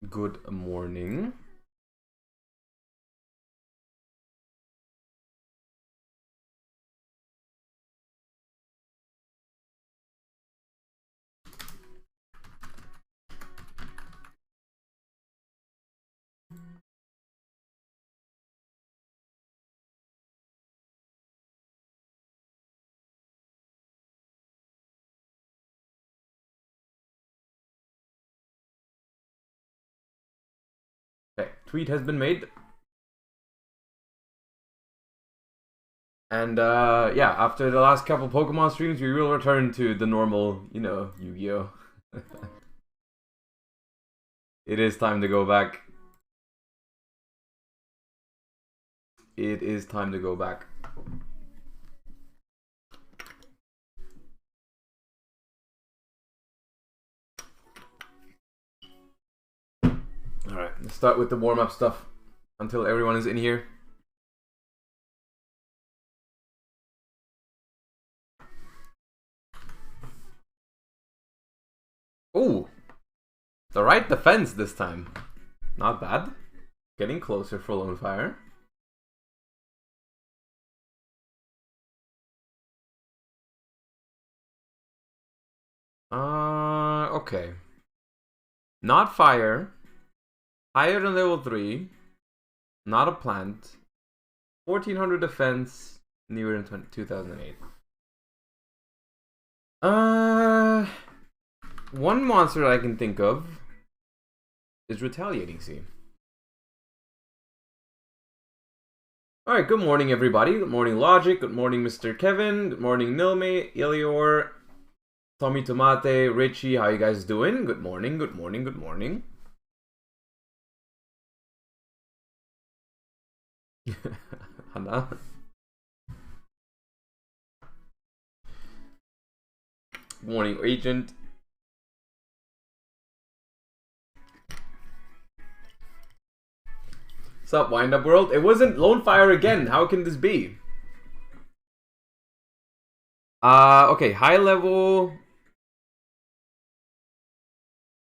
good morning. Okay, tweet has been made. And yeah, after the last couple Pokemon streams, we will return to the normal, you know, Yu-Gi-Oh! It is time to go back. It is time to go back. Alright, let's start with the warm-up stuff until everyone is in here. Ooh! The right defense this time. Not bad. Getting closer for Lone Fire. Okay. Not fire. Higher than level 3. Not a plant. 1400 defense. Newer than 2008. One monster that I can think of is Retaliating Sea. Alright, good morning everybody. Good morning Logic. Good morning Mr. Kevin. Good morning Nilme, Ilior, Tommy Tomate, Richie. How you guys doing? Good morning, good morning, good morning. Hana. Good morning Agent. What's up, Wind Up World? It wasn't Lone Fire again. How can this be? Okay, high level.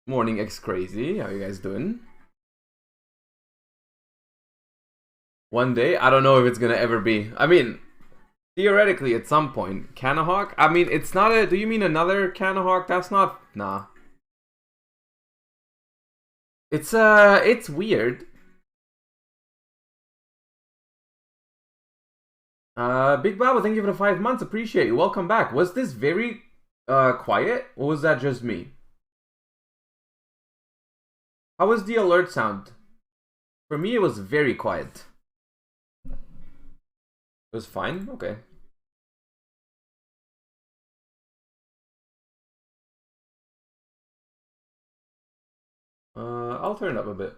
Morning X Crazy. How you guys doing? One day? I don't know if it's gonna ever be. I mean, theoretically, at some point. Canahawk? I mean, it's not a... Do you mean another Canahawk? That's not... Nah. It's weird. Big Baba, thank you for the 5 months. Appreciate you. Welcome back. Was this very quiet? Or was that just me? How was the alert sound? For me, it was very quiet. It was fine? Okay. I'll turn it up a bit.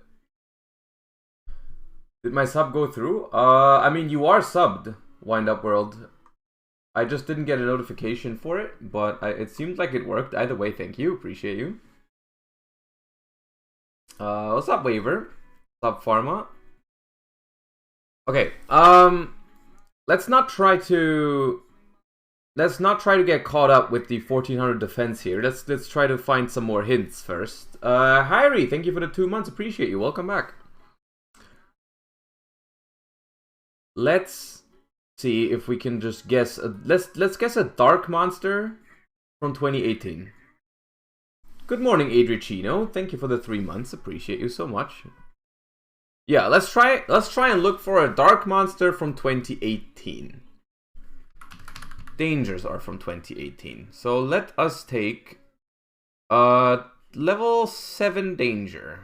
Did my sub go through? I mean, you are subbed, Wind Up World. I just didn't get a notification for it, but it seemed like it worked. Either way, thank you. Appreciate you. What's up, Waver? What's up, Pharma? Okay, let's not try to get caught up with the 1400 defense here. Let's try to find some more hints first. Hyrie, thank you for the 2 months. Appreciate you. Welcome back. Let's see if we can just guess. Let's guess a dark monster from 2018. Good morning, Adrichino. Thank you for the 3 months. Appreciate you so much. Yeah, let's try and look for a dark monster from 2018. Dangers are from 2018. So let us take level 7 danger.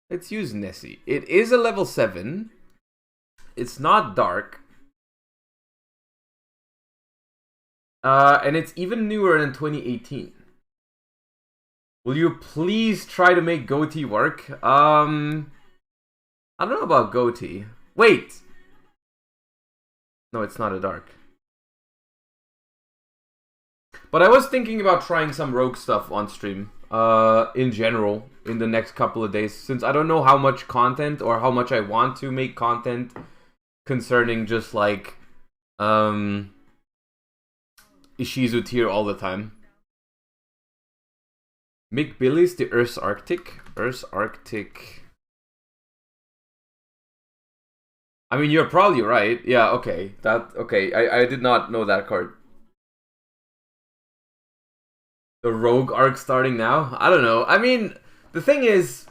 Let's use Nessie. It is a level 7. It's not dark. And it's even newer than 2018. Will you please try to make Goatee work? I don't know about Goatee. Wait! No, it's not a dark. But I was thinking about trying some rogue stuff on stream. In general, in the next couple of days. Since I don't know how much content or how much I want to make content concerning just like Ishizu tier all the time. Mick Billy's the Earth's Arctic. Earth's Arctic. I mean, you're probably right. Yeah, okay. Okay. I did not know that card. The Rogue arc starting now? I don't know. I mean, the thing is,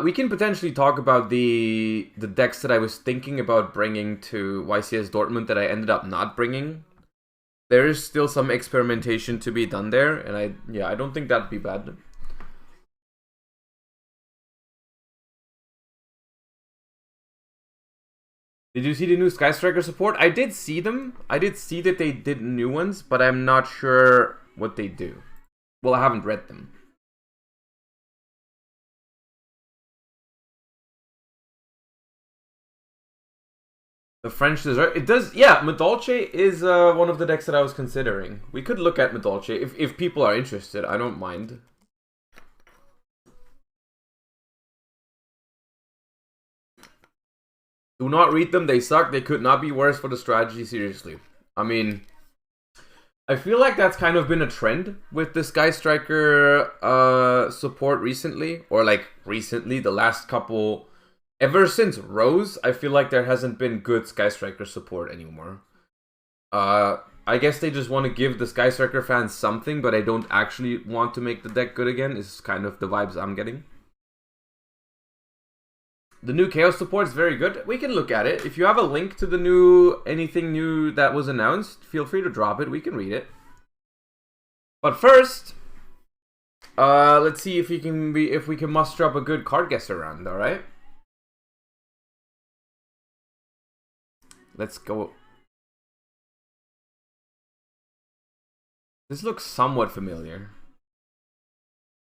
we can potentially talk about the decks that I was thinking about bringing to YCS Dortmund that I ended up not bringing. There is still some experimentation to be done there, and I don't think that'd be bad. Did you see the new Sky Striker support? I did see them. I did see that they did new ones, but I'm not sure what they do. Well, I haven't read them. The French dessert. It does, yeah. Medolce is one of the decks that I was considering. We could look at Medolce if people are interested. I don't mind. Do not read them. They suck. They could not be worse for the strategy. Seriously. I mean, I feel like that's kind of been a trend with the Sky Striker support recently, or like recently, the last couple. Ever since Rose, I feel like there hasn't been good Sky Striker support anymore. I guess they just want to give the Sky Striker fans something, but I don't actually want to make the deck good again, is kind of the vibes I'm getting. The new Chaos support is very good. We can look at it. If you have a link to the new, anything new that was announced, feel free to drop it. We can read it. But first, let's see if we can muster up a good card guesser round, alright? Let's go. This looks somewhat familiar.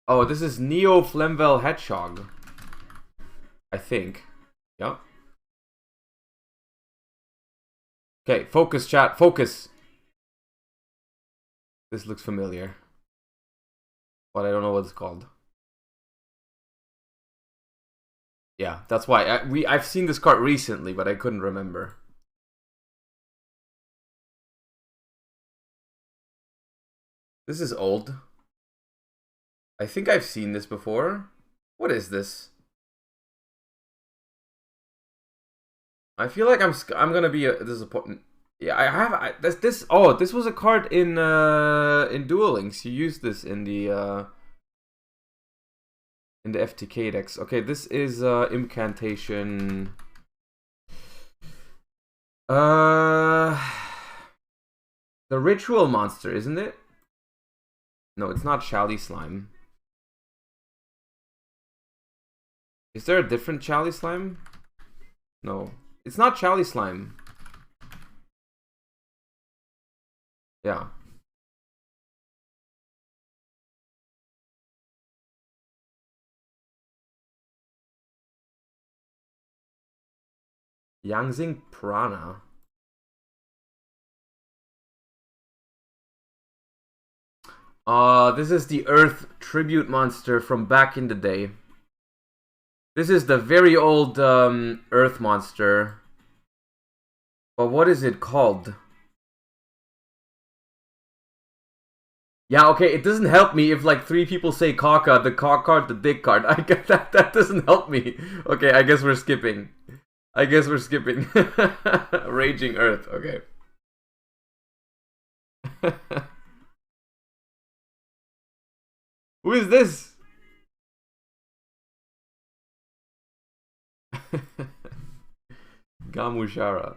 Oh, this is Neo Flemvel Hedgehog. I think. Yep. Okay, focus, chat. Focus. This looks familiar. But I don't know what it's called. Yeah, that's why. I've seen this card recently, but I couldn't remember. This is old. I think I've seen this before. What is this? I feel like I'm gonna be disappointed. Yeah, I have this. Oh, this was a card in Duel Links. You used this in the FTK decks. Okay, this is Incantation. The Ritual Monster, isn't it? No, it's not Chally Slime. Is there a different Chally Slime? No. It's not Chally Slime. Yeah. Yangzing Prana. This is the Earth Tribute Monster from back in the day. This is the very old Earth Monster. But what is it called? Yeah, okay, it doesn't help me if like 3 people say Kaka, the cock card, the dick card. I get that. That doesn't help me. Okay, I guess we're skipping. Raging Earth, okay. Who is this? Gamushara.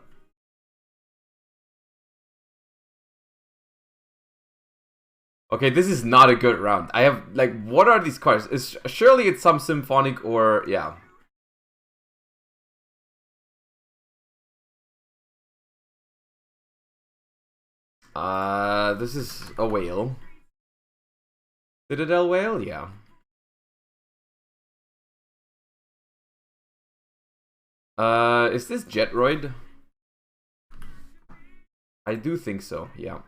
Okay, this is not a good round. I have, like, what are these cards? Surely it's some symphonic or, yeah. This is a whale. Citadel whale? Yeah. Is this Jetroid? I do think so, yeah.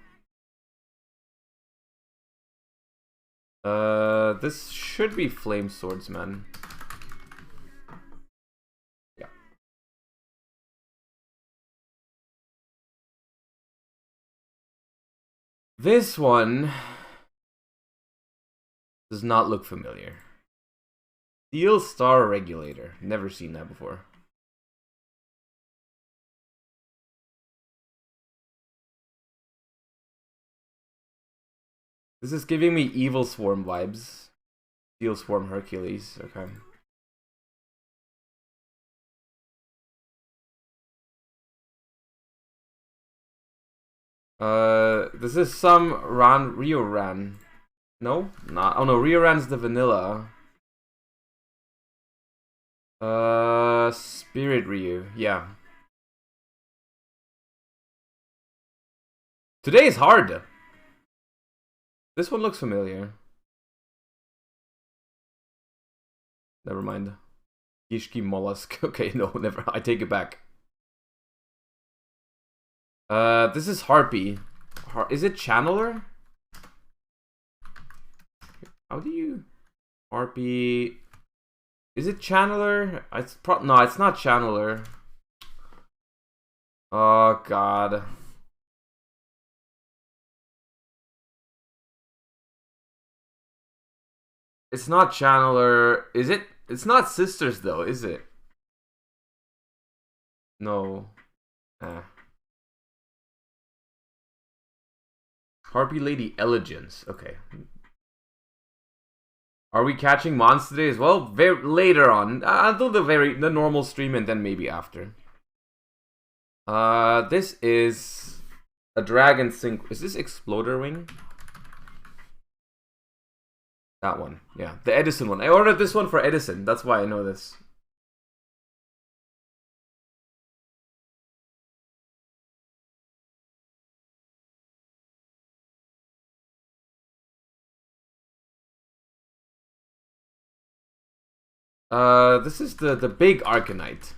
This should be Flame Swordsman. Yeah. This one Does not look familiar. Steel Star Regulator. Never seen that before. This is giving me Evil Swarm vibes. Steel Swarm Hercules. Okay. This is some Rio-Ran. No? Not. Oh no, Rio-Ran's the vanilla. Spirit Ryu. Yeah. Today is hard. This one looks familiar. Never mind. Gishki Mollusk. Okay, no, never. I take it back. This is Harpy. Is it Channeler? How do you... Harpy... Is it Channeler? No, it's not Channeler. Oh, God. It's not Channeler. Is it? It's not Sisters, though, is it? No. Harpy Lady Elegance. Okay. Are we catching Mons today as well? Very later on. Until the normal stream and then maybe after. This is a Dragon Sync. Is this Exploder Wing? That one. Yeah, the Edison one. I ordered this one for Edison. That's why I know this. This is the big Arcanite.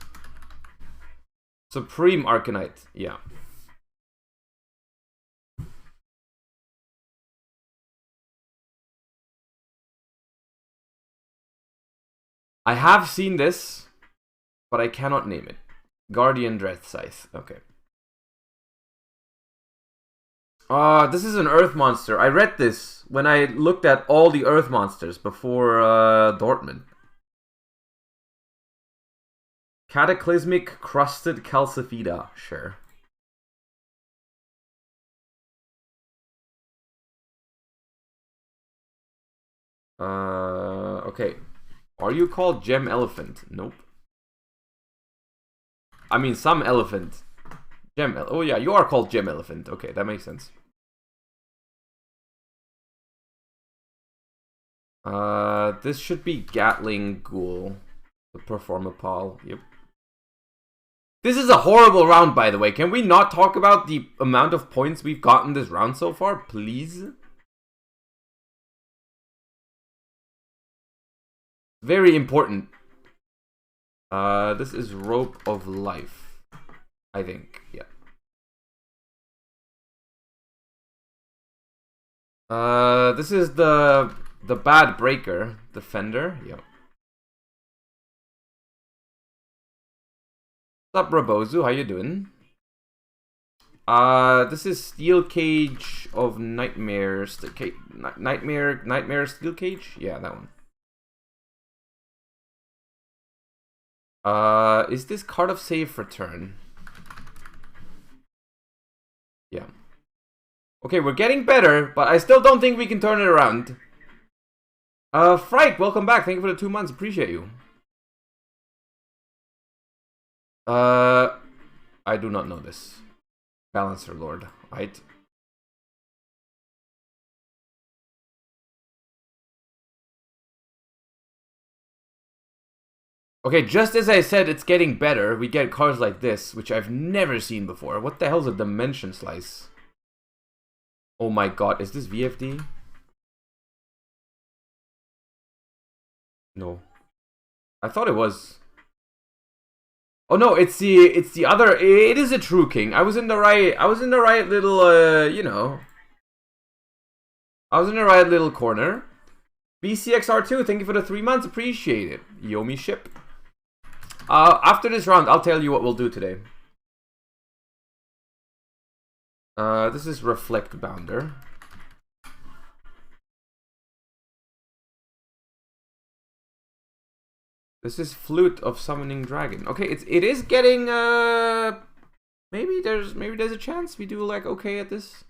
Supreme Arcanite. Yeah. I have seen this, but I cannot name it. Guardian Dread Scythe. Okay. This is an Earth monster. I read this when I looked at all the Earth monsters before Dortmund. Cataclysmic Crusted Calcifida. Sure. Okay. Are you called Gem Elephant? Nope. I mean, some elephant. Oh yeah, you are called Gem Elephant. Okay, that makes sense. This should be Gatling Ghoul. The Performapal. Yep. This is a horrible round, by the way. Can we not talk about the amount of points we've gotten this round so far, please? Very important. This is Rope of Life, I think. Yeah. This is the Bad Breaker Defender. Yep. What's up, Rabozu? How you doing? This is Steel Cage of Nightmares. Nightmare Steel Cage? Yeah, that one. Is this Card of Save for turn? Yeah. Okay, we're getting better, but I still don't think we can turn it around. Frike, welcome back. Thank you for the 2 months. Appreciate you. I do not know this. Balancer Lord, right? Okay, just as I said it's getting better, we get cards like this, which I've never seen before. What the hell is a Dimension Slice? Oh my god, is this VFD? No. I thought it was. Oh no, it's the other. It is a True King. I was in the right little you know. I was in the right little corner. BCXR2, thank you for the 3 months. Appreciate it. Yomi ship. After this round, I'll tell you what we'll do today. This is Reflect Bounder. This is Flute of Summoning Dragon. Okay, it is getting maybe there's a chance we do like okay at this.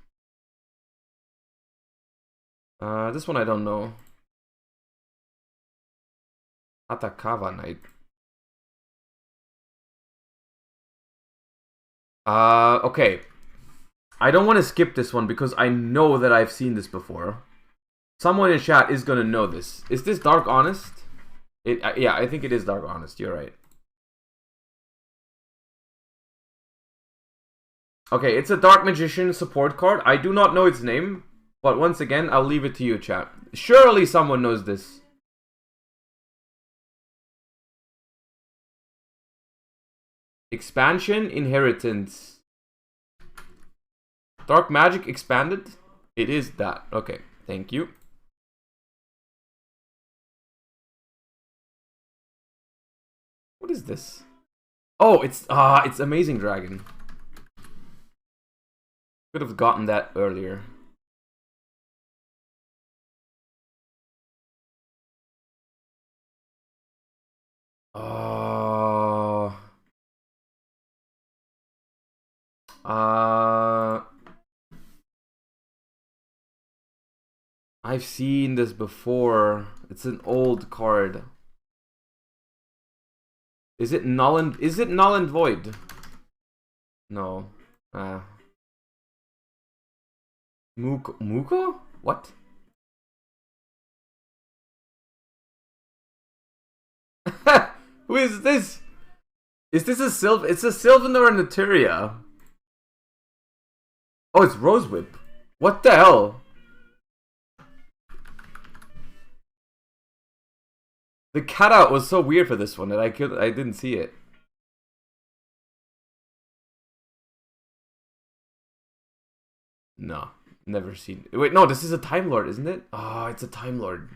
This one I don't know. Atacava Knight. Okay. I don't want to skip this one because I know that I've seen this before. Someone in chat is gonna know this. Is this Dark Honest? Yeah, I think it is Dark Honest. You're right. Okay, it's a Dark Magician support card. I do not know its name, but once again, I'll leave it to you, chat. Surely someone knows this. Expansion, Inheritance. Dark Magic Expanded? It is that. Okay, thank you. What is this? Oh, it's Amazing Dragon. Could have gotten that earlier. I've seen this before. It's an old card. Is it null and void? No. Muko? What? Who is this? Is this a Sylvan? It's a Sylvanar Naturia. Oh, it's Rose Whip. What the hell? The cutout was so weird for this one that I didn't see it. No, never seen. Wait, no, this is a Time Lord, isn't it? Oh, it's a Time Lord.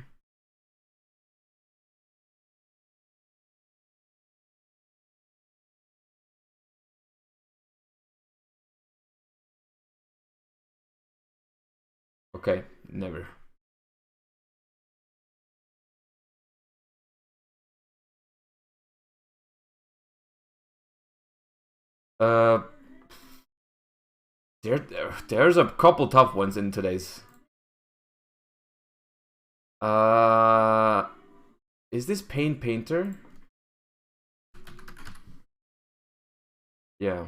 Okay, never. There's a couple tough ones in today's. Is this Painter? Yeah.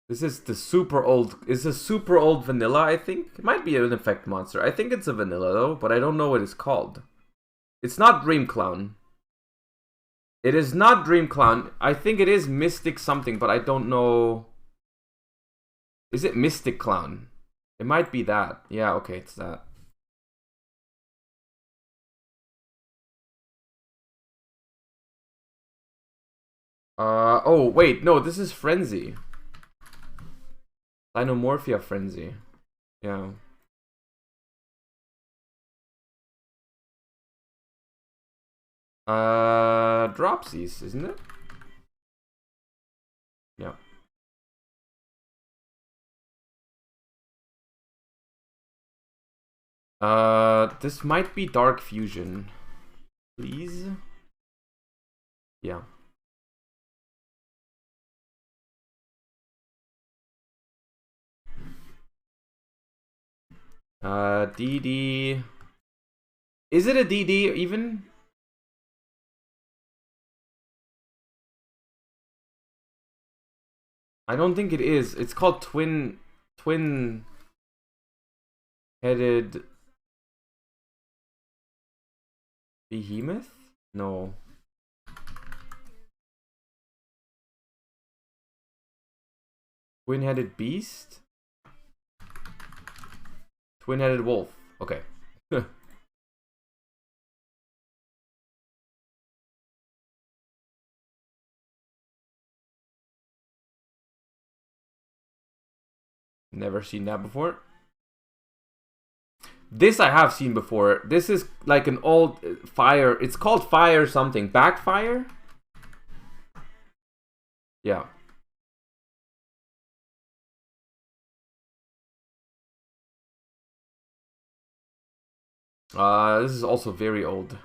This is the super old. It's a super old vanilla, I think. It might be an effect monster. I think it's a vanilla though, but I don't know what it's called. It's not Dream Clown. It is not Dream Clown. I think it is Mystic something, but I don't know. Is it Mystic Clown? It might be that. Yeah, okay, it's that. Oh, wait, no, this is Frenzy. Dinomorphia Frenzy. Yeah. Dropsies, isn't it? Yeah. This might be Dark Fusion. Please? Yeah. DD. Is it a DD even? I don't think it is. It's called twin-headed behemoth? No. Twin-headed beast? Twin-headed wolf. Okay. Never seen that before. This I have seen before. This is like an old fire. It's called fire something. Backfire? Yeah. This is also very old.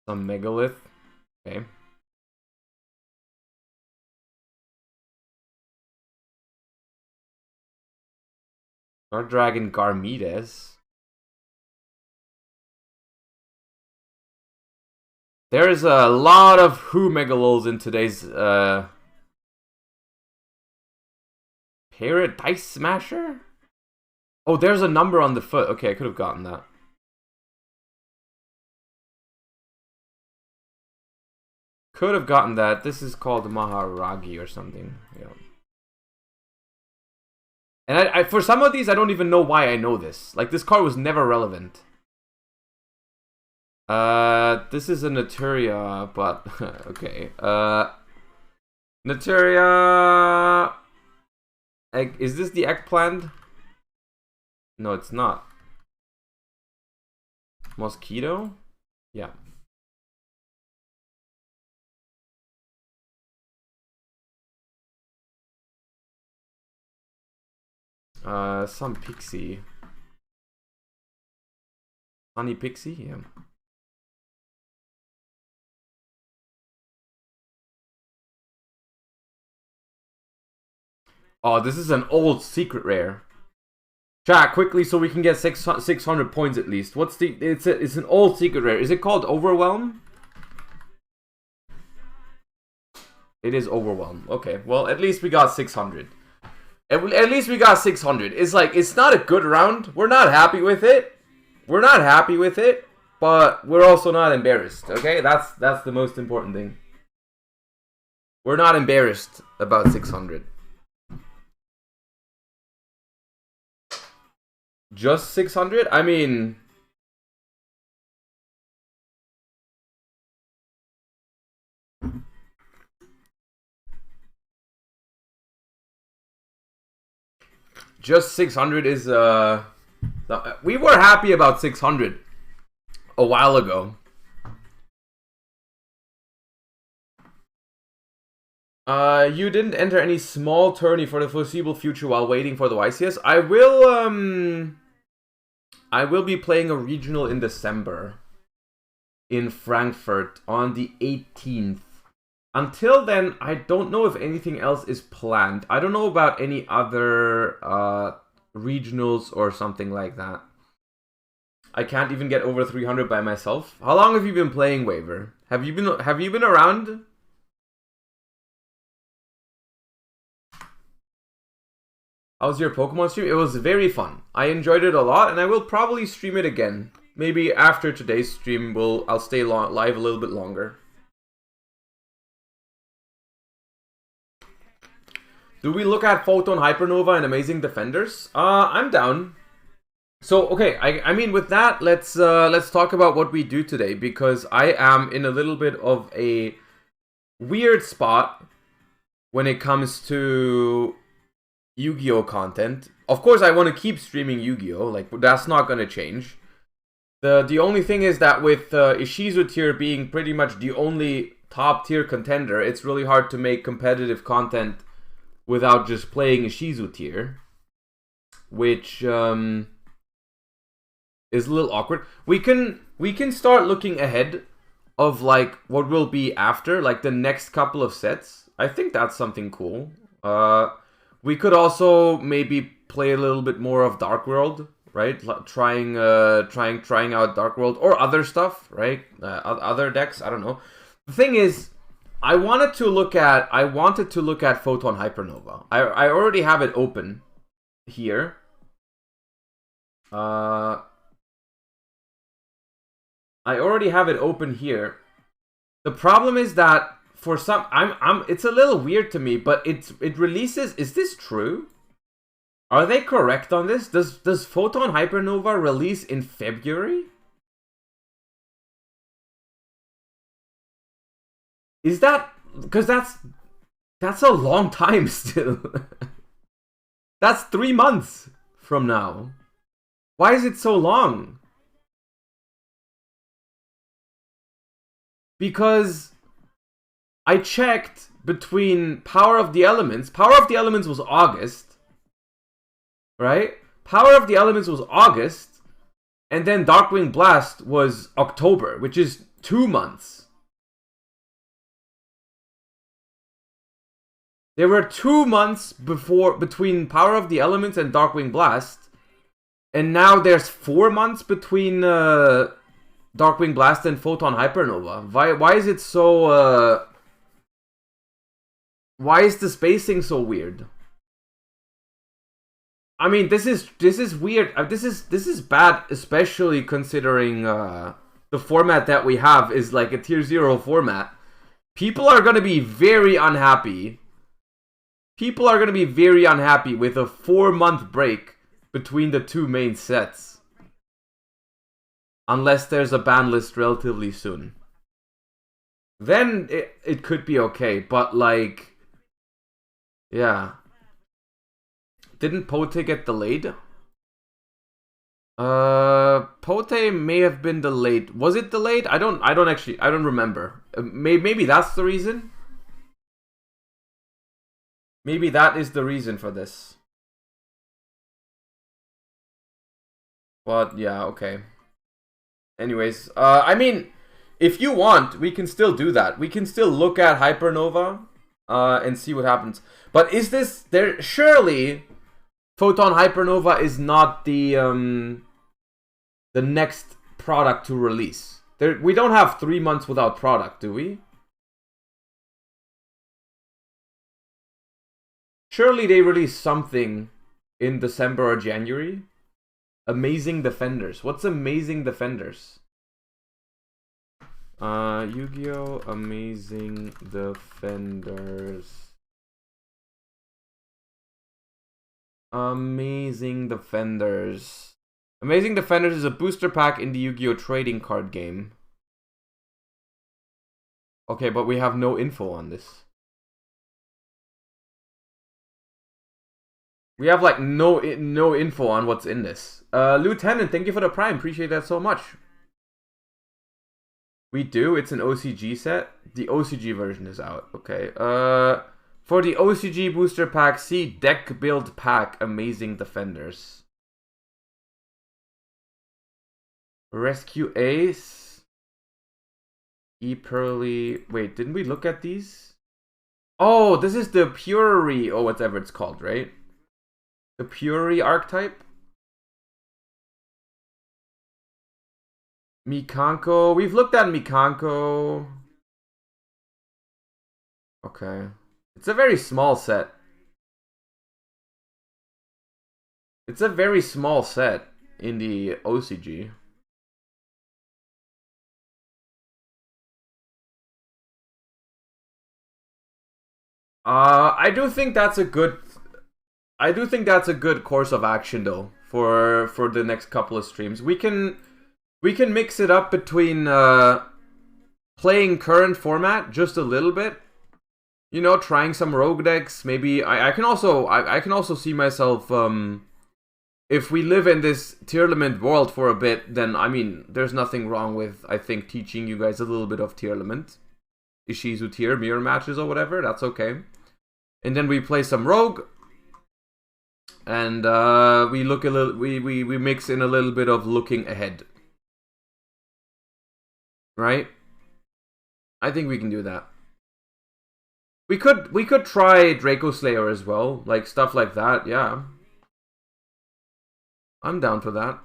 Some megalith. Okay. Guard Dragon Garmides. There's a lot of Who Megalols in today's Paradise Smasher? Oh, there's a number on the foot. Okay, I could have gotten that. Could have gotten that. This is called Maharagi or something. Yeah. And I for some of these, I don't even know why I know this. Like, this card was never relevant. This is a Naturia, but okay. Naturia. Is this the eggplant? No, it's not. Mosquito? Yeah. Some pixie. Sunny pixie? Yeah. Oh, this is an old secret rare. Chat quickly so we can get 600 points at least. What's the? It's an old secret rare. Is it called Overwhelm? It is Overwhelm. Okay, well at least we got 600. At least we got 600. It's like, it's not a good round. We're not happy with it. We're not happy with it, but we're also not embarrassed. Okay, that's the most important thing. We're not embarrassed about 600. Just 600? I mean, just 600 is we were happy about 600 a while ago. You didn't enter any small tourney for the foreseeable future while waiting for the YCS. I will be playing a regional in December in Frankfurt on the 18th. Until then, I don't know if anything else is planned. I don't know about any other regionals or something like that. I can't even get over 300 by myself. How long have you been playing Waver? Have you been around? How's your Pokemon stream? It was very fun. I enjoyed it a lot, and I will probably stream it again. Maybe after today's stream, I'll stay live a little bit longer. Do we look at Photon Hypernova and Amazing Defenders? I'm down. So okay, I mean with that, let's talk about what we do today, because I am in a little bit of a weird spot when it comes to Yu-Gi-Oh content. Of course, I want to keep streaming Yu-Gi-Oh, like that's not gonna change. The only thing is that with Ishizu tier being pretty much the only top tier contender, it's really hard to make competitive content without just playing Ishizu tier, which is a little awkward. We can start looking ahead of like what will be after, like the next couple of sets. I think that's something cool. We could also maybe play a little bit more of Dark World, right? Trying out Dark World or other stuff, right? Other decks. I don't know. The thing is, I wanted to look at Photon Hypernova. I already have it open here. I already have it open here. The problem is that for some, it's a little weird to me, but it releases. Is this true? Are they correct on this? Does Photon Hypernova release in February? Is that because that's a long time still? That's 3 months from now. Why is it so long? Because I checked between Power of the Elements. Power of the Elements was August. Right? Power of the Elements was August. And then Darkwing Blast was October, which is 2 months. There were 2 months between Power of the Elements and Darkwing Blast. And now there's 4 months between Darkwing Blast and Photon Hypernova. Why is it so... why is the spacing so weird? I mean, this is weird. This is bad, especially considering the format that we have is like a tier 0 format. People are gonna be very unhappy. People are gonna be very unhappy with a 4-month break between the 2 main sets. Unless there's a ban list relatively soon. Then it could be okay, but like... yeah. Didn't Pote get delayed? Pote may have been delayed. Was it delayed? I don't remember. Maybe that's the reason. Maybe that is the reason for this. But yeah, okay. Anyways, I mean, if you want, we can still do that. We can still look at Hypernova and see what happens. But is this there? Surely, Photon Hypernova is not the next product to release. We don't have 3 months without product, do we? Surely they release something in December or January. Amazing Defenders. What's Amazing Defenders? Yu-Gi-Oh! Amazing Defenders. Amazing Defenders. Amazing Defenders is a booster pack in the Yu-Gi-Oh! Trading card game. Okay, but we have no info on this. We have like no info on what's in this. Lieutenant, thank you for the Prime. Appreciate that so much. We do. It's an OCG set. The OCG version is out. Okay. For the OCG booster pack, see deck build pack. Amazing Defenders. Rescue Ace. E-Pearly. Wait, didn't we look at these? Oh, this is the Puri, or whatever it's called, right? The Puri archetype. Mikanko. We've looked at Mikanko. Okay. It's a very small set. It's a very small set in the OCG. I do think that's a good course of action though for the next couple of streams. We can mix it up between playing current format just a little bit. You know, trying some rogue decks. Maybe I can also see myself if we live in this Tierlament world for a bit, then I mean there's nothing wrong with I think teaching you guys a little bit of Tierlament. Ishizu tier mirror matches or whatever, that's okay. And then we play some rogue. And we look a little we mix in a little bit of looking ahead. Right? I think we can do that. We could try Draco Slayer as well, like stuff like that, yeah. I'm down for that.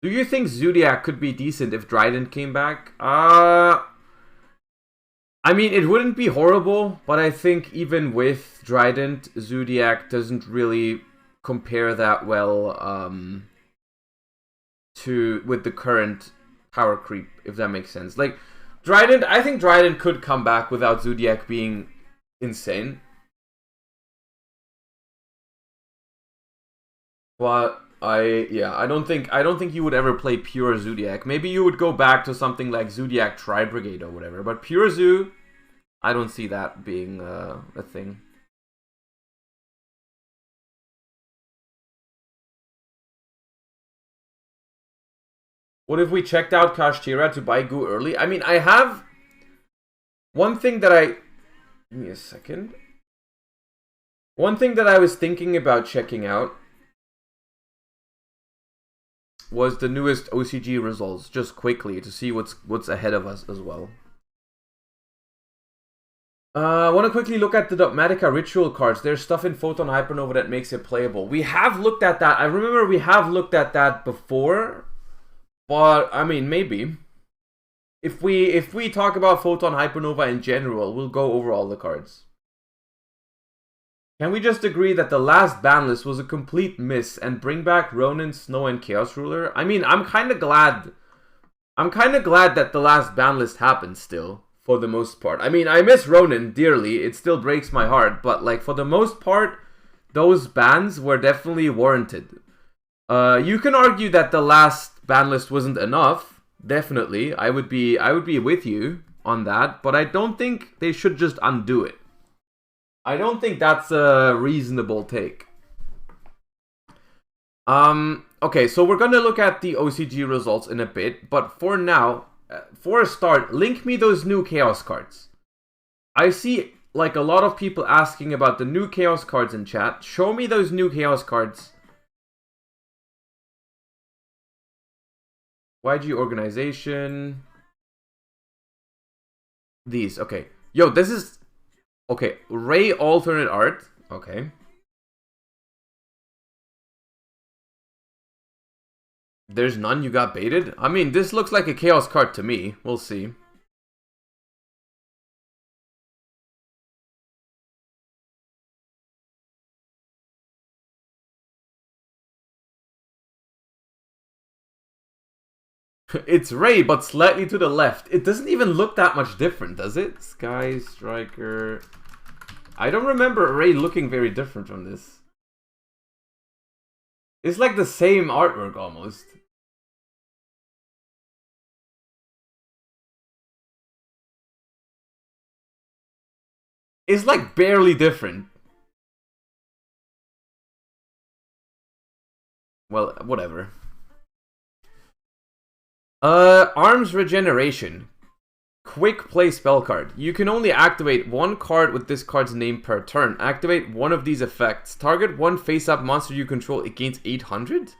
Do you think Zodiac could be decent if Dryden came back? I mean, it wouldn't be horrible, but I think even with Trident, Zodiac doesn't really compare that well with the current power creep, if that makes sense. Like, Trident, I think Trident could come back without Zodiac being insane. But I don't think you would ever play pure Zodiac. Maybe you would go back to something like Zodiac Tri-Brigade or whatever. But pure Zoo, I don't see that being a thing. What if we checked out Kashtira to buy Goo early? I mean, I have One thing that I... Give me a second. One thing that I was thinking about checking out was the newest OCG results, just quickly, to see what's ahead of us as well. I want to quickly look at the Dogmatica ritual cards. There's stuff in Photon Hypernova that makes it playable. We have looked at that. I remember we have looked at that before. But, I mean, maybe. If we talk about Photon Hypernova in general, we'll go over all the cards. Can we just agree that the last ban list was a complete miss and bring back Ronin, Snow, and Chaos Ruler? I mean, I'm kind of glad that the last ban list happened still, for the most part. I mean, I miss Ronin dearly. It still breaks my heart. But, like, for the most part, those bans were definitely warranted. You can argue that the last ban list wasn't enough. Definitely. I would be with you on that. But I don't think they should just undo it. I don't think that's a reasonable take. Okay, so we're going to look at the OCG results in a bit, but for now, for a start, link me those new Chaos cards. I see, like, a lot of people asking about the new Chaos cards in chat. Show me those new Chaos cards. YG organization. These, okay. Yo, this is... Okay, Ray alternate art. Okay. There's none, you got baited? I mean, this looks like a Chaos card to me. We'll see. It's Ray, but slightly to the left. It doesn't even look that much different, does it? Sky Striker. I don't remember Ray looking very different from this. It's like the same artwork almost. It's like barely different. Well, whatever. Arms Regeneration. Quick play spell card. You can only activate one card with this card's name per turn. Activate one of these effects. Target one face-up monster you control. It gains 800?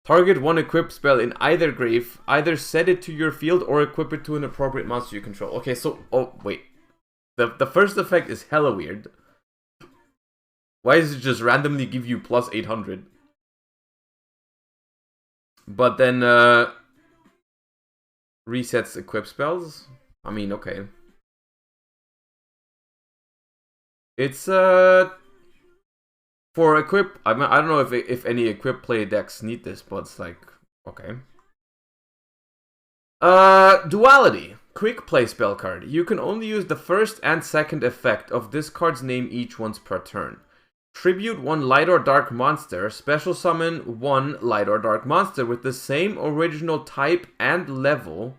Target one equip spell in either grave. Either set it to your field or equip it to an appropriate monster you control. Okay, so... Oh, wait. The first effect is hella weird. Why does it just randomly give you plus 800? But then, resets equip spells? I mean, okay. It's, for equip... I don't know if any equip play decks need this, but it's like, okay. Duality. Quick play spell card. You can only use the first and second effect of this card's name each once per turn. Tribute one light or dark monster. Special summon one light or dark monster with the same original type and level,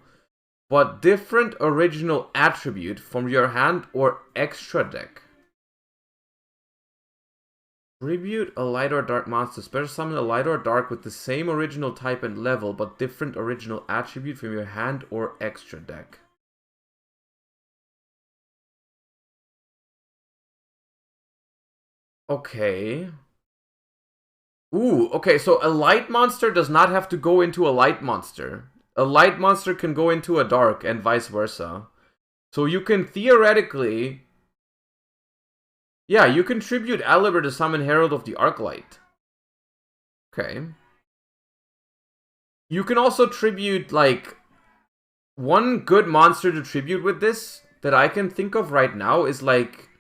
but different original attribute from your hand or extra deck. Tribute a light or dark monster. Special summon a light or dark with the same original type and level, but different original attribute from your hand or extra deck. Okay. Ooh, okay, so a light monster does not have to go into a light monster. A light monster can go into a dark and vice versa. So you can theoretically... Yeah, you can tribute Aliber to summon Herald of the Arclight. Okay. You can also tribute, like... One good monster to tribute with this that I can think of right now is, like...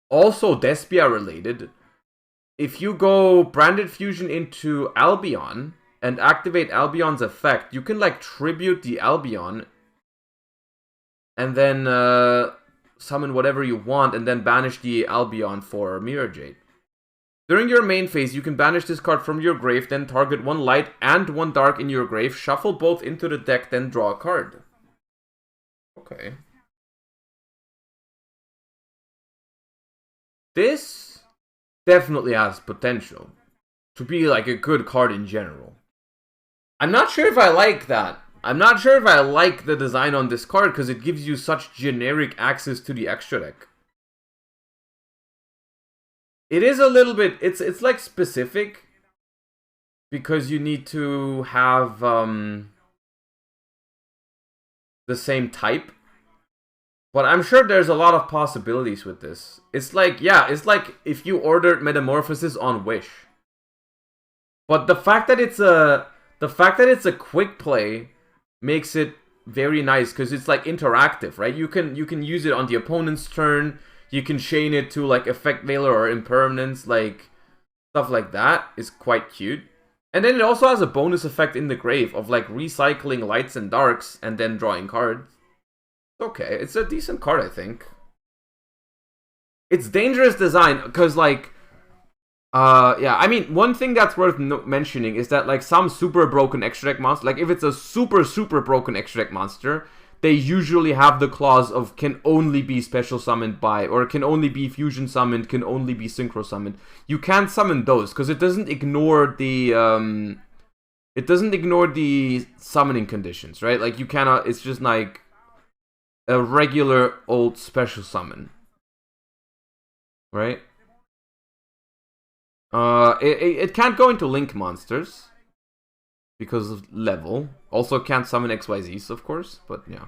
Also Despia related. If you go Branded Fusion into Albion and activate Albion's effect, you can, like, tribute the Albion and then summon whatever you want and then banish the Albion for Mirror Jade. During your main phase, you can banish this card from your grave, then target one light and one dark in your grave, shuffle both into the deck, then draw a card. Okay. This definitely has potential to be like a good card in general. I'm not sure if I like that, I'm not sure if I like the design on this card because it gives you such generic access to the extra deck. It is a little bit, it's like specific because you need to have the same type. But I'm sure there's a lot of possibilities with this. It's like, yeah, it's like if you ordered Metamorphosis on Wish. But the fact that it's a quick play makes it very nice because it's like interactive, right? You can use it on the opponent's turn. You can chain it to like Effect Veiler or Impermanence, like stuff like that is quite cute. And then it also has a bonus effect in the grave of like recycling lights and darks and then drawing cards. Okay, it's a decent card, I think. It's dangerous design because like yeah, I mean, one thing that's worth mentioning is that like some super broken extra deck monster, like if it's a super broken extra deck monster, they usually have the clause of can only be special summoned by, or can only be fusion summoned, can only be synchro summoned. You can't summon those because it doesn't ignore the summoning conditions, right? Like you cannot. It's just like a regular old special summon, right? It can't go into link monsters because of level. Also can't summon XYZs, of course, but yeah.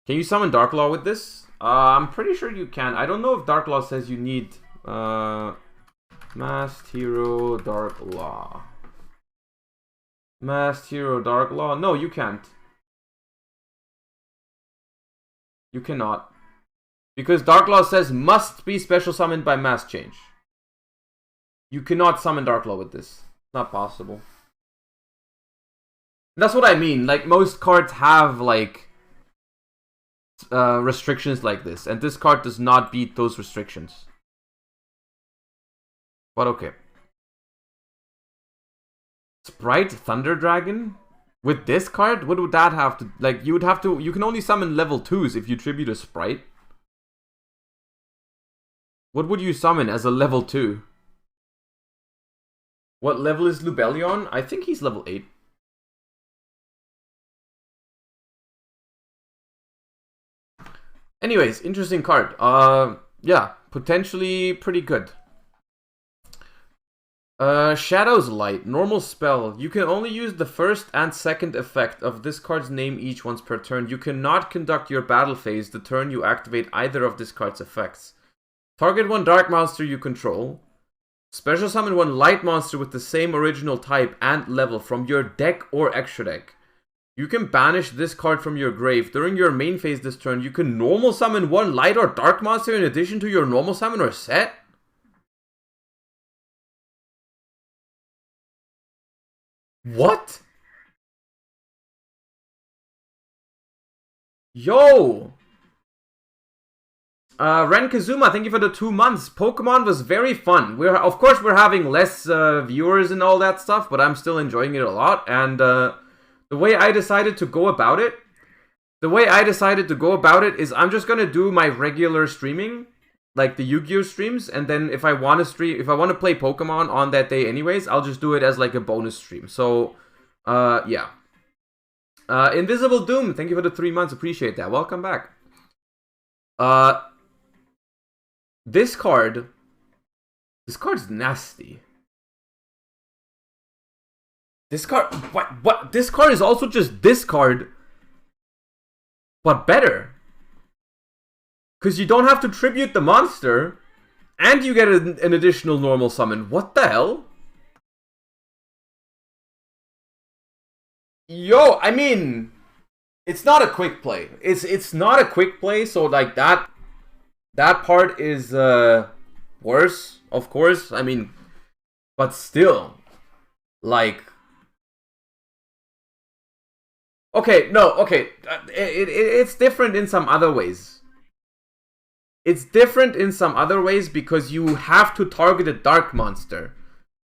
Can you summon Darklaw with this? I'm pretty sure you can. I don't know if Darklaw says you need Masked Hero Darklaw. Masked Hero Darklaw? No, you can't. You cannot. Because Darklaw says must be special summoned by mass change. You cannot summon Darklaw with this. It's not possible. That's what I mean. Like, most cards have, like, restrictions like this. And this card does not beat those restrictions. But okay. Sprite Thunder Dragon? With this card? What would that have to... Like, you would have to... You can only summon level 2s if you tribute a Sprite. What would you summon as a level 2? What level is Lubellion? I think he's level 8. Anyways, interesting card. Yeah, potentially pretty good. Shadow's Light. Normal spell. You can only use the first and second effect of this card's name each once per turn. You cannot conduct your battle phase the turn you activate either of this card's effects. Target one dark monster you control. Special summon one light monster with the same original type and level from your deck or extra deck. You can banish this card from your grave. During your main phase this turn, you can normal summon one light or dark monster in addition to your normal summon or set. What? Yo! Ren Kazuma, thank you for the 2 months. Pokemon was very fun. Of course, we're having less viewers and all that stuff, but I'm still enjoying it a lot. And the way I decided to go about it, is I'm just gonna do my regular streaming, like the Yu-Gi-Oh streams, and then if I want to play Pokemon on that day anyways, I'll just do it as like a bonus stream. So, yeah. Invisible Doom, thank you for the 3 months. Appreciate that. Welcome back. This card's nasty. This card, what? This card is also just this card, but better. Because you don't have to tribute the monster, and you get an additional normal summon. What the hell? Yo, I mean, it's not a quick play. It's not a quick play, so like that part is worse, of course. I mean, but still, like, okay, no, okay, it's different in some other ways. It's different in some other ways because you have to target a dark monster.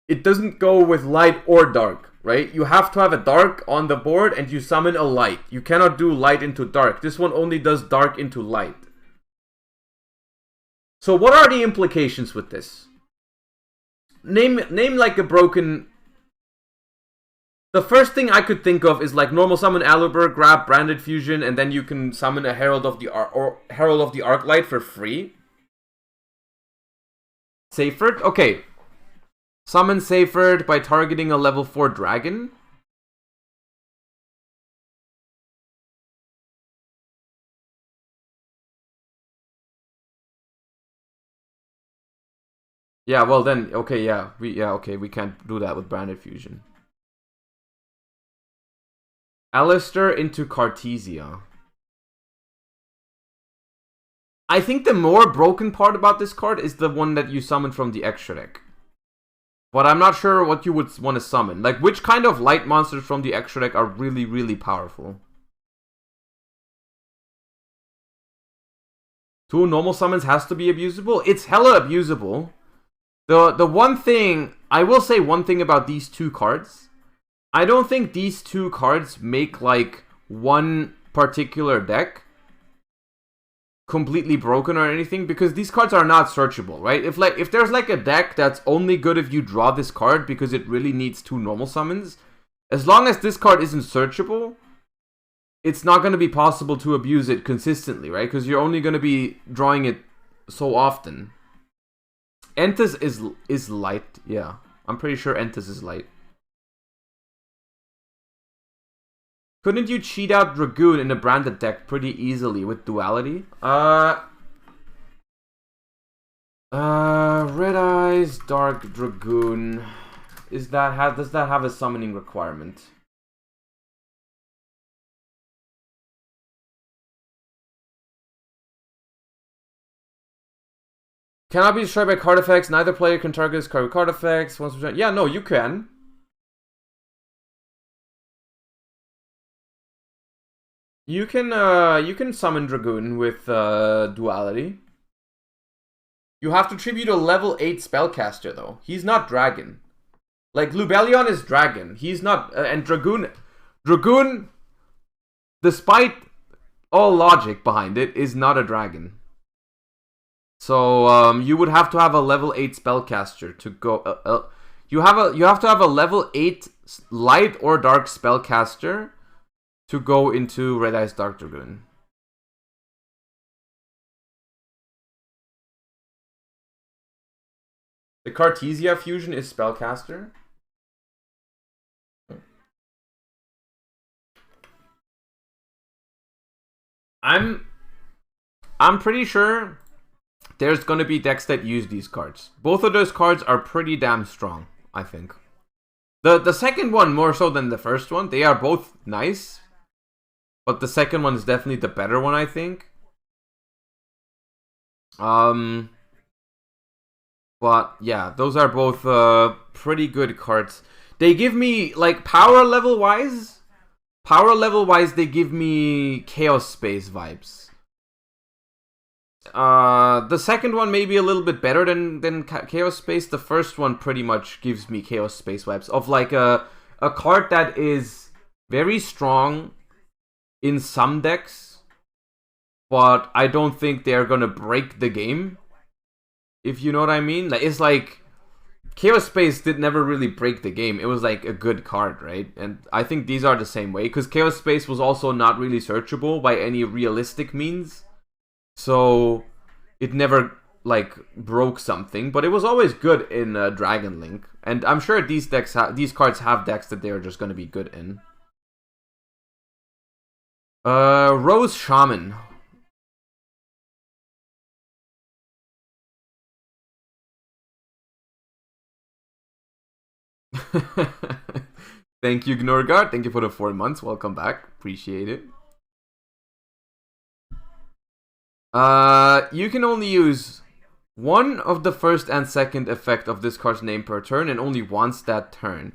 It doesn't go with light or dark, right? You have to have a dark on the board and you summon a light. You cannot do light into dark. This one only does dark into light. So what are the implications with this? Name like a broken The first thing I could think of is like normal summon Aluber, grab Branded Fusion, and then you can summon a Herald of the Arclight for free. Seyfert? Okay. Summon Seyfert by targeting a level 4 dragon. Yeah, well then, okay, yeah. We can't do that with Branded Fusion. Alistair into Cartesia. I think the more broken part about this card is the one that you summon from the extra deck. But I'm not sure what you would want to summon. Like, which kind of light monsters from the extra deck are really, really powerful? 2 normal summons has to be abusable? It's hella abusable. The one thing, I will say one thing about these 2 cards. I don't think these 2 cards make, like, one particular deck completely broken or anything, because these cards are not searchable, right? If there's like a deck that's only good if you draw this card because it really needs 2 normal summons, as long as this card isn't searchable, it's not going to be possible to abuse it consistently, right? Because you're only going to be drawing it so often. Entis is light, yeah. I'm pretty sure Entis is light. Couldn't you cheat out Dragoon in a branded deck pretty easily with Duality? Red Eyes, Dark Dragoon. Does that have a summoning requirement? Cannot be destroyed by card effects. Neither player can target this card with card effects. Yeah, no, you can. You can summon Dragoon with Duality. You have to tribute a level 8 spellcaster though. He's not dragon. Like Lubellion is dragon. He's not and Dragoon, despite all logic behind it, is not a dragon. So you would have to have a level 8 spellcaster to go. You have to have a level 8 light or dark spellcaster to go into Red Eyes Dark Dragoon. The Cartesia fusion is spellcaster. I'm pretty sure there's gonna be decks that use these cards. Both of those cards are pretty damn strong, I think. The second one more so than the first one. They are both nice. But the second one is definitely the better one, I think. But yeah, those are both pretty good cards. They give me, like, power level wise, they give me Chaos Space vibes. The second one may be a little bit better than Chaos Space. The first one pretty much gives me Chaos Space vibes of like a card that is very strong in some decks, but I don't think they're gonna break the game, if you know what I mean. Like, it's like Chaos Space did never really break the game. It was like a good card, right? And I think these are the same way, because Chaos Space was also not really searchable by any realistic means, so it never like broke something, but it was always good in Dragon Link. And I'm sure these cards have decks that they are just gonna be good in. Rose Shaman. Thank you, Gnorgard. Thank you for the 4 months. Welcome back. Appreciate it. You can only use one of the first and second effect of this card's name per turn, and only once that turn.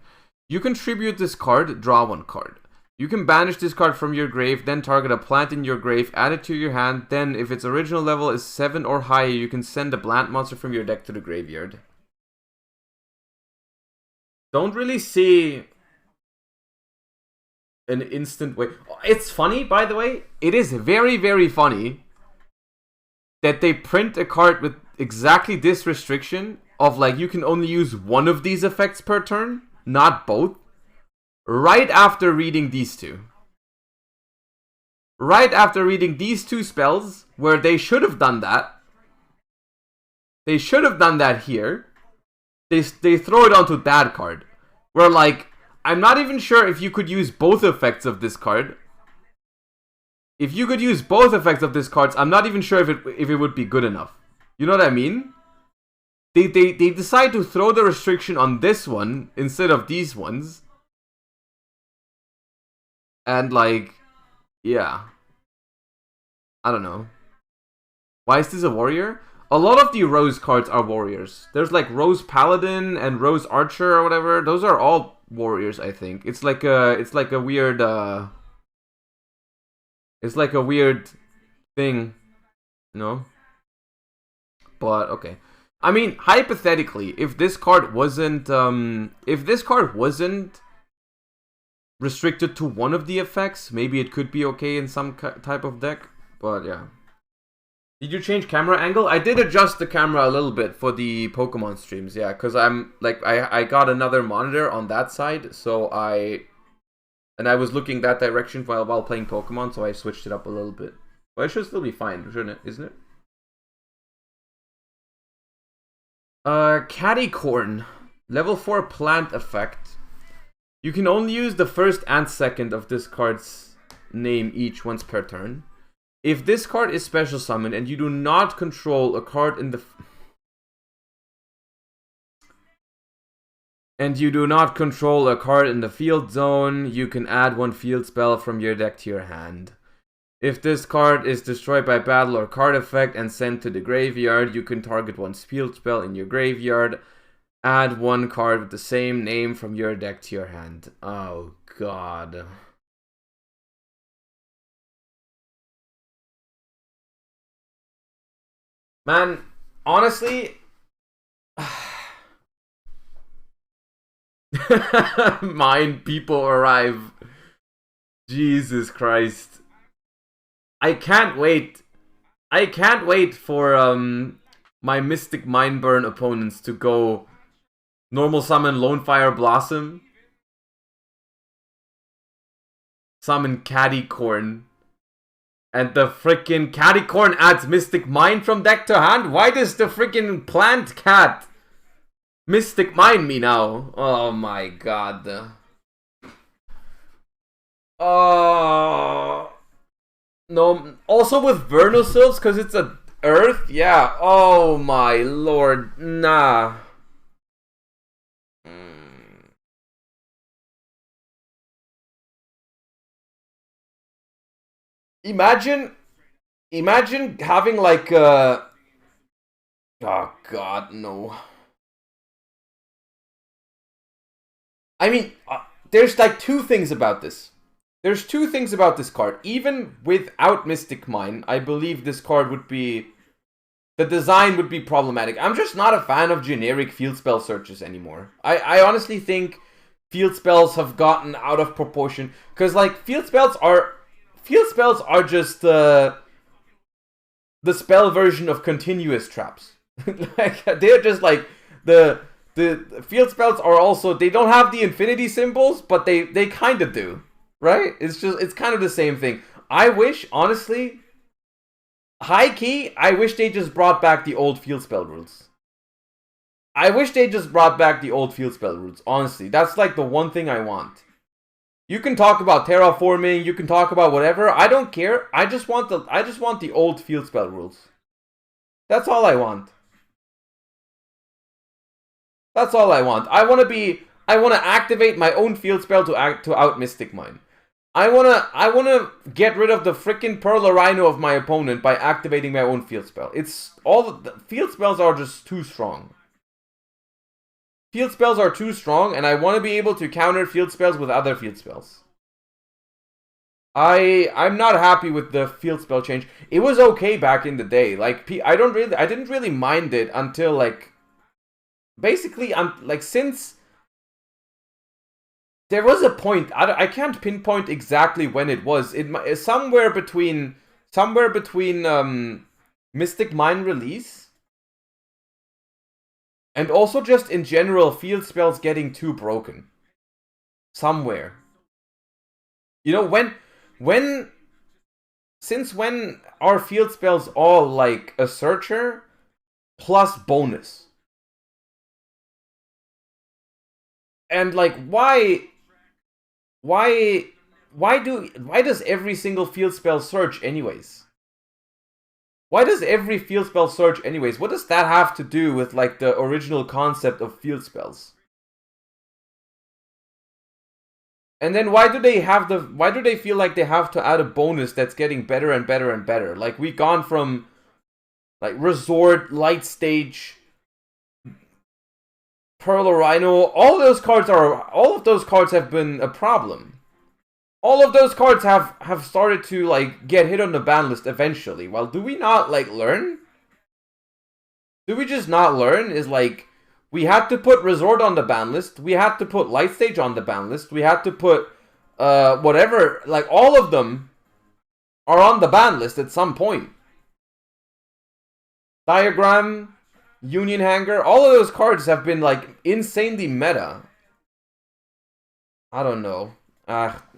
You contribute this card, draw 1 card. You can banish this card from your grave, then target a plant in your grave, add it to your hand, then if its original level is 7 or higher, you can send a plant monster from your deck to the graveyard. Don't really see an instant way. It's funny, by the way. It is very, very funny that they print a card with exactly this restriction of like you can only use one of these effects per turn, not both. right after reading these two. Right after reading these two spells, where they should have done that. They should have done that here. They throw it onto that card. Where, like, I'm not even sure if you could use both effects of this card. If you could use both effects of this card, I'm not even sure if it would be good enough. You know what I mean? They decide to throw the restriction on this one instead of these ones. And, like, yeah. I don't know. Why is this a warrior? A lot of the Rose cards are warriors. There's like Rose Paladin and Rose Archer or whatever. Those are all warriors, I think. It's like a weird it's like a weird thing, you know? But okay. I mean, hypothetically, if this card wasn't restricted to one of the effects, maybe it could be okay in some type of deck, but yeah. Did you change camera angle? I did adjust the camera a little bit for the Pokemon streams, yeah, because I'm like I got another monitor on that side, so I was looking that direction while playing Pokemon, so I switched it up a little bit. But it should still be fine, shouldn't it? Isn't it? Catty Corn, level 4 plant effect. You can only use the first and second of this card's name each once per turn. If this card is special summoned and you do not control a card in the field zone, you can add one field spell from your deck to your hand. If this card is destroyed by battle or card effect and sent to the graveyard, you can target one field spell in your graveyard. Add one card with the same name from your deck to your hand. Oh god. Man, honestly, mine people arrive. Jesus Christ. I can't wait. I can't wait for my Mystic Mindburn opponents to go normal summon Lonefire Blossom, summon Catty Corn. And the freaking Catty Corn adds Mystic Mind from deck to hand? Why does the freaking plant cat Mystic Mind me now? Oh my god. Oh. No, also with Vernusylphs, because it's a earth? Yeah. Oh my lord. Nah. Imagine having like oh god, no. I mean, there's like two things about this. There's two things about this card. Even without Mystic Mine, I believe this card would be... the design would be problematic. I'm just not a fan of generic field spell searches anymore. I honestly think field spells have gotten out of proportion. Because like, field spells are just the spell version of continuous traps. Like, they're just like the field spells are also, they don't have the infinity symbols, but they kind of do, right? It's kind of the same thing. I wish, honestly, high key, I wish they just brought back the old field spell rules. Honestly, that's like the one thing I want. You can talk about terraforming, you can talk about whatever. I don't care. I just want the old field spell rules. That's all I want. That's all I want. I want to activate my own field spell to out Mystic Mine. I wanna get rid of the freaking Pearl Rhino of my opponent by activating my own field spell. It's all the field spells are just too strong. Field spells are too strong, and I want to be able to counter field spells with other field spells. I'm not happy with the field spell change. It was okay back in the day. Like, I didn't really mind it until like, basically, since there was a point. I can't pinpoint exactly when it was. It's somewhere between Mystic Mine release. And also just in general, field spells getting too broken. somewhere. You know, since when are field spells all like a searcher plus bonus? And like, why does every single field spell search anyways? Why does every field spell search anyways? What does that have to do with like the original concept of field spells? And then why do they feel like they have to add a bonus that's getting better and better and better? Like, we've gone from like Resort, Light Stage, Pearl Rhino, all of those cards have been a problem. All of those cards have started to like get hit on the ban list eventually. Well, do we not like learn? Do we just not learn? Is like, we had to put Resort on the ban list. We had to put Light Stage on the ban list. We had to put whatever. Like, all of them are on the ban list at some point. Diagram, Union Hanger, all of those cards have been like insanely meta. I don't know.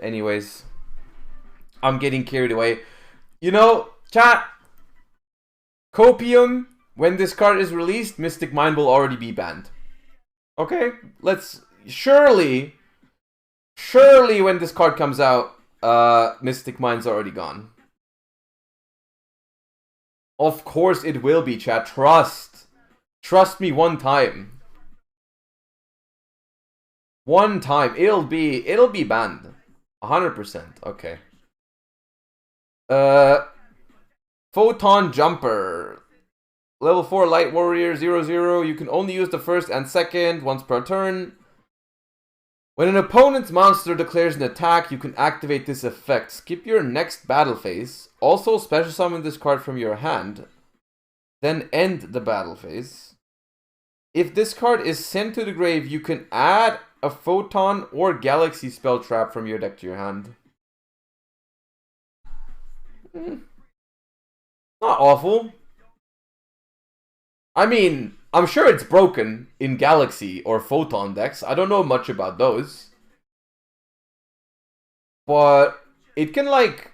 Anyways. I'm getting carried away. You know, chat. Copium. When this card is released, Mystic Mine will already be banned. Okay, let's... Surely when this card comes out, Mystic Mine's already gone. Of course it will be, chat. Trust me one time. One time. It'll be banned. 100%. Okay. Photon Jumper. Level 4 Light Warrior 0/0. You can only use the first and second once per turn. When an opponent's monster declares an attack, you can activate this effect. Skip your next battle phase. Also special summon this card from your hand. Then end the battle phase. If this card is sent to the grave, you can add a Photon or Galaxy spell trap from your deck to your hand. Not awful. I mean, I'm sure it's broken in Galaxy or Photon decks. I don't know much about those. But it can like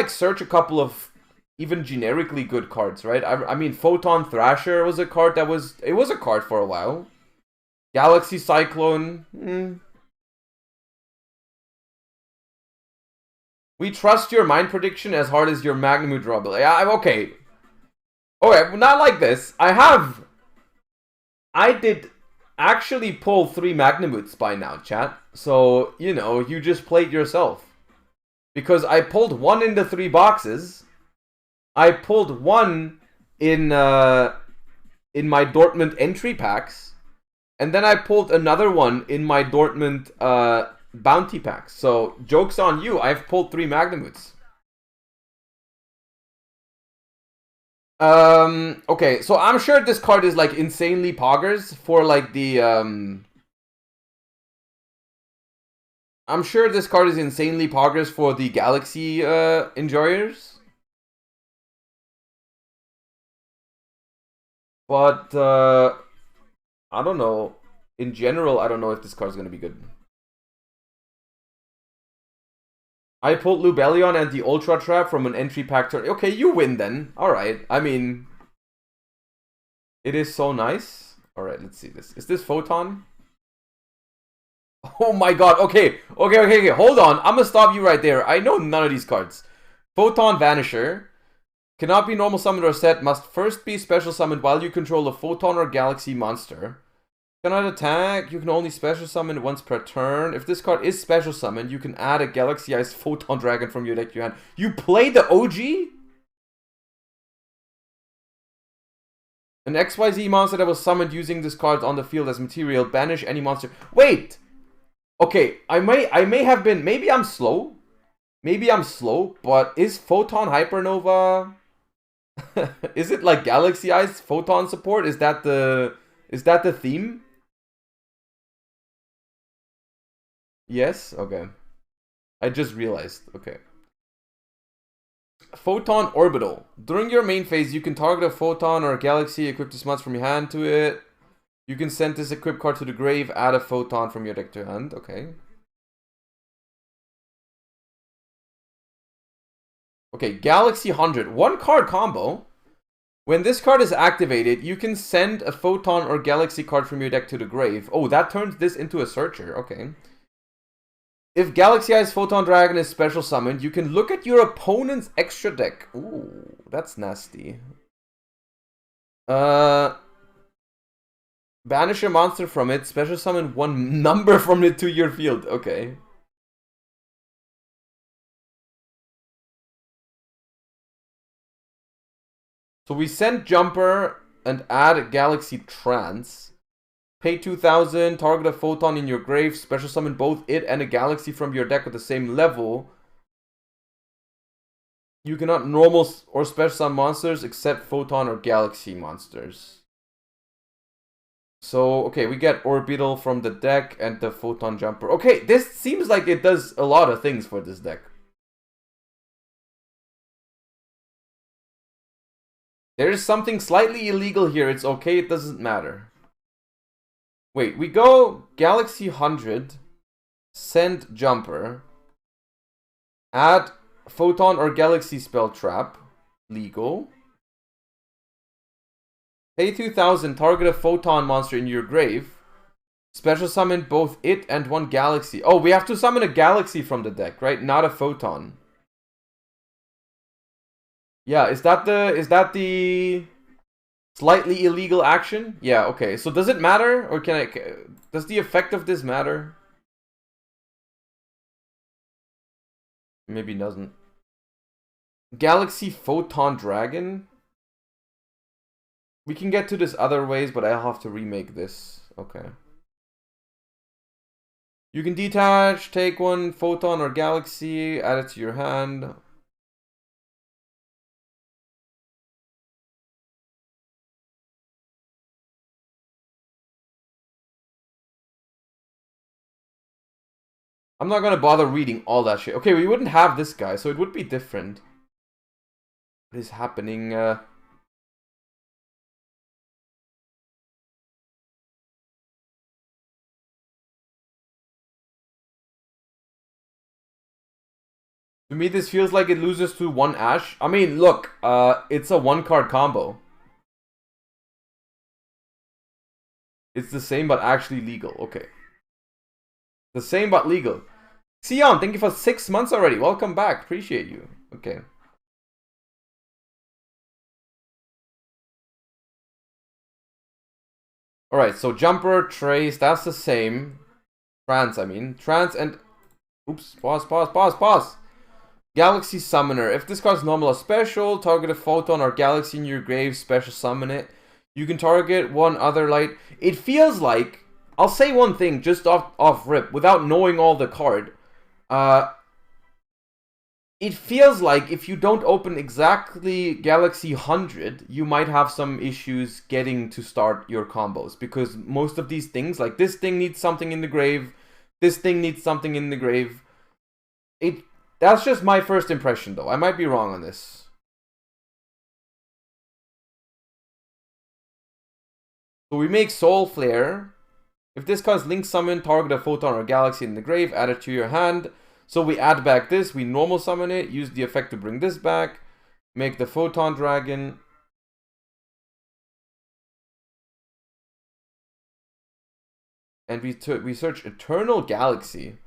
search a couple of even generically good cards, right? I mean, Photon Thrasher was a card that was a card for a while. Galaxy Cyclone. We trust your mind prediction as hard as your Magnitude draw ability. Yeah, I'm okay. Okay, not like this. I did actually pull 3 Magnamoots by now, chat. So, you know, you just played yourself. Because I pulled 1 in the 3 boxes. I pulled 1 in my Dortmund entry packs. And then I pulled another one in my Dortmund bounty packs. So, joke's on you. I've pulled 3 Magnamoots. Okay, so I'm sure this card is like insanely poggers for like the I'm sure this card is insanely poggers for the Galaxy enjoyers. But I don't know. In general, I don't know if this card's gonna be good. I pulled Lubellion and the Ultra Trap from an entry pack turn. Okay, you win then. Alright, I mean... It is so nice. Alright, let's see this. Is this Photon? Oh my god, okay. Hold on, I'm gonna stop you right there. I know none of these cards. Photon Vanisher. Cannot be normal summoned or set. Must first be special summoned while you control a Photon or Galaxy monster. Cannot attack. You can only special summon once per turn. If this card is special summoned, you can add a Galaxy Ice Photon Dragon from your deck to your hand. You play the OG? An XYZ monster that was summoned using this card on the field as material. Banish any monster. Wait! Okay, I may have been... Maybe I'm slow. But is Photon Hypernova... is it like Galaxy Ice Photon support? Is that the theme? Yes? Okay. I just realized. Okay. Photon Orbital. During your main phase, you can target a Photon or a Galaxy, equip this monster from your hand to it. You can send this equip card to the grave, add a photon from your deck to hand. Okay. Okay, Galaxy 100. 1-card combo. When this card is activated, you can send a photon or galaxy card from your deck to the grave. Oh, that turns this into a searcher. Okay. If Galaxy Eyes Photon Dragon is special summoned, you can look at your opponent's extra deck. Ooh, that's nasty. Banish a monster from it, special summon one number from it to your field. Okay. So we send Jumper and add Galaxy Trance. Pay 2,000, target a photon in your grave, special summon both it and a galaxy from your deck at the same level. You cannot normal or special summon monsters except photon or galaxy monsters. So, okay, we get Orbital from the deck and the Photon Jumper. Okay, this seems like it does a lot of things for this deck. There's something slightly illegal here. It's okay, it doesn't matter. Wait, we go Galaxy 100, send Jumper, add Photon or Galaxy Spell Trap, legal. Pay 2,000, target a Photon monster in your grave. Special summon both it and one Galaxy. Oh, we have to summon a Galaxy from the deck, right? Not a Photon. Yeah, is that the slightly illegal action? Yeah, okay. So does it matter? Or does the effect of this matter? Maybe it doesn't. Galaxy Photon Dragon? We can get to this other ways, but I'll have to remake this. Okay. You can detach, take one Photon or Galaxy, add it to your hand. I'm not gonna bother reading all that shit. Okay, we wouldn't have this guy, so it would be different. What is happening? To me, this feels like it loses to one Ash. I mean, look, it's a 1-card combo. It's the same, but actually legal. Okay. The same, but legal. Sion, thank you for 6 months already. Welcome back. Appreciate you. Okay. Alright, so Jumper, Trace, that's the same. Trance, I mean. Trance and... Oops, pause. Galaxy Summoner. If this card's normal or special, target a Photon or Galaxy in your grave, special summon it. You can target one other light. It feels like... I'll say one thing just off rip, without knowing all the card. It feels like if you don't open exactly Galaxy 100, you might have some issues getting to start your combos. Because most of these things, like this thing needs something in the grave, this thing needs something in the grave. That's just my first impression, though. I might be wrong on this. So we make Soul Flare. If this card's Link Summon, target a Photon or Galaxy in the grave, add it to your hand. So we add back this, we normal summon it, use the effect to bring this back, make the Photon Dragon. And we search Eternal Galaxy.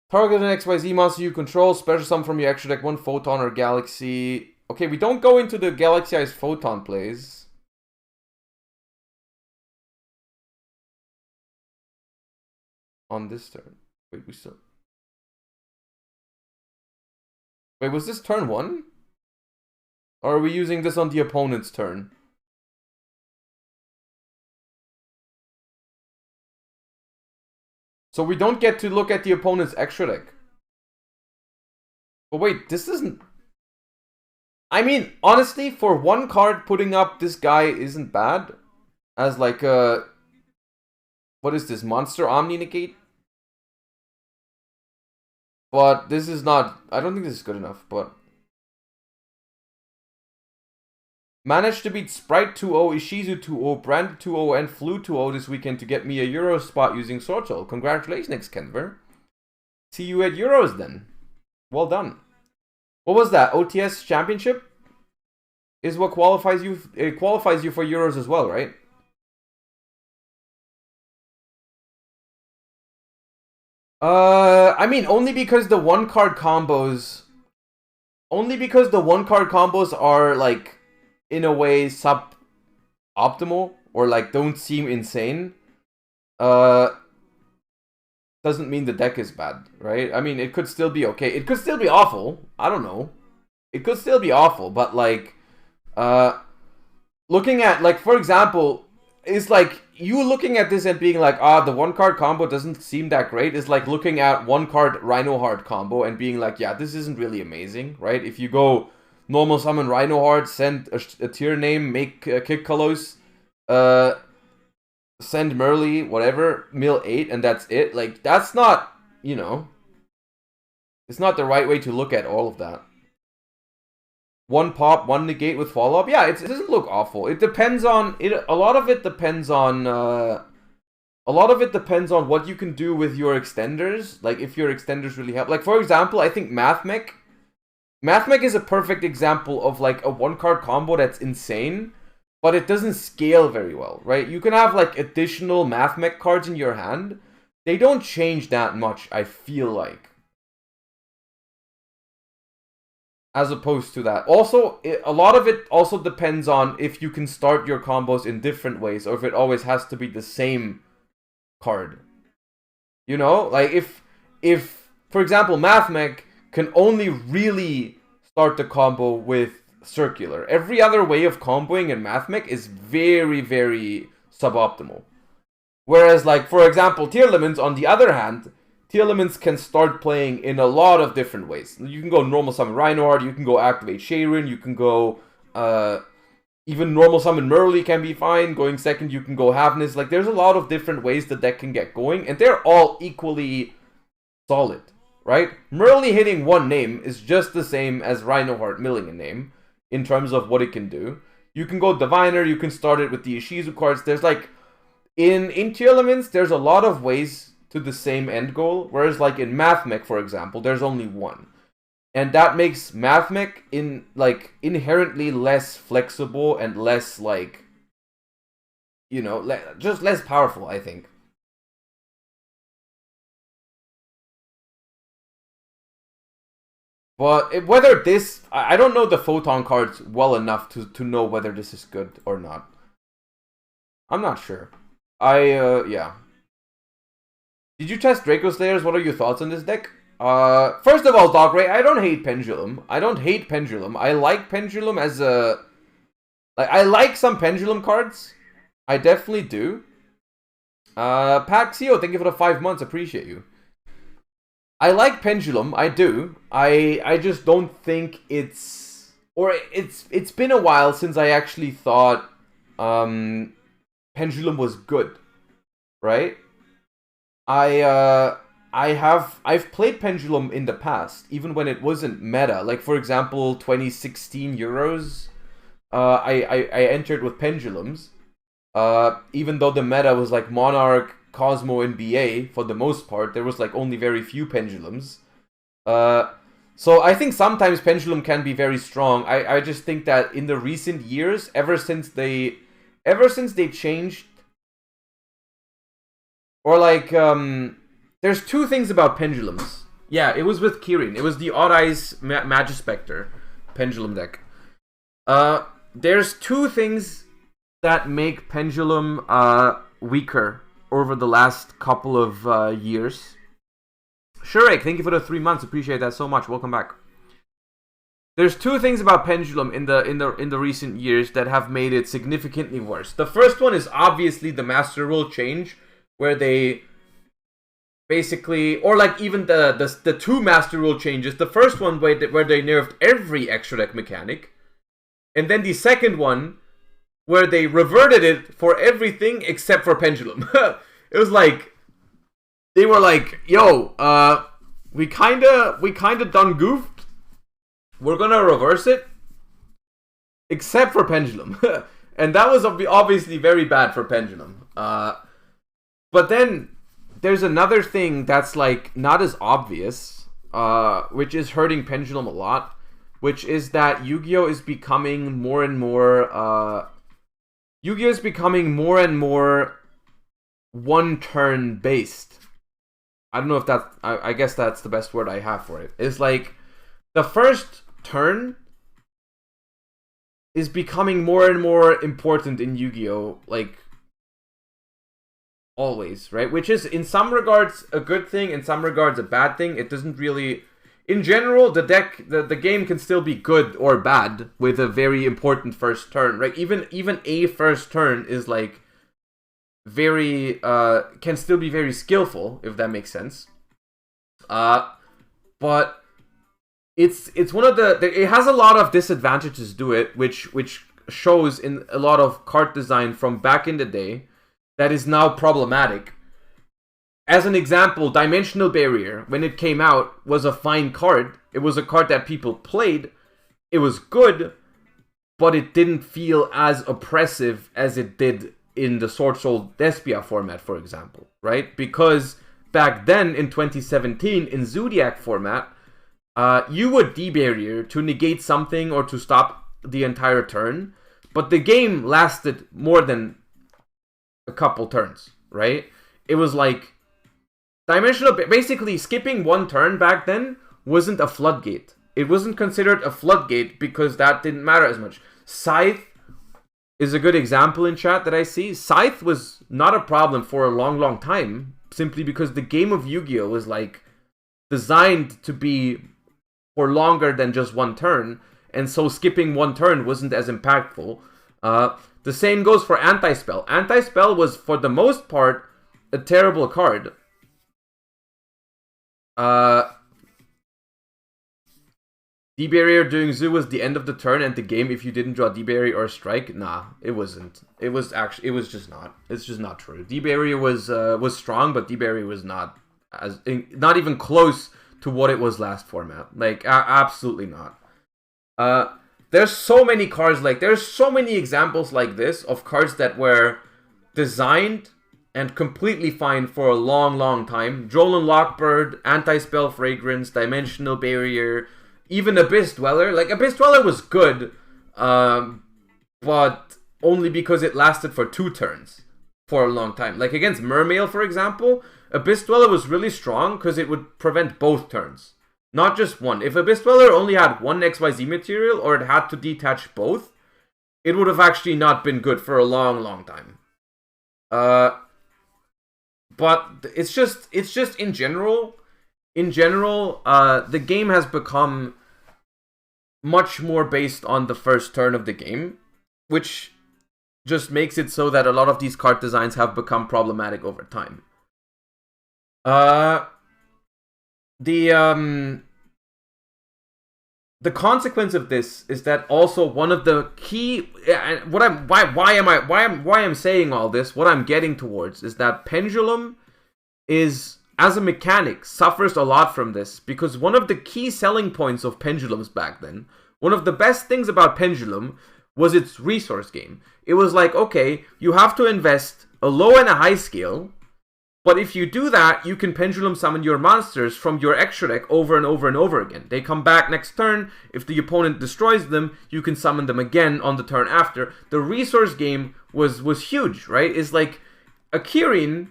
Target an XYZ monster you control, special summon from your extra deck, one Photon or Galaxy. Okay, we don't go into the Galaxy Eyes Photon plays. On this turn. Wait, we still... Wait, was this turn 1? Or are we using this on the opponent's turn? So we don't get to look at the opponent's extra deck. But wait, this isn't... I mean, honestly, for 1 card, putting up this guy isn't bad. As like a... What is this? Monster Omni Negate? But this is not... I don't think this is good enough, but... Managed to beat Sprite 2-0, Ishizu 2-0, Brand 2-0, and Flu 2-0 this weekend to get me a Euro spot using Sortel. Congratulations, Kenver. See you at Euros then. Well done. What was that? OTS Championship? Is what qualifies you. It qualifies you for Euros as well, right? I mean, only because the one-card combos... Only because the one-card combos are, like, in a way, sub-optimal. Or, like, don't seem insane. Doesn't mean the deck is bad, right? I mean, it could still be okay. It could still be awful. I don't know. It could still be awful, but, like... looking at, like, for example... It's like, you looking at this and being like, the one-card combo doesn't seem that great. It's like looking at one-card Rhino-Heart combo and being like, yeah, this isn't really amazing, right? If you go normal summon Rhino-Heart, send a tier name, make Kick Kalos, send Merly, whatever, mill 8, and that's it. Like, that's not, you know, it's not the right way to look at all of that. One pop, one negate with follow-up. Yeah, it doesn't look awful. It depends on it. A lot of it depends on what you can do with your extenders. Like if your extenders really help. Like for example, I think Mathmech is a perfect example of like a one-card combo that's insane, but it doesn't scale very well, right? You can have like additional Mathmech cards in your hand. They don't change that much, I feel like. As opposed to that. Also, a lot of it also depends on if you can start your combos in different ways, or if it always has to be the same card. You know? Like, if for example, Mathmech can only really start the combo with Circular. Every other way of comboing in Mathmech is very, very suboptimal. Whereas, like, for example, Tearlaments, on the other hand... Tearlaments can start playing in a lot of different ways. You can go normal summon Reinhardt, you can go activate Sharon, you can go even normal summon Merly can be fine. Going second, you can go Havness. Like, there's a lot of different ways the deck can get going, and they're all equally solid, right? Merly hitting one name is just the same as Reinhardt milling a name in terms of what it can do. You can go Diviner, you can start it with the Ishizu cards. There's like, in Tearlaments, there's a lot of ways to the same end goal, whereas like in Mathmech, for example, there's only one. And that makes Mathmech inherently less flexible and less like, you know, just less powerful, I think. But whether this, I don't know the Photon cards well enough to know whether this is good or not. I'm not sure. Yeah. Did you test Draco Slayers? What are your thoughts on this deck? First of all, Dog Ray, I don't hate Pendulum. I like Pendulum as a... Like, I like some Pendulum cards. I definitely do. Paxio, thank you for the 5 months. Appreciate you. I like Pendulum. I do. I just don't think it's... Or it's been a while since I actually thought Pendulum was good. Right? I've played Pendulum in the past, even when it wasn't meta. Like, for example, 2016 Euros, I entered with Pendulums, even though the meta was like Monarch, Cosmo, and BA for the most part. There was like only very few Pendulums. So I think sometimes Pendulum can be very strong. I just think that in the recent years, ever since they changed. Or like, there's two things about Pendulums. Yeah, it was with Kirin. It was the Odd Eyes Magispector Pendulum deck. There's two things that make Pendulum weaker over the last couple of years. Shurek, thank you for the 3 months. Appreciate that so much. Welcome back. There's two things about Pendulum in the recent years that have made it significantly worse. The first one is obviously the Master Rule change, where they basically, or like even the two Master Rule changes. The first one where they nerfed every extra deck mechanic, and then the second one where they reverted it for everything except for Pendulum. It was like they were like, "Yo, we kinda done goofed. We're gonna reverse it, Except for Pendulum. And that was obviously very bad for Pendulum. But then there's another thing that's like not as obvious, which is hurting Pendulum a lot, which is that Yu-Gi-Oh is becoming more and more Yu-Gi-Oh is becoming more and more one turn based. I don't know if that's I guess that's the best word I have for it. It's like the first turn is becoming more and more important in Yu-Gi-Oh, like always, right? Which is in some regards a good thing, in some regards a bad thing. It doesn't really, in general, the game can still be good or bad with a very important first turn, right? Even a first turn is like very can still be very skillful, if that makes sense. But it's one of it has a lot of disadvantages to it, which shows in a lot of card design from back in the day that is now problematic. As an example, Dimensional Barrier, when it came out, was a fine card. It was a card that people played. It was good, but it didn't feel as oppressive as it did in the Sword Soul Despia format, for example, right? Because back then, in 2017, in Zodiac format, you would D-Barrier to negate something or to stop the entire turn, but the game lasted more than a couple turns, right? It was like basically skipping one turn back then wasn't a floodgate. It wasn't considered a floodgate because that didn't matter as much. Scythe is a good example in chat that I see. Scythe was not a problem for a long time, simply because the game of Yu-Gi-Oh was like designed to be for longer than just one turn, and so skipping one turn wasn't as impactful. The same goes for Anti-Spell. Anti-Spell was, for the most part, a terrible card. D-Barrier during Zoo was the end of the turn and the game if you didn't draw D-Barrier or Strike. Nah, it wasn't. It was just not. It's just not true. D-Barrier was strong, but D-Barrier was not even close to what it was last format. Like, absolutely not. There's so many cards there's so many examples like this of cards that were designed and completely fine for a long time. Droll and Lockbird, Anti-Spell Fragrance, Dimensional Barrier, even Abyss Dweller. Like, Abyss Dweller was good, but only because it lasted for 2 turns for a long time. Like, against Mermail, for example, Abyss Dweller was really strong because it would prevent both turns, not just one. If Abyss Dweller only had one XYZ material, or it had to detach both, it would have actually not been good for a long time. But it's just in general, the game has become much more based on the first turn of the game, which just makes it so that a lot of these card designs have become problematic over time. The consequence of this is that also one of the key, why I'm saying all this, what I'm getting towards is that Pendulum is, as a mechanic, suffers a lot from this, because one of the key selling points of Pendulums back then, one of the best things about Pendulum was its resource game. It was like, okay, you have to invest a low and a high scale, but if you do that, you can Pendulum summon your monsters from your extra deck over and over and over again. They come back next turn. If the opponent destroys them, you can summon them again on the turn after. The resource game was huge, right? It's like a Kirin,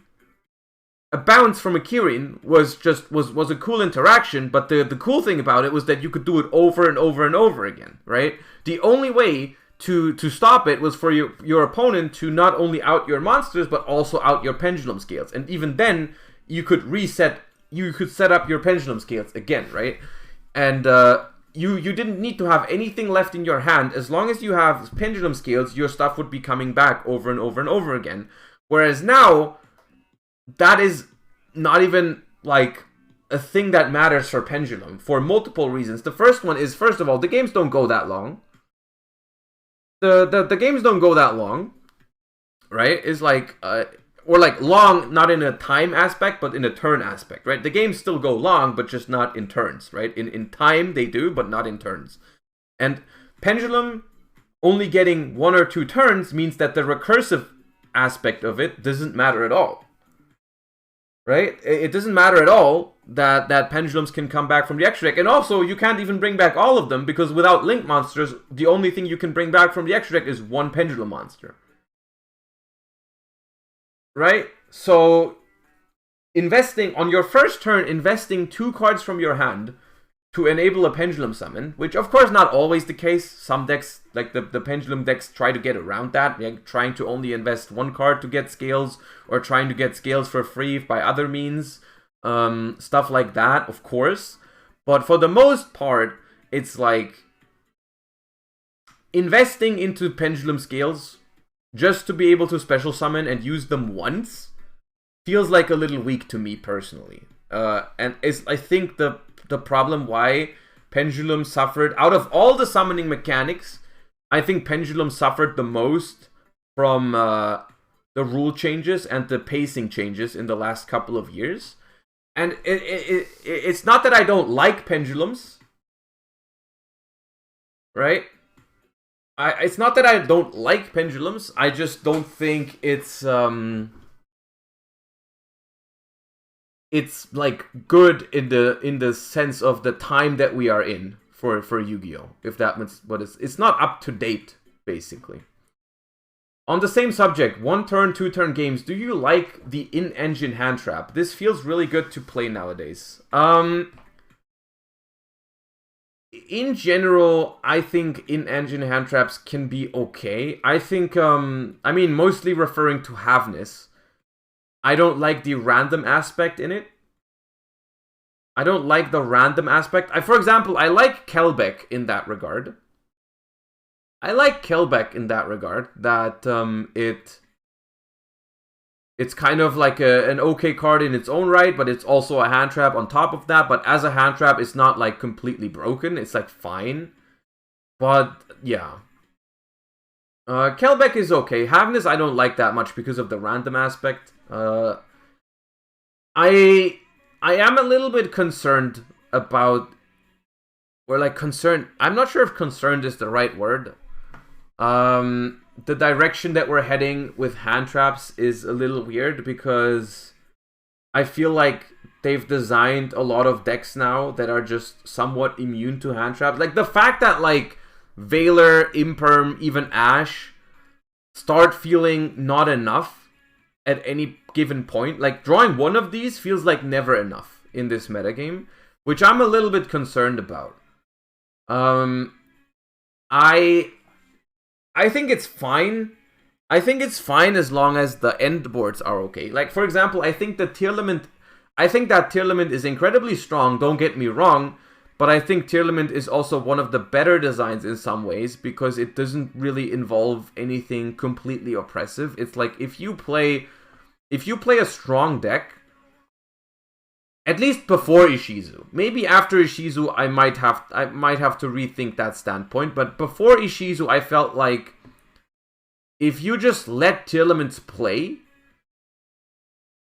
a bounce from a Kirin was a cool interaction, but the cool thing about it was that you could do it over and over and over again, right? The only way to stop it was for your opponent to not only out your monsters, but also out your Pendulum Scales. And even then, you could set up your Pendulum Scales again, right? And you didn't need to have anything left in your hand. As long as you have Pendulum Scales, your stuff would be coming back over and over and over again. Whereas now, that is not even like a thing that matters for Pendulum for multiple reasons. The first one is, first of all, the games don't go that long. The games don't go that long, right? It's like, or like long, not in a time aspect, but in a turn aspect, right? The games still go long, but just not in turns, right? In time they do, but not in turns. And Pendulum only getting 1 or 2 turns means that the recursive aspect of it doesn't matter at all. Right? It doesn't matter at all that pendulums can come back from the extra deck. And also, you can't even bring back all of them, because without link monsters, the only thing you can bring back from the extra deck is 1 pendulum monster. Right? So, investing, on your first turn, investing 2 cards from your hand to enable a pendulum summon, which of course not always the case. Some decks, like the pendulum decks, try to get around that, like trying to only invest 1 card to get scales, or trying to get scales for free by other means, stuff like that, of course. But for the most part, it's like investing into pendulum scales just to be able to special summon and use them once feels like a little weak to me personally. And is, I think, the problem why Pendulum suffered, out of all the summoning mechanics, I think Pendulum suffered the most from the rule changes and the pacing changes in the last couple of years. And it's not that I don't like Pendulums, right? It's not that I don't like Pendulums, I just don't think it's like good in the sense of the time that we are in for Yu-Gi-Oh! If that means what it's not up to date, basically. On the same subject, 1 turn, 2 turn games, do you like the in-engine hand trap? This feels really good to play nowadays. In general, I think in-engine hand traps can be okay. I think, I mean, mostly referring to Havness. I don't like the random aspect in it. I don't like the random aspect. For example, I like Kelbeck in that regard. That it's kind of like an okay card in its own right, but it's also a hand trap on top of that. But as a hand trap, it's not like completely broken. It's like fine. But yeah. Kelbeck is okay. Havness I don't like that much because of the random aspect. I am a little bit concerned about, or like concerned, I'm not sure if concerned is the right word. The direction that we're heading with hand traps is a little weird, because I feel like they've designed a lot of decks now that are just somewhat immune to hand traps. Like the fact that like Veiler, Imperm, even Ash start feeling not enough at any given point. Like, drawing 1 of these feels like never enough in this metagame, which I'm a little bit concerned about. I think it's fine. I think it's fine as long as the end boards are okay. Like, for example, I think that Tearlament is incredibly strong, don't get me wrong, but I think Tearlament is also one of the better designs in some ways, because it doesn't really involve anything completely oppressive. It's like, if you play a strong deck, at least before Ishizu. Maybe after Ishizu, I might have to rethink that standpoint. But before Ishizu, I felt like if you just let Tearlaments play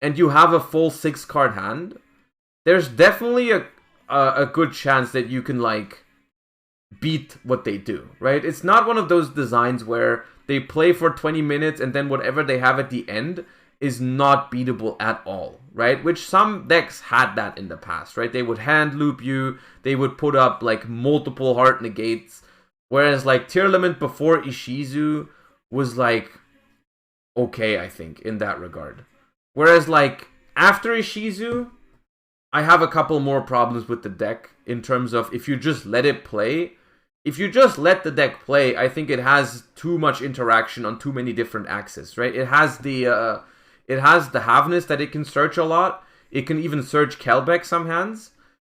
and you have a full 6-card hand, there's definitely a good chance that you can like beat what they do, right? It's not one of those designs where they play for 20 minutes and then whatever they have at the end is not beatable at all, right? Which some decks had that in the past, right? They would hand loop you, they would put up like multiple heart negates, whereas like Tearlament before Ishizu was like okay, I think, in that regard. Whereas like after Ishizu, I have a couple more problems with the deck in terms of if you just let it play. If you just let the deck play, I think it has too much interaction on too many different axes, right? It has the Havness that it can search a lot. It can even search Kelbeck some hands.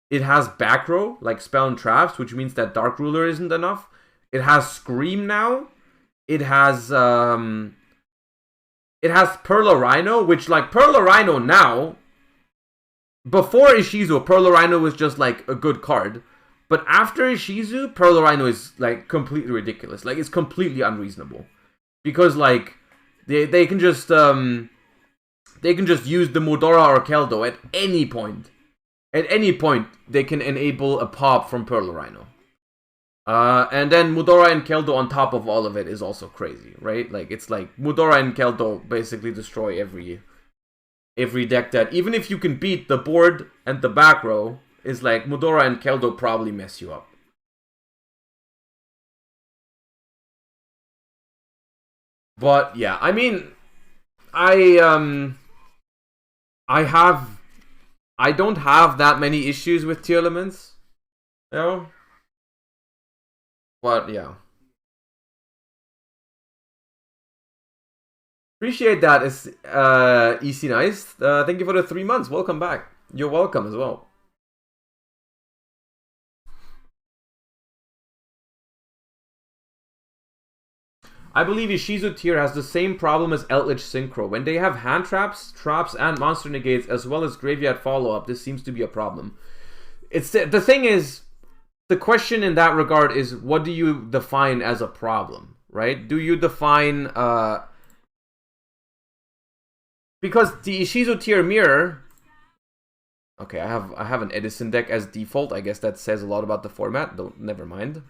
It has back row, like Spell and Traps, which means that Dark Ruler isn't enough. It has Scream now. It has Perla Rhino, which like Perla Rhino now, before Ishizu, Perla Rhino was just like a good card. But after Ishizu, Perla Rhino is like completely ridiculous. Like it's completely unreasonable. Because like they can just use the Mudora or Keldo at any point. At any point, they can enable a pop from Perla Rhino. And then Mudora and Keldo on top of all of it is also crazy, right? Like, it's like Mudora and Keldo basically destroy every deck that, even if you can beat the board and the back row, is like Mudora and Keldo probably mess you up. But yeah, I mean, I don't have that many issues with tier elements, you know? But yeah. Appreciate that, is EC Nice. Thank you for the 3 months. Welcome back. You're welcome as well. I believe Ishizu tier has the same problem as Eldritch Synchro. When they have hand traps, and monster negates, as well as graveyard follow-up, this seems to be a problem. It's the thing is, the question in that regard is, what do you define as a problem, right? Do you define because the Ishizu tier mirror. Okay, I have an Edison deck as default. I guess that says a lot about the format. Never mind.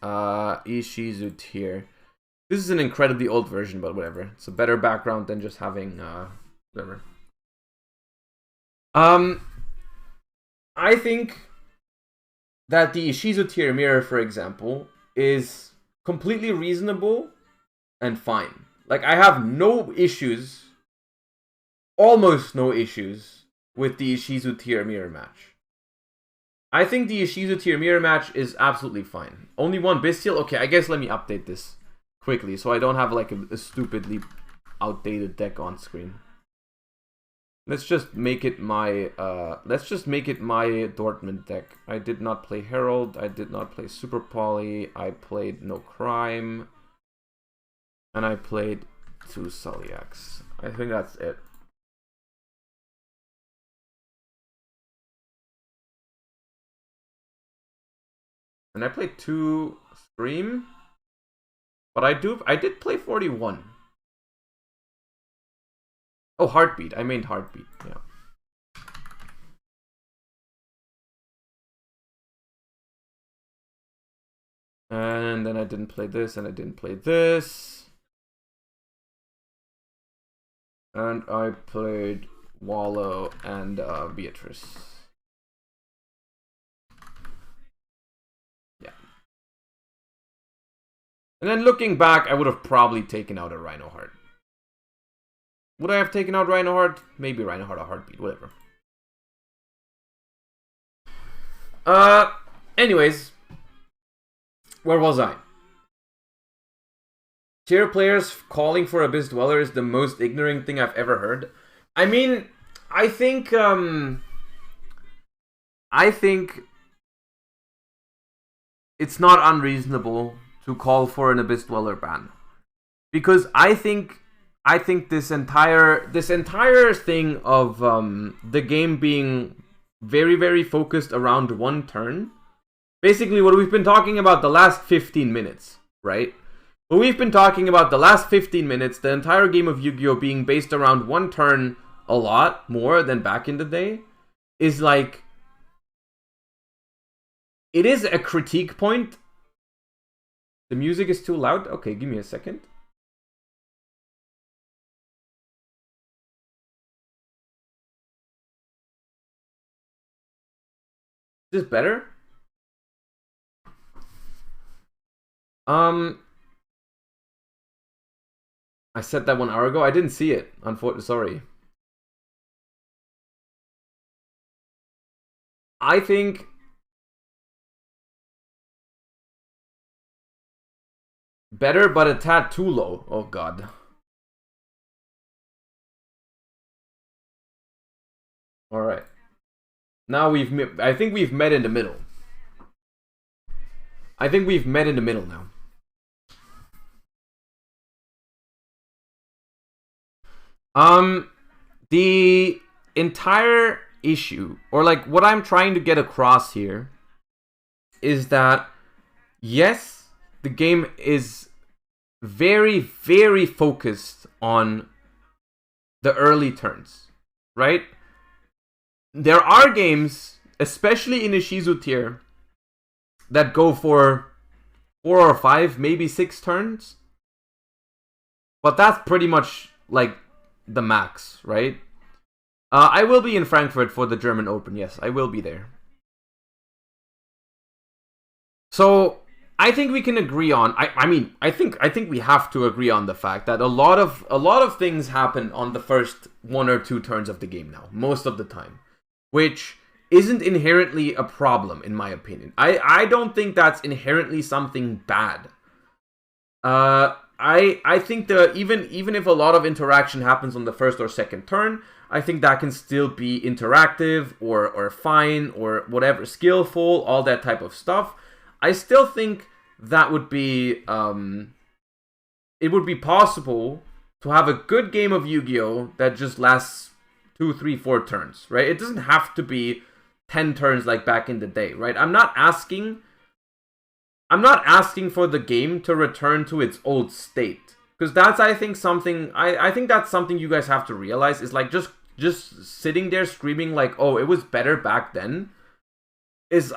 Ishizu tier. This is an incredibly old version, but whatever. It's a better background than just having whatever. I think that the Ishizu tier mirror, for example, is completely reasonable and fine. Like, I have no issues, almost no issues, with the Ishizu tier mirror match. I think the Ishizu tier mirror match is absolutely fine. Only one Bestial? Okay, I guess let me update this quickly so I don't have like a stupidly outdated deck on screen. Let's just make it my Dortmund deck. I did not play Herald, I did not play Super Poly, I played No Crime, and I played 2 Sulliacs. I think that's it. And I played 2 Scream, but I did play 41. Oh, Heartbeat. I meant Heartbeat, yeah. And then I didn't play this, and I didn't play this. And I played Wallow and Beatrice. Yeah. And then looking back, I would have probably taken out a Rhino Heart. Would I have taken out Rhino Heart? Maybe Rhino Heart or Heartbeat, whatever. Anyways, where was I? Tier players calling for Abyss Dweller is the most ignorant thing I've ever heard. I mean, I think it's not unreasonable to call for an Abyss Dweller ban, because I think this entire thing of the game being very, very focused around one turn, basically what we've been talking about the last 15 minutes, right? What we've been talking about the last 15 minutes, the entire game of Yu-Gi-Oh! Being based around one turn a lot more than back in the day, is like, it is a critique point. The music is too loud? Okay, give me a second. Is this better? I said that 1 hour ago. I didn't see it. Unfortunately, sorry. I think better, but a tad too low. Oh god. All right. Now I think we've met in the middle. I think we've met in the middle now. The entire issue, or like what I'm trying to get across here, is that yes, the game is very, very focused on the early turns, right? There are games, especially in Ishizu tier, that go for 4 or 5, maybe 6 turns. But that's pretty much like the max, right? I will be in Frankfurt for the German Open. Yes, I will be there. So I think we can agree on. I think we have to agree on the fact that a lot of things happen on the first 1 or 2 turns of the game now, most of the time, which isn't inherently a problem in my opinion. I don't think that's inherently something bad. I think that even if a lot of interaction happens on the first or second turn, I think that can still be interactive or fine or whatever, skillful, all that type of stuff. I still think that would be it would be possible to have a good game of Yu-Gi-Oh! That just lasts 2, 3, 4 turns, right? It doesn't have to be 10 turns like back in the day, right? I'm not asking for the game to return to its old state. Because that's, I think, something... I think that's something you guys have to realize. Is like, just sitting there screaming like, oh, it was better back then.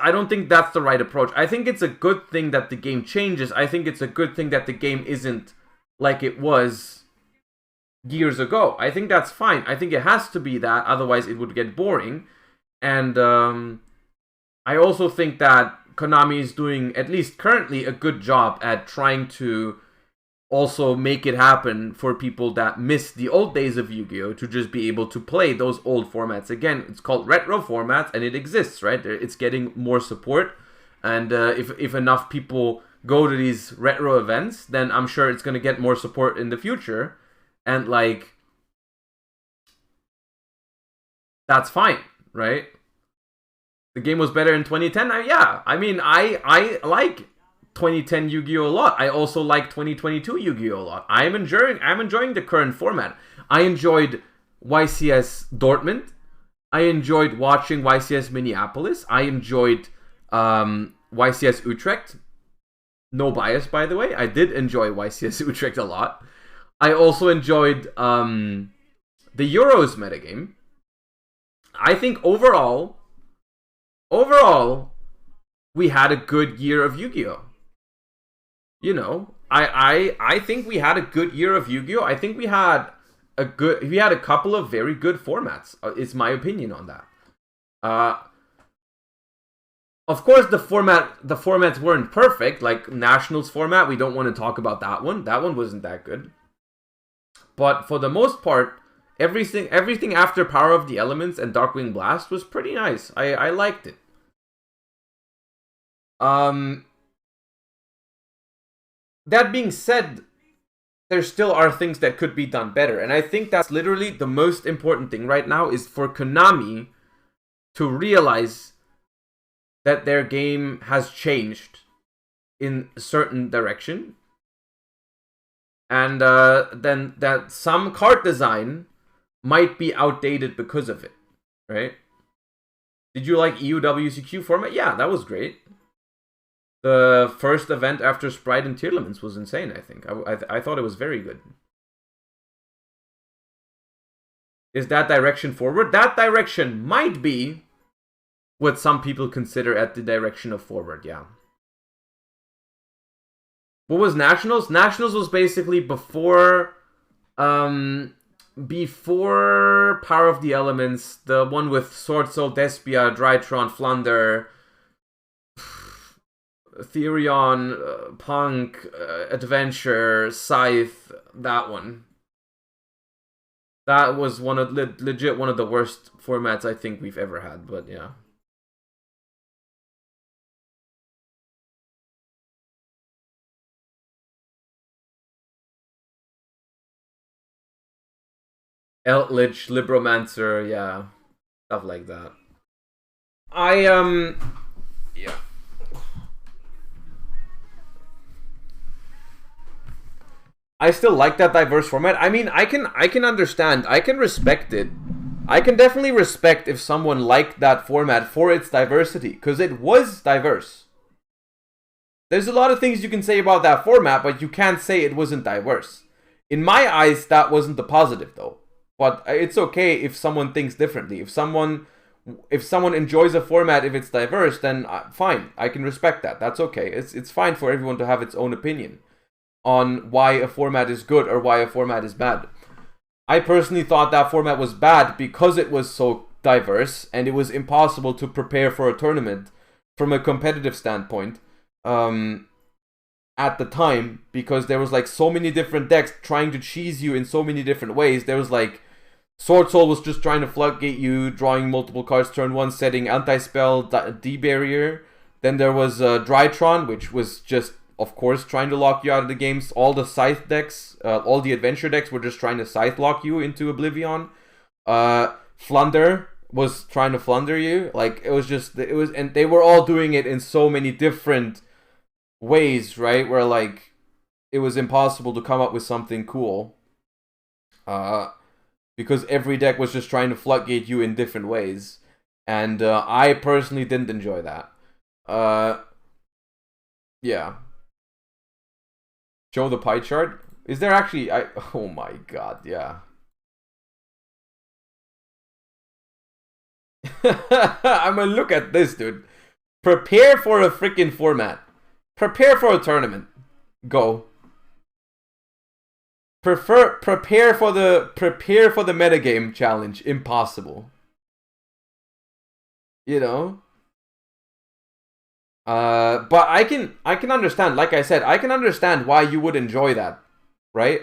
I don't think that's the right approach. I think it's a good thing that the game changes. I think it's a good thing that the game isn't like it was years ago. I think that's fine. I think it has to be that. Otherwise, it would get boring. And I also think that Konami is doing, at least currently, a good job at trying to also make it happen for people that miss the old days of Yu-Gi-Oh! To just be able to play those old formats again. It's called retro formats, and it exists, right? It's getting more support, and if enough people go to these retro events, then I'm sure it's going to get more support in the future, and like, that's fine, right? The game was better in 2010. Yeah, I mean, I like 2010 Yu-Gi-Oh! A lot. I also like 2022 Yu-Gi-Oh! A lot. I'm enjoying the current format. I enjoyed YCS Dortmund. I enjoyed watching YCS Minneapolis. I enjoyed YCS Utrecht. No bias, by the way. I did enjoy YCS Utrecht a lot. I also enjoyed the Euros metagame. I think overall, we had a good year of Yu-Gi-Oh! You know, I think we had a good year of Yu-Gi-Oh! I think we had a couple of very good formats. Is my opinion on that. Of course, the formats weren't perfect. Like Nationals format, we don't want to talk about that one. That one wasn't that good. But for the most part, everything after Power of the Elements and Darkwing Blast was pretty nice. I liked it. That being said, there still are things that could be done better. And I think that's literally the most important thing right now, is for Konami to realize that their game has changed in a certain direction. And then that some card design might be outdated because of it, right? Did you like EUWCQ format? Yeah, that was great. The first event after Sprite and Tearlaments was insane, I think. I thought it was very good. Is that direction forward? That direction might be what some people consider at the direction of forward, yeah. What was Nationals? Nationals was basically before Power of the Elements, the one with Sword Soul, Despia, Drytron, Flunder, Therion, Punk, Adventure, Scythe, that one. That was legit one of the worst formats I think we've ever had, but yeah. Eldritch, Libromancer, yeah. Stuff like that. Yeah. I still like that diverse format. I mean, I can understand. I can respect it. I can definitely respect if someone liked that format for its diversity, because it was diverse. There's a lot of things you can say about that format, but you can't say it wasn't diverse. In my eyes, that wasn't the positive, though. But it's okay if someone thinks differently. If someone if someone enjoys a format, if it's diverse, then fine, I can respect that. That's okay. It's fine for everyone to have its own opinion on why a format is good or why a format is bad. I personally thought that format was bad because it was so diverse and it was impossible to prepare for a tournament from a competitive standpoint at the time, because there was like so many different decks trying to cheese you in so many different ways. There was like Sword Soul was just trying to floodgate you, drawing multiple cards turn 1, setting anti-spell, D-barrier. Then there was Drytron, which was just, of course, trying to lock you out of the games. All the Scythe decks, all the adventure decks were just trying to Scythe lock you into oblivion. Flunder was trying to flunder you. Like, and they were all doing it in so many different ways, right? Where, like, it was impossible to come up with something cool. Because every deck was just trying to floodgate you in different ways. And I personally didn't enjoy that. Yeah. Show the pie chart? Is there actually... oh my god, yeah. I'm gonna look at this, dude. Prepare for a freaking format. Prepare for a tournament. Go. Prepare for the metagame challenge. Impossible. You know? But I can understand, like I said, I can understand why you would enjoy that, right?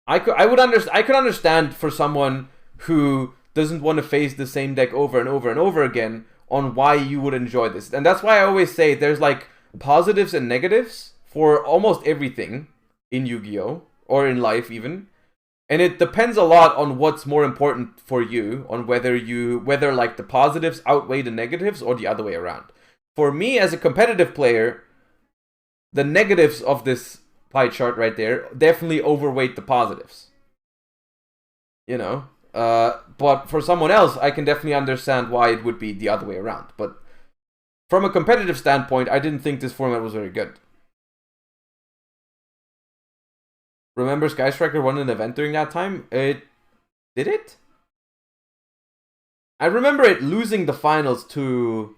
I could understand for someone who doesn't want to face the same deck over and over and over again on why you would enjoy this. And that's why I always say there's like positives and negatives for almost everything in Yu-Gi-Oh! Or in life even. And it depends a lot on what's more important for you, on whether like the positives outweigh the negatives or the other way around. For me as a competitive player, the negatives of this pie chart right there definitely overweight the positives. You know? But for someone else, I can definitely understand why it would be the other way around. But from a competitive standpoint, I didn't think this format was very good. Remember Sky Striker won an event during that time? Did it? I remember it losing the finals to...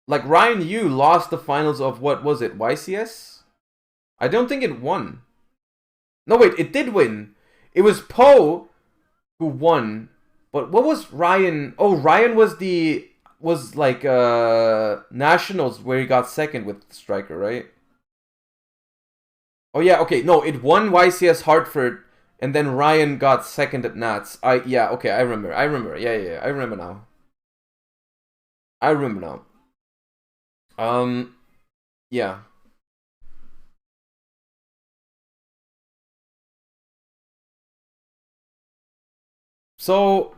Like, Ryan Yu lost the finals of, what was it, YCS? I don't think it won. No, wait, it did win. It was Poe who won. But what was Ryan? Oh, Ryan was like Nationals where he got second with Striker, right? Oh yeah, okay, no, it won YCS Hartford, and then Ryan got second at Nats. Yeah, okay, I remember, yeah, I remember now. Yeah. So,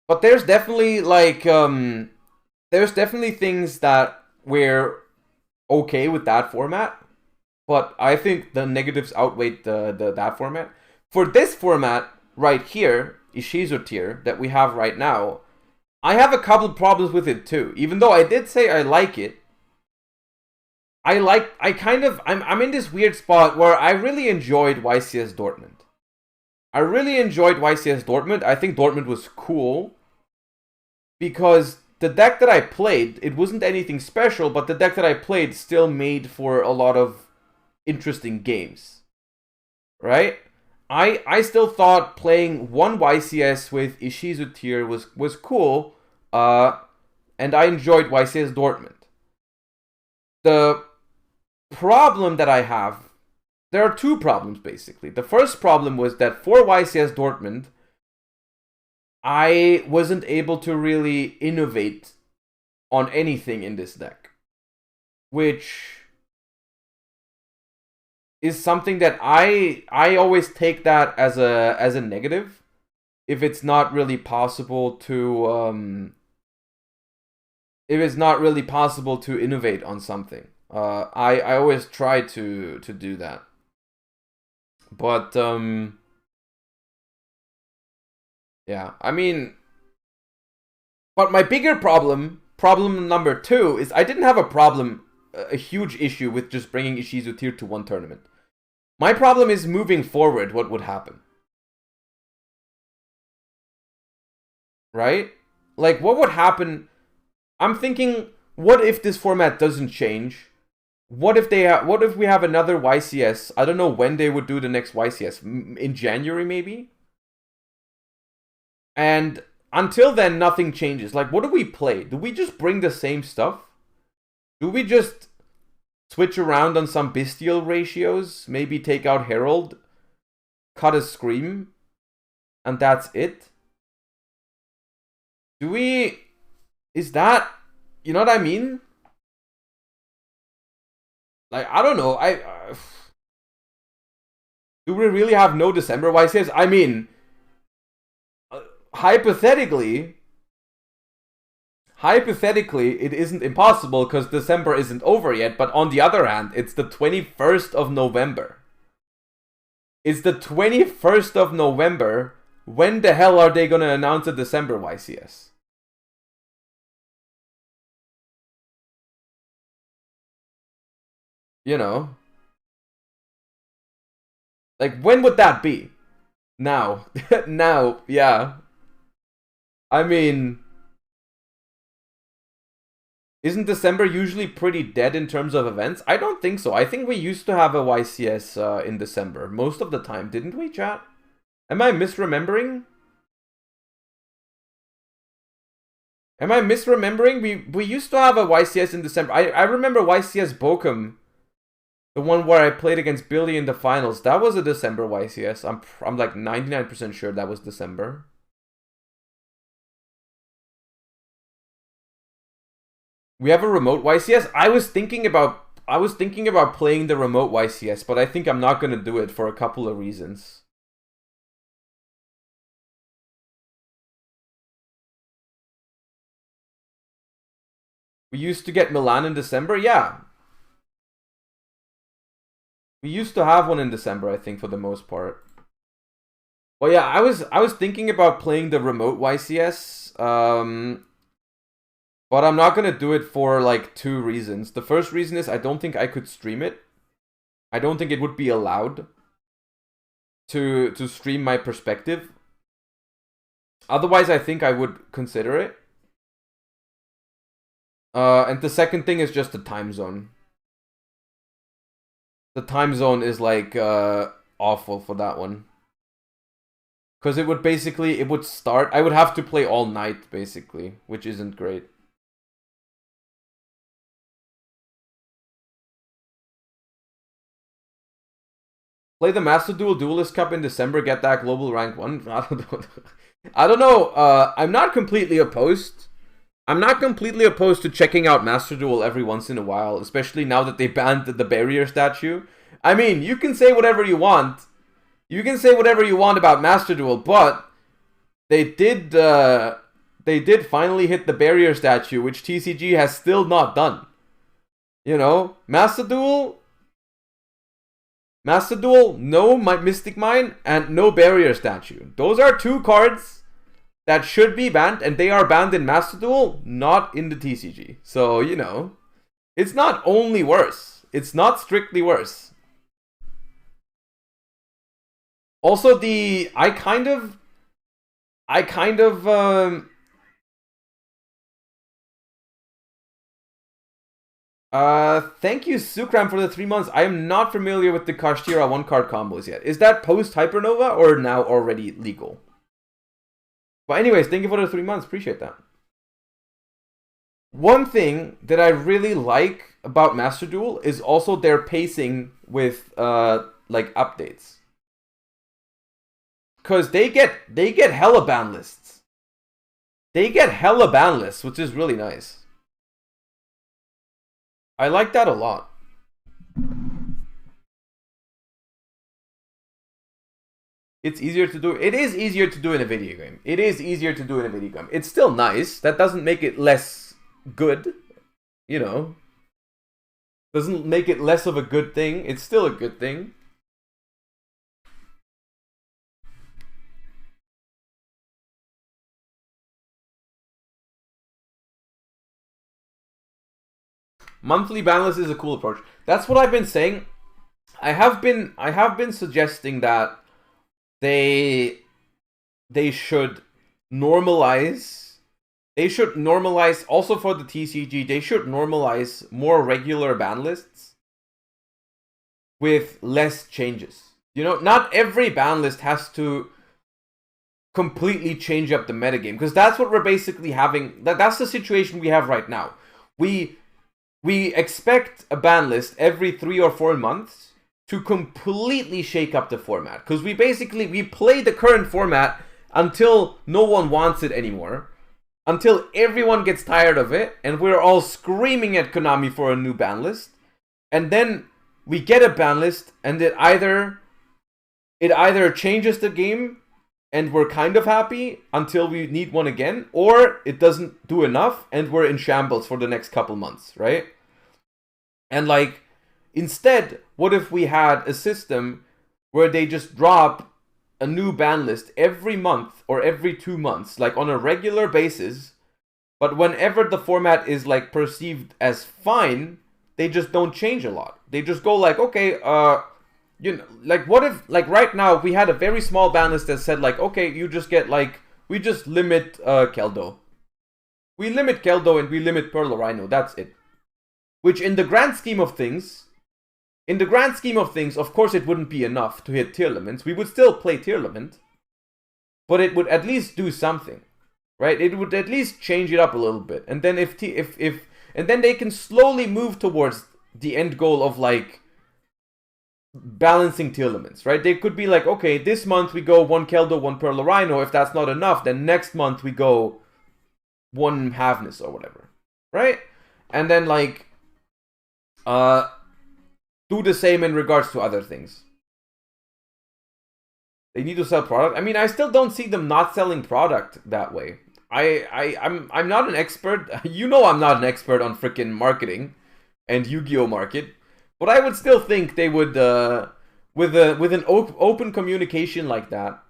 but there's definitely like, there's definitely things that we're okay with that format. But I think the negatives outweigh that format. For this format right here, Ishizu tier, that we have right now, I have a couple problems with it too. Even though I did say I like it, I'm in this weird spot where I really enjoyed YCS Dortmund. I think Dortmund was cool because the deck that I played, it wasn't anything special, but the deck that I played still made for a lot of interesting games, right? I still thought playing one YCS with Ishizu tier was cool, and I enjoyed YCS Dortmund. The problem that I have, there are two problems basically. The first problem was that for YCS Dortmund, I wasn't able to really innovate on anything in this deck, which is something that I always take that as a negative if it's not really possible to innovate on something. I always try to do that. But yeah, I mean, but my bigger problem number 2 is I didn't have a huge issue with just bringing Ishizu tier to one tournament. My problem is moving forward, what would happen? right? Like, what would happen? I'm thinking, what if this format doesn't change? What if we have another YCS? I don't know when they would do the next YCS. In January, maybe? And until then, nothing changes. Like, what do we play? Do we just bring the same stuff? Do we just switch around on some bestial ratios? Maybe take out Herald, cut a Scream, and that's it? Do we... Is that... You know what I mean? Like, I don't know. Do we really have no December YCS? I mean, hypothetically, it isn't impossible because December isn't over yet. But on the other hand, it's the 21st of November. It's the 21st of November. When the hell are they going to announce a December YCS? You know? Like, when would that be? Now. Now, yeah. I mean... Isn't December usually pretty dead in terms of events? I don't think so. I think we used to have a YCS in December. Most of the time, didn't we, chat? Am I misremembering? Am I misremembering? We used to have a YCS in December. I remember YCS Bochum. The one where I played against Billy in the finals. That was a December YCS. I'm like 99% sure that was December. We have a remote YCS. I was thinking about playing the remote YCS, but I think I'm not going to do it for a couple of reasons. We used to get Milan in December, yeah. We used to have one in December, I think, for the most part. Well, yeah, I was thinking about playing the remote YCS, but I'm not gonna do it for like 2 reasons. The first reason is I don't think I could stream it. I don't think it would be allowed to stream my perspective. Otherwise, I think I would consider it. And the second thing is just the time zone. The time zone is like awful for that one. Because it would start... I would have to play all night, basically, which isn't great. Play the Master Duel Duelist Cup in December, get that global rank 1. I don't know. I'm not completely opposed. I'm not completely opposed to checking out Master Duel every once in a while, especially now that they banned the barrier statue. I mean, you can say whatever you want. You can say whatever you want about Master Duel, but they did finally hit the barrier statue, which TCG has still not done. You know, Master Duel, no Mystic Mine, and no barrier statue. Those are 2 cards that should be banned, and they are banned in Master Duel, not in the TCG. So, you know, it's not only worse. It's not strictly worse. Also, thank you, Sukram, for the 3 months. I am not familiar with the Kashtira 1-card combos yet. Is that post Hypernova or now already legal? But anyways, thank you for the 3 months. Appreciate that. One thing that I really like about Master Duel is also their pacing with like updates. Because they get hella ban lists. They get hella ban lists, which is really nice. I like that a lot. It's easier to do. It is easier to do in a video game. It is easier to do in a video game. It's still nice. That doesn't make it less good. You know. Doesn't make it less of a good thing. It's still a good thing. Monthly ban list is a cool approach. That's what I've been saying. I have been suggesting that they should normalize. They should normalize, also for the TCG, they should normalize more regular ban lists with less changes. You know, not every ban list has to completely change up the metagame, because that's what we're basically having. That's the situation we have right now. We expect a ban list every 3 or 4 months to completely shake up the format, because we play the current format until no one wants it anymore, until everyone gets tired of it, and we're all screaming at Konami for a new ban list, and then we get a ban list, and it either changes the game and we're kind of happy until we need one again, or it doesn't do enough and we're in shambles for the next couple months, right? And like, instead, what if we had a system where they just drop a new ban list every month or every 2 months, like on a regular basis, but whenever the format is like perceived as fine, they just don't change a lot. They just go like, okay, you know, like what if, like right now, we had a very small ban list that said like, okay, you just get like, we just limit Keldo. We limit Keldo and we limit Pearl Rhino, that's it. Which in the grand scheme of things, of course it wouldn't be enough to hit tier limits. We would still play tier limit, but it would at least do something, right? It would at least change it up a little bit. And then and then they can slowly move towards the end goal of like balancing tier limits, right? They could be like, okay, this month we go 1 Keldo, 1 Pearl Rhino. If that's not enough, then next month we go 1 Havness or whatever, right? And then like do the same in regards to other things. They need to sell product. I mean, I still don't see them not selling product that way. I'm not an expert. You know, I'm not an expert on freaking marketing and Yu-Gi-Oh market, but I would still think they would, with an open communication like that,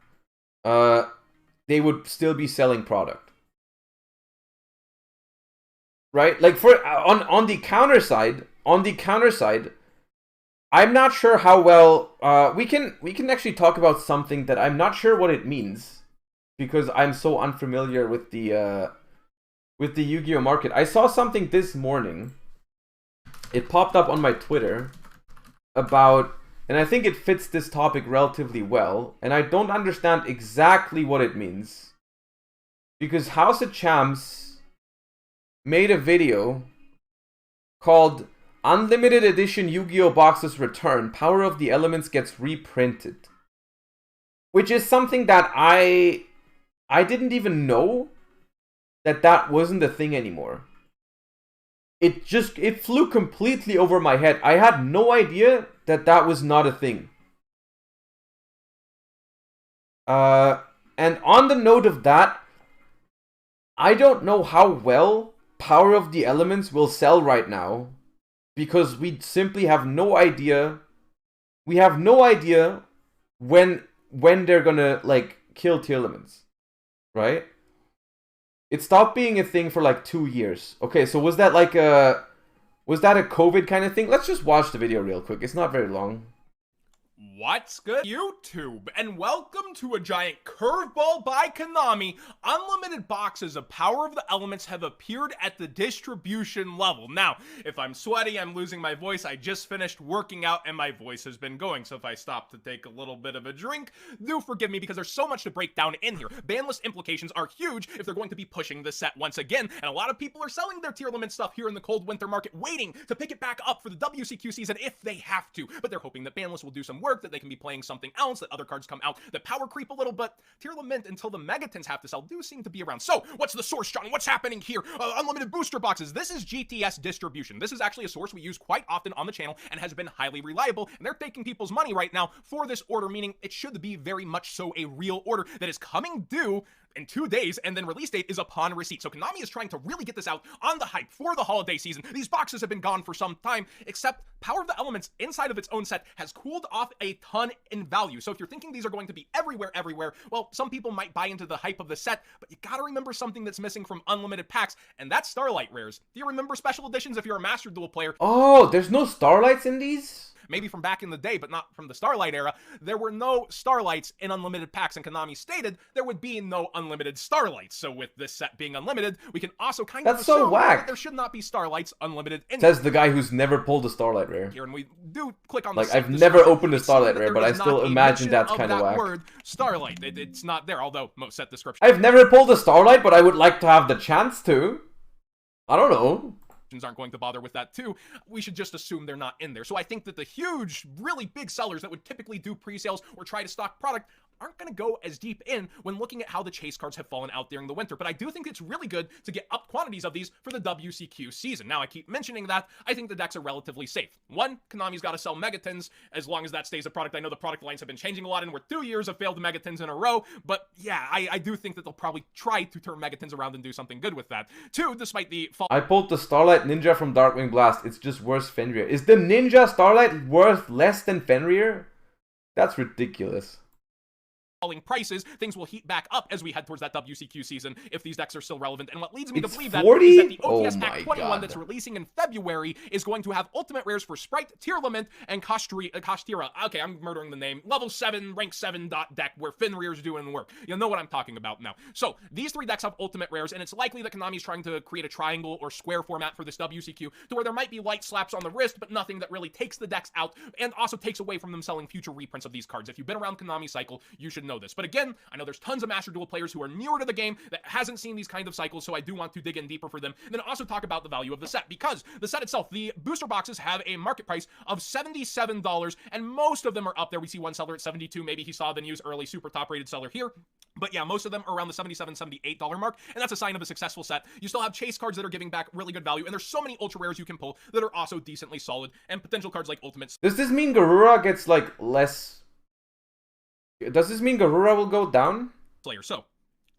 they would still be selling product, right? Like for on the counter side, I'm not sure how well we can actually talk about something that I'm not sure what it means, because I'm so unfamiliar with the Yu-Gi-Oh market. I saw something this morning. It popped up on my Twitter about, and I think it fits this topic relatively well, and I don't understand exactly what it means, because House of Champs made a video called Unlimited Edition Yu-Gi-Oh boxes return, Power of the Elements gets reprinted, which is something that I didn't even know that wasn't a thing anymore. It flew completely over my head. I had no idea that was not a thing. And on the note of that, I don't know how well Power of the Elements will sell right now, because we simply have no idea. We have no idea when they're gonna like kill tier limits, right? It stopped being a thing for like 2 years. Okay, so was that a COVID kind of thing? Let's just watch the video real quick. It's not very long. What's good, YouTube? And welcome to a giant curveball by Konami. Unlimited boxes of Power of the Elements have appeared at the distribution level. Now, if I'm sweaty, I'm losing my voice. I just finished working out and my voice has been going. So if I stop to take a little bit of a drink, do forgive me, because there's so much to break down in here. Ban list implications are huge if they're going to be pushing the set once again. And a lot of people are selling their tier limit stuff here in the cold winter market, waiting to pick it back up for the WCQ season if they have to. But they're hoping that ban list will do some work, that they can be playing something else, that other cards come out that power creep a little, but tier limit until the megatons have to sell do seem to be around. So what's the source, John? What's happening here? Unlimited booster boxes. This is GTS distribution. This is actually a source we use quite often on the channel and has been highly reliable, and they're taking people's money right now for this order, meaning it should be very much so a real order that is coming due in 2 days, and then release date is upon receipt. So Konami is trying to really get this out on the hype for the holiday season. These boxes have been gone for some time, except Power of the Elements inside of its own set has cooled off a ton in value. So if you're thinking these are going to be everywhere, well, some people might buy into the hype of the set, but you gotta remember something that's missing from unlimited packs, and that's Starlight rares. Do you remember special editions if you're a Master Duel player? Oh, there's no Starlights in these? maybe from back in the day, but not from the Starlight era, there were no Starlights in unlimited packs, and Konami stated there would be no unlimited Starlights. So with this set being unlimited, we can also kind of assume so whack. that there should not be Starlights unlimited. Says the guy who's never pulled a Starlight Rare. Here, and we do click on like I've never opened a Starlight Rare, but I still imagine that's kind of whack. Word Starlight, it's not there. Although most set descriptions. I've never pulled a Starlight, but I would like to have the chance to. I don't know. Aren't going to bother with that too. We should just assume they're not in there. So I think that the huge, really big sellers that would typically do pre-sales or try to stock product aren't going to go as deep in when looking at how the chase cards have fallen out during the winter. But I do think it's really good to get up quantities of these for the WCQ season. Now, I keep mentioning that. I think the decks are relatively safe. One, Konami's got to sell Megatons as long as that stays a product. I know the product lines have been changing a lot, and we're 2 years of failed Megatons in a row. But yeah, I do think that they'll probably try to turn Megatons around and do something good with that. Two, despite the fall... I pulled the Starlight Ninja from Darkwing Blast. It's just worse Fenrir. Is the Ninja Starlight worth less than Fenrir? That's ridiculous. Falling prices, things will heat back up as we head towards that WCQ season if these decks are still relevant. And what leads me to believe 40? Is that the OTS Oh Pack 21 God. That's releasing in February is going to have ultimate rares for Sprite, Tearlament, and Kashtira. Okay, I'm murdering the name. Level 7, rank 7 deck where Fenrir's doing work. You'll know what I'm talking about now. So, these three decks have ultimate rares, and it's likely that Konami's trying to create a triangle or square format for this WCQ to where there might be light slaps on the wrist, but nothing that really takes the decks out and also takes away from them selling future reprints of these cards. If you've been around Konami cycle, you should know this. But again, I know there's tons of Master Duel players who are newer to the game that hasn't seen these kind of cycles, so I do want to dig in deeper for them. And then also talk about the value of the set, because the set itself, the booster boxes have a market price of $77, and most of them are up there. We see one seller at $72. Maybe he saw the news early, super top-rated seller here. But yeah, most of them are around the $77, $78 mark, and that's a sign of a successful set. You still have chase cards that are giving back really good value, and there's so many ultra rares you can pull that are also decently solid, and potential cards like Ultimates. Does this mean Garura gets like less? Does this mean Garura will go down? Slayer. So,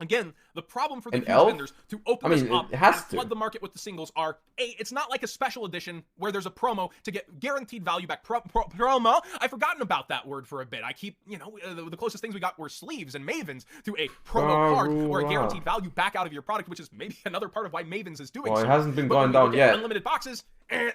again, the problem for the An huge elf? vendors to open this up it has and to. flood the market with the singles are, A, it's not like a special edition where there's a promo to get guaranteed value back. Promo? I've forgotten about that word for a bit. I keep, the closest things we got were sleeves and Mavens to a promo card or a guaranteed value back out of your product, which is maybe another part of why Mavens is doing Well, so. it hasn't been But going when you down look at yet. Unlimited boxes,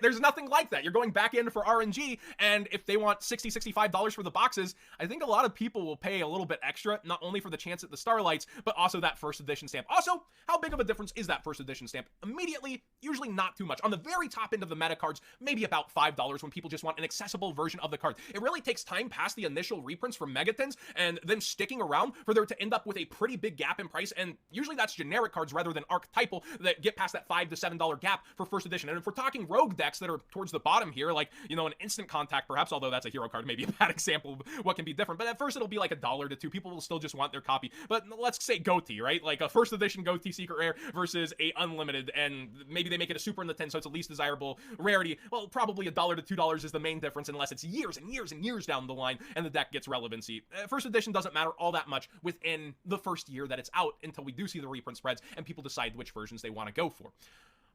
there's nothing like that. You're going back in for RNG, and if they want $60, $65 for the boxes, I think a lot of people will pay a little bit extra, not only for the chance at the Starlights, but also that first edition stamp. Also, how big of a difference is that first edition stamp? Immediately, usually not too much. On the very top end of the meta cards, maybe about $5 when people just want an accessible version of the card. It really takes time past the initial reprints from Megatons and them sticking around for there to end up with a pretty big gap in price, and usually that's generic cards rather than archetypal that get past that $5 to $7 gap for first edition. And if we're talking rogue decks that are towards the bottom here, like, an instant contact perhaps, although that's a hero card, maybe a bad example of what can be different, but at first it'll be like $1 to $2. People will still just want their copy. But let's say Goatee, right? Like a first edition Goatee Secret Rare versus a unlimited, and maybe they make it a super in the 10, so it's a least desirable rarity. Well, probably $1 to $2 is the main difference, unless it's years and years and years down the line and the deck gets relevancy. First edition doesn't matter all that much within the first year that it's out until we do see the reprint spreads and people decide which versions they want to go for.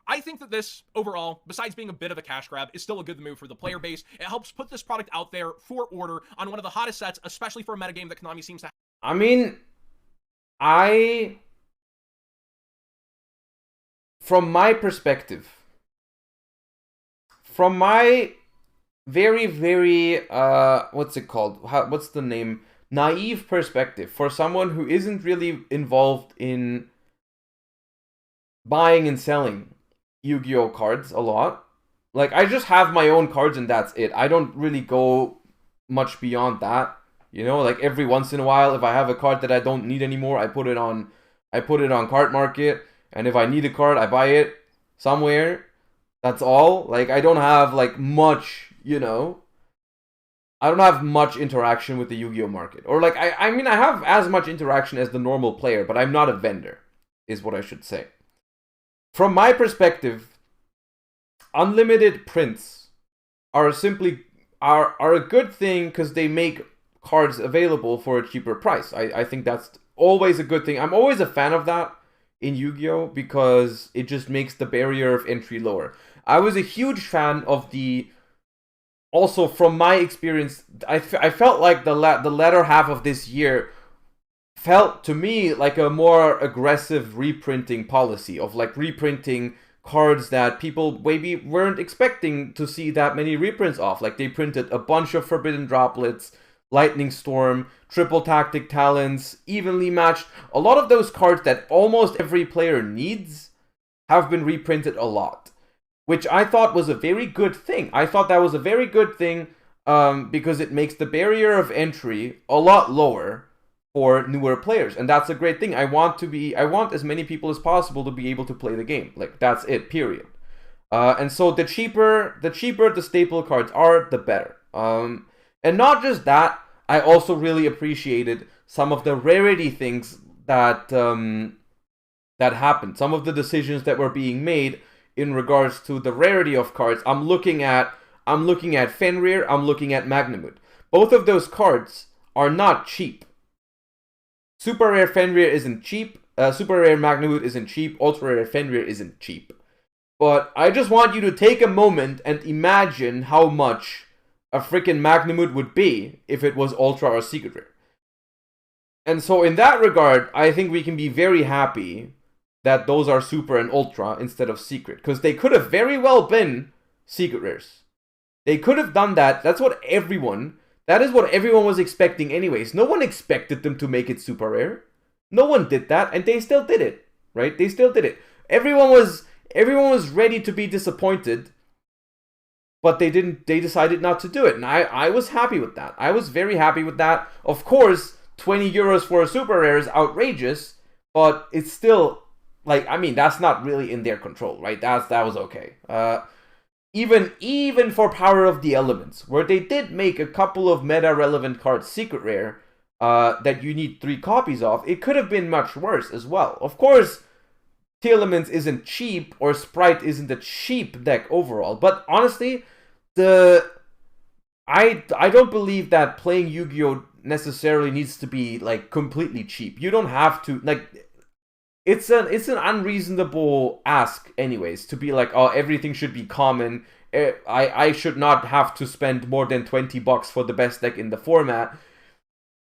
I think that this, overall, besides being a bit of a cash grab, is still a good move for the player base. It helps put this product out there for order on one of the hottest sets, especially for a metagame that Konami seems to have. I mean, from my perspective, from my very, very, what's it called? What's the name? Naive perspective, for someone who isn't really involved in buying and selling Yu-Gi-Oh cards a lot. Like, I just have my own cards and that's it. I don't really go much beyond that. Like every once in a while, if I have a card that I don't need anymore, I put it on Card Market, and if I need a card, I buy it somewhere. That's all. Like, I don't have like much, I don't have much interaction with the Yu-Gi-Oh market. Or like, I mean, I have as much interaction as the normal player, but I'm not a vendor, is what I should say. From my perspective, unlimited prints are a good thing because they make cards available for a cheaper price. I think that's always a good thing. I'm always a fan of that in Yu-Gi-Oh because it just makes the barrier of entry lower. I was a huge fan of also from my experience, I felt like the latter half of this year felt to me like a more aggressive reprinting policy of like reprinting cards that people maybe weren't expecting to see that many reprints of. Like they printed a bunch of Forbidden Droplets, Lightning Storm, Triple Tactic Talents, Evenly Matched. A lot of those cards that almost every player needs have been reprinted a lot, which I thought was a very good thing. I thought that was a very good thing because it makes the barrier of entry a lot lower for newer players, and that's a great thing. I want as many people as possible to be able to play the game. Like that's it, period. And so the cheaper the staple cards are, the better. And not just that, I also really appreciated some of the rarity things that that happened. Some of the decisions that were being made in regards to the rarity of cards. I'm looking at Fenrir, I'm looking at Magnamut. Both of those cards are not cheap. Super Rare Fenrir isn't cheap, Super Rare Magnamut isn't cheap, Ultra Rare Fenrir isn't cheap. But I just want you to take a moment and imagine how much a freaking Magnamut would be if it was Ultra or Secret Rare. And so in that regard, I think we can be very happy that those are Super and Ultra instead of Secret. Because they could have very well been Secret Rares. They could have done that. That is what everyone was expecting anyways. No one expected them to make it super rare. No one did that, and they still did it, right? They still did it. Everyone was ready to be disappointed, but they decided not to do it. And I was happy with that. I was very happy with that. Of course, 20 euros for a super rare is outrageous, but it's still, like, I mean, that's not really in their control, right? That was okay. Even for Power of the Elements, where they did make a couple of meta-relevant cards secret rare that you need 3 copies of, it could have been much worse as well. Of course, Elements isn't cheap, or Sprite isn't a cheap deck overall, but honestly, I don't believe that playing Yu-Gi-Oh! Necessarily needs to be, like, completely cheap. You don't have to, like, it's an unreasonable ask anyways, to be like, oh, everything should be common. I should not have to spend more than $20 for the best deck in the format.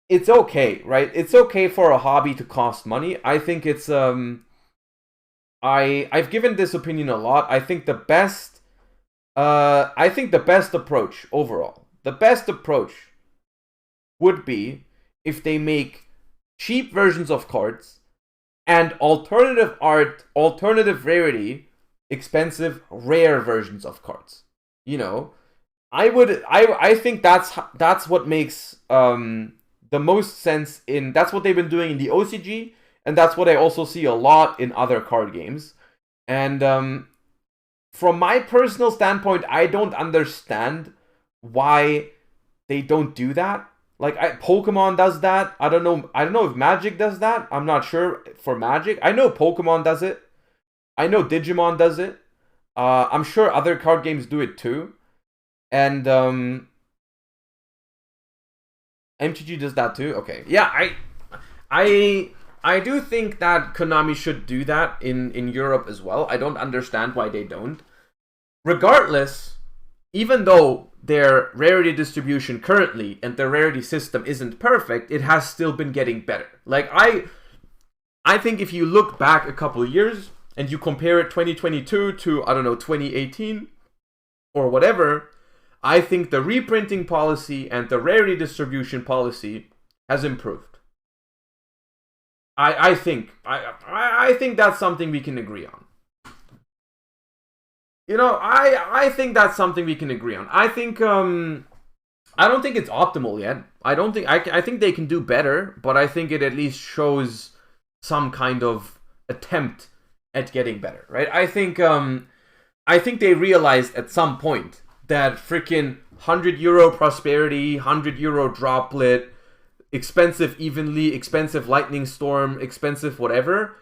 It's okay, right? It's okay for a hobby to cost money. I think it's I've given this opinion a lot. I think the best approach overall, the best approach would be if they make cheap versions of cards and alternative art, alternative rarity, expensive rare versions of cards. You know, I think that's what makes the most sense that's what they've been doing in the OCG, and that's what I also see a lot in other card games. And from my personal standpoint, I don't understand why they don't do that. Like, Pokemon does that. I don't know if Magic does that. I'm not sure for Magic. I know Pokemon does it. I know Digimon does it. I'm sure other card games do it too. And MTG does that too. Okay. Yeah, I do think that Konami should do that in Europe as well. I don't understand why they don't. Regardless, even though their rarity distribution currently and their rarity system isn't perfect, it has still been getting better. Like, I think if you look back a couple of years and you compare it 2022 to, I don't know, 2018 or whatever, I think the reprinting policy and the rarity distribution policy has improved. I think that's something we can agree on. You know, I think that's something we can agree on. I think I don't think it's optimal yet. I think they can do better, but I think it at least shows some kind of attempt at getting better, right? I think they realized at some point that freaking €100 prosperity, €100 droplet, expensive evenly, expensive lightning storm, expensive whatever,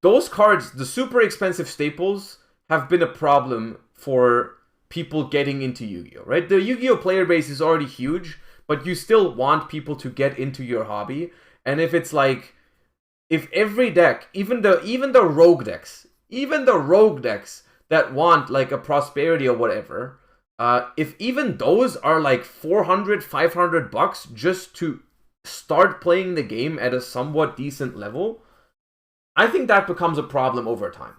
those cards, the super expensive staples, have been a problem for people getting into Yu-Gi-Oh, right? The Yu-Gi-Oh player base is already huge, but you still want people to get into your hobby. And if it's like, if every deck, even the rogue decks that want like a prosperity or whatever, if even those are like $400, $500 just to start playing the game at a somewhat decent level, I think that becomes a problem over time.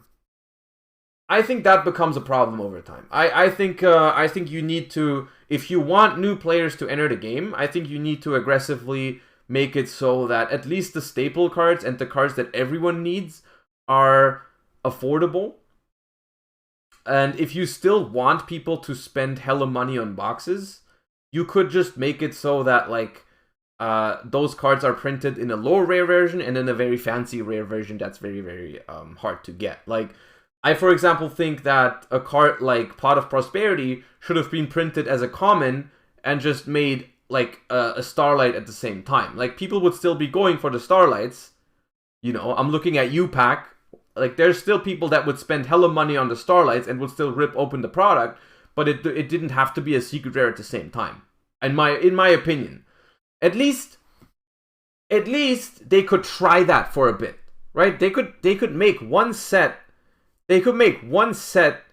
I think that becomes a problem over time. I think you need to, if you want new players to enter the game, I think you need to aggressively make it so that at least the staple cards and the cards that everyone needs are affordable. And if you still want people to spend hella money on boxes, you could just make it so that like those cards are printed in a low rare version and in a very fancy rare version that's very, very hard to get. Like, I, for example, think that a card like Pot of Prosperity should have been printed as a common and just made like a Starlight at the same time. Like, people would still be going for the Starlights. You know, I'm looking at UPAC. Like, there's still people that would spend hella money on the Starlights and would still rip open the product, but it didn't have to be a secret rare at the same time. In my opinion. At least they could try that for a bit, right? They could make one set. They could make one set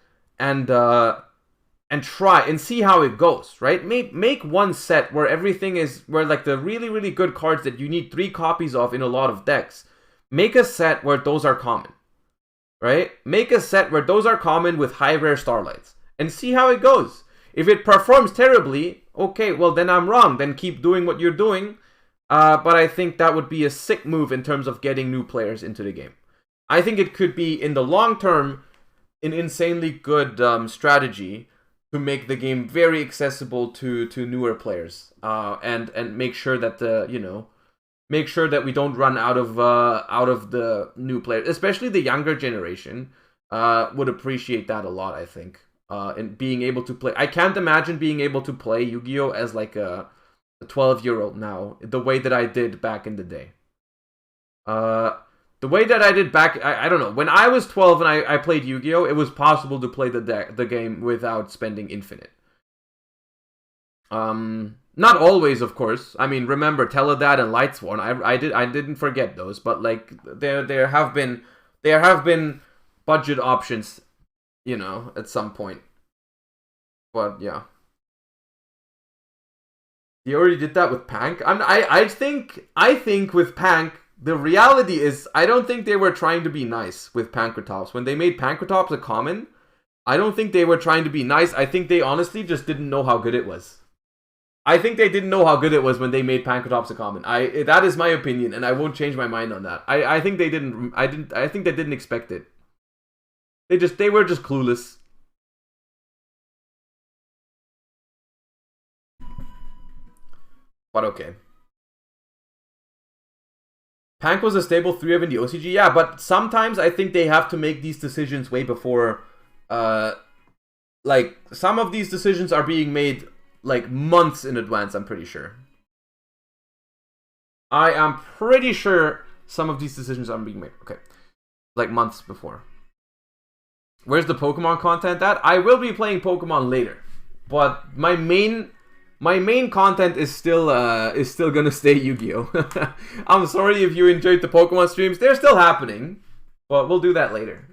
and try and see how it goes, right? Make one set where everything is, where like the really, really good cards that you need 3 copies of in a lot of decks, make a set where those are common, right? Make a set where those are common with high rare Starlights and see how it goes. If it performs terribly, okay, well then I'm wrong. Then keep doing what you're doing. But I think that would be a sick move in terms of getting new players into the game. I think it could be, in the long term, an insanely good strategy to make the game very accessible to newer players, and make sure that make sure that we don't run out of the new players, especially the younger generation. Would appreciate that a lot, I think. And being able to play, I can't imagine being able to play Yu-Gi-Oh as like a 12-year-old now, the way that I did back in the day. The way that I did back, I don't know. When I was 12 and I played Yu-Gi-Oh, it was possible to play the game without spending infinite. Not always, of course. I mean, remember Teledad and Lightsworn. I didn't forget those, but like there have been budget options, you know, at some point. But yeah. You already did that with Pank. I think with Pank, the reality is, I don't think they were trying to be nice with Pankratops. When they made Pankratops a common, I don't think they were trying to be nice. I think they honestly just didn't know how good it was. I think they didn't know how good it was when they made Pankratops a common. That is my opinion, and I won't change my mind on that. I think they didn't. I think they didn't expect it. They were just clueless. But okay. Pank was a stable 3 of in the OCG, yeah, but sometimes I think they have to make these decisions way before, like, some of these decisions are being made, like, months in advance, I'm pretty sure. I am pretty sure some of these decisions are being made, okay, like, months before. Where's the Pokemon content at? I will be playing Pokemon later, but my main content is still gonna stay Yu-Gi-Oh! I'm sorry if you enjoyed the Pokemon streams. They're still happening, but we'll do that later.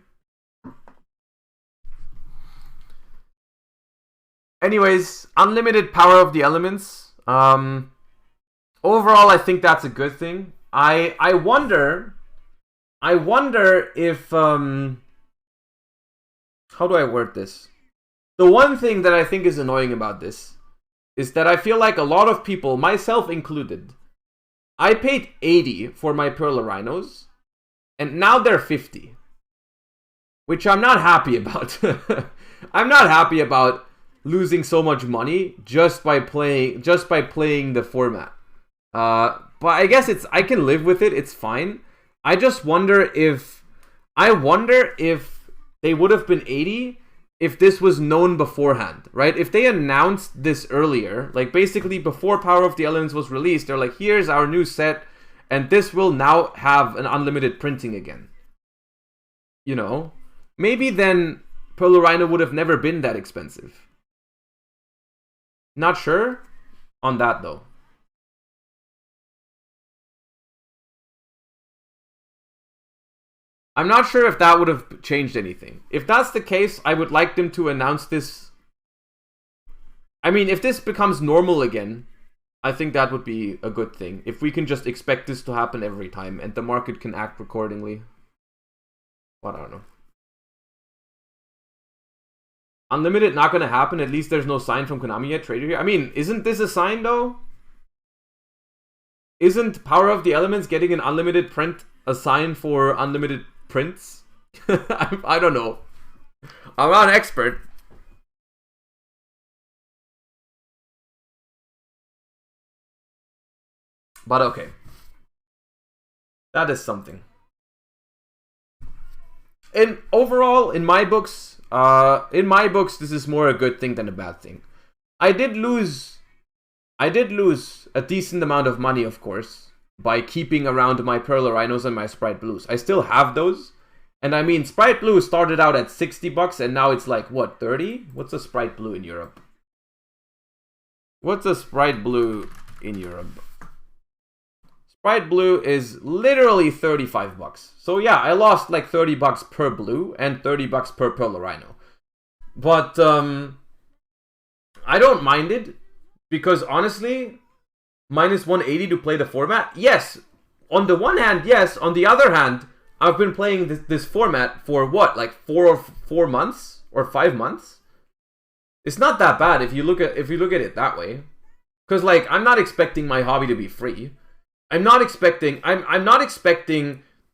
Anyways, unlimited power of the elements. Overall, I think that's a good thing. I wonder if how do I word this? The one thing that I think is annoying about this is that I feel like a lot of people, myself included, I paid 80 for my Pearl Rhinos, and now they're 50. Which I'm not happy about. I'm not happy about losing so much money just by playing the format. But I guess I can live with it, it's fine. I just wonder if they would have been 80 if this was known beforehand, right? If they announced this earlier, like basically before Power of the Elements was released, they're like, here's our new set, and this will now have an unlimited printing again. You know? Maybe then Pearl Rhino would have never been that expensive. Not sure on that though. I'm not sure if that would have changed anything. If that's the case, I would like them to announce this. I mean, if this becomes normal again, I think that would be a good thing. If we can just expect this to happen every time and the market can act accordingly. But I don't know. Unlimited not gonna happen. At least there's no sign from Konami yet. Trader here. I mean, isn't this a sign though? Isn't Power of the Elements getting an unlimited print a sign for unlimited prints? I don't know. I'm not an expert. But okay. That is something. And overall, in my books, this is more a good thing than a bad thing. I did lose a decent amount of money, of course, by keeping around my Pearl Rhinos and my Sprite Blues. I still have those. And I mean, Sprite Blue started out at $60 and now it's like, what, 30? What's a Sprite Blue in Europe? What's a Sprite Blue in Europe? Sprite Blue is literally $35. So yeah, I lost like $30 per blue and $30 per Pearl Rhino. But I don't mind it because honestly, minus 180 to play the format. Yes, on the one hand, yes. On the other hand, I've been playing this format for what, like 4 months or 5 months. It's not that bad if you look at it that way. Because like I'm not expecting my hobby to be free. I'm not expecting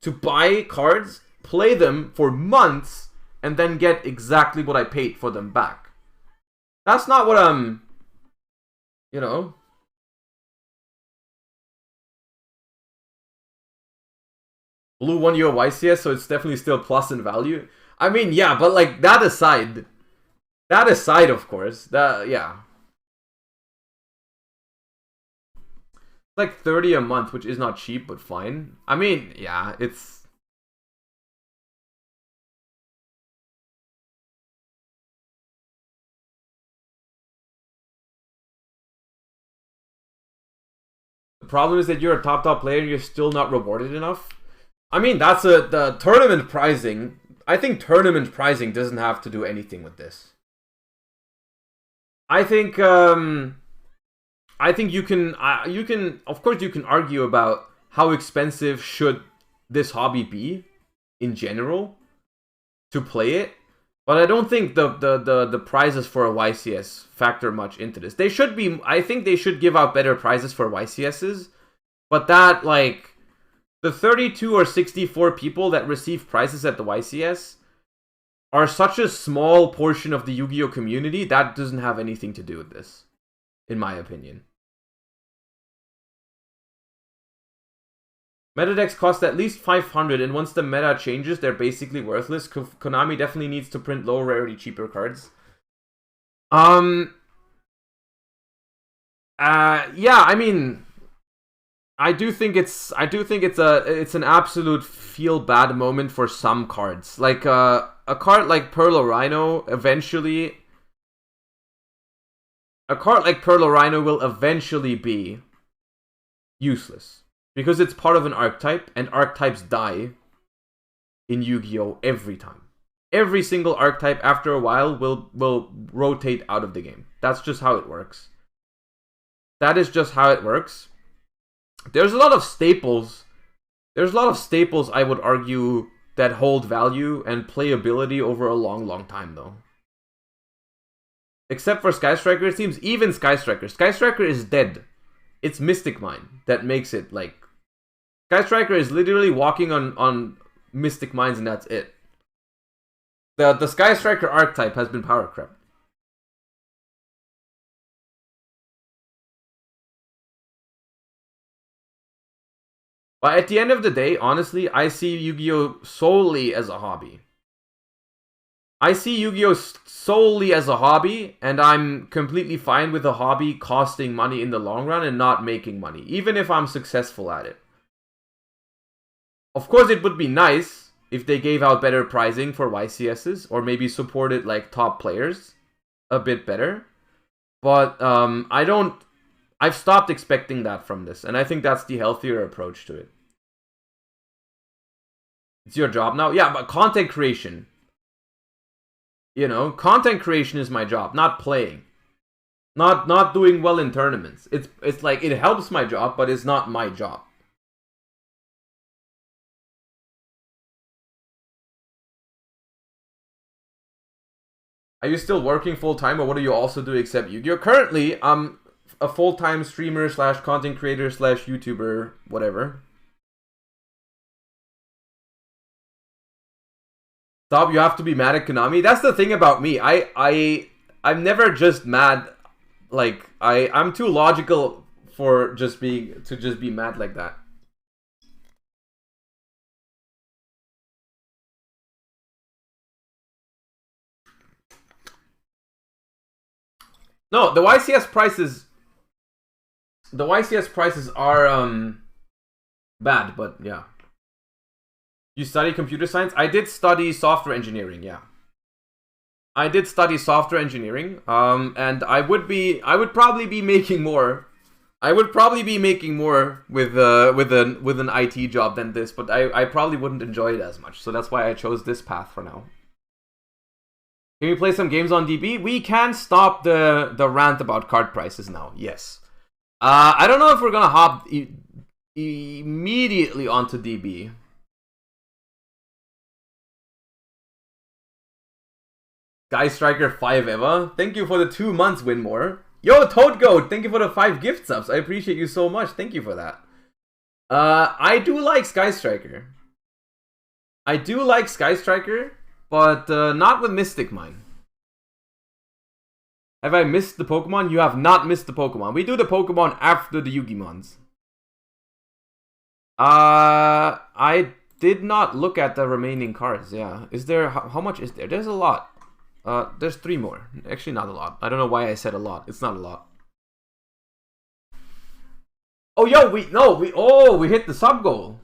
to buy cards, play them for months, and then get exactly what I paid for them back. That's not what I'm, you know. Blue won you a YCS, so it's definitely still plus in value. I mean, yeah, but like that aside, of course, yeah. Like 30 a month, which is not cheap, but fine. I mean, yeah, it's... The problem is that you're a top player and you're still not rewarded enough. I mean, that's the tournament pricing. I think tournament pricing doesn't have to do anything with this. I think you can, of course, you can argue about how expensive should this hobby be in general to play it, but I don't think the prizes for a YCS factor much into this. They should be. I think they should give out better prizes for YCSs, but that like the 32 or 64 people that receive prizes at the YCS are such a small portion of the Yu-Gi-Oh community that doesn't have anything to do with this, in my opinion. Meta decks cost at least 500, and once the meta changes, they're basically worthless. Konami definitely needs to print low rarity, cheaper cards. Yeah, I mean, I do think it's an absolute feel bad moment for some cards. Like a card like Pearl Rhino eventually. A card like Pearl Rhino will eventually be useless. Because it's part of an archetype, and archetypes die in Yu-Gi-Oh! Every time. Every single archetype, after a while, will rotate out of the game. That's just how it works. That is just how it works. There's a lot of staples. There's a lot of staples, I would argue, that hold value and playability over a long, long time, though. Except for Sky Striker, it seems even Sky Striker. Sky Striker is dead. It's Mystic Mine that makes it, like... Sky Striker is literally walking on Mystic Mines and that's it. The Sky Striker archetype has been power crept. But at the end of the day, honestly, I see Yu-Gi-Oh! Solely as a hobby. I see Yu-Gi-Oh! Solely as a hobby, and I'm completely fine with a hobby costing money in the long run and not making money, even if I'm successful at it. Of course, it would be nice if they gave out better pricing for YCSs, or maybe supported like top players a bit better. But I've stopped expecting that from this, and I think that's the healthier approach to it. It's your job now? Yeah, but content creation. You know, content creation is my job, not playing. Not doing well in tournaments. It's like, it helps my job, but it's not my job. Are you still working full-time, or what do you also do except Yu-Gi-Oh? Currently, I'm a full-time streamer slash content creator slash YouTuber, whatever. Stop, you have to be mad at Konami? That's the thing about me. I'm never just mad. Like, I'm too logical for just be mad like that. No, the YCS prices are bad, but yeah. You study computer science? I did study software engineering, yeah. I did study software engineering, and I would probably be making more. I would probably be making more with an IT job than this, but I probably wouldn't enjoy it as much. So that's why I chose this path for now. Can we play some games on DB? We can stop the rant about card prices now. Yes. I don't know if we're gonna hop immediately onto DB. Sky Striker 5 Eva, thank you for the 2 months, Winmore. Yo, Toad Goat, thank you for the 5 gift subs. I appreciate you so much. Thank you for that. I do like Sky Striker. I do like Sky Striker, but not with Mystic Mine. Have I missed the Pokemon? You have not missed the Pokemon. We do the Pokemon after the Yugimons. I did not look at the remaining cards, yeah. Is there, how much is there? There's a lot. There's 3 more. Actually, not a lot. I don't know why I said a lot. It's not a lot. Oh, yo, we hit the sub goal.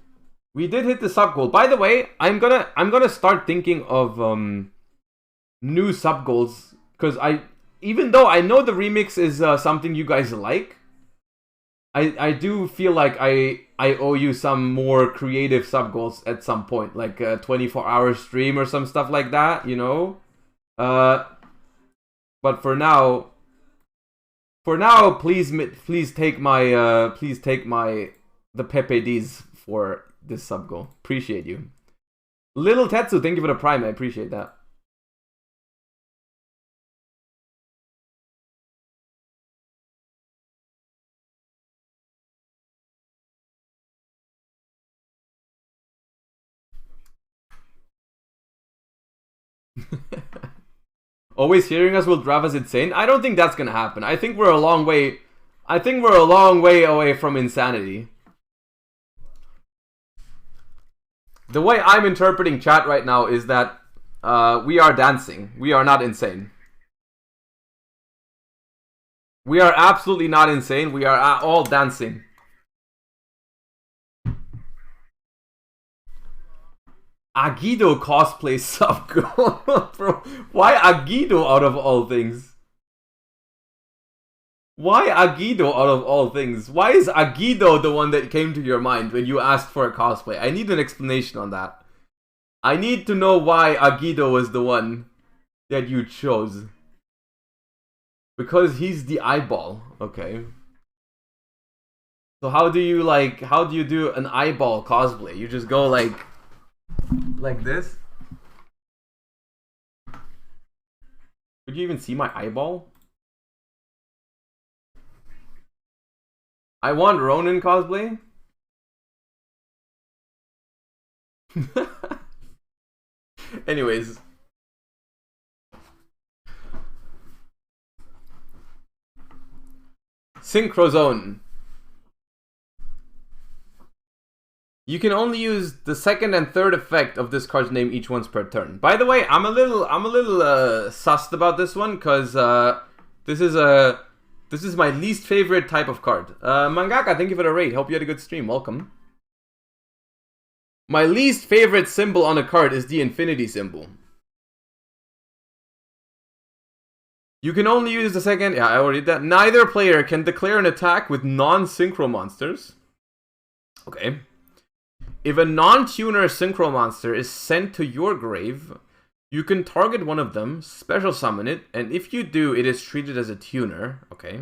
We did hit the sub goal. By the way, I'm gonna start thinking of new sub goals, because even though I know the remix is something you guys like, I do feel like I owe you some more creative sub goals at some point, like a 24-hour stream or some stuff like that, you know. But for now, please take my the Pepe D's for this sub goal. Appreciate you. Little Tetsu, thank you for the prime. I appreciate that. Always hearing us will drive us insane. I don't think that's gonna happen. I think we're a long way. I think we're a long way away from insanity. The way I'm interpreting chat right now is that we are dancing. We are not insane. We are absolutely not insane. We are all dancing. Agido cosplay sub goal. Bro, why Agido out of all things? Why Agido out of all things? Why is Agido the one that came to your mind when you asked for a cosplay? I need an explanation on that. I need to know why Agido was the one that you chose. Because he's the eyeball. Okay. So how do you do an eyeball cosplay? You just go like this? Could you even see my eyeball? I want Ronin cosplay. Anyways. Synchrozone. You can only use the second and third effect of this card's name each once per turn. By the way, I'm a little sussed about this one, because this is my least favorite type of card. Mangaka, thank you for the raid. Hope you had a good stream. Welcome. My least favorite symbol on a card is the infinity symbol. You can only use the second... Yeah, I already did that. Neither player can declare an attack with non-synchro monsters. Okay. If a non-tuner synchro monster is sent to your grave, you can target one of them, special summon it, and if you do, it is treated as a tuner. Okay.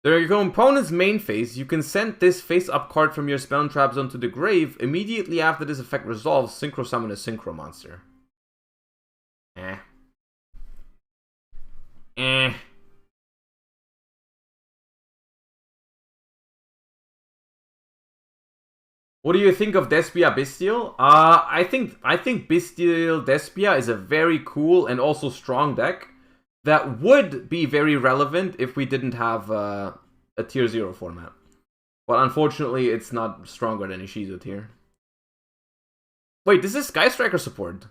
During your opponent's main phase, you can send this face-up card from your spell and trap zone to the grave. Immediately after this effect resolves, synchro summon a synchro monster. Eh. What do you think of Despia Bystial? I think Bystial Despia is a very cool and also strong deck that would be very relevant if we didn't have a tier 0 format. But unfortunately, it's not stronger than Ishizu tier. Wait, this is Sky Striker support.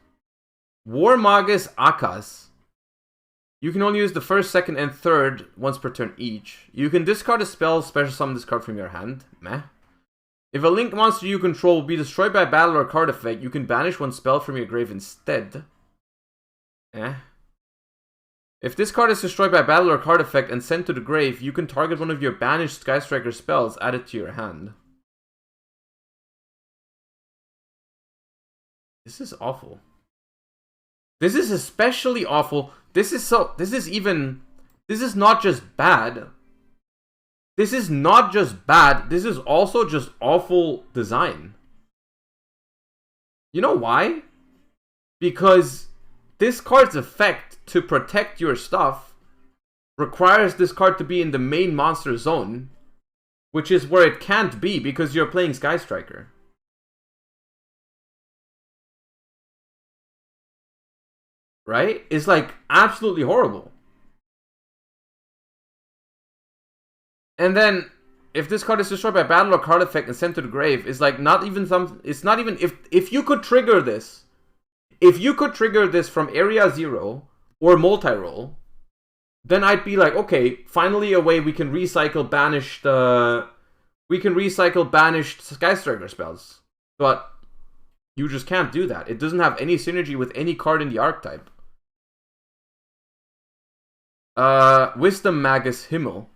War Magus Akas. You can only use the first, second, and third once per turn each. You can discard a spell, special summon this card from your hand. Meh. If a link monster you control will be destroyed by a battle or card effect, you can banish one spell from your grave instead. Eh. If this card is destroyed by a battle or card effect and sent to the grave, you can target one of your banished Sky Striker spells added to your hand. This is awful. This is especially awful. This is not just bad. This is not just bad. This is also just awful design. You know why? Because this card's effect to protect your stuff requires this card to be in the main monster zone, which is where it can't be because you're playing Sky Striker. Right? It's like absolutely horrible. And then if this card is destroyed by battle or card effect and sent to the grave, it's like not even some. It's not even if you could trigger this. If you could trigger this from Area 0 or multi-roll, then I'd be like, okay, finally a way we can recycle banished Sky Striker spells. But you just can't do that. It doesn't have any synergy with any card in the archetype. Wisdom Magus Himmel.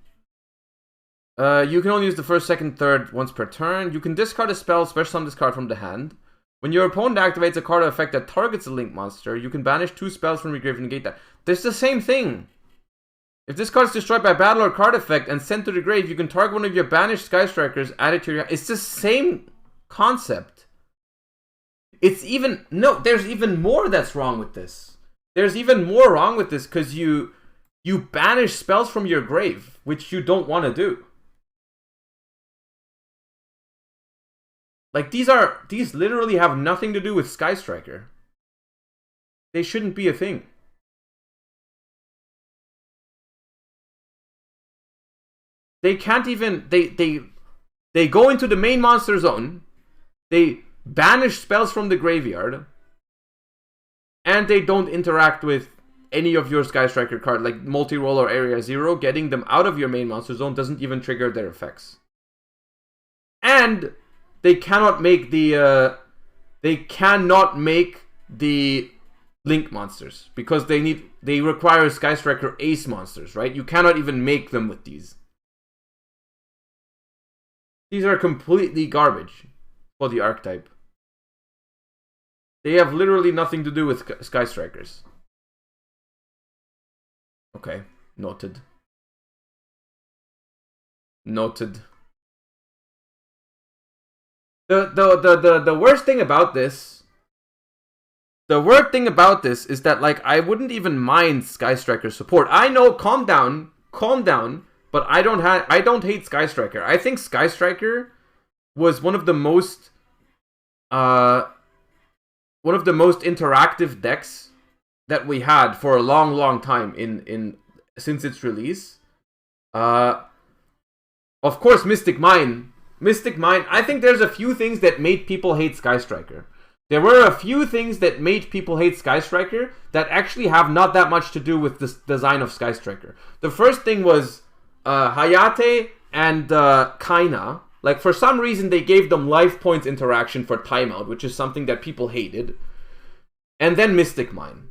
You can only use the first, second, third once per turn. You can discard a spell, special summon this card from the hand. When your opponent activates a card effect that targets a link monster, you can banish 2 spells from your grave and negate that. There's the same thing. If this card is destroyed by battle or card effect and sent to the grave, you can target one of your banished Sky Strikers added to your... It's the same concept. It's even... No, there's even more that's wrong with this. There's even more wrong with this because you banish spells from your grave, which you don't want to do. Like, these literally have nothing to do with Sky Striker. They shouldn't be a thing. They can't even, they go into the main monster zone, they banish spells from the graveyard, and they don't interact with any of your Sky Striker cards, like multi-roll or Area 0. Getting them out of your main monster zone doesn't even trigger their effects. And they cannot make the link monsters because they require Sky Striker ace monsters, right? You cannot even make them with these. These are completely garbage for the archetype. They have literally nothing to do with Sky Strikers. Okay, noted. Noted. The worst thing about this, is that, like, I wouldn't even mind Sky Striker support. I know, calm down, but I don't hate Sky Striker. I think Sky Striker was one of the most interactive decks that we had for a long time since its release. Of course, Mystic Mine, I think there's a few things that made people hate Sky Striker. There were a few things that made people hate Sky Striker that actually have not that much to do with the design of Sky Striker. The first thing was Hayate and Kaina. Like, for some reason, they gave them life points interaction for timeout, which is something that people hated. And then Mystic Mine.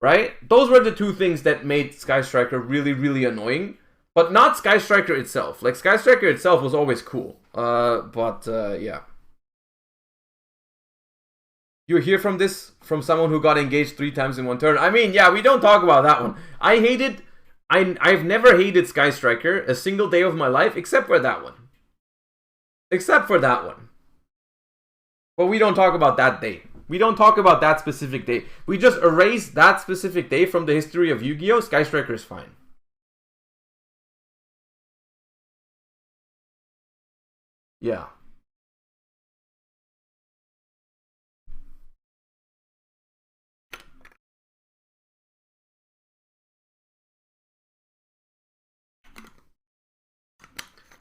Right? Those were the two things that made Sky Striker really, really annoying. But not Sky Striker itself. Like, Sky Striker itself was always cool. Yeah. You hear from this from someone who got engaged 3 times in one turn. I mean, yeah, we don't talk about that one. I've never hated Sky Striker a single day of my life, except for that one. But we don't talk about that day. We don't talk about that specific day. We just erase that specific day from the history of Yu-Gi-Oh! Sky Striker is fine. Yeah.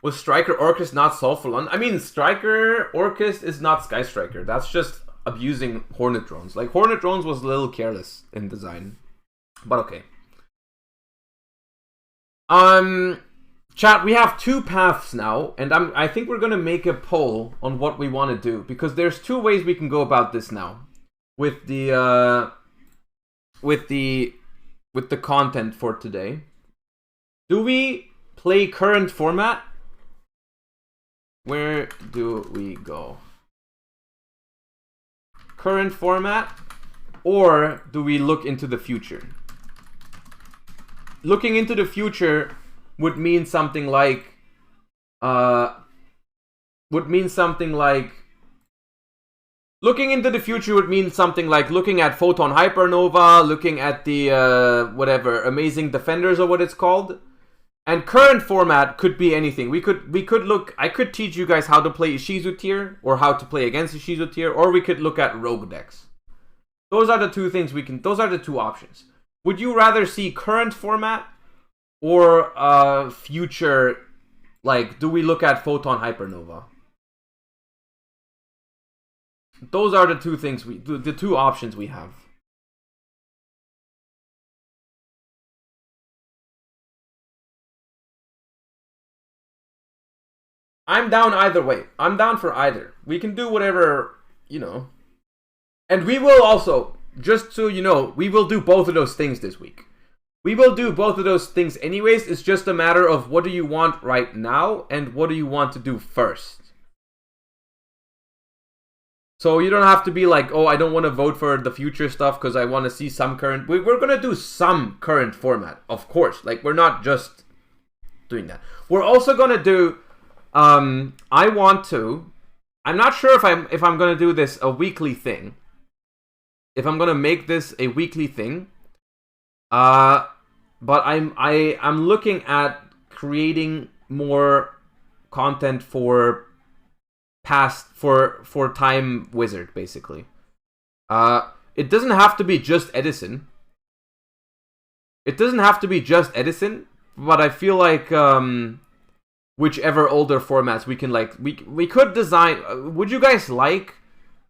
Was Striker Orcust not solved for London? I mean, Striker Orcust is not Sky Striker. That's just abusing Hornet Drones. Like, Hornet Drones was a little careless in design. But okay. Chat, we have two paths now, and I think we're gonna make a poll on what we want to do, because there's two ways we can go about this now with the content for today. Do we play current format? Where do we go? Current format, or do we look into the future? Looking into the future would mean something like looking into the future would mean something like looking at Photon Hypernova, looking at the whatever Amazing Defenders or what it's called. And current format could be anything. We could look. I could teach you guys how to play Ishizu tier, or how to play against Ishizu tier, or we could look at rogue decks. Those are the two things we can. Those are the two options. Would you rather see current format or future? Like, do we look at Photon Hypernova? Those are the two things the two options we have. I'm down either way. I'm down for either. We can do whatever, you know. And we will also, just so you know, we will do both of those things this week. We will do both of those things anyways. It's just a matter of what do you want right now and what do you want to do first. So you don't have to be like, oh, I don't want to vote for the future stuff because I want to see some current. We're going to do some current format, of course. Like, we're not just doing that. We're also going to do... I'm not sure if I'm gonna do this a weekly thing. If I'm gonna make this a weekly thing. But I'm looking at creating more content for Time Wizard, basically. It doesn't have to be just Edison. But I feel like whichever older formats we can, like, we could design. Would you guys like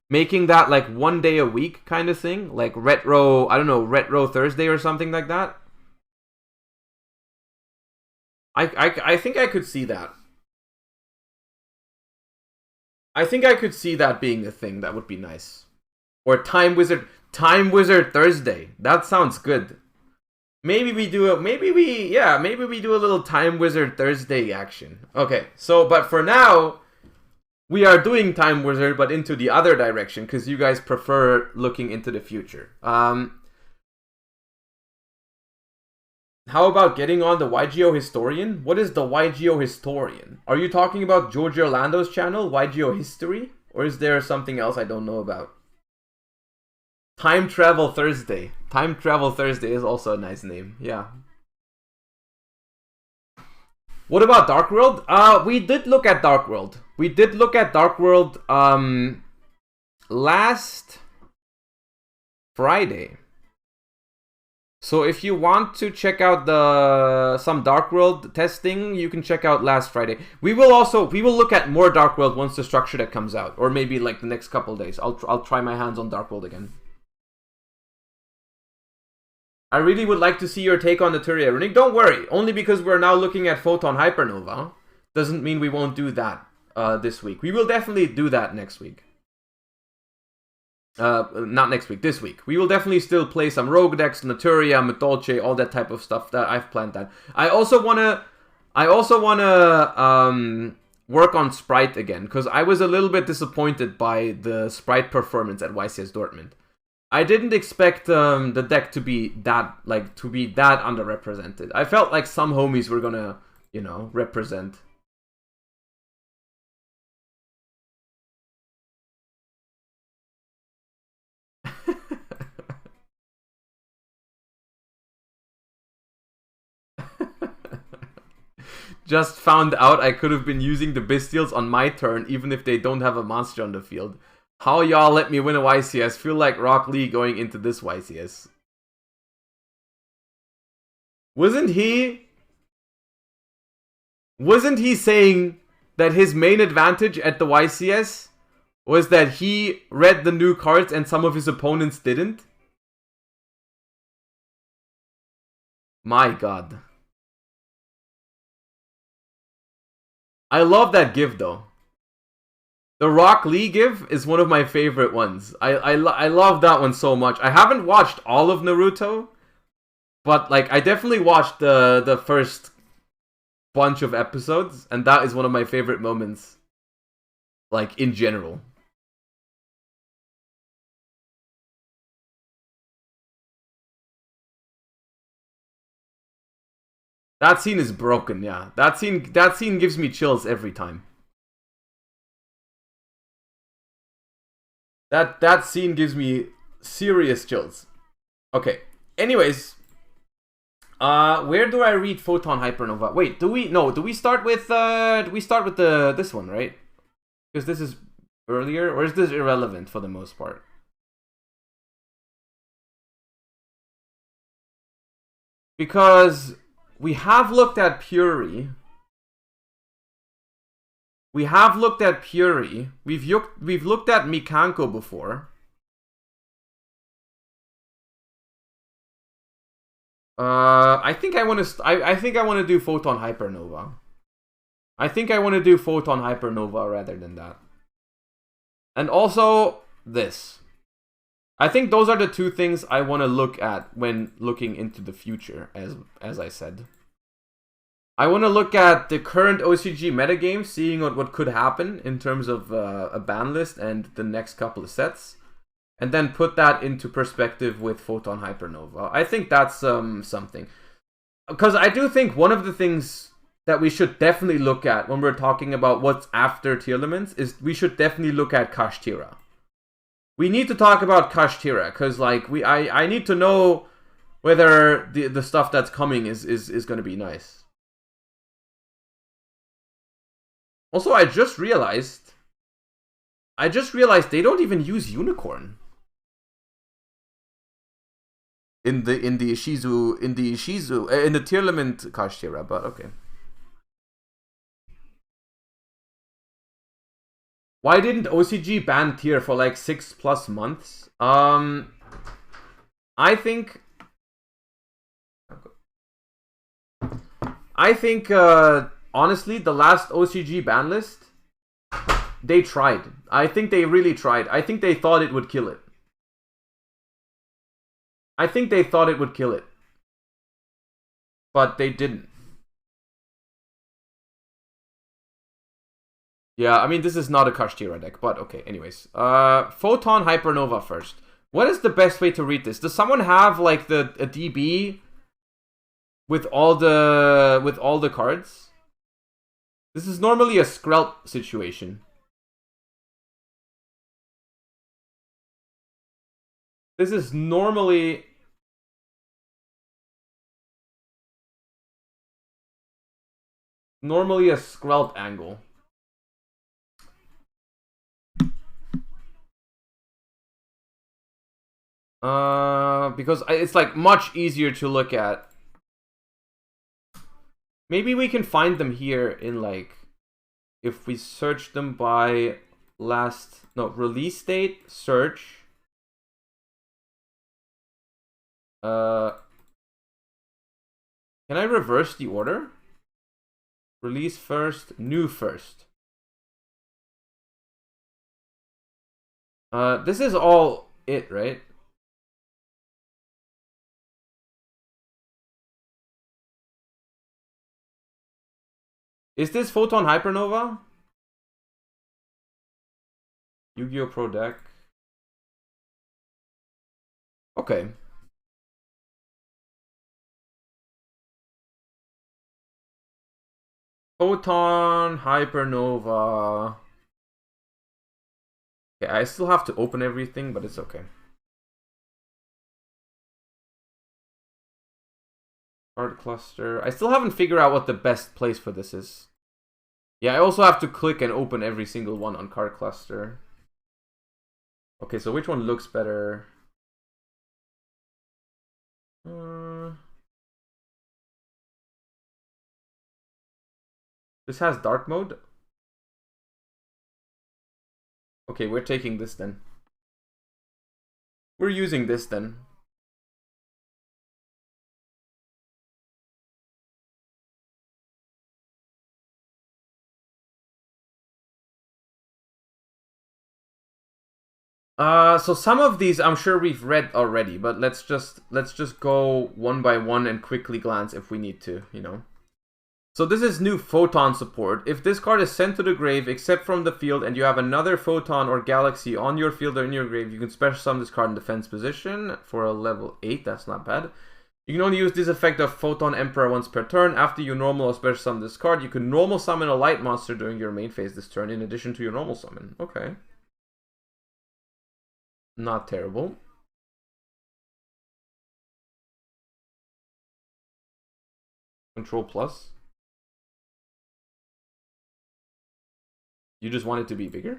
making that like 1 day a week kind of thing, like retro, I don't know, retro Thursday or something like that? I think I could see that. I think I could see that being a thing. That would be nice. Or Time Wizard Thursday. That sounds good. Maybe we do a little Time Wizard Thursday action. Okay, so but for now, we are doing Time Wizard, but into the other direction because you guys prefer looking into the future. How about getting on the YGO Historian? What is the YGO Historian? Are you talking about George Orlando's channel, YGO History, or is there something else I don't know about? Time Travel Thursday. Time Travel Thursday is also a nice name. Yeah. What about Dark World? We did look at Dark World. Last Friday. So if you want to check out some Dark World testing, you can check out last Friday. We will look at more Dark World once the structure deck comes out, or maybe like the next couple days. I'll try my hands on Dark World again. I really would like to see your take on the Turia Runic. Don't worry, only because we're now looking at Photon Hypernova doesn't mean we won't do that this week. We will definitely do that next week. Not next week, this week. We will definitely still play some Rogue decks, Naturia, Metolche, all that type of stuff that I've planned that. I also wanna work on Sprite again, because I was a little bit disappointed by the Sprite performance at YCS Dortmund. I didn't expect the deck to be that underrepresented. I felt like some homies were gonna, represent. Just found out I could have been using the Bystials on my turn, even if they don't have a monster on the field. How y'all let me win a YCS? Feel like Rock Lee going into this YCS. Wasn't he saying that his main advantage at the YCS was that he read the new cards and some of his opponents didn't? My god. I love that give though. The Rock Lee give is one of my favorite ones. I love that one so much. I haven't watched all of Naruto, but like I definitely watched the first bunch of episodes, and that is one of my favorite moments, like in general. That scene is broken, yeah. That scene gives me chills every time. That scene gives me serious chills. Okay. Anyways, where do I read Photon Hypernova? Wait, do we start with this one, right? Because this is earlier, or is this irrelevant for the most part? Because we have looked at Puri. We've looked at Mikanko before. I think I want to do Photon Hypernova. I think I want to do Photon Hypernova rather than that. And also this. I think those are the two things I want to look at when looking into the future, as I said. I want to look at the current OCG metagame, seeing what could happen in terms of a ban list and the next couple of sets. And then put that into perspective with Photon Hypernova. I think that's something. Because I do think one of the things that we should definitely look at when we're talking about what's after tier limits is we should definitely look at Kashtira. We need to talk about Kashtira, because like I need to know whether the stuff that's coming is going to be nice. Also, I just realized they don't even use Unicorn in the tier limit Kashtira, but okay. Why didn't OCG ban tier for like 6+ months? I think honestly, the last OCG ban list, they tried. I think they really tried. I think they thought it would kill it. But they didn't. Yeah, I mean, this is not a Kashtira deck, but okay, anyways. Photon Hypernova first. What is the best way to read this? Does someone have, like, a DB with all the cards? This is normally a Skrelp situation. This is normally a Skrelp angle. Because it's like much easier to look at. Maybe we can find them here in like, if we search them by release date, search. Can I reverse the order? Release first, new first. This is all it, right? Is this Photon Hypernova? Yu-Gi-Oh! Pro deck. Okay. Photon Hypernova. Okay, I still have to open everything, but it's okay. Card cluster. I still haven't figured out what the best place for this is. Yeah, I also have to click and open every single one on card cluster. Okay, so which one looks better? This has dark mode. Okay, we're taking this then. We're using this then. So some of these I'm sure we've read already, but let's just go one by one and quickly glance if we need to, you know. So this is new photon support. If this card is sent to the grave except from the field and you have another photon or galaxy on your field or in your grave, you can special summon this card in defense position for a level 8. That's not bad. You can only use this effect of Photon Emperor once per turn. After you normal or special summon this card, you can normal summon a light monster during your main phase this turn in addition to your normal summon. Okay. Not terrible. Control plus. You just want it to be bigger?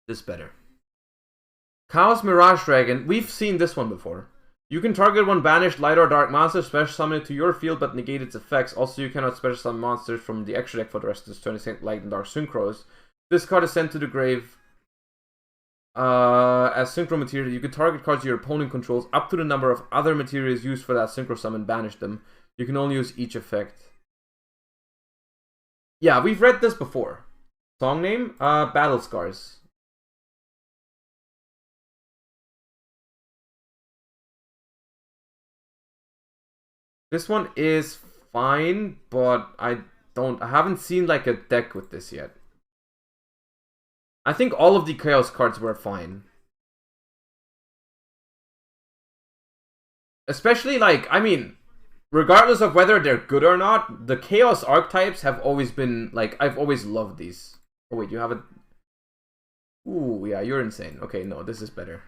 This better. Chaos Mirage Dragon. We've seen this one before. You can target one banished light or dark monster, special summon it to your field but negate its effects. Also, you cannot special summon monsters from the extra deck for the rest of this turn, except light and dark synchros. This card is sent to the grave as synchro material. You can target cards your opponent controls up to the number of other materials used for that synchro summon, banish them. You can only use each effect. Yeah, we've read this before. Song name? Battle Scars. This one is fine, but I haven't seen like a deck with this yet. I think all of the Chaos cards were fine. Especially like, I mean, regardless of whether they're good or not, the Chaos archetypes have always been, like, I've always loved these. Oh wait, you have a... Ooh, yeah, you're insane. Okay, no, this is better.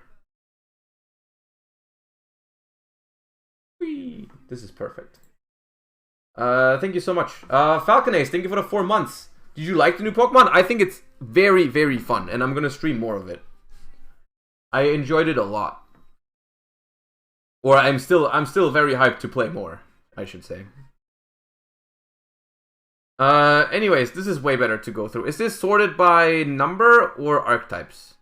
Whee! This is perfect. Thank you so much. Falcon Ace, thank you for the 4 months. Did you like the new Pokemon? I think it's very, very fun, and I'm gonna stream more of it. I enjoyed it a lot. Or I'm still very hyped to play more, I should say. Anyways, this is way better to go through. Is this sorted by number or archetypes?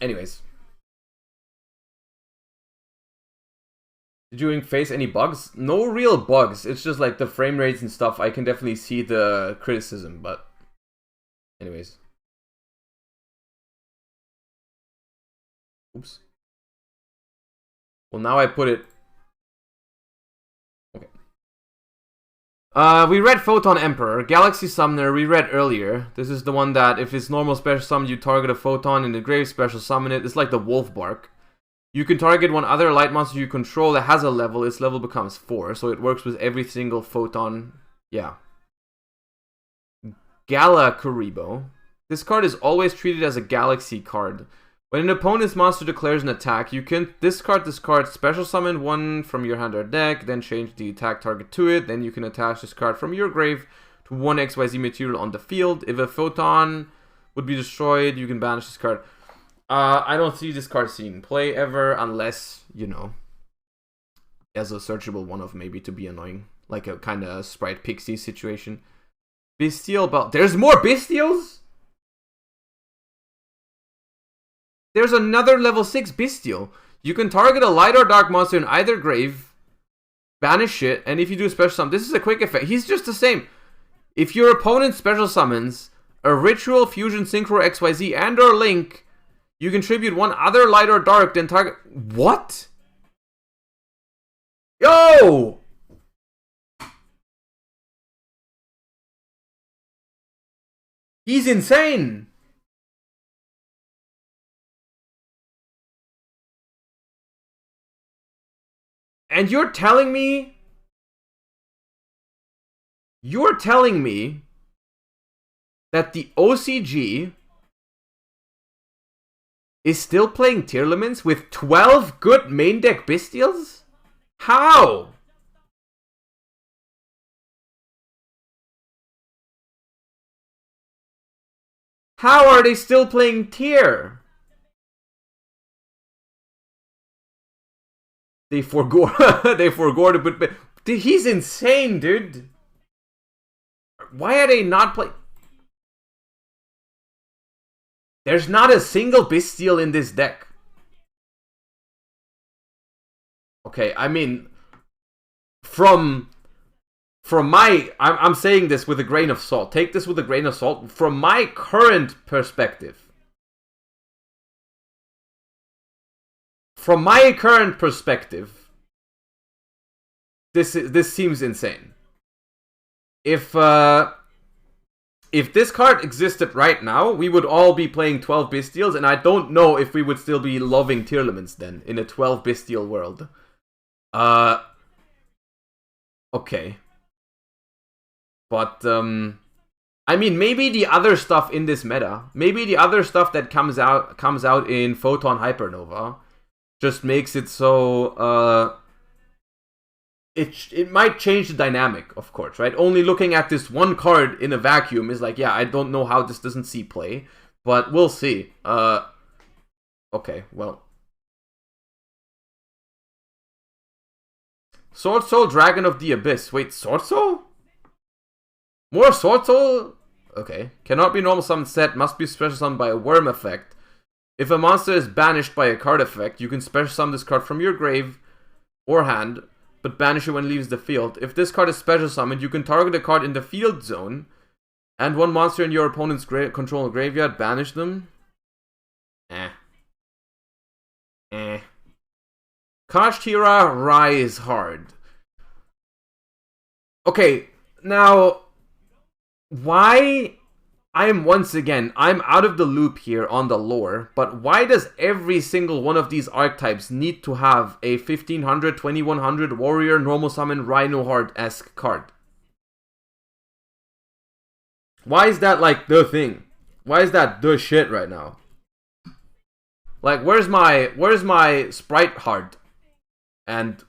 Anyways. Did you face any bugs? No real bugs. It's just like the frame rates and stuff. I can definitely see the criticism, but... Anyways. Oops. Well, now I put it... Okay. We read Photon Emperor. Galaxy Summoner, we read earlier. This is the one that if it's normal special summon, you target a photon in the grave, special summon it. It's like the wolf bark. You can target one other light monster you control that has a level. Its level becomes 4, so it works with every single photon. Yeah. Gala Kuribo. This card is always treated as a galaxy card. When an opponent's monster declares an attack, you can discard this card, special summon one from your hand or deck, then change the attack target to it. Then you can attach this card from your grave to one XYZ material on the field. If a photon would be destroyed, you can banish this card. I don't see this card seeing play ever, unless, you know, as a searchable one-off maybe to be annoying. Like a kind of Sprite Pixie situation. Bestial Belt. There's more Bestials? There's another level 6 Bestial. You can target a light or dark monster in either grave, banish it, and if you do a special summon, this is a quick effect. He's just the same. If your opponent special summons a Ritual, Fusion, Synchro, XYZ, and or Link, you contribute one other light or dark, then target... What? Yo! He's insane! And you're telling me that the OCG is still playing tier limits with 12 good main deck Bestials? How? How are they still playing tier? They forgo to put... He's insane, dude. Why are they not playing? There's not a single Bestial in this deck. Okay, I mean, from my... I'm saying this with a grain of salt. Take this with a grain of salt. From my current perspective. This seems insane. If this card existed right now, we would all be playing 12 Bestials, and I don't know if we would still be loving tier limits then, in a 12 Bestial world. Okay. But, I mean, maybe the other stuff in this meta, maybe the other stuff that comes out in Photon Hypernova, just makes it so, it might change the dynamic, of course, right? Only looking at this one card in a vacuum is like, yeah, I don't know how this doesn't see play, but we'll see. Okay, well. Sword Soul, Dragon of the Abyss. Wait, Sword Soul? More Sword Soul? Okay. Cannot be normal summon set, must be special summoned by a worm effect. If a monster is banished by a card effect, you can special summon this card from your grave or hand, but banish it when it leaves the field. If this card is special summoned, you can target a card in the field zone, and one monster in your opponent's control graveyard, banish them. Kashtira, Rise Hard. Okay, now, why... I'm out of the loop here on the lore, but why does every single one of these archetypes need to have a 1500, 2100 warrior, normal summon, Rhino Heart-esque card? Why is that like the thing? Why is that the shit right now? Like, where's my Sprite Heart? And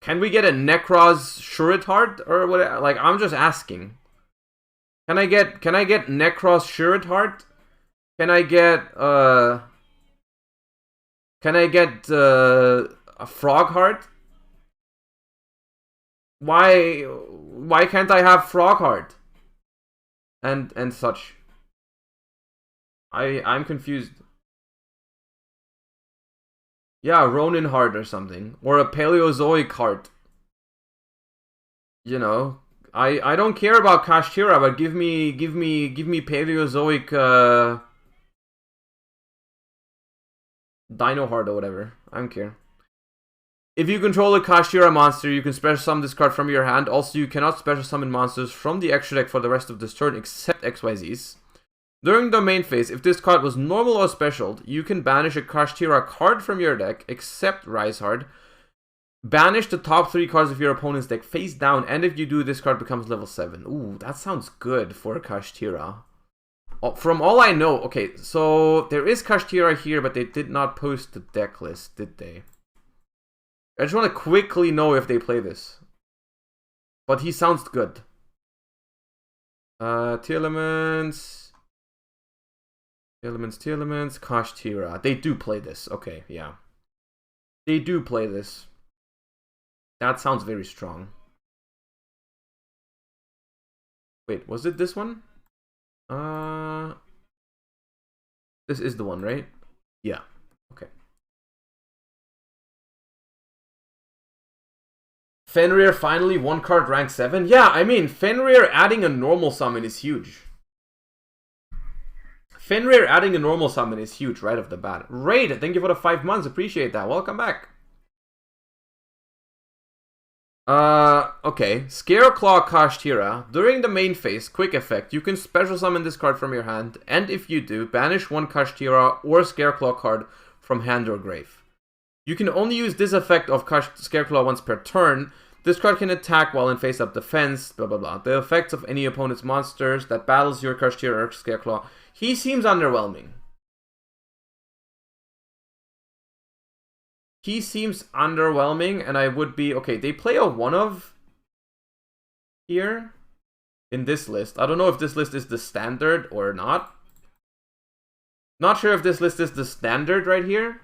can we get a Necros Shurit Heart or whatever? Like, I'm just asking. Can I get Necros Shurit Heart? Can I get a Frog Heart? Why can't I have Frog Heart? And such. I'm confused. Yeah, Ronin Heart or something, or a Paleozoic Heart. You know. I don't care about Kashtira, but give me Paleozoic Dino Heart or whatever. I don't care. If you control a Kashtira monster, you can special summon this card from your hand. Also, you cannot special summon monsters from the extra deck for the rest of this turn except XYZs. During the main phase, if this card was normal or special, you can banish a Kashtira card from your deck except Rise Hard. Banish the top 3 cards of your opponent's deck face down, and if you do, this card becomes level 7. Ooh, that sounds good for Kashtira. From all I know, okay, so there is Kashtira here, but they did not post the deck list, did they? I just want to quickly know if they play this. But he sounds good. Tier elements, Kashtira. They do play this. Okay, yeah. They do play this. That sounds very strong. Wait, was it this one? This is the one, right? Yeah. Okay. Fenrir finally 1 card rank 7? Yeah, I mean, Fenrir adding a normal summon is huge. Fenrir adding a normal summon is huge right off the bat. Raid, thank you for the 5 months. Appreciate that. Welcome back. Okay. Scareclaw Kashtira. During the main phase, quick effect, you can special summon this card from your hand, and if you do, banish one Kashtira or Scareclaw card from hand or grave. You can only use this effect of Scareclaw once per turn. This card can attack while in face-up defense, blah blah blah. The effects of any opponent's monsters that battles your Kashtira or Scareclaw. He seems underwhelming. He seems underwhelming, and I would be... Okay, they play a one-of here in this list. I don't know if this list is the standard or not. Not sure if this list is the standard right here.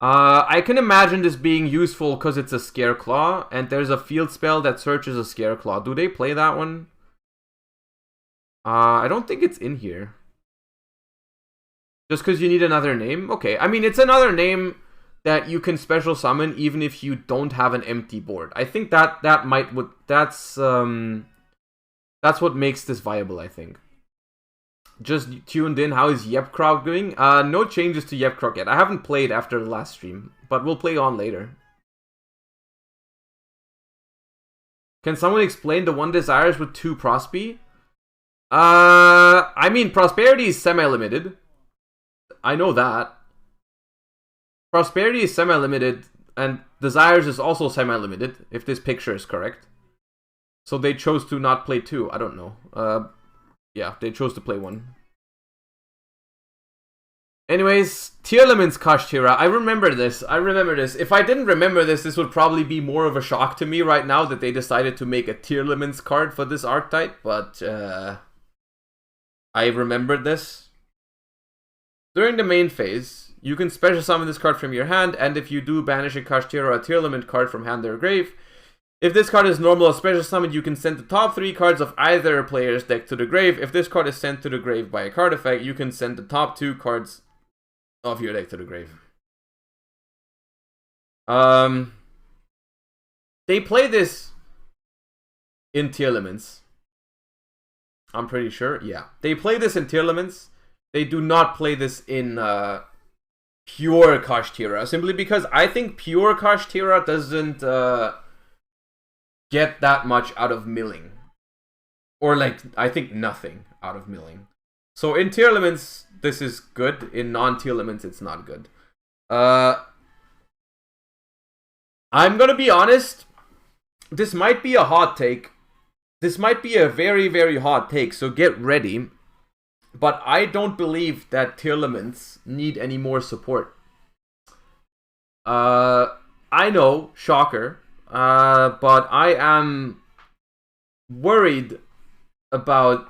I can imagine this being useful because it's a Scareclaw, and there's a field spell that searches a Scareclaw. Do they play that one? I don't think it's in here. Just because you need another name? Okay, I mean, it's another name that you can special summon even if you don't have an empty board. I think that's what makes this viable, I think. Just tuned in. How is Yepkrog doing? No changes to Yepkrog yet. I haven't played after the last stream, but we'll play on later. Can someone explain the one desires with 2 Prospe? I mean, Prosperity is semi-limited. I know that. Prosperity is semi-limited, and Desires is also semi-limited, if this picture is correct. So they chose to not play 2. I don't know. Yeah, they chose to play 1. Anyways, Tearlament's Kashtira. I remember this. If I didn't remember this, this would probably be more of a shock to me right now that they decided to make a Tearlament's card for this archetype, but I remembered this. During the main phase, you can special summon this card from your hand, and if you do, banish a Kashtira or a Tearlament card from hand or grave. If this card is normal or special summoned, you can send the top 3 cards of either player's deck to the grave. If this card is sent to the grave by a card effect, you can send the top 2 cards of your deck to the grave. They play this in Tearlaments. I'm pretty sure, yeah. They play this in Tearlaments. They do not play this in pure Kashtira, simply because I think pure Kashtira doesn't get that much out of milling. Or like, I think nothing out of milling. So in Tearlaments, this is good. In non-Tearlaments, it's not good. I'm gonna be honest. This might be a hot take. This might be a very, very hot take, so get ready. But I don't believe that Tearlaments need any more support. I know, shocker. But I am worried about...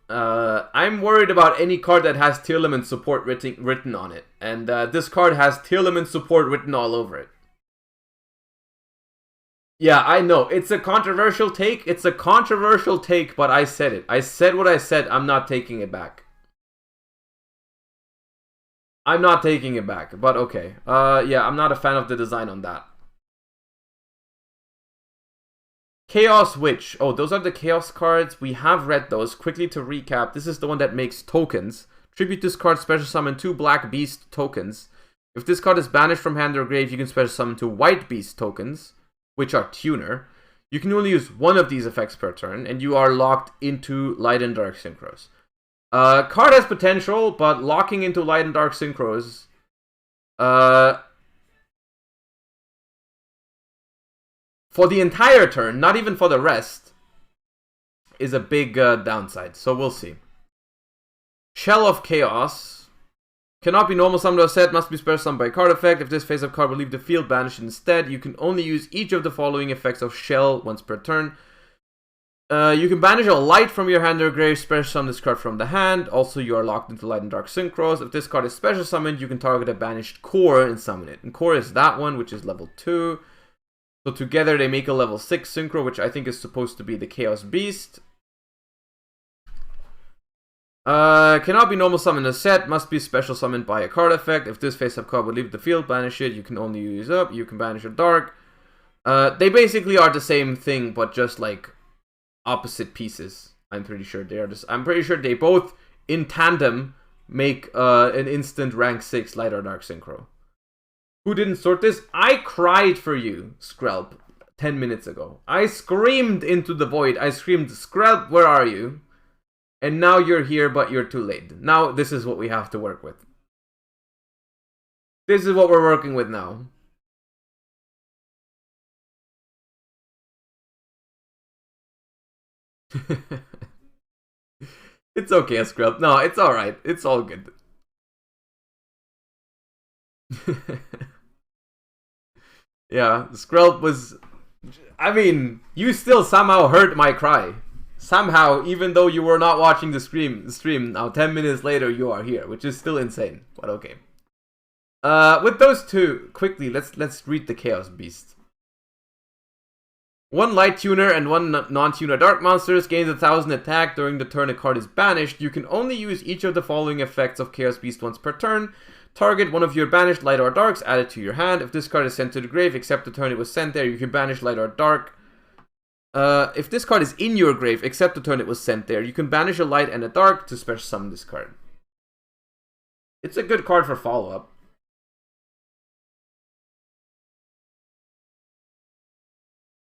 I'm worried about any card that has Tearlament support written on it. And this card has Tearlament support written all over it. Yeah, I know. It's a controversial take. It's a controversial take, but I said it. I said what I said. I'm not taking it back. I'm not taking it back, but okay. Yeah, I'm not a fan of the design on that. Chaos Witch. Oh, those are the Chaos cards. We have read those. Quickly to recap, this is the one that makes tokens. Tribute this card, special summon 2 Black Beast tokens. If this card is banished from hand or grave, you can special summon 2 White Beast tokens, which are Tuner. You can only use one of these effects per turn, and you are locked into Light and Dark Synchros. Card has potential, but locking into Light and Dark Synchros... for the entire turn, not even for the rest, is a big downside. So we'll see. Shell of Chaos. Cannot be normal summoned or set, must be special summoned by a card effect. If this face-up card will leave the field banished instead, you can only use each of the following effects of Shell once per turn. You can banish a light from your hand or grave, special summon this card from the hand. Also, you are locked into Light and Dark Synchros. If this card is special summoned, you can target a banished core and summon it. And core is that one, which is level 2. So together they make a level 6 synchro, which I think is supposed to be the Chaos Beast. Cannot be normal summoned as set, must be special summoned by a card effect. If this face-up card would leave the field, banish it. You can only use up. You can banish a dark. They basically are the same thing, but just like opposite pieces. I'm pretty sure they are just. I'm pretty sure they both in tandem make an instant rank 6 light or dark synchro. Who didn't sort this? I cried for you, Skrelp. 10 minutes ago. I screamed into the void. I screamed, Skrelp, where are you? And now you're here, but you're too late. Now this is what we have to work with. This is what we're working with now. It's okay, Skrelp. No, it's alright. It's all good. Yeah, Skrelp was... I mean, you still somehow heard my cry. Somehow, even though you were not watching the stream, now 10 minutes later you are here, which is still insane, but okay. With those two, quickly, let's read the Chaos Beast. One Light Tuner and one Non-Tuner Dark Monsters gains 1000 attack during the turn a card is banished. You can only use each of the following effects of Chaos Beast once per turn. Target one of your banished Light or Darks, add it to your hand. If this card is sent to the grave, except the turn it was sent there, you can banish Light or Dark. If this card is in your grave, except the turn it was sent there, you can banish a Light and a Dark to special summon this card. It's a good card for follow-up.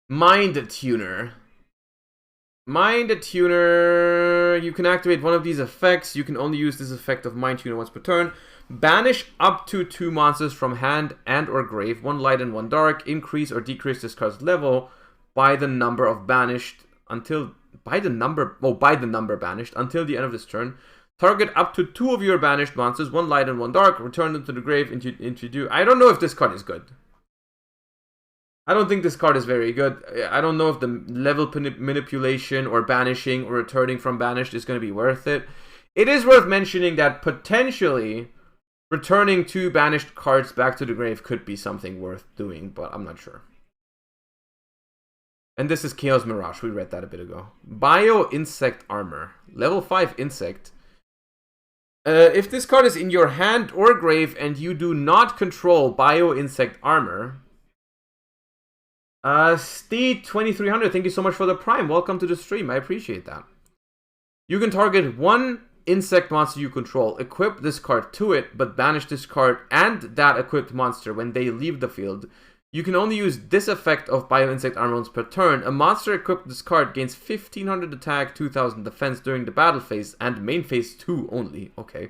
Mind Tuner. Mind Tuner. You can activate one of these effects. You can only use this effect of Mind Tuner once per turn. Banish up to 2 monsters from hand and or grave. 1 light and 1 dark. Increase or decrease this card's level by the number of banished until... by the number banished until the end of this turn. Target up to 2 of your banished monsters. 1 light and 1 dark. Return them to the grave. Introduce... I don't know if this card is good. I don't think this card is very good. I don't know if the level manipulation or banishing or returning from banished is going to be worth it. It is worth mentioning that potentially returning 2 banished cards back to the grave could be something worth doing, but I'm not sure. And this is Chaos Mirage. We read that a bit ago. Bio Insect Armor. Level 5 Insect. If this card is in your hand or grave and you do not control Bio Insect Armor... Steed 2300, thank you so much for the prime. Welcome to the stream. I appreciate that. You can target 1 insect monster you control, equip this card to it, but banish this card and that equipped monster when they leave the field. You can only use this effect of Bio Insect Armor once per turn. A monster equipped with this card gains 1500 attack, 2000 defense during the battle phase and main phase 2 only. Okay.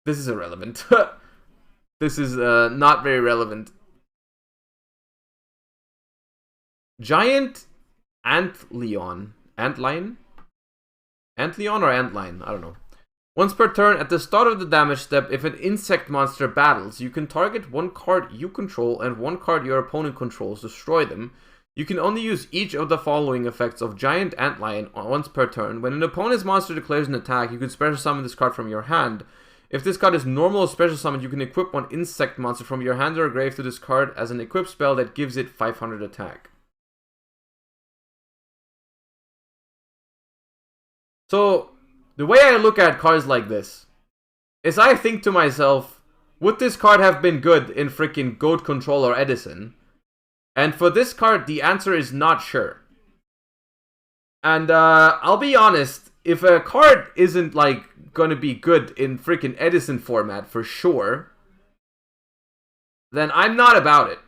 This is irrelevant. This is not very relevant. Giant Antlion. Antlion? Antlion or Antlion? I don't know. Once per turn, at the start of the damage step, if an insect monster battles, you can target 1 card you control and 1 card your opponent controls, destroy them. You can only use each of the following effects of Giant Antlion once per turn. When an opponent's monster declares an attack, you can special summon this card from your hand. If this card is normal or special summoned, you can equip 1 insect monster from your hand or grave to this card as an equipped spell that gives it 500 attack. So, the way I look at cards like this is I think to myself, would this card have been good in freaking Goat Control or Edison? And for this card, the answer is not sure. And I'll be honest, if a card isn't like gonna be good in freaking Edison format for sure, then I'm not about it.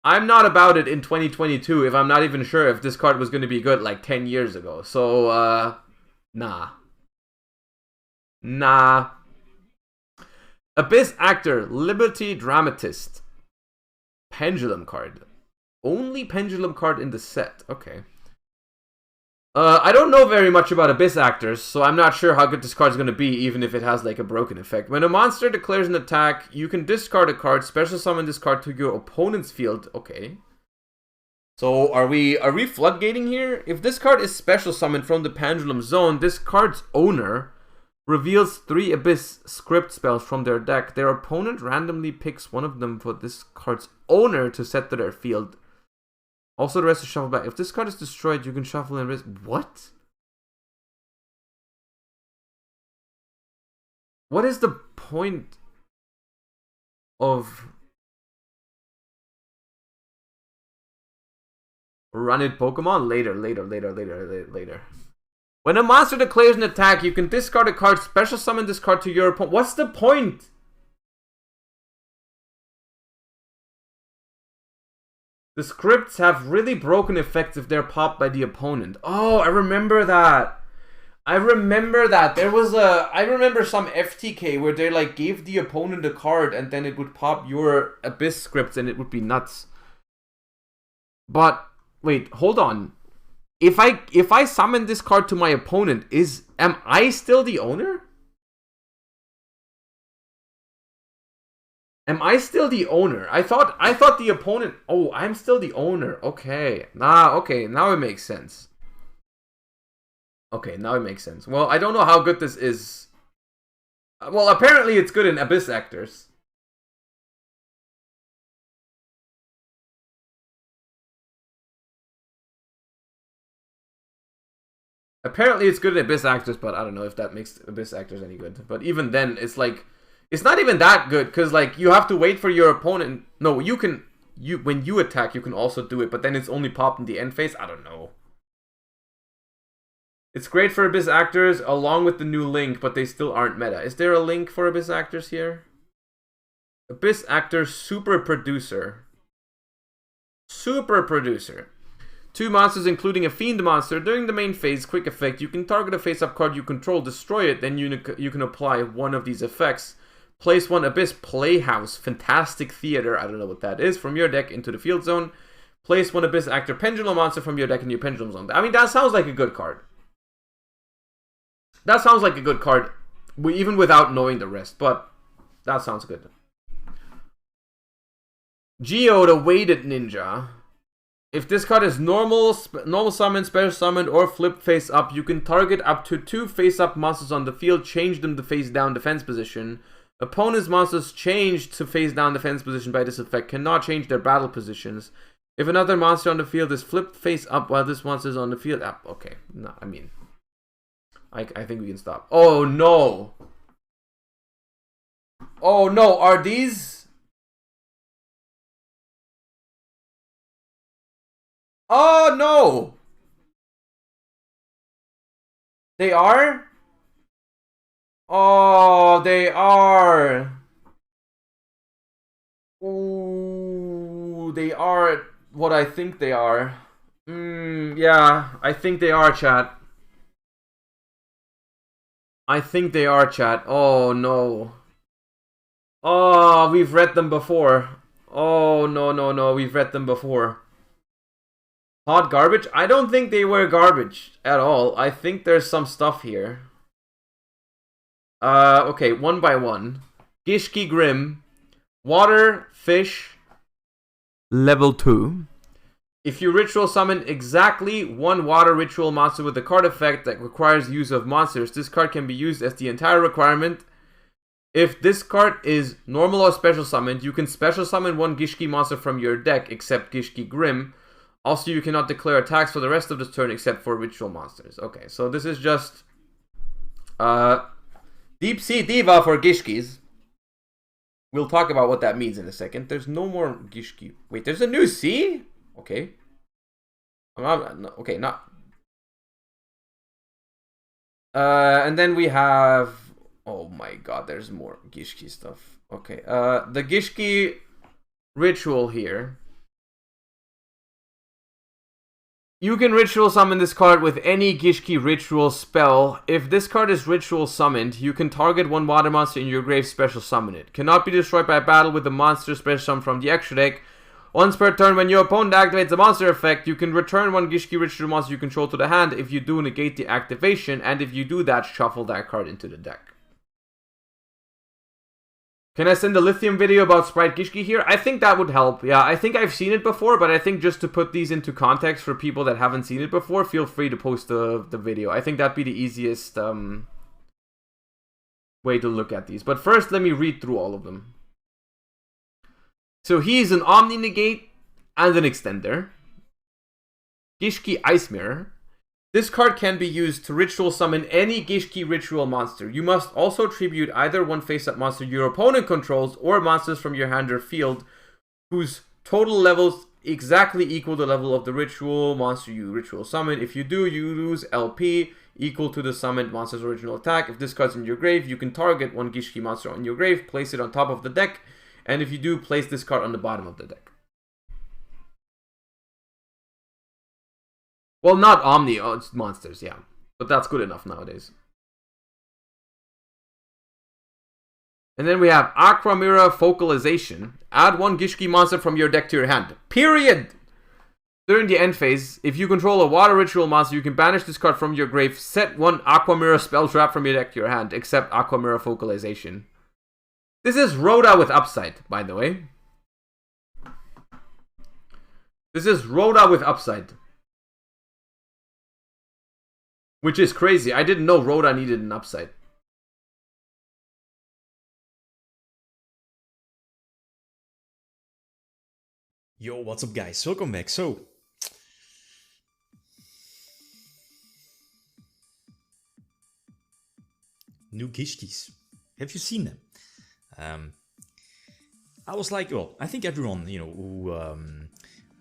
I'm not about it in 2022 if I'm not even sure if this card was going to be good like 10 years ago. So, nah. Nah. Abyss Actor, Liberty Dramatist. Pendulum card. Only Pendulum card in the set. Okay. I don't know very much about Abyss Actors, so I'm not sure how good this card's going to be, even if it has like a broken effect. When a monster declares an attack, you can discard a card, special summon this card to your opponent's field. Okay. So are we floodgating here? If this card is special summoned from the Pendulum Zone, this card's owner reveals 3 Abyss script spells from their deck. Their opponent randomly picks one of them for this card's owner to set to their field. Also, the rest is shuffled back. If this card is destroyed, you can shuffle and risk. What? What is the point of run it Pokemon? Later. When a monster declares an attack, you can discard a card, special summon this card to your opponent. What's the point? The scripts have really broken effects if they're popped by the opponent. Oh, I remember that. I remember some FTK where they like gave the opponent a card and then it would pop your Abyss scripts and it would be nuts. But wait, hold on. If I summon this card to my opponent, am I still the owner? Am I still the owner? I thought the opponent... Oh, I'm still the owner. Okay. Okay, now it makes sense. Okay, now it makes sense. Well, I don't know how good this is. Well, apparently it's good in Abyss Actors. Apparently it's good in Abyss Actors, but I don't know if that makes Abyss Actors any good. But even then, it's like... It's not even that good, because like you have to wait for your opponent. No, when you attack, you can also do it, but then it's only popped in the end phase. I don't know. It's great for Abyss Actors along with the new link, but they still aren't meta. Is there a link for Abyss Actors here? Abyss Actors Super Producer. Super Producer. 2 monsters including a Fiend monster. During the main phase, quick effect, you can target a face-up card you control, destroy it, then you can apply one of these effects. Place 1 Abyss Playhouse, Fantastic Theater, I don't know what that is, from your deck into the field zone. Place 1 Abyss Actor Pendulum monster from your deck in your Pendulum zone. I mean, that sounds like a good card. That sounds like a good card, even without knowing the rest, but that sounds good. Yugioh, the Weighted Ninja. If this card is normal summon, special summon, or flip face up, you can target up to 2 face up monsters on the field, change them to face down defense position. Opponent's monsters changed to face down defense position by this effect cannot change their battle positions. If another monster on the field is flipped face up while this monster is on the field... okay. No, I mean... I think we can stop. Oh, no! Oh, no! Are these... Oh, no! They are? Oh, they are. Ooh, they are what I think they are. Yeah, I think they are, chat. I think they are, chat. Oh, no. Oh, we've read them before. Oh, no, we've read them before. Hot garbage? I don't think they were garbage at all. I think there's some stuff here. Okay, one by one. Gishki Grim. Water, fish. Level 2. If you ritual summon exactly 1 water ritual monster with a card effect that requires use of monsters, this card can be used as the entire requirement. If this card is normal or special summoned, you can special summon 1 Gishki monster from your deck, except Gishki Grim. Also, you cannot declare attacks for the rest of this turn except for ritual monsters. Okay, so this is just... Deep Sea Diva for Gishkis. We'll talk about what that means in a second. There's no more Gishki. Wait, there's a new sea? Okay. Okay, not... and then we have... Oh my god, there's more Gishki stuff. Okay, the Gishki ritual here. You can ritual summon this card with any Gishki ritual spell. If this card is ritual summoned, you can target 1 water monster in your grave, special summon it. Cannot be destroyed by battle with a monster special summon from the extra deck. Once per turn, when your opponent activates a monster effect, you can return 1 Gishki ritual monster you control to the hand. If you do, negate the activation, and if you do that, shuffle that card into the deck. Can I send a lithium video about Sprite Gishki here? I think that would help. Yeah, I think I've seen it before, but I think just to put these into context for people that haven't seen it before, feel free to post the video. I think that'd be the easiest way to look at these. But first, let me read through all of them. So he's an Omni Negate and an Extender. Gishki Ice Mirror. This card can be used to ritual summon any Gishki ritual monster. You must also tribute either 1 face-up monster your opponent controls or monsters from your hand or field whose total levels exactly equal the level of the ritual monster you ritual summon. If you do, you lose LP equal to the summoned monster's original attack. If this card's in your grave, you can target 1 Gishki monster on your grave, place it on top of the deck, and if you do, place this card on the bottom of the deck. Well, not Omni monsters, yeah. But that's good enough nowadays. And then we have Aqua Mirror Focalization. Add 1 Gishki monster from your deck to your hand. Period! During the end phase, if you control a water ritual monster, you can banish this card from your grave. Set 1 Aqua Mirror spell trap from your deck to your hand, except Aqua Mirror Focalization. This is Rhoda with upside, by the way. This is Rhoda with upside. Which is crazy. I didn't know Rhoda needed an upside. Yo, what's up guys? Welcome back. So, new Gishkis. Have you seen them? I was like, well, I think everyone,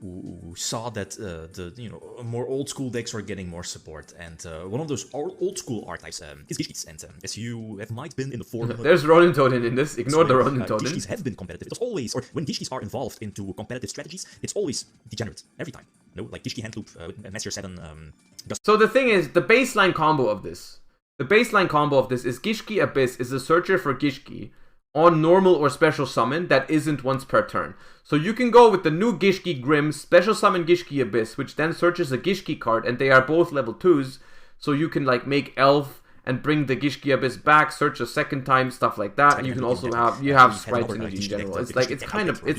who saw that the more old school decks are getting more support, and one of those old school archetypes is Gishkis, and as you have might been in the forum, there's Ronin Totem in this. Ignore the Ronin Totem. Gishkis have been competitive. It's always, or when Gishkis are involved into competitive strategies, it's always degenerate every time. No, like Gishki Hand Loop, Master 7. So the thing is, the baseline combo of this is Gishki Abyss is a searcher for Gishki on normal or special summon that isn't once per turn. So you can go with the new Gishki Grim, special summon Gishki Abyss, which then searches a Gishki card, and they are both level 2s, so you can like make Elf and bring the Gishki Abyss back, search a second time, stuff like that. And you can also have Sprite Synergy in general. It's like, it's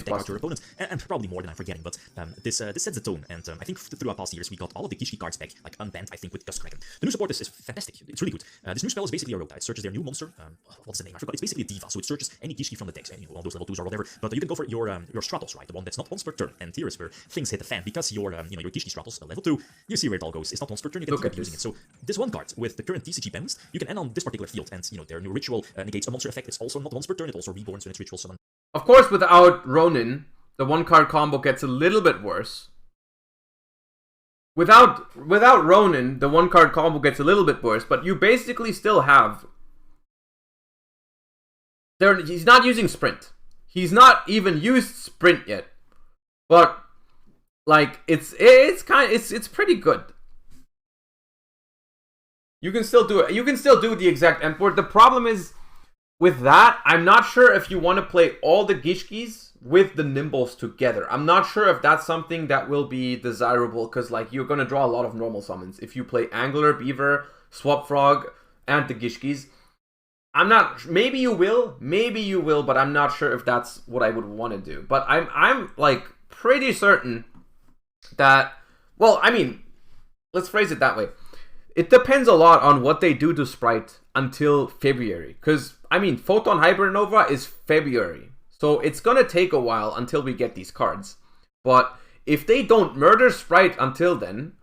possible. Opponents, and probably more than I'm forgetting, but this sets the tone, and I think throughout past years we got all of the Gishki cards back, like unbanned, I think, with Kraken. The new support is fantastic. It's really good. This new spell is basically a Rota. It searches their new monster. What's the name? I forgot. It's basically a Diva, so it searches any Gishki from the decks, and all those level 2s or whatever. But you can go for your Stratos, right? The one that's not once per turn. And here is where things hit the fan, because your Gishki Stratos, level 2, you see where it all goes. It's not once per turn, you can keep using it. So this one card, with the current TCG pen list, you can end on this particular field, and their new ritual negates a monster effect. It's also not once per turn, it also reborns when it's ritual summon. Of course, without Ronin, the 1-card combo gets a little bit worse. Without Ronin, the 1-card combo gets a little bit worse, but you basically still have... He's not using Sprint. He's not even used Sprint yet. But, like, it's pretty good. You can still do it. You can still do the exact import. The problem is, with that, I'm not sure if you want to play all the Gishkis with the Nimbles together. I'm not sure if that's something that will be desirable, because like you're going to draw a lot of normal summons. If you play Angler, Beaver, Swap Frog, and the Gishkis. I'm not... Maybe you will, but I'm not sure if that's what I would want to do. But I'm like pretty certain that... Well, I mean, let's phrase it that way. It depends a lot on what they do to Sprite until February. Because, I mean, Photon Hypernova is February. So it's going to take a while until we get these cards. But if they don't murder Sprite until then,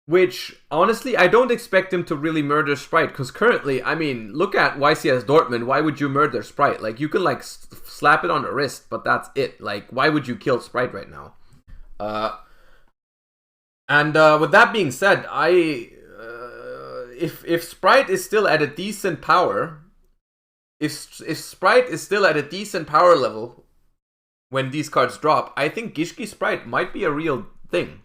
which, honestly, I don't expect them to really murder Sprite. Because currently, I mean, look at YCS Dortmund. Why would you murder Sprite? Like, you can, like, slap it on the wrist, but that's it. Like, why would you kill Sprite right now? And with that being said, if Sprite is still at a decent power, if Sprite is still at a decent power level when these cards drop, I think Gishki Sprite might be a real thing.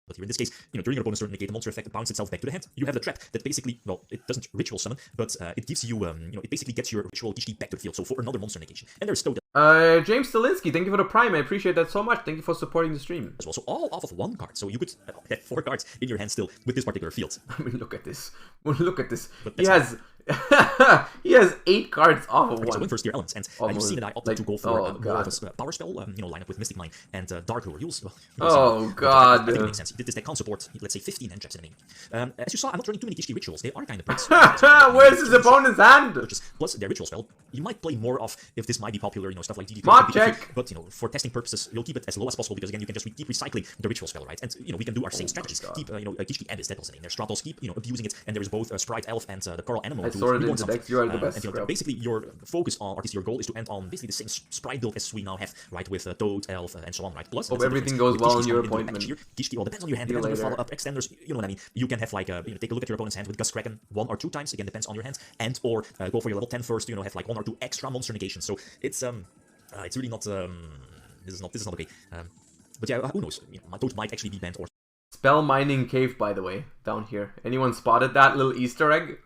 But here in this case, during your opponent's turn, negate the monster effect, bounce itself back to the hand. You have the trap that basically, well, it doesn't ritual summon, but it gives you, it basically gets your ritual Gishki back to the field, so for another monster negation. And there's still James Stalinsky, thank you for the Prime, I appreciate that so much. Thank you for supporting the stream. as well. So all off of one card, so you could have 4 cards in your hand still with this particular field. I mean, look at this. Look at this. He has... he has 8 cards off of 1. So in first tier elements, and you see that I opted to go for more of a power spell, lineup with Mystic Mine and Dark Lure. God. I think it makes sense. This deck can't support, let's say, 15 hand traps in a game. As you saw, I'm not running too many Gishki rituals. They are kind of bricks. Where's his opponent's hand? Plus their ritual spell. You might play more of if this might be popular, stuff like DD. Mod check. But for testing purposes, you'll keep it as low as possible, because again, you can just keep recycling the ritual spell, right? And we can do our same strategies. Keep Gishki Abyss, that was the name. Their Stratos, keep abusing it, and there is both Sprite Elf and the Coral Animal. You are the best. And basically, your focus on, or at least your goal, is to end on basically the same Sprite build as we now have, right? With Toad, Elf, and so on, right? Plus, hope everything goes well in your appointment. Gishki, well, depends on your hand, depends on your follow-up extenders. You know what I mean? You can have like take a look at your opponent's hand with Gust Kraken 1 or 2 times. Again, depends on your hand, and or go for your level 10 first. Have like 1 or 2 extra monster negations. So it's really not. This is not okay. But But yeah, who knows? Those might actually be banned or... Spell mining cave, by the way, down here. Anyone spotted that little Easter egg?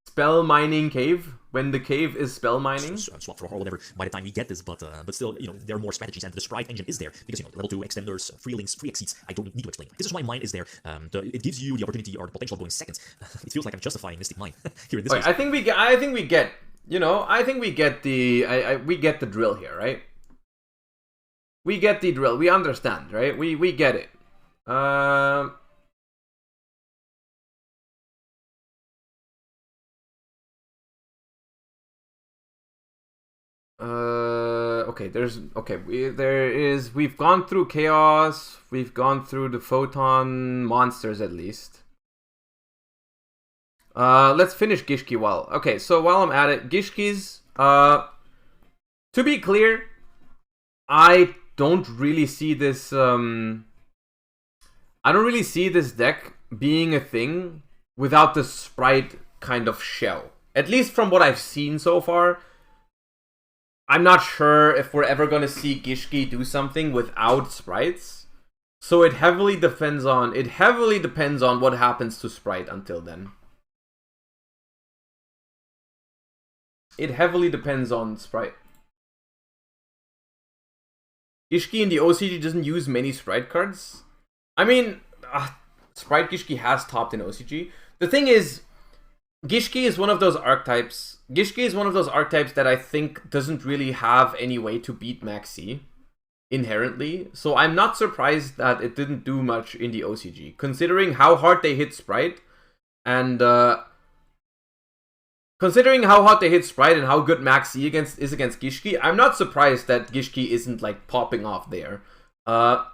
Spell mining cave, when the cave is spell mining. Swap for or whatever by the time we get this, but still, there are more strategies, and the sprite engine is there because level 2 extenders, free links, free exceeds. I don't need to explain. This is why mine is there. It gives you the opportunity or the potential of going second. It feels like I'm justifying Mystic Mine here in this case. I think we get. I think we get. I think we get the. We get the drill here, right? We get the drill. We understand, right? We get it. We've gone through chaos, we've gone through the photon monsters at least. Let's finish Gishki so while I'm at it, Gishki's, to be clear, I don't really see this, deck being a thing without the sprite kind of shell. At least from what I've seen so far. I'm not sure if we're ever going to see Gishki do something without sprites. So it heavily depends on what happens to sprite until then. It heavily depends on sprite. Gishki in the OCG doesn't use many sprite cards. I mean, Sprite Gishki has topped in OCG. The thing is, Gishki is one of those archetypes. Gishki is one of those archetypes that I think doesn't really have any way to beat Maxi inherently. So I'm not surprised that it didn't do much in the OCG, considering how hard they hit Sprite and considering how hard they hit Sprite and how good Maxi is against Gishki. I'm not surprised that Gishki isn't like popping off there. But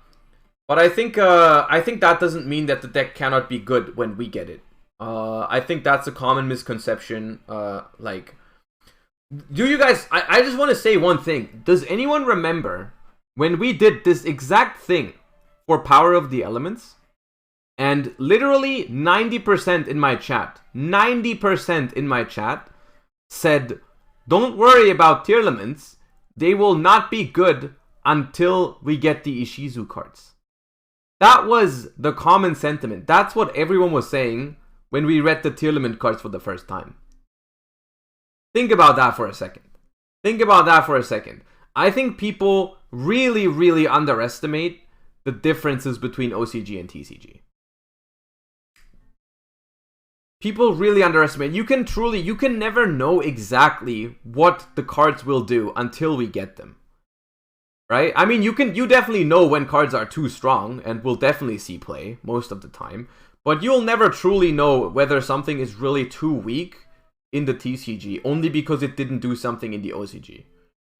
I think that doesn't mean that the deck cannot be good when we get it. I think that's a common misconception. Do you guys... I just want to say one thing. Does anyone remember when we did this exact thing for Power of the Elements? And literally 90% in my chat, 90% in my chat said, don't worry about tier elements. They will not be good until we get the Ishizu cards. That was the common sentiment. That's what everyone was saying when we read the tier element cards for the first time. Think about that for a second. Think about that for a second. I think people really, really underestimate the differences between OCG and TCG. People really underestimate. You can never know exactly what the cards will do until we get them. Right? I mean, you definitely know when cards are too strong and will definitely see play most of the time. But you'll never truly know whether something is really too weak in the TCG only because it didn't do something in the OCG.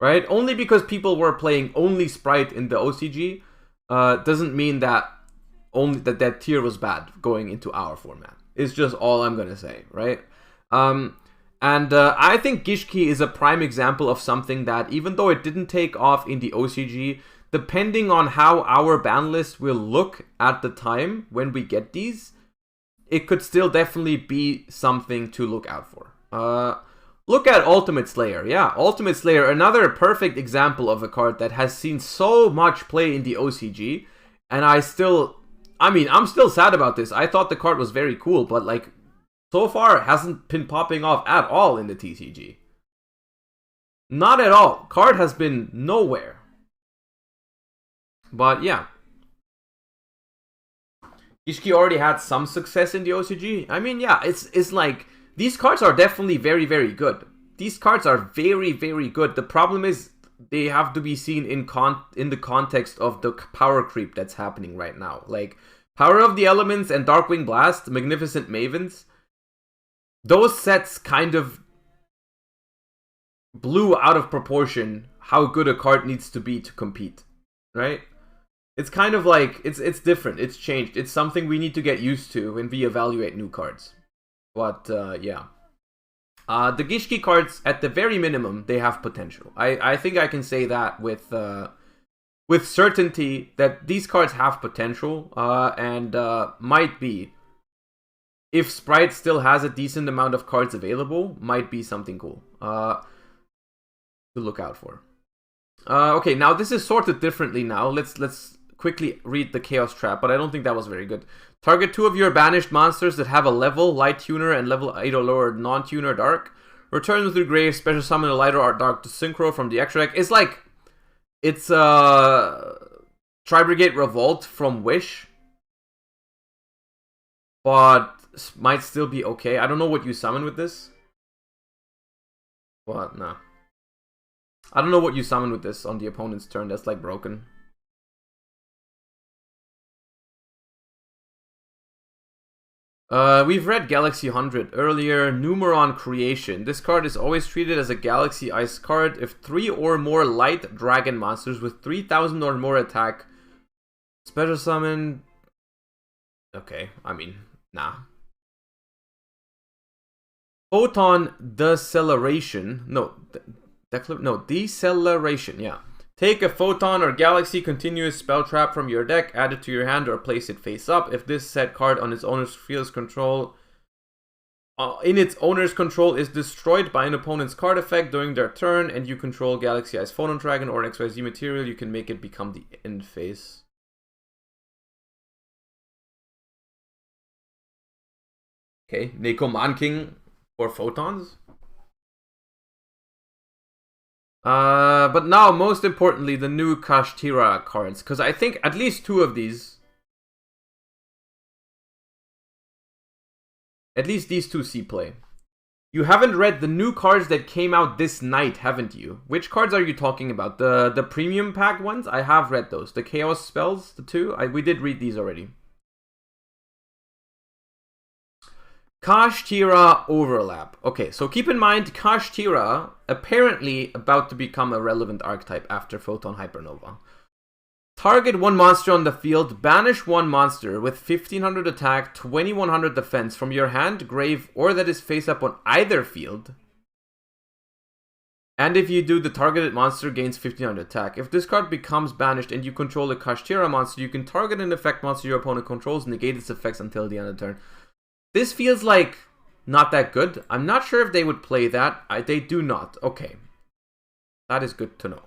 Right? Only because people were playing only Sprite in the OCG doesn't mean that that tier was bad going into our format. It's just all I'm gonna say, right? I think Gishki is a prime example of something that, even though it didn't take off in the OCG, depending on how our ban list will look at the time when we get these, it could still definitely be something to look out for. Look at Ultimate Slayer. Yeah, Ultimate Slayer, another perfect example of a card that has seen so much play in the OCG, and I'm still sad about this. I thought the card was very cool, but like, so far, it hasn't been popping off at all in the TCG. Not at all. Card has been nowhere. But yeah. Ishiki already had some success in the OCG. I mean, yeah, it's like, these cards are definitely very, very good. These cards are very, very good. The problem is, they have to be seen in the context of the power creep that's happening right now. Like, Power of the Elements and Darkwing Blast, Magnificent Mavens, those sets kind of blew out of proportion how good a card needs to be to compete, right? It's kind of like, it's different, it's changed, it's something we need to get used to when we evaluate new cards. But, yeah. The Gishki cards, at the very minimum, they have potential. I think I can say that with certainty that these cards have potential, and might be, if Sprite still has a decent amount of cards available, might be something cool to look out for. Okay, now this is sorted differently now. Let's quickly read the Chaos Trap, but I don't think that was very good. Target 2 of your banished monsters that have a level Light Tuner and level 8 or lower non-tuner Dark. Return with your grave, special summon a lighter art Dark to synchro from the extra deck. It's like, it's Tri-Brigade Revolt from Wish, but might still be okay. I don't know what you summon with this. What? No. I don't know what you summon with this on the opponent's turn. That's like broken. We've read Galaxy 100 earlier. Numeron Creation. This card is always treated as a Galaxy Ice card if 3 or more light dragon monsters with 3,000 or more attack special summon. Okay, I mean, nah. Photon Deceleration. No, Deceleration, yeah. Take a Photon or Galaxy continuous spell trap from your deck, add it to your hand, or place it face up. If this set card on its owner's field's control, in its owner's control is destroyed by an opponent's card effect during their turn, and you control Galaxy Ice Photon Dragon or an XYZ material, you can make it become the end phase. Okay, Neko Man King for Photons. But now, most importantly, the new Kashtira cards. Because I think at least 2 of these... At least these 2 see play. You haven't read the new cards that came out this night, haven't you? Which cards are you talking about? The premium pack ones? I have read those. The Chaos Spells, the 2? We did read these already. Kashtira Overlap. Okay, so keep in mind, Kashtira apparently about to become a relevant archetype after Photon Hypernova. Target 1 monster on the field, banish 1 monster with 1500 attack, 2100 defense from your hand, grave, or that is face up on either field. And if you do, the targeted monster gains 1500 attack. If this card becomes banished and you control a Kashtira monster, you can target an effect monster your opponent controls, negate its effects until the end of the turn. This feels like not that good. I'm not sure if they would play that. They do not. Okay. That is good to know.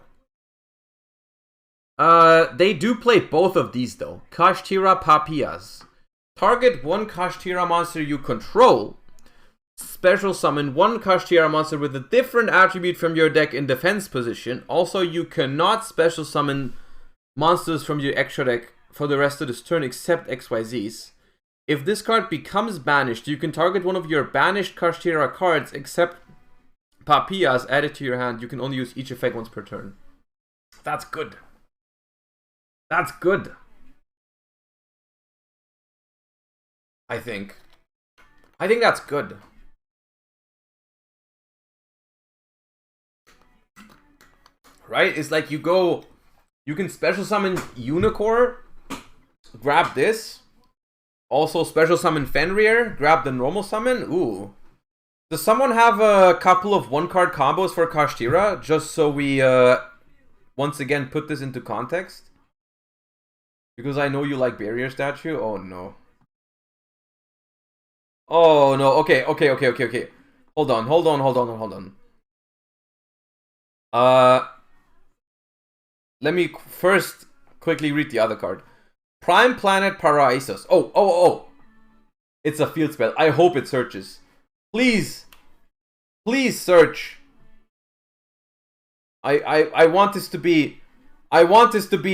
They do play both of these though. Kashtira Papillas. Target 1 Kashtira monster you control. Special summon 1 Kashtira monster with a different attribute from your deck in defense position. Also, you cannot special summon monsters from your extra deck for the rest of this turn except XYZs. If this card becomes banished, you can target one of your banished Kashtira cards except Papillas added to your hand. You can only use each effect once per turn. That's good. That's good. I think that's good. Right? It's like you can special summon Unicorn, grab this. Also, special summon Fenrir, grab the normal summon. Ooh. Does someone have a couple of 1-card combos for Kashtira? Just so we, once again, put this into context. Because I know you like Barrier Statue. Oh, no. Oh, no. Okay. Hold on. Let me first quickly read the other card. Prime Planet Paraisos. Oh. It's a field spell. I hope it searches. Please search. I want this to be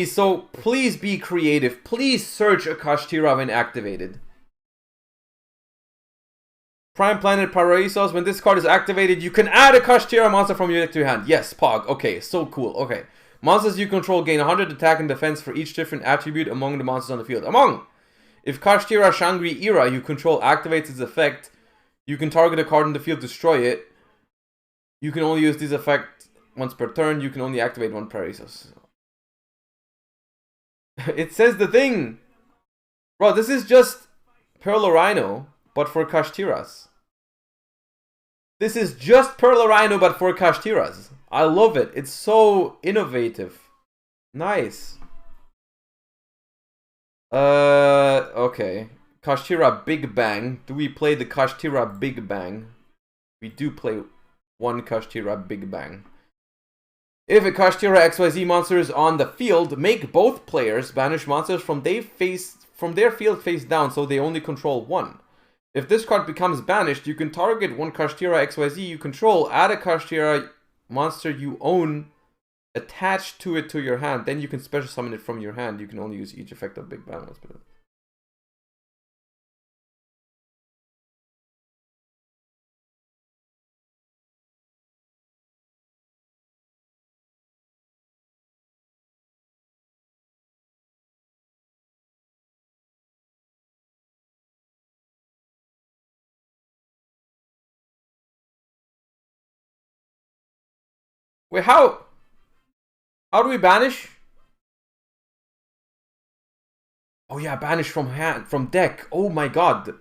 so. Please be creative. Please search a Kashtira when activated. Prime Planet Paraisos. When this card is activated, you can add a Kashtira monster from your deck to your hand. Yes, Pog. Okay, so cool. Okay. Monsters you control gain 100 attack and defense for each different attribute among the monsters on the field. If Kashtira Shangri-Ira you control activates its effect, you can target a card in the field, destroy it. You can only use this effect once per turn. You can only activate 1 Paraisos. It says the thing! Bro, this is just Pearl Rhino, but for Kashtiras. This is just Pearl Rhino, but for Kashtiras. I love it. It's so innovative. Nice. Okay. Kashtira Big Bang. Do we play the Kashtira Big Bang? We do play 1 Kashtira Big Bang. If a Kashtira XYZ monster is on the field, make both players banish monsters from their field face down, so they only control one. If this card becomes banished, you can target one Kashtira XYZ you control, add a Kashtira monster you own attached to it to your hand, then you can special summon it from your hand. You can only use each effect of Big Bang Monster. Wait, how do we banish? Oh yeah, banish from deck. Oh my god.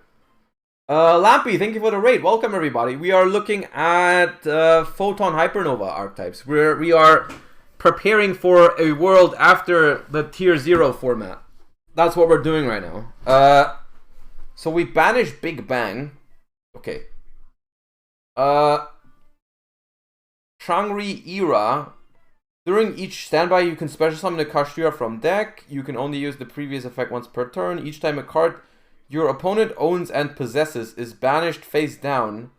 Lampy, thank you for the raid. Welcome everybody. We are looking at Photon Hypernova archetypes. We are preparing for a world after the tier 0 format. That's what we're doing right now. So we banish Big Bang. Okay. Shangri Era. During each standby, you can special summon a Kashtira from deck. You can only use the previous effect once per turn. Each time a card your opponent owns and possesses is banished face down,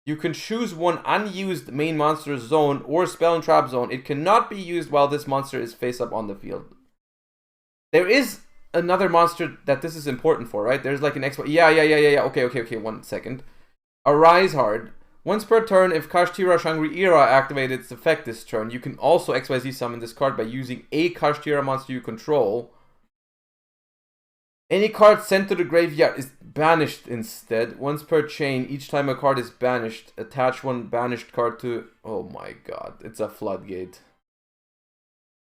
you can choose one unused main monster zone or spell and trap zone. It cannot be used while this monster is face up on the field. There is another monster that this is important for, right? There's like an X. Yeah. Okay. 1 second. Arise Hard. Once per turn, if Kashtira Shangri-Era activated its effect this turn, you can also XYZ summon this card by using a Kashtira monster you control. Any card sent to the graveyard is banished instead. Once per chain, each time a card is banished, attach one banished card to... Oh my god, it's a floodgate.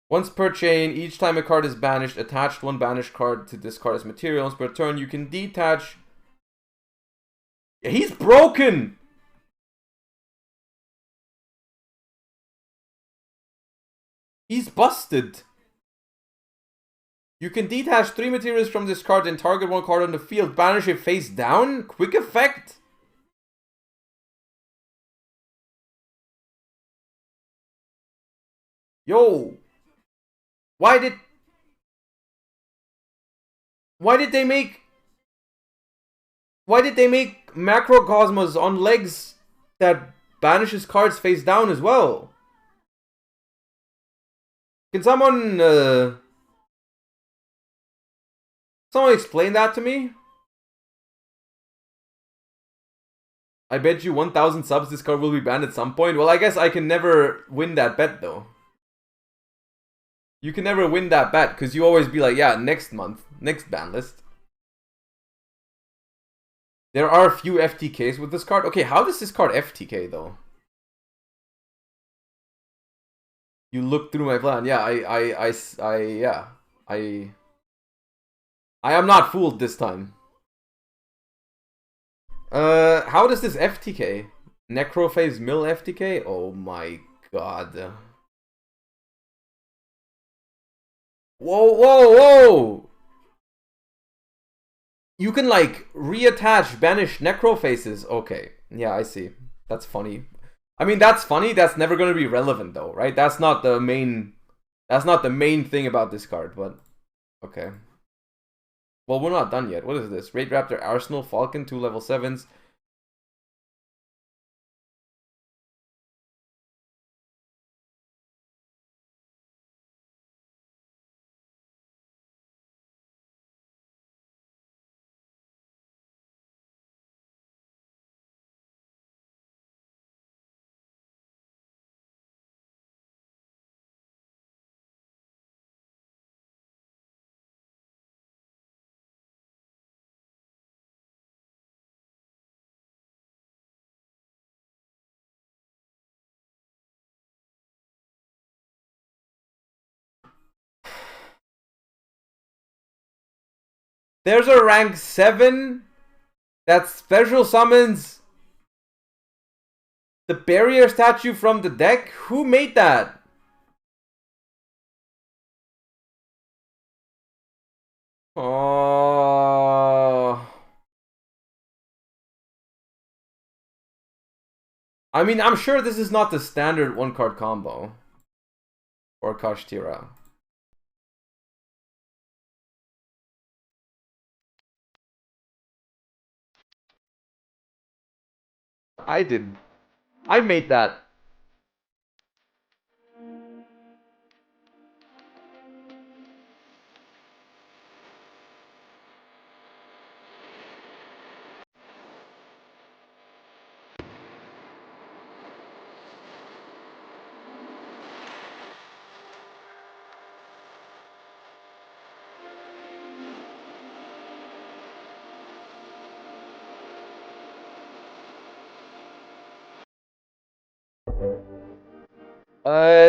Once per chain, each time a card is banished, attach one banished card to this card as material. Once per turn, you can detach... Yeah, he's broken! He's busted. You can detach 3 materials from this card and target one card on the field. Banish it face down? Quick effect? Yo. Why did they make Macrocosmos on legs that banishes cards face down as well? Can someone explain that to me? I bet you 1,000 subs this card will be banned at some point. Well, I guess I can never win that bet though. You can never win that bet because you always be like, yeah, next month, next ban list. There are a few FTKs with this card. Okay, how does this card FTK though? You look through my plan. Yeah, I am not fooled this time. How does this FTK? Necrophase Mill FTK? Oh my god. Whoa! You can like reattach banished Necrophases. Okay, yeah, I see. That's funny. I mean, that's funny. That's never going to be relevant, though, right? That's not the main thing about this card. But okay. Well, we're not done yet. What is this? Raid Raptor, Arsenal, Falcon, 2 level 7s. There's a rank 7 that special summons the barrier statue from the deck? Who made that? Oh. I mean, I'm sure this is not the standard 1-card combo. or Kashtira. I did. I made that.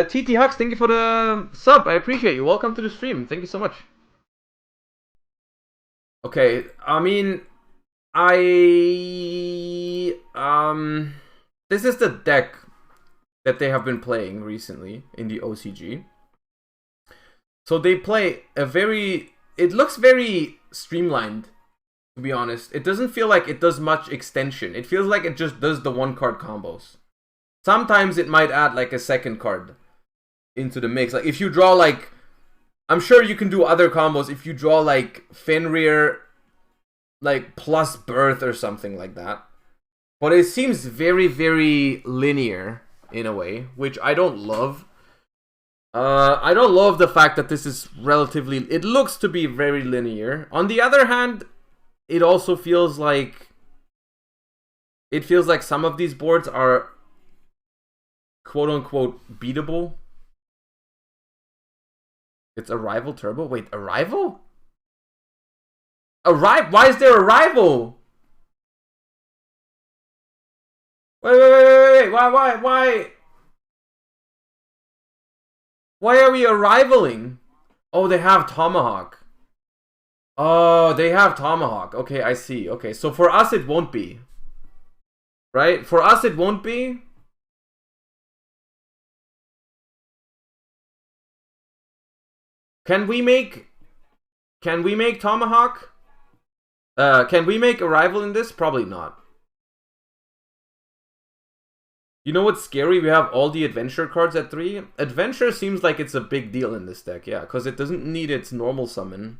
TT Hux, thank you for the sub. I appreciate you. Welcome to the stream. Thank you so much. Okay, I mean, this is the deck that they have been playing recently in the OCG. So they play a very, it looks very streamlined, to be honest. It doesn't feel like it does much extension. It feels like it just does the one card combos. Sometimes it might add like a second card into the mix. Like if you draw like, I'm sure you can do other combos if you draw like Fenrir, like plus Birth or something like that. But it seems very, very linear in a way, which I don't love. I don't love the fact that this is relatively, it looks to be very linear. On the other hand, it also feels like, some of these boards are quote-unquote beatable. It's Arrival Turbo? Wait, Arrival? Why is there Arrival? Wait, why? Why are we arrivaling? Oh, they have Tomahawk. Oh, they have Tomahawk. Okay, I see. Okay, so for us it won't be. Right? For us it won't be. Can we make Tomahawk? Can we make Arrival in this? Probably not. You know what's scary? We have all the Adventure cards at 3. Adventure seems like it's a big deal in this deck, yeah, because it doesn't need its normal summon.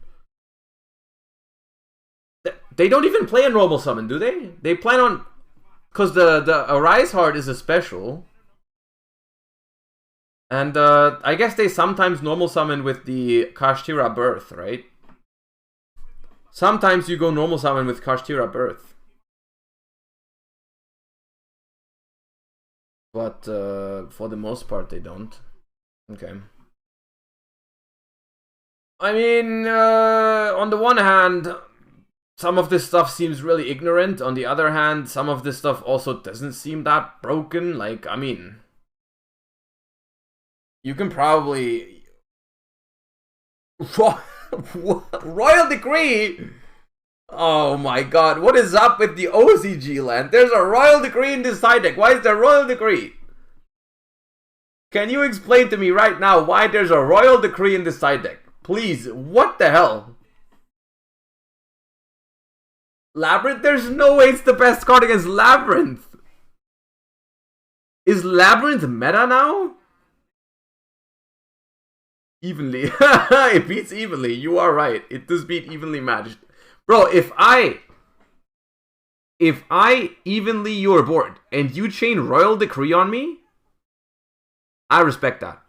They don't even play a normal summon, do they? They plan on... Because the Arise Heart is a special. And I guess they sometimes normal summon with the Kashtira Birth, right? Sometimes you go normal summon with Kashtira Birth. But for the most part they don't. Okay. I mean, on the one hand, some of this stuff seems really ignorant. On the other hand, some of this stuff also doesn't seem that broken. Like, I mean... You can probably... Royal Decree? Oh my god, what is up with the OCG land? There's a Royal Decree in this side deck. Why is there Royal Decree? Can you explain to me right now why there's a Royal Decree in this side deck? Please, what the hell? Labyrinth? There's no way it's the best card against Labyrinth. Is Labyrinth meta now? Evenly. It beats evenly. You are right. It does beat evenly matched. Bro, if I evenly your board and you chain Royal Decree on me, I respect that.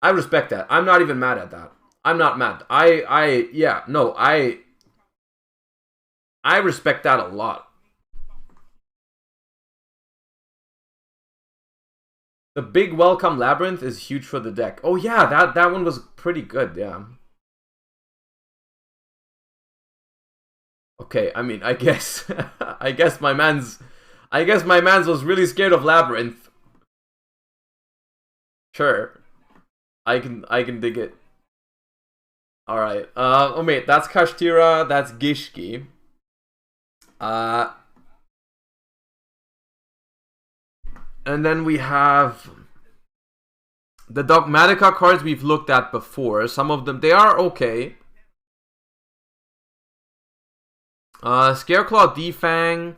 I respect that. I'm not even mad at that. I'm not mad. I respect that a lot. The big welcome Labyrinth is huge for the deck. Oh yeah, that one was pretty good, yeah. Okay, I mean, I guess my man's was really scared of Labyrinth. Sure. I can dig it. Alright. Oh wait, that's Kashtira, that's Gishki. And then we have the Dogmatica cards we've looked at before. Some of them, they are okay. Scareclaw Defang.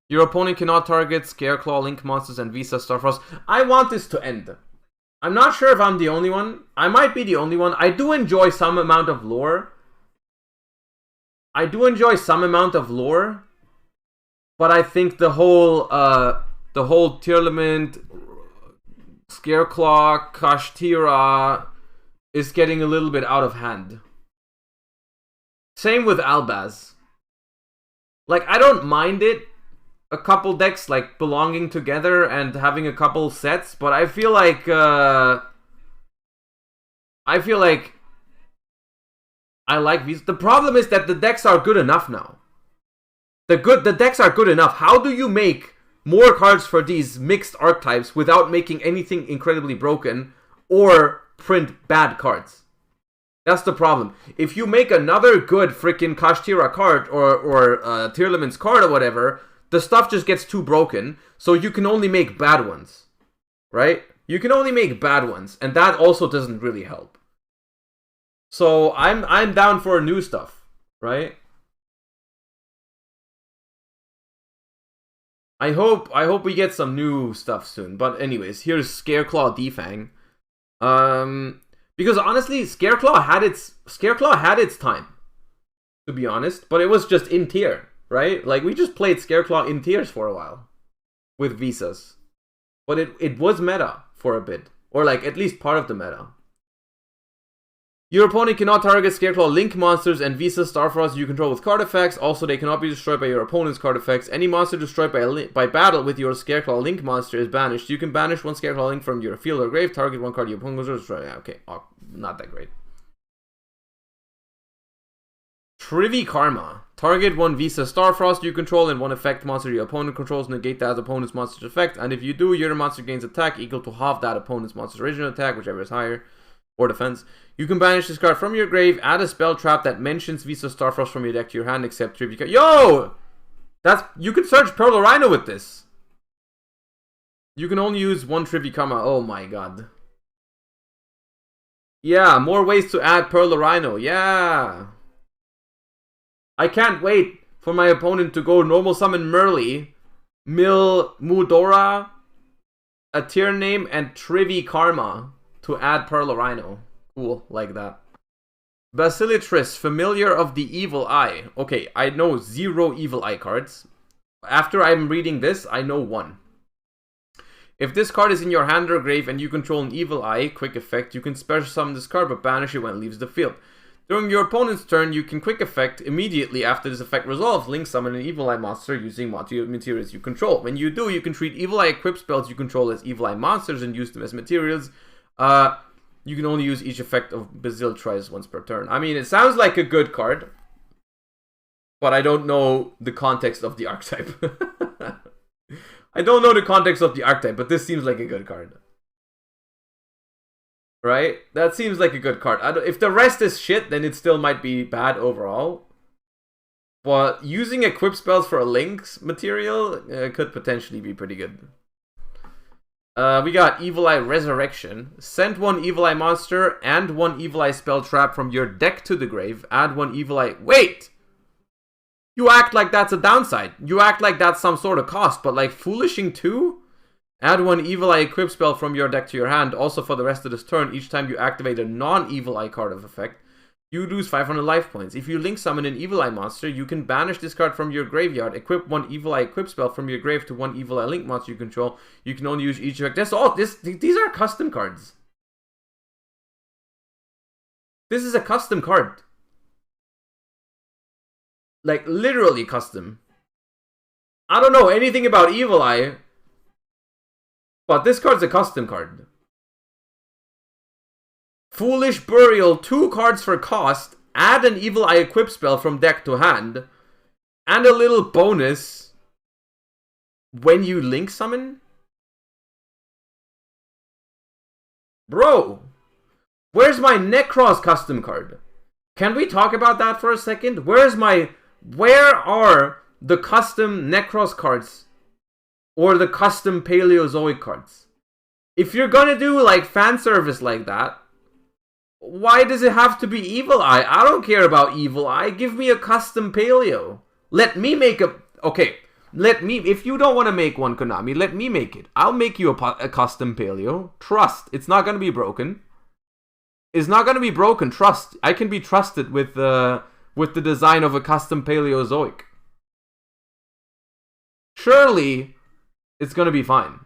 Your opponent cannot target Scareclaw, Link Monsters, and Visa Starfrost. I want this to end. I'm not sure if I'm the only one. I might be the only one. I do enjoy some amount of lore. But I think the whole Tearlament, Scareclaw, Kashtira is getting a little bit out of hand. Same with Albaz. Like, I don't mind it, a couple decks like belonging together and having a couple sets, but I feel like I like these. The problem is that the decks are good enough now. The decks are good enough. How do you make more cards for these mixed archetypes without making anything incredibly broken or print bad cards? That's the problem. If you make another good freaking Kashtira card or Tearlament's card or whatever, the stuff just gets too broken, so you can only make bad ones. Right? You can only make bad ones, and that also doesn't really help. So I'm down for new stuff, right? I hope we get some new stuff soon. But anyways, here's Scareclaw Defang. Because honestly, Scareclaw had its time, to be honest, but it was just in tier, right? Like, we just played Scareclaw in tiers for a while with Visas. But it was meta for a bit, or like at least part of the meta. Your opponent cannot target Scareclaw Link monsters and Visa Starfrost you control with card effects. Also, they cannot be destroyed by your opponent's card effects. Any monster destroyed by battle with your Scareclaw Link monster is banished. You can banish one Scareclaw Link from your field or grave. Target one card your opponent controls. Destroy. Okay, not that great. Trivi Karma. Target one Visa Starfrost you control and one effect monster your opponent controls. Negate that opponent's monster's effect. And if you do, your monster gains attack equal to half that opponent's monster's original attack, whichever is higher. Or defense. You can banish this card from your grave, add a spell trap that mentions Visa Starfrost from your deck to your hand, except Trivi Karma. Yo! You can search Pearl Rhino with this. You can only use one Trivi Karma. Oh my god. Yeah, more ways to add Pearl Rhino. Yeah. I can't wait for my opponent to go normal summon Merly, Mill Mudora, a tier name, and Trivi Karma to add Pearl Rhino. Cool, like that. Basilitris, Familiar of the Evil Eye. Okay, I know 0 Evil Eye cards. After I'm reading this, I know 1. If this card is in your hand or grave and you control an Evil Eye, quick effect, you can special summon this card but banish it when it leaves the field. During your opponent's turn, you can quick effect immediately after this effect resolves. Link summon an Evil Eye monster using materials you control. When you do, you can treat Evil Eye equip spells you control as Evil Eye monsters and use them as materials. You can only use each effect of Basilitris once per turn. I mean, it sounds like a good card, but I don't know the context of the archetype. I don't know the context of the archetype, but this seems like a good card. Right? That seems like a good card. If the rest is shit, then it still might be bad overall. But using equip spells for a Link's material could potentially be pretty good. We got Evil Eye Resurrection. Send one Evil Eye monster and one Evil Eye spell trap from your deck to the grave. Add one Evil Eye... Wait! You act like that's a downside. You act like that's some sort of cost, but like Foolishing 2? Add one Evil Eye equip spell from your deck to your hand. Also for the rest of this turn, each time you activate a non-Evil Eye card of effect, you lose 500 life points. If you link summon an Evil Eye monster, you can banish this card from your graveyard. Equip one Evil Eye equip spell from your grave to one Evil Eye link monster you control. You can only use each effect. That's all. These are custom cards. This is a custom card. Like, literally custom. I don't know anything about Evil Eye, but this card's a custom card. Foolish Burial, 2 cards for cost, add an Evil Eye equip spell from deck to hand, and a little bonus when you link summon? Bro, where's my Necros custom card? Can we talk about that for a second? Where are the custom Necros cards or the custom Paleozoic cards? If you're gonna do like fan service like that, why does it have to be Evil Eye? I don't care about Evil Eye. Give me a custom Paleo. Let me make a... Okay, Let me, if you don't want to make one, Konami, let me make it. I'll make you a custom paleo. Trust, it's not gonna be broken. It's not gonna be broken. Trust, I can be trusted with the design of a custom Paleozoic. Surely, it's gonna be fine.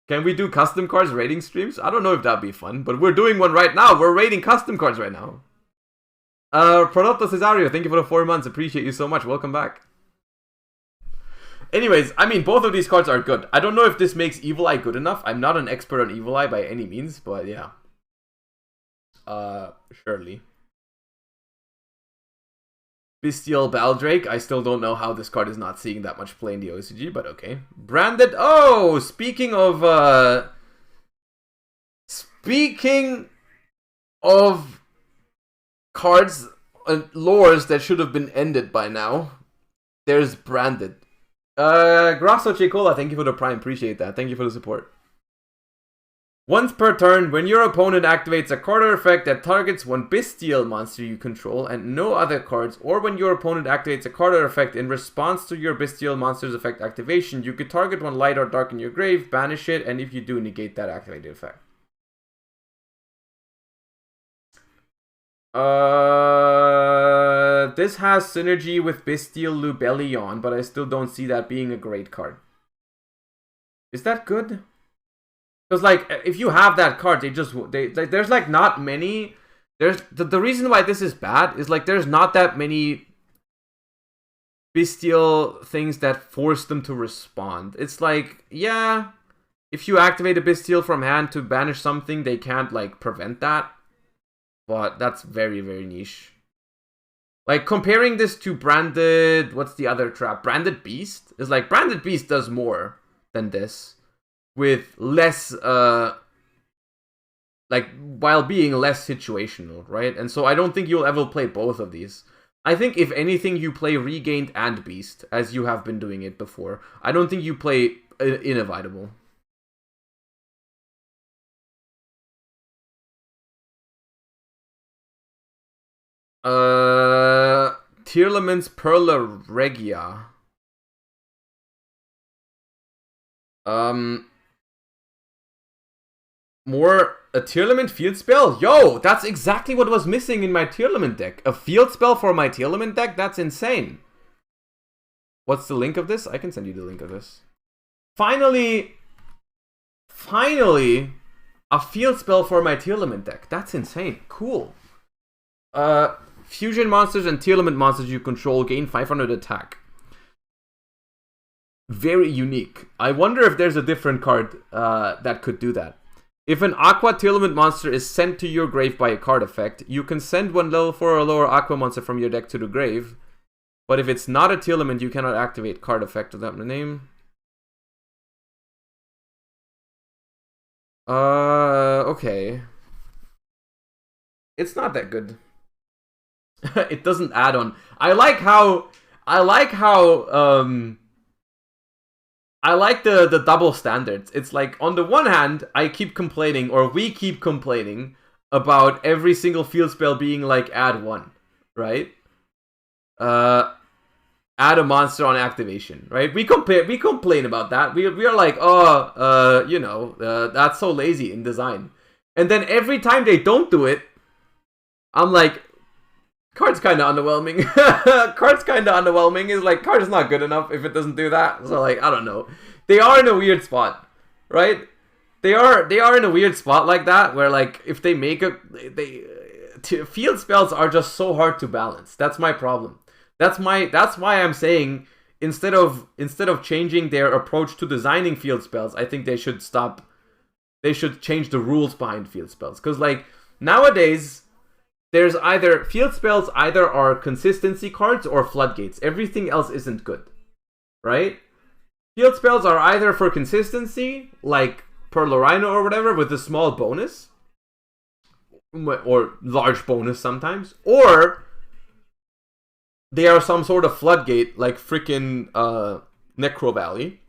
Can we do custom cards rating streams? I don't know if that'd be fun, but we're doing one right now. We're rating custom cards right now. Pronotto Cesario, thank you for the 4 months. Appreciate you so much. Welcome back. Anyways, I mean, both of these cards are good. I don't know if this makes Evil Eye good enough. I'm not an expert on Evil Eye by any means, but yeah. Surely. Bestial Baldrake. I still don't know how this card is not seeing that much play in the OCG, but okay. Branded. Oh, speaking of cards and lores that should have been ended by now, there's Branded. Grasso Chicola, thank you for the prime. Appreciate that. Thank you for the support. Once per turn, when your opponent activates a card or effect that targets one bestial monster you control and no other cards, or when your opponent activates a card or effect in response to your bestial monster's effect activation, you could target one light or dark in your grave, banish it, and if you do, negate that activated effect. This has synergy with Bestial Lubellion, but I still don't see that being a great card. Is that good? Because, like, if you have that card, there's, like, not many... There's the reason why this is bad is, like, there's not that many bestial things that force them to respond. It's like, yeah, if you activate a bestial from hand to banish something, they can't, like, prevent that. But that's very, very niche. Like, comparing this to Branded... What's the other trap? Branded Beast? Is like, Branded Beast does more than this. With less, like, while being less situational, right? And so I don't think you'll ever play both of these. I think, if anything, you play Regained and Beast, as you have been doing it before. I don't think you play Inevitable. Tearlament's Perla Regia. More a Tearlament field spell? Yo, that's exactly what was missing in my Tearlament deck. A field spell for my Tearlament deck? That's insane. What's the link of this? I can send you the link of this. Finally, a field spell for my Tearlament deck. That's insane. Cool. Fusion monsters and Tearlament monsters you control gain 500 attack. Very unique. I wonder if there's a different card that could do that. If an Aqua Tearlament monster is sent to your grave by a card effect, you can send one level 4 or lower Aqua monster from your deck to the grave. But if it's not a Tearlament, you cannot activate card effect without the name. Okay. It's not that good. It doesn't add on. I like the double standards. It's like, on the one hand, I keep complaining, or we keep complaining, about every single field spell being like, add one, right? Add a monster on activation, right? We complain about that. We are like, that's so lazy in design. And then every time they don't do it, I'm like, card's kind of underwhelming. Card's kind of underwhelming. Is like, card is not good enough if it doesn't do that. So, like, I don't know. They are in a weird spot, right? They are in a weird spot like that, where, like, if they make field spells are just so hard to balance. That's my problem. That's why I'm saying, instead of changing their approach to designing field spells, I think they should stop. They should change the rules behind field spells, because, like, nowadays, there's either field spells are consistency cards or floodgates. Everything else isn't good, right? Field spells are either for consistency, like Perlorino or whatever, with a small bonus, or large bonus sometimes, or they are some sort of floodgate, like freaking Necro Valley.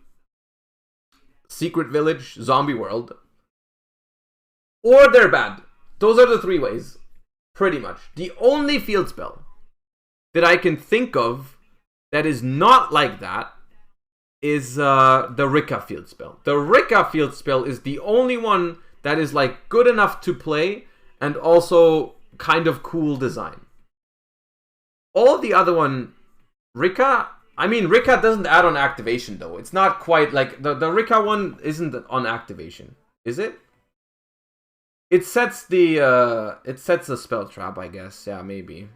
Secret Village, Zombie World. Or they're bad. Those are the 3 ways. Pretty much. The only field spell that I can think of that is not like that is the Rika field spell. The Rika field spell is the only one that is like good enough to play and also kind of cool design. All the other one, Rika, I mean Rika doesn't add on activation though. It's not quite like the Rika one isn't on activation, is it? It sets the spell trap, I guess. Yeah, maybe.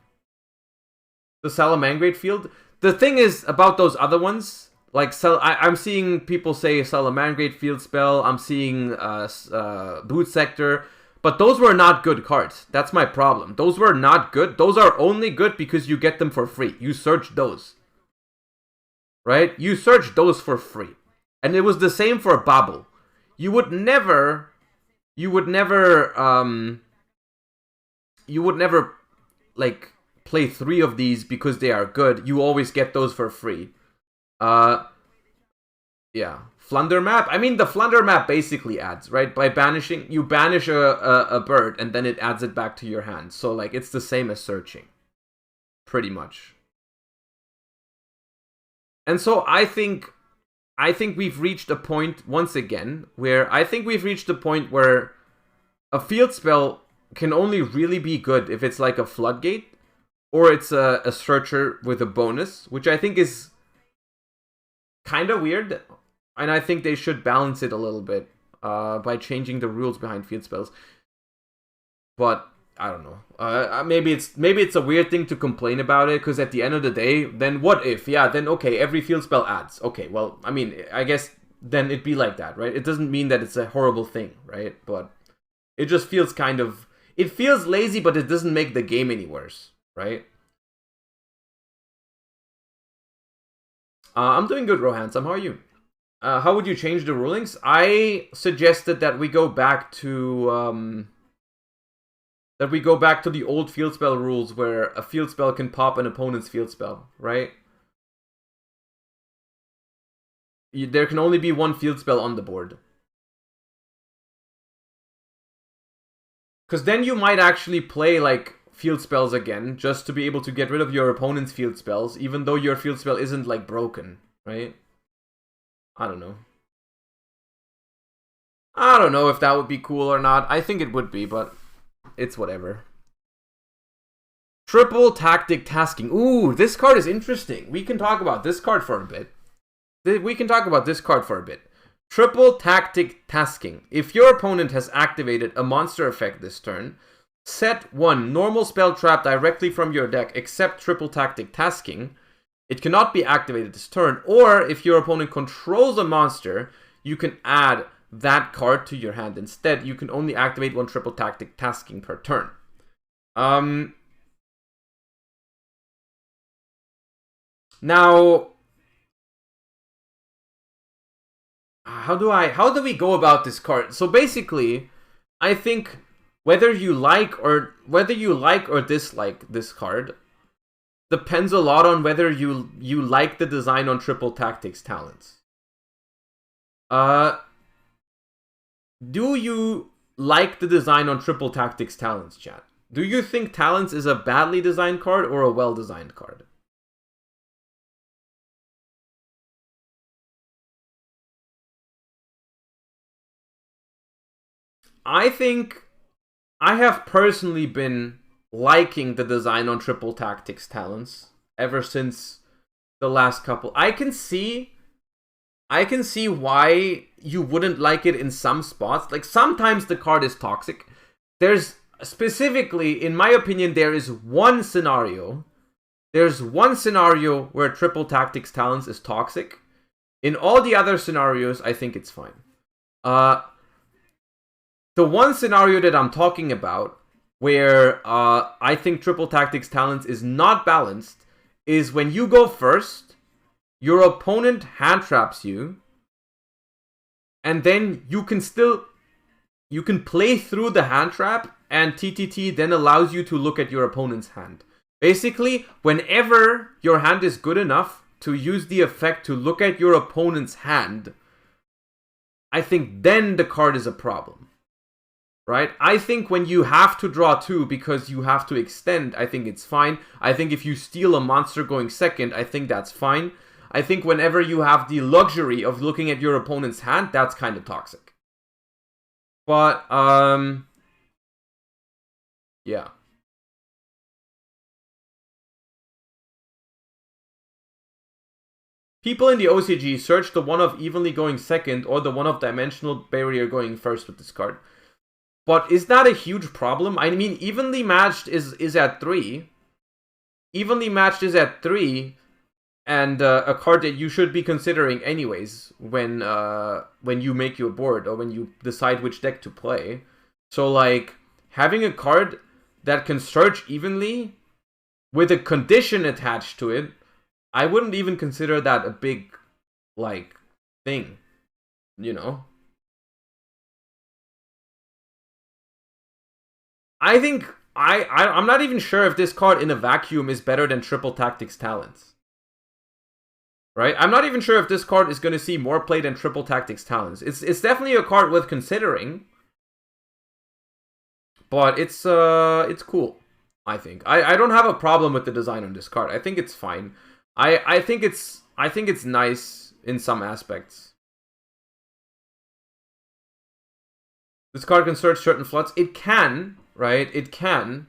The Salamangrate field. The thing is about those other ones, like I'm seeing people say Salamangrate field spell. I'm seeing Boot Sector, but those were not good cards. That's my problem. Those were not good. Those are only good because you get them for free. You search those, right? You search those for free, and it was the same for Babel. You would never like play 3 of these because they are good. You always get those for free. Yeah. Flunder map. I mean, the Flunder map basically adds, right? By banishing, you banish a bird and then it adds it back to your hand. So like it's the same as searching. Pretty much. And so I think we've reached a point once again where a field spell can only really be good if it's like a floodgate or it's a searcher with a bonus, which I think is kind of weird. And I think they should balance it a little bit by changing the rules behind field spells. But I don't know. Maybe it's a weird thing to complain about it, because at the end of the day, then what if? Yeah, then okay, every field spell adds. Okay, well, I mean, I guess then it'd be like that, right? It doesn't mean that it's a horrible thing, right? But it just feels it feels lazy, but it doesn't make the game any worse, right? I'm doing good, Rohansam. How are you? How would you change the rulings? I suggested that we go back to the old field spell rules, where a field spell can pop an opponent's field spell, right? There can only be 1 field spell on the board. Because then you might actually play like field spells again, just to be able to get rid of your opponent's field spells, even though your field spell isn't like broken, right? I don't know. I don't know if that would be cool or not. I think it would be, but it's whatever. Triple Tactic Tasking. Ooh, this card is interesting. We can talk about this card for a bit. Triple Tactic Tasking. If your opponent has activated a monster effect this turn, set 1 normal spell trap directly from your deck except Triple Tactic Tasking. It cannot be activated this turn, or if your opponent controls a monster, you can add that card to your hand. Instead, you can only activate 1 Triple Tactic Tasking per turn. Now, how do we go about this card? So basically, I think whether you like or dislike this card depends a lot on whether you like the design on Triple Tactics Talents. Do you like the design on Triple Tactics Talents, chat? Do you think Talents is a badly designed card or a well-designed card? I think I have personally been liking the design on Triple Tactics Talents ever since the last couple. I can see why you wouldn't like it in some spots. Like, sometimes the card is toxic. There's specifically, in my opinion, there is one scenario where Triple Tactics Talents is toxic. In all the other scenarios, I think it's fine. The one scenario that I'm talking about, where I think Triple Tactics Talents is not balanced, is when you go first, your opponent hand traps you, and then you can play through the hand trap, and TTT then allows you to look at your opponent's hand. Basically, whenever your hand is good enough to use the effect to look at your opponent's hand, I think then the card is a problem. Right? I think when you have to draw 2 because you have to extend, I think it's fine. I think if you steal a monster going second, I think that's fine. I think whenever you have the luxury of looking at your opponent's hand, that's kind of toxic. But, yeah. People in the OCG search the one of evenly going second or the one of dimensional barrier going first with this card. But is that a huge problem? I mean, evenly matched is at 3. Evenly matched is at 3, and a card that you should be considering anyways when you make your board or when you decide which deck to play. So like having a card that can search evenly with a condition attached to it, I wouldn't even consider that a big like thing, you know. I think I'm not even sure if this card in a vacuum is better than Triple Tactics Talents. Right? I'm not even sure if this card is going to see more play than Triple Tactics Talents. It's definitely a card worth considering. But it's cool, I think. I don't have a problem with the design on this card. I think it's fine. I think it's nice in some aspects. This card can search certain floods. It can, right? It can.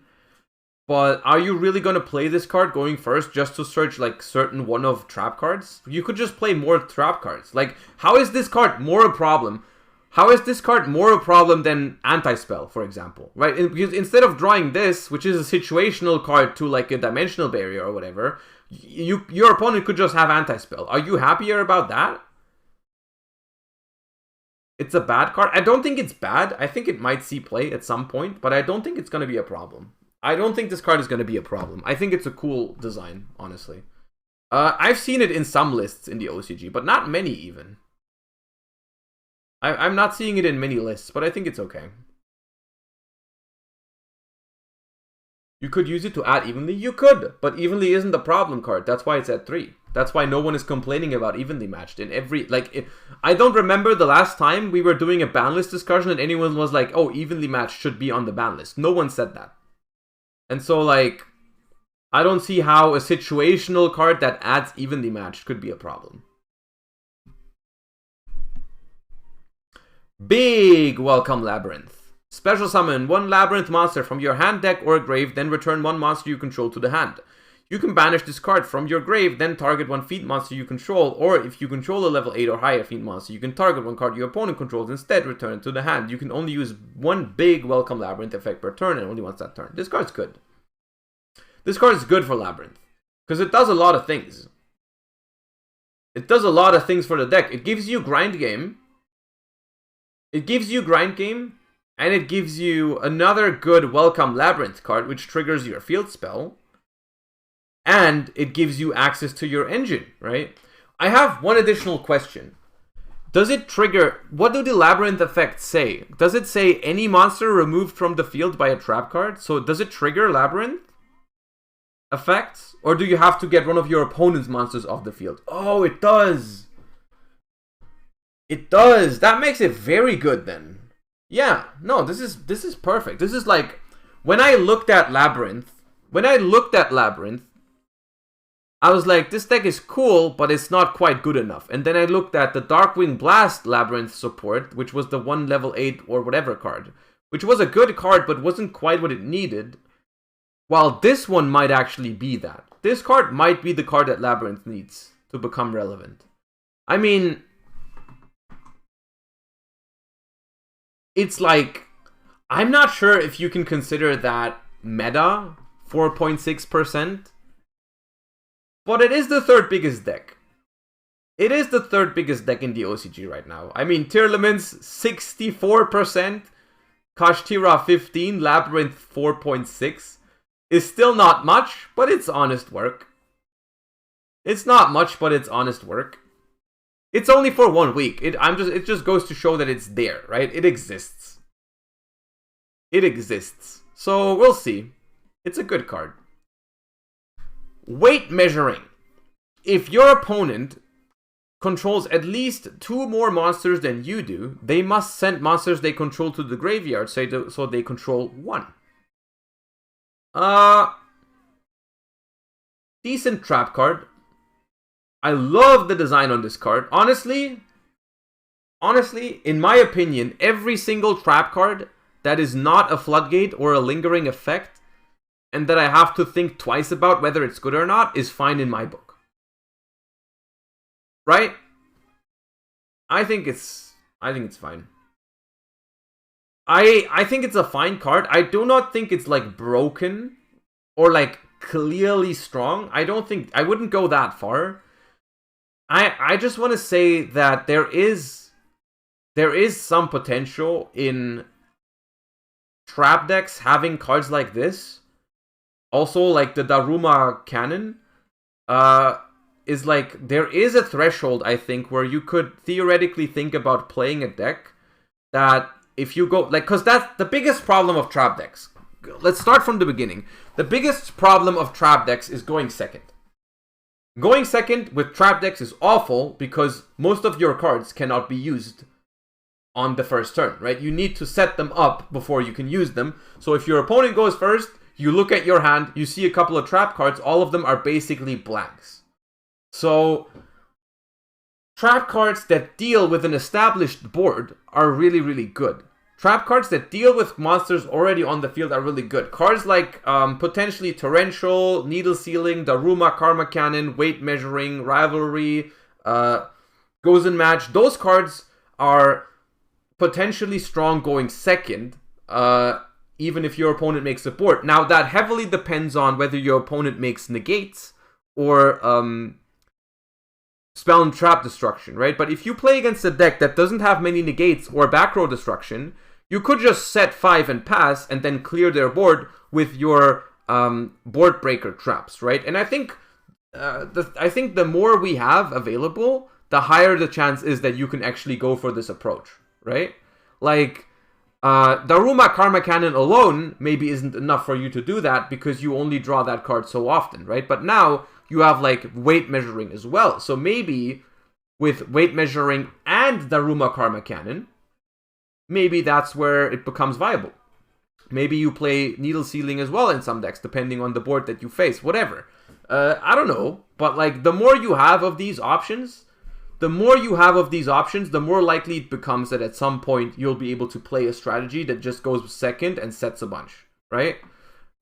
But are you really going to play this card going first just to search like certain one of trap cards? You could just play more trap cards. Like, how is this card more a problem? How is this card more a problem than Anti-Spell, for example? Right? Because instead of drawing this, which is a situational card to like a dimensional barrier or whatever, your opponent could just have Anti-Spell. Are you happier about that? It's a bad card. I don't think it's bad. I think it might see play at some point, but I don't think it's going to be a problem. I don't think this card is going to be a problem. I think it's a cool design, honestly. I've seen it in some lists in the OCG, but not many even. I'm not seeing it in many lists, but I think it's okay. You could use it to add evenly? You could, but evenly isn't the problem card. That's why it's at 3. That's why no one is complaining about evenly matched. In every, like, I don't remember the last time we were doing a ban list discussion and anyone was like, oh, evenly matched should be on the ban list. No one said that. And so, like, I don't see how a situational card that adds evenly matched could be a problem. Big welcome, Labyrinth. Special summon 1 Labyrinth monster from your hand, deck, or grave, then return 1 monster you control to the hand. You can banish this card from your grave, then target 1 Fiend monster you control, or if you control a level 8 or higher Fiend monster, you can target 1 card your opponent controls, instead return it to the hand. You can only use 1 big welcome Labyrinth effect per turn, and only once that turn. This card's good. This card is good for Labyrinth, because it does a lot of things. It does a lot of things for the deck. It gives you grind game. It gives you grind game, and it gives you another good welcome Labyrinth card, which triggers your field spell. And it gives you access to your engine, right? I have one additional question. Does it trigger... What do the Labyrinth effects say? Does it say any monster removed from the field by a trap card? So does it trigger Labyrinth effects? Or do you have to get one of your opponent's monsters off the field? Oh, it does. It does. That makes it very good then. Yeah, no, this is perfect. This is like... When I looked at Labyrinth... I was like, this deck is cool, but it's not quite good enough. And then I looked at the Darkwing Blast Labyrinth support, which was the 1 level 8 or whatever card, which was a good card, but wasn't quite what it needed. While this one might actually be that. This card might be the card that Labyrinth needs to become relevant. I mean, it's like, I'm not sure if you can consider that meta 4.6%. But it is the 3rd biggest deck. It is the 3rd biggest deck in the OCG right now. I mean, Tearlaments 64%, Kashtira 15%, Labyrinth 4.6%. Is still not much, but it's honest work. It's not much, but it's honest work. It's only for 1 week. It just goes to show that it's there, right? It exists. It exists. So we'll see. It's a good card. Weight measuring. If your opponent controls at least 2 more monsters than you do, they must send monsters they control to the graveyard, so they control 1. Decent trap card. I love the design on this card. Honestly, in my opinion, every single trap card that is not a floodgate or a lingering effect, and that I have to think twice about whether it's good or not, is fine in my book. Right? I think it's fine. I think it's a fine card. I do not think it's like broken or like clearly strong. I wouldn't go that far. I just want to say that there is some potential in trap decks having cards like this. Also, like the Daruma Cannon, is like, there is a threshold, I think, where you could theoretically think about playing a deck that if you go, like, because that's the biggest problem of trap decks. Let's start from the beginning. The biggest problem of trap decks is going second. Going second with trap decks is awful because most of your cards cannot be used on the first turn, right? You need to set them up before you can use them. So if your opponent goes first, you look at your hand, you see a couple of trap cards, all of them are basically blanks. So trap cards that deal with an established board are really, really good. Trap cards that deal with monsters already on the field are really good. Cards like potentially Torrential, Needle Sealing, Daruma, Karma Cannon, Weight Measuring, Rivalry, Goes in Match. Those cards are potentially strong going second, even if your opponent makes a board. Now, that heavily depends on whether your opponent makes negates or spell and trap destruction, right? But if you play against a deck that doesn't have many negates or back row destruction, you could just set 5 and pass and then clear their board with your board breaker traps, right? And I think the more we have available, the higher the chance is that you can actually go for this approach, right? Like, Daruma Karma Cannon alone maybe isn't enough for you to do that because you only draw that card so often, right? But now you have like Weight Measuring as well. So maybe with Weight Measuring and Daruma Karma Cannon, maybe that's where it becomes viable. Maybe you play Needle Sealing as well in some decks, depending on the board that you face, whatever. I don't know, but like the more you have of these options, the more likely it becomes that at some point you'll be able to play a strategy that just goes second and sets a bunch, right?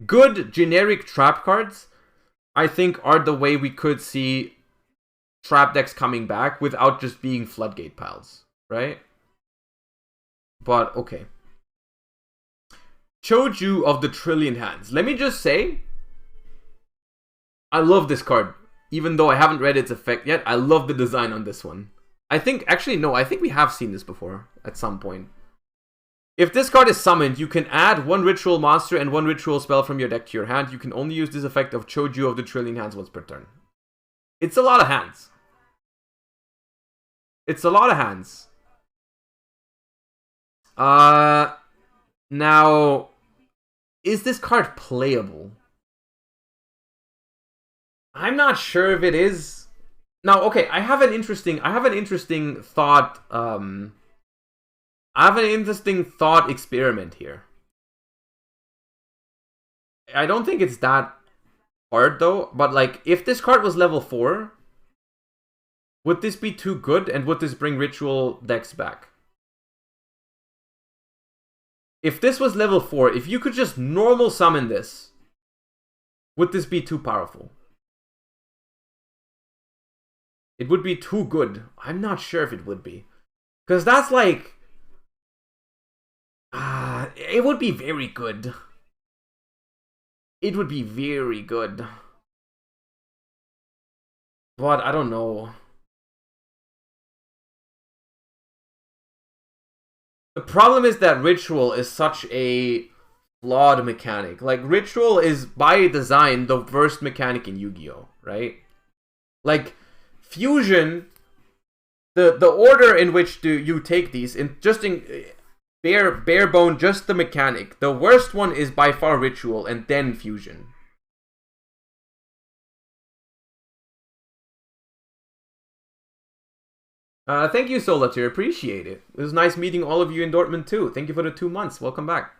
Good generic trap cards, I think, are the way we could see trap decks coming back without just being floodgate piles, right? But, okay. Choju of the Trillion Hands. Let me just say, I love this card. Even though I haven't read its effect yet, I love the design on this one. I think we have seen this before at some point. If this card is summoned, you can add 1 ritual monster and 1 ritual spell from your deck to your hand. You can only use this effect of Choju of the Trillion Hands once per turn. It's a lot of hands. Now, is this card playable? I'm not sure if it is. Now, okay, I have an interesting thought. I have an interesting thought experiment here. I don't think it's that hard though, but like, if this card was level 4, would this be too good, and would this bring ritual decks back? If this was level 4, if you could just normal summon this, would this be too powerful? It would be too good. I'm not sure if it would be. Because that's like... it would be very good. It would be very good. But I don't know. The problem is that Ritual is such a flawed mechanic. Like, Ritual is, by design, the worst mechanic in Yu-Gi-Oh! Right? Like, Fusion, the order in which you take these, in bare bone, just the mechanic. The worst one is by far Ritual, and then Fusion. Thank you, Solatir. Appreciate it. It was nice meeting all of you in Dortmund too. Thank you for the 2 months. Welcome back.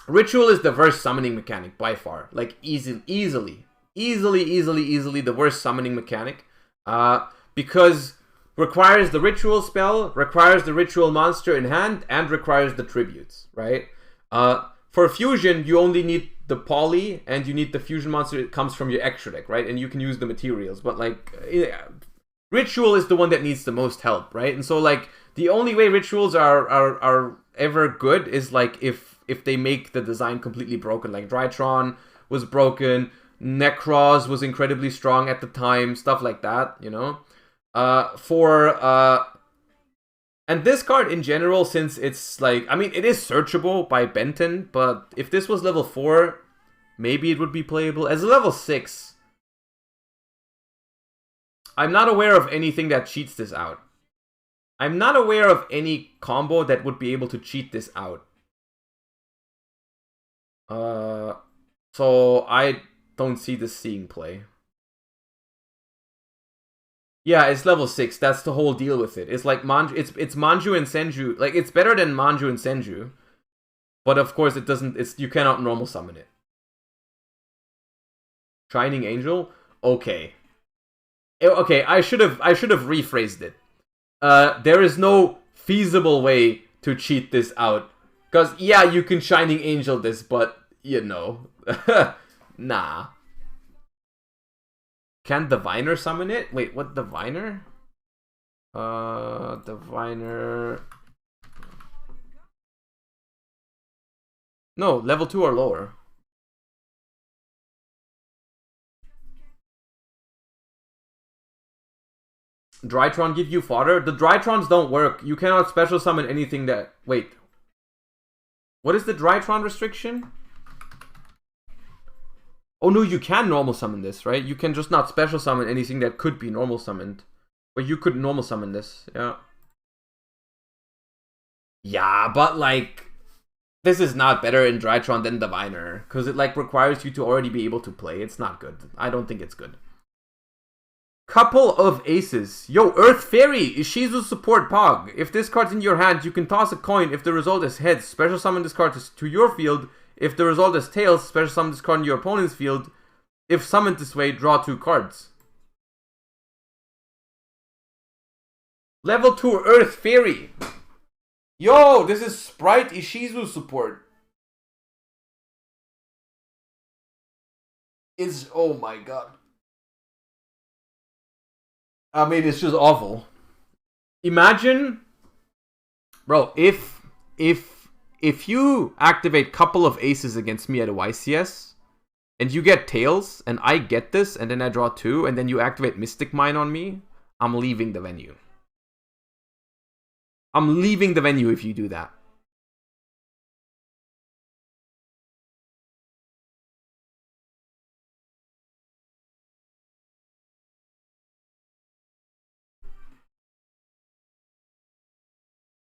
Ritual is the worst summoning mechanic by far. Like easily the worst summoning mechanic. Because requires the ritual spell, requires the ritual monster in hand, and requires the tributes, right? For fusion, you only need the poly, and you need the fusion monster that comes from your extra deck, right? And you can use the materials, but like, ritual is the one that needs the most help, right? And so like, the only way rituals are ever good is like if they make the design completely broken. Like Drytron was broken, Necros was incredibly strong at the time, stuff like that, you know? And this card in general, since it's like, I mean, it is searchable by Benton, but if this was level 4, maybe it would be playable. As a level 6, I'm not aware of anything that cheats this out. I'm not aware of any combo that would be able to cheat this out. So I don't see this seeing play. Yeah, it's level 6. That's the whole deal with it. It's like it's Manju and Senju. Like, it's better than Manju and Senju. But of course it doesn't, you cannot normal summon it. Shining Angel? Okay. Okay, I should have rephrased it. There is no feasible way to cheat this out. Because, yeah, you can Shining Angel this, but, you know. Nah. Can Diviner summon it? Wait, what Diviner? Diviner... No, level 2 or lower. Drytron give you fodder? The Drytrons don't work. You cannot special summon anything that... Wait. What is the Drytron restriction? Oh no, you can normal summon this, right? You can just not special summon anything that could be normal summoned. But you could normal summon this, yeah. Yeah, but like... This is not better in Drytron than Diviner. Because it like requires you to already be able to play. It's not good. I don't think it's good. Couple of aces. Yo, Earth Fairy! Ishizu support Pog. If this card's in your hand, you can toss a coin. If the result is heads, special summon this card to your field. If the result is tails, special summon this card in your opponent's field. If summoned this way, draw 2 cards. Level 2 Earth Fairy. Yo, this is Sprite Ishizu support. It's, oh my god. I mean, it's just awful. Imagine, bro, if you activate couple of aces against me at a YCS, and you get tails, and I get this, and then I draw 2, and then you activate Mystic Mine on me, I'm leaving the venue. I'm leaving the venue if you do that.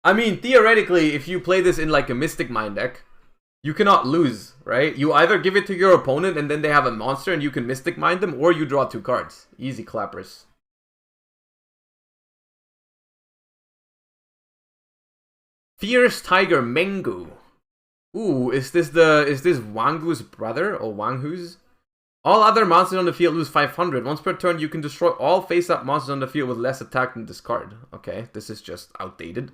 I mean, theoretically, if you play this in like a Mystic Mine deck, you cannot lose, right? You either give it to your opponent and then they have a monster and you can Mystic Mine them, or you draw 2 cards. Easy clappers. Fierce Tiger Mengu. Ooh, is this Wangu's brother or Wanghu's? All other monsters on the field lose 500. Once per turn, you can destroy all face-up monsters on the field with less attack than this card. Okay, this is just outdated.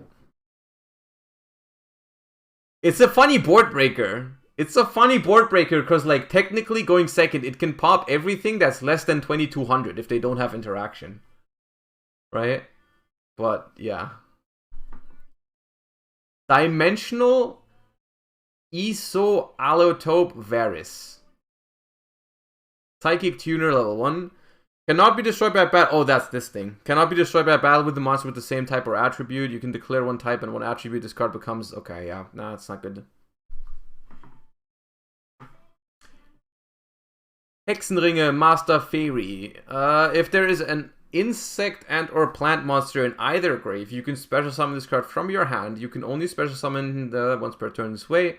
It's a funny board breaker. It's a funny board breaker because, like, technically going second, it can pop everything that's less than 2200 if they don't have interaction. Right? But, yeah. Dimensional Iso-Allotope Varus. Psychic Tuner level 1. Cannot be destroyed by battle. Oh, that's this thing. Cannot be destroyed by battle with the monster with the same type or attribute. You can declare 1 type and 1 attribute. This card becomes... Okay, yeah. Nah, it's not good. Hexenringe Master Fairy. If there is an insect and or plant monster in either grave, you can special summon this card from your hand. You can only special summon the once per turn this way.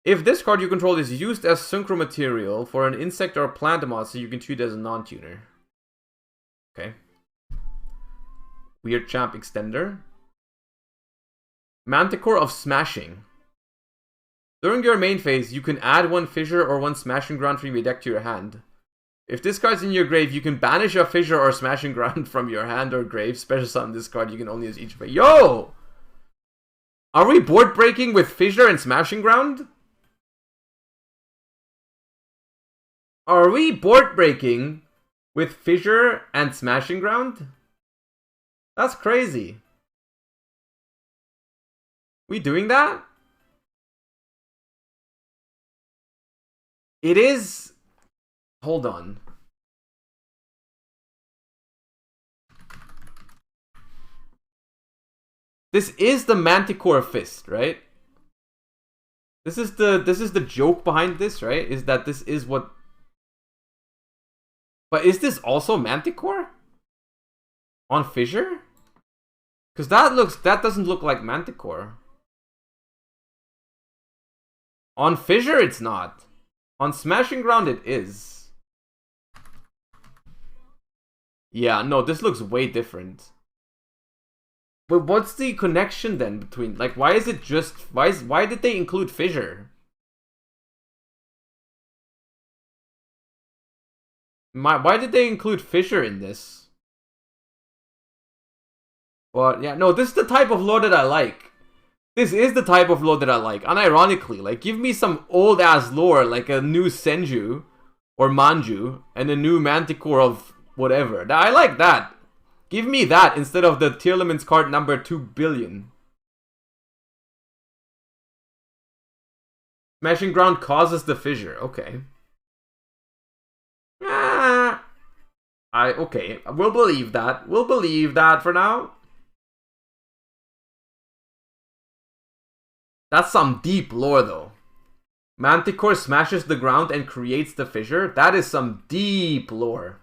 If this card you control is used as synchro material for an insect or plant monster, you can treat it as a non-tuner. Okay. Weird Champ Extender. Manticore of Smashing. During your main phase, you can add one Fissure or one Smashing Ground from your deck to your hand. If this card's in your grave, you can banish a Fissure or Smashing Ground from your hand or grave. Special summon this card, you can only use each phase. Yo! Are we board breaking with Fissure and Smashing Ground? Are we board breaking with Fissure and Smashing Ground? That's crazy. We doing that? It is... Hold on. This is the Manticore Fist, right? This is the joke behind this, right? Is that this is what... But is this also Manticore? On Fissure? Because that doesn't look like Manticore. On Fissure, it's not. On Smashing Ground, it is. Yeah, no, this looks way different. But what's the connection then between... Like, why is it just... Why did they include Fissure? Why did they include Fissure in this? But, yeah, no, this is the type of lore that I like. This is the type of lore that I like. Unironically, like, give me some old-ass lore, like a new Senju or Manju and a new Manticore of whatever. I like that. Give me that instead of the Tearlaments card number 2 billion. Smashing Ground causes the Fissure. Okay. Okay. We'll believe that. We'll believe that for now. That's some deep lore, though. Manticore smashes the ground and creates the Fissure. That is some deep lore.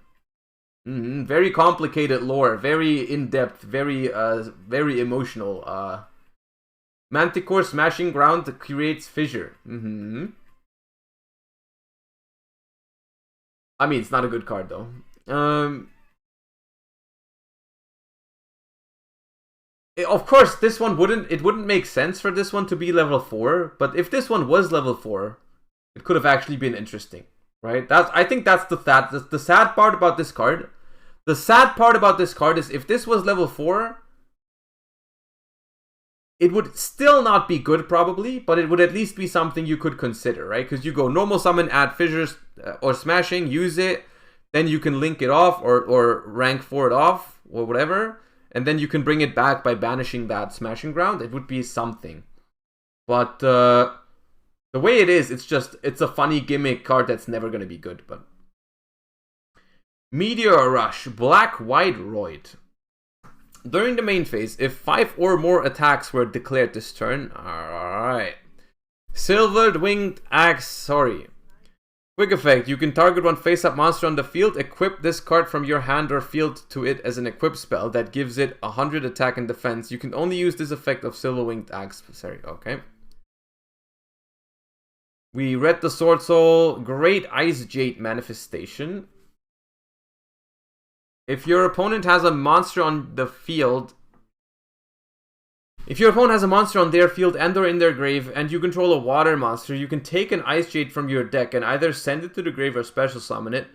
Very complicated lore. Very in-depth. Very emotional. Manticore smashing ground creates Fissure. I mean, it's not a good card, though. Of course, this one wouldn't make sense for this one to be level 4, but if this one was level 4, it could have actually been interesting, right? I think that's the sad part about this card. The sad part about this card is if this was level 4, it would still not be good probably, but it would at least be something you could consider, right? Because you go normal summon, add Fissures or Smashing, use it, then you can link it off or rank 4 it off or whatever. And then you can bring it back by banishing that Smashing Ground. It would be something. But the way it is, it's a funny gimmick card that's never going to be good. But Meteor Rush, Black-White Roid. During the main phase, if 5 or more attacks were declared this turn... Alright. Silvered Winged Axe, sorry. Quick effect, you can target one face-up monster on the field, equip this card from your hand or field to it as an equip spell that gives it 100 attack and defense. You can only use this effect of Silver Winged Axe. Sorry, okay. We read the Sword Soul, Great Ice Jade Manifestation. If your opponent has a monster on the field... If your opponent has a monster on their field and or in their grave, and you control a water monster, you can take an Ice Jade from your deck and either send it to the grave or special summon it.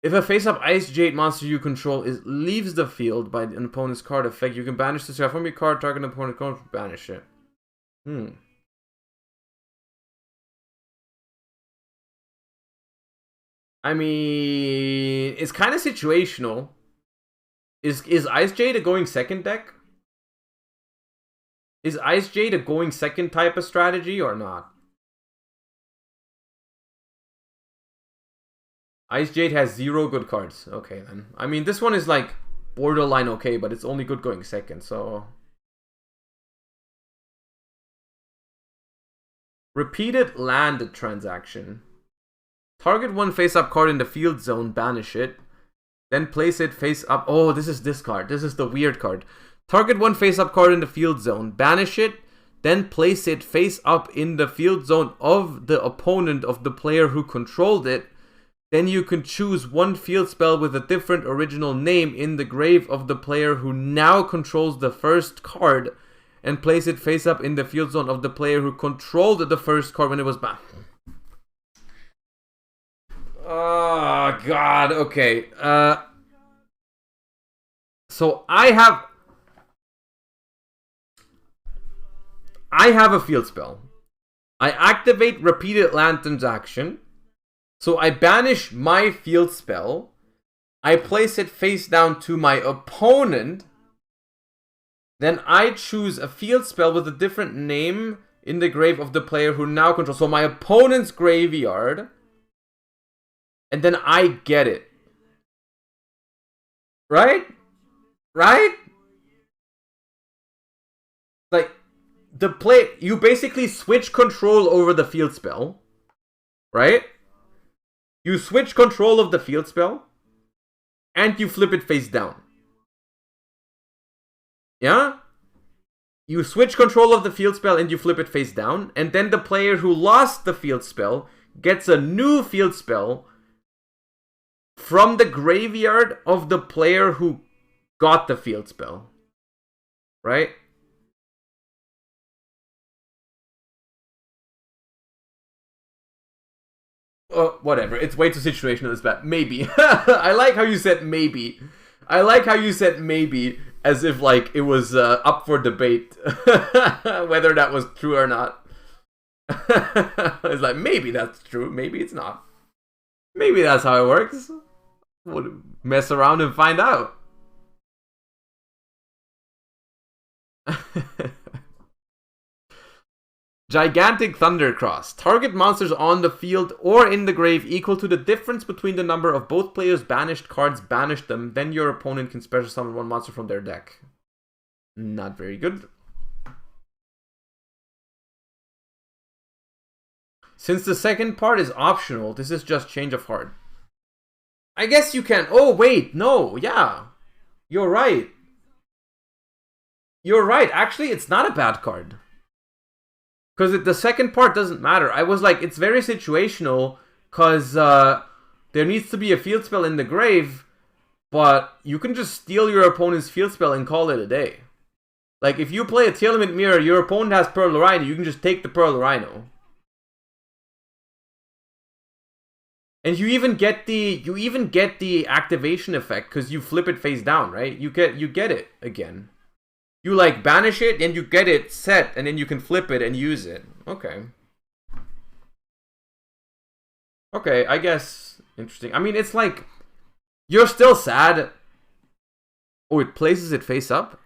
If a face-up Ice Jade monster you control leaves the field by an opponent's card effect, you can banish this card from your card, target an opponent card, banish it. I mean, it's kind of situational. Is Ice Jade a going second deck? Is Ice Jade a going second type of strategy or not? Ice Jade has 0 good cards. Okay then. I mean, this one is like borderline okay, but it's only good going second, so... Repeated land transaction. Target one face-up card in the field zone, banish it. Then place it face-up. Oh, this is this card. This is the weird card. Target one face-up card in the field zone, banish it, then place it face-up in the field zone of the opponent of the player who controlled it. then you can choose one field spell with a different original name in the grave of the player who now controls the first card and place it face up in the field zone of the player who controlled the first card when it was back. Oh, God. Okay. So I have a field spell. I activate Repeated Lanterns action. So I banish my field spell. I place it face down to my opponent. Then I choose a field spell with a different name in the grave of the player who now controls. So my opponent's graveyard. And then I get it. Right? Right? Like, you basically switch control over the field spell. Right? You switch control of the field spell. And you flip it face down. Yeah? You switch control of the field spell and you flip it face down. And then the player who lost the field spell gets a new field spell from the graveyard of the player who got the field spell. Right? Whatever. It's way too situational as bad. Maybe. I like how you said maybe. I like how you said maybe as if like it was up for debate whether that was true or not. It's like maybe that's true, maybe it's not. Maybe that's how it works. We'll mess around and find out. Gigantic Thundercross. Target monsters on the field or in the grave equal to the difference between the number of both players' banished cards banish them. Then your opponent can special summon one monster from their deck. Not very good. Since the second part is optional, this is just change of heart. I guess you can... Oh, wait. No. Yeah. You're right. You're right. Actually, it's not a bad card. Because the second part doesn't matter. I was like, it's very situational. Because there needs to be a field spell in the grave. But you can just steal your opponent's field spell and call it a day. Like, if you play a Telement Mirror, your opponent has Pearl Rhino. You can just take the Pearl Rhino. And you even get the activation effect because you flip it face down, right? You get it again. You like banish it and you get it set and then you can flip it and use it. Okay. Okay, I guess interesting. I mean, it's like you're still sad. Oh, it places it face up?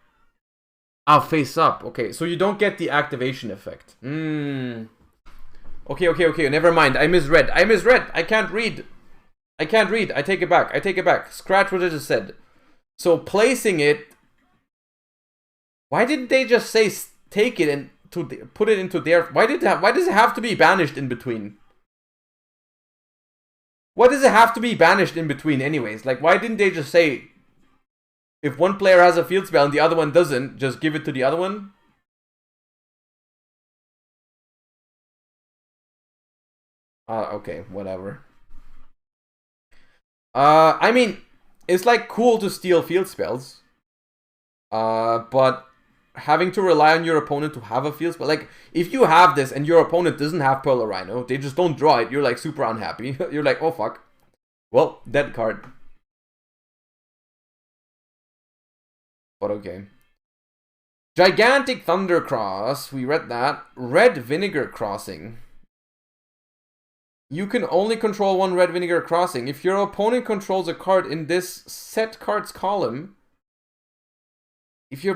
Ah, face up. Okay, so you don't get the activation effect. Okay. Never mind. I misread. I can't read. I take it back. Scratch what I just said. So placing it. Why didn't they just say take it and put it into their? Why does it have to be banished in between? What does it have to be banished in between, anyways? Like, why didn't they just say if one player has a field spell and the other one doesn't, just give it to the other one? Okay, whatever. I mean, it's like cool to steal field spells. But having to rely on your opponent to have a field spell, like if you have this and your opponent doesn't have Pearl Rhino, they just don't draw it. You're like super unhappy. You're like, oh fuck. Well, dead card. But okay. Gigantic Thundercross. We read that. Red Vinegar Crossing. You can only control one Red Vinegar Crossing. If your opponent controls a card in this set cards column, you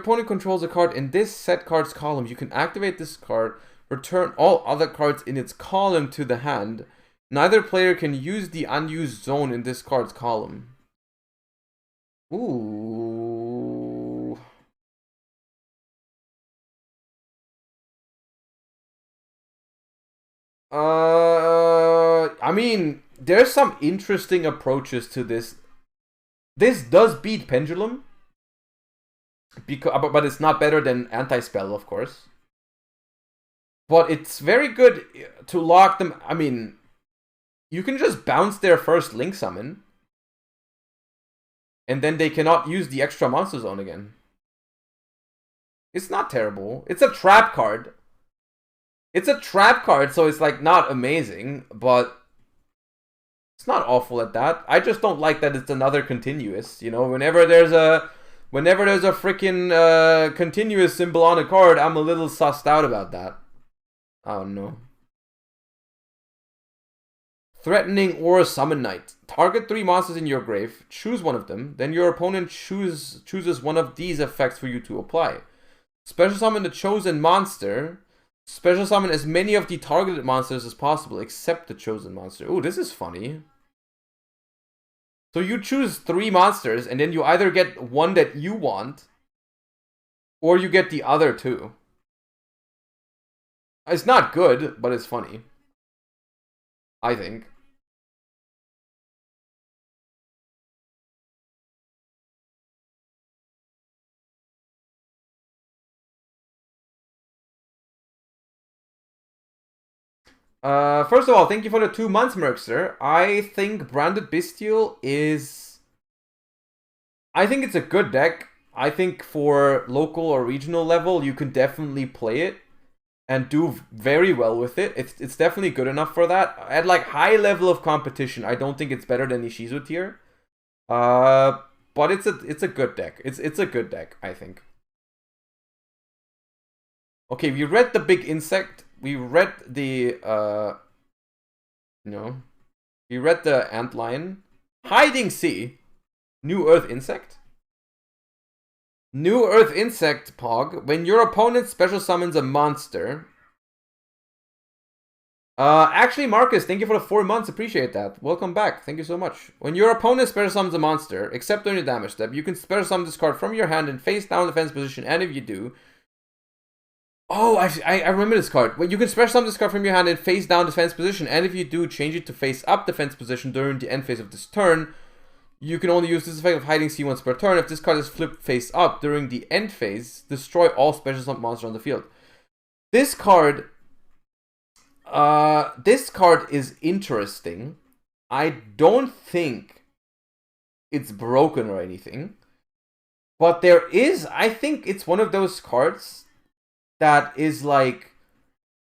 can activate this card, return all other cards in its column to the hand. Neither player can use the unused zone in this card's column. Ooh. I mean, there's some interesting approaches to this. This does beat Pendulum, but it's not better than Anti-Spell, of course. But it's very good to lock them. I mean, you can just bounce their first Link Summon. And then they cannot use the extra Monster Zone again. It's not terrible. It's a trap card. It's a trap card, so it's like not amazing, but it's not awful at that. I just don't like that it's another continuous. You know, whenever there's a freaking continuous symbol on a card, I'm a little sussed out about that. I don't know. Threatening or Summon Knight. Target 3 monsters in your grave. Choose one of them. Then your opponent chooses one of these effects for you to apply. Special summon the chosen monster. Special summon as many of the targeted monsters as possible, except the chosen monster. Oh, this is funny. So you choose 3 monsters, and then you either get one that you want, or you get the other 2. It's not good, but it's funny. I think. First of all, thank you for the 2 months, Merkster. I think Branded Bestial is... I think it's a good deck. I think for local or regional level, you can definitely play it and do very well with it. It's definitely good enough for that. At like high level of competition, I don't think it's better than Ishizu tier. But it's a good deck. It's a good deck, I think. Okay, we read the big insect. We read the we read the antlion. Hiding Sea. New Earth Insect. New Earth Insect, Pog. When your opponent special summons a monster. Actually, Marcus, thank you for the 4 months. Appreciate that. Welcome back. Thank you so much. When your opponent special summons a monster, except during the damage step, you can special summon this card from your hand and face down defense position. And if you do... Oh, I remember this card. Well, you can special summon this card from your hand and face down defense position. And if you do, change it to face up defense position during the end phase of this turn. You can only use this effect of Hiding Sea once per turn. If this card is flipped face up during the end phase, destroy all special summon monsters on the field. This card is interesting. I don't think it's broken or anything. But there is, I think it's one of those cards that is like,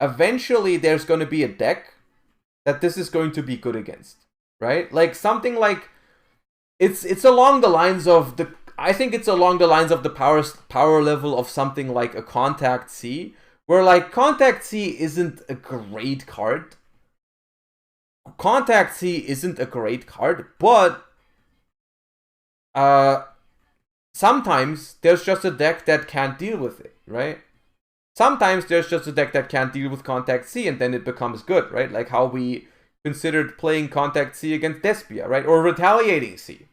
eventually there's going to be a deck that this is going to be good against, right? Like something like, it's along the lines of the, I think it's along the lines of the power level of something like a Contact C, where like Contact C isn't a great card. Contact C isn't a great card, but sometimes there's just a deck that can't deal with it, right? Sometimes there's just a deck that can't deal with Contact C, and then it becomes good, right? Like how we considered playing Contact C against Despia, right? Or Retaliating C,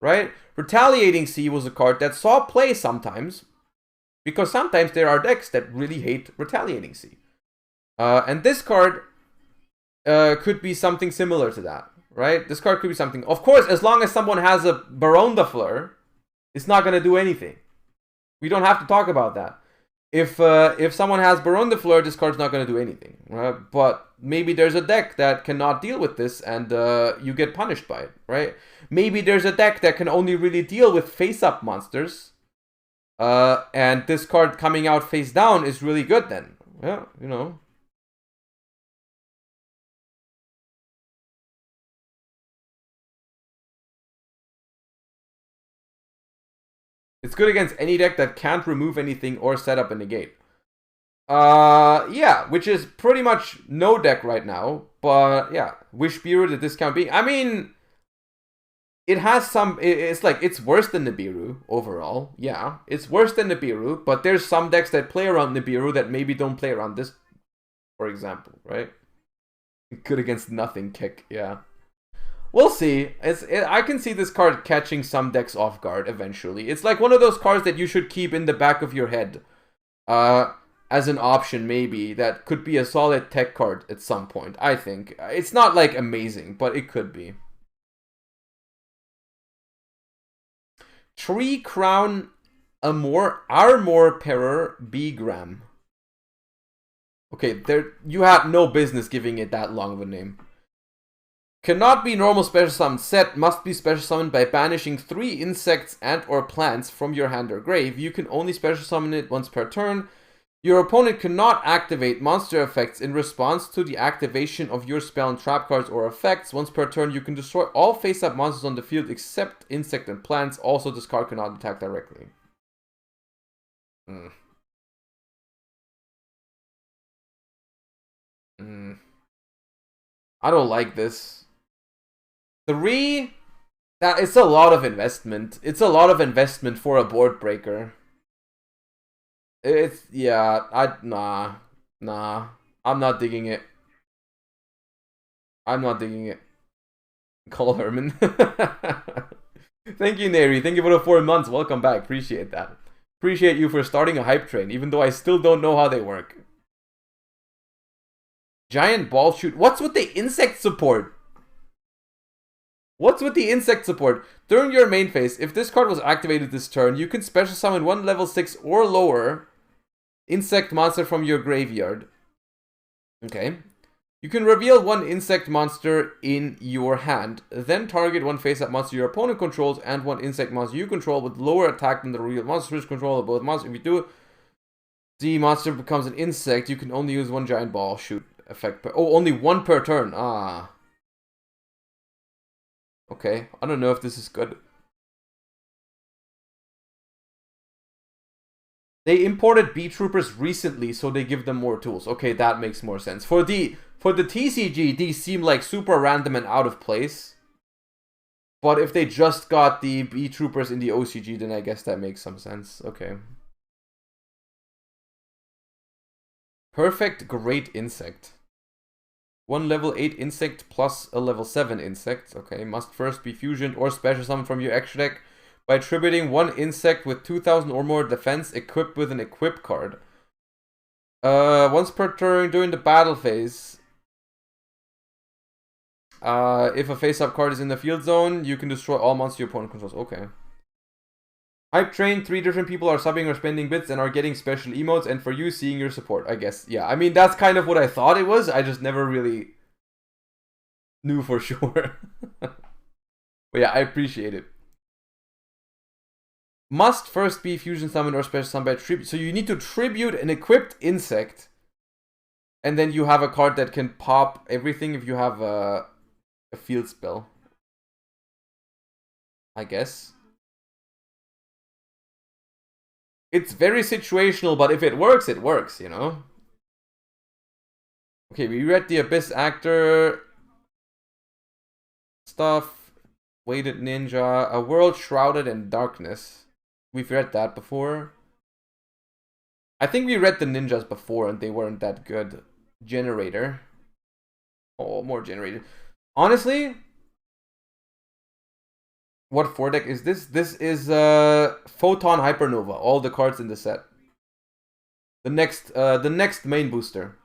right? Retaliating C was a card that saw play sometimes, because sometimes there are decks that really hate Retaliating C. And this card could be something similar to that, right? This card could be something. Of course, as long as someone has a Baronne de Fleur, it's not going to do anything. We don't have to talk about that. If someone has Baronne de Fleur, this card's not going to do anything. Right? But maybe there's a deck that cannot deal with this, and you get punished by it, right? Maybe there's a deck that can only really deal with face-up monsters, and this card coming out face down is really good then. Yeah, you know. It's good against any deck that can't remove anything or set up a negate. Yeah, which is pretty much no deck right now. But yeah, Wishbiru, the discount being, I mean, it has some, it's like, it's worse than Nibiru overall. Yeah, it's worse than Nibiru, but there's some decks that play around Nibiru that maybe don't play around this, for example, right? Good against nothing kick, yeah. We'll see. I can see this card catching some decks off guard eventually. It's like one of those cards that you should keep in the back of your head. As an option, maybe. That could be a solid tech card at some point, I think. It's not, like, amazing, but it could be. Tree Crown Armor Perror Bigram. Okay, you had no business giving it that long of a name. Cannot be normal special summon. Set must be special summoned by banishing 3 insects and or plants from your hand or grave. You can only special summon it once per turn. Your opponent cannot activate monster effects in response to the activation of your spell and trap cards or effects. Once per turn, you can destroy all face-up monsters on the field except insect and plants. Also, this card cannot attack directly. I don't like this. 3, it's a lot of investment. It's a lot of investment for a board breaker. It's, yeah, nah. I'm not digging it. Call Herman. Thank you, Neri. Thank you for the 4 months. Welcome back. Appreciate that. Appreciate you for starting a hype train, even though I still don't know how they work. Giant ball shoot. What's with the insect support? During your main phase, if this card was activated this turn, you can special summon 1 level 6 or lower insect monster from your graveyard. Okay. You can reveal 1 insect monster in your hand, then target 1 face-up monster your opponent controls and 1 insect monster you control with lower attack than the real monster. Switch control of both monsters. If you do, the monster becomes an insect. You can only use 1 giant ball shoot effect. Only 1 per turn. Okay, I don't know if this is good. They imported B-Troopers recently, so they give them more tools. Okay, that makes more sense. For the TCG, these seem like super random and out of place. But if they just got the B-Troopers in the OCG, then I guess that makes some sense. Okay. Perfect Great Insect. 1 level 8 insect plus a level 7 insect. Okay, must first be fusioned or special summoned from your extra deck by attributing 1 insect with 2000 or more defense equipped with an equip card. Once per turn during the battle phase. If a face-up card is in the field zone, you can destroy all monsters your opponent controls. Okay. Hype train, 3 different people are subbing or spending bits and are getting special emotes, and for you, seeing your support, I guess. Yeah, I mean, that's kind of what I thought it was. I just never really knew for sure. But yeah, I appreciate it. Must first be fusion summoned or special summoned by tribute. So you need to tribute an equipped insect, and then you have a card that can pop everything if you have a field spell. I guess. It's very situational, but if it works, you know? Okay, we read the Abyss Actor stuff. Weighted Ninja. A World Shrouded in Darkness. We've read that before. I think we read the ninjas before and they weren't that good. Generator. Oh, more Generator. Honestly, what 4 deck is this? This is Photon Hypernova. All the cards in the set. The next main booster.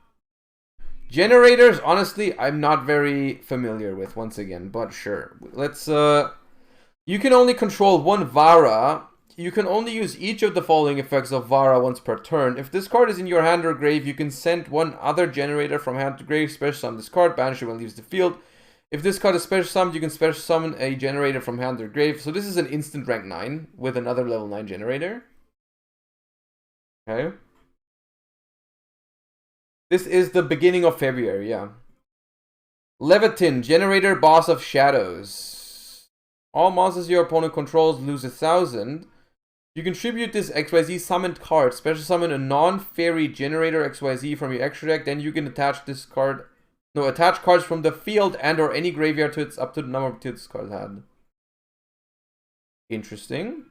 Generators, honestly, I'm not very familiar with once again, but sure. Let's you can only control 1 Vara. You can only use each of the following effects of Vara once per turn. If this card is in your hand or grave, you can send 1 other generator from hand to grave, special summon this card, banish it when it leaves the field. If this card is special summoned, you can special summon a generator from hand or grave. So this is an instant rank 9 with another level 9 generator. Okay. This is the beginning of February, yeah. Levitin, generator, boss of shadows. All monsters your opponent controls lose 1000. You contribute this XYZ summoned card. Special summon a non-fairy generator XYZ from your extra deck. Then you can attach this card. No, attach cards from the field and or any graveyard to its up to the number of this card had. Interesting.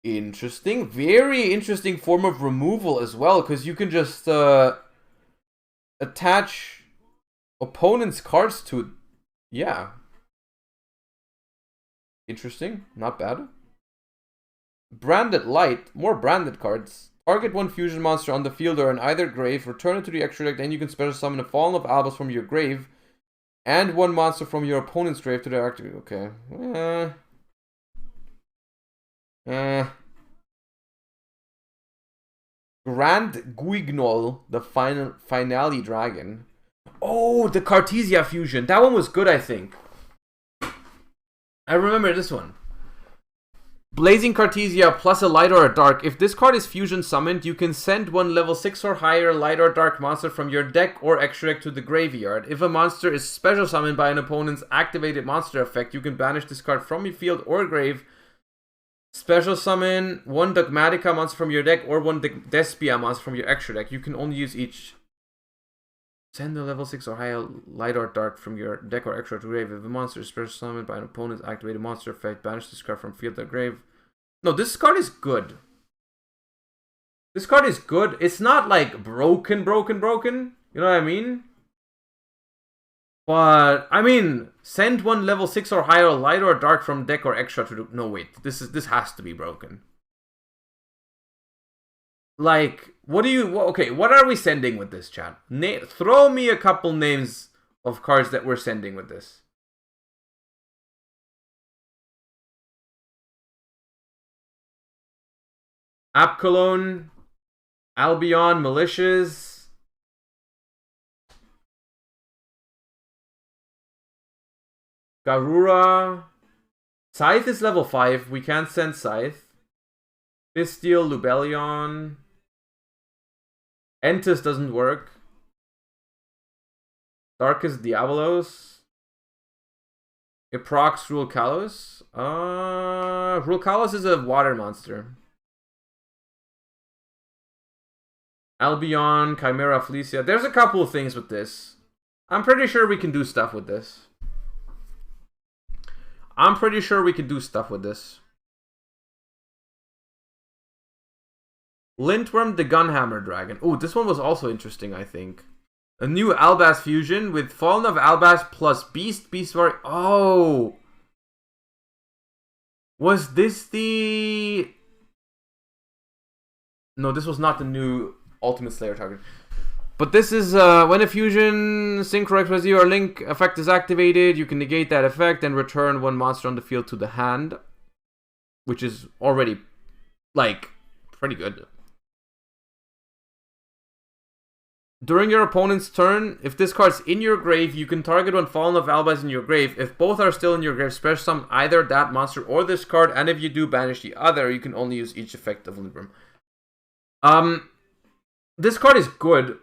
Interesting. Very interesting form of removal as well, because you can just attach opponent's cards to it. Yeah. Interesting. Not bad. Branded Light. More branded cards. Target 1 fusion monster on the field or in either grave. Return it to the extra deck. Then you can special summon a Fallen of Albus from your grave. And 1 monster from your opponent's grave to the active. Okay. Grand Guignol, the finale dragon. Oh, the Cartesia fusion. That one was good, I think. I remember this one. Blazing Cartesia plus a light or a dark. If this card is fusion summoned, you can send one level 6 or higher light or dark monster from your deck or extra deck to the graveyard. If a monster is special summoned by an opponent's activated monster effect, you can banish this card from your field or grave. Special summon one Dogmatica monster from your deck or one Despia monster from your extra deck. You can only use each. Send a level 6 or higher light or dark from your deck or extra to grave. If a monster is special summoned by an opponent's activated monster effect, banish this card from field or grave. No, this card is good. This card is good. It's not like broken. You know what I mean? But, I mean, send one level 6 or higher light or dark from deck or extra to... No, wait. This has to be broken. Like, what do you... Okay, what are we sending with this, chat? Throw me a couple names of cards that we're sending with this. Apcolone, Albion, Militias. Garura. Scythe is level 5. We can't send Scythe. Bestial, Lubellion. Entus doesn't work. Darkest Diabolos. Iprox, Rulkalos. Rulkalos is a water monster. Albion, Chimera, Felicia. There's a couple of things with this. I'm pretty sure we can do stuff with this. Lintworm, the Gunhammer Dragon. Oh, this one was also interesting, I think. A new Albaz fusion with Fallen of Albaz plus Beast Warrior. Oh! Was this the... No, this was not the new Ultimate Slayer target. But this is when a fusion, Synchro XYZ or Link effect is activated, you can negate that effect and return one monster on the field to the hand. Which is already, like, pretty good. During your opponent's turn, if this card's in your grave, you can target one Fallen of Albaz in your grave. If both are still in your grave, special summon either that monster or this card, and if you do banish the other, you can only use each effect of Lintworm. This card is good.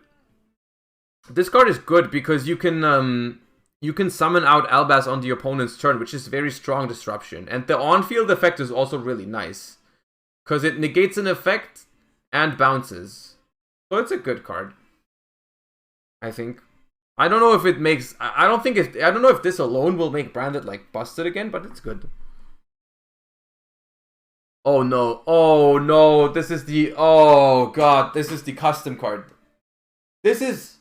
This card is good because you can summon out Albaz on the opponent's turn, which is very strong disruption. And the on-field effect is also really nice. Because it negates an effect and bounces. So it's a good card. I think. I don't know if it makes... I don't know if this alone will make Branded, like, busted again, but it's good. Oh no. Oh no. This is the... Oh god. This is the custom card. This is...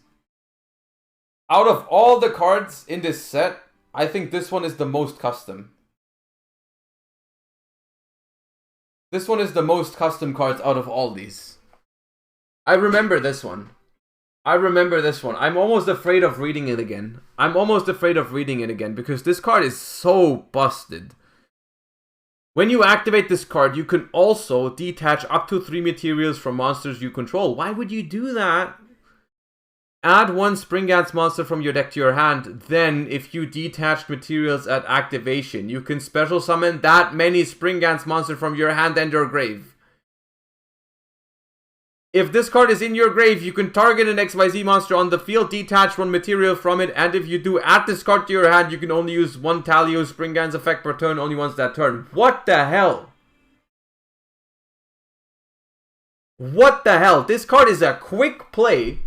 Out of all the cards in this set, I think this one is the most custom. This one is the most custom cards out of all these. I remember this one. I'm almost afraid of reading it again. Because this card is so busted. When you activate this card, you can also detach up to 3 materials from monsters you control. Why would you do that? Add one Springance monster from your deck to your hand. Then, if you detached materials at activation, you can special summon that many Springance monsters from your hand and your grave. If this card is in your grave, you can target an XYZ monster on the field, detach one material from it, and if you do add this card to your hand, you can only use one Talio Springance effect per turn, only once that turn. What the hell? What the hell? This card is a quick play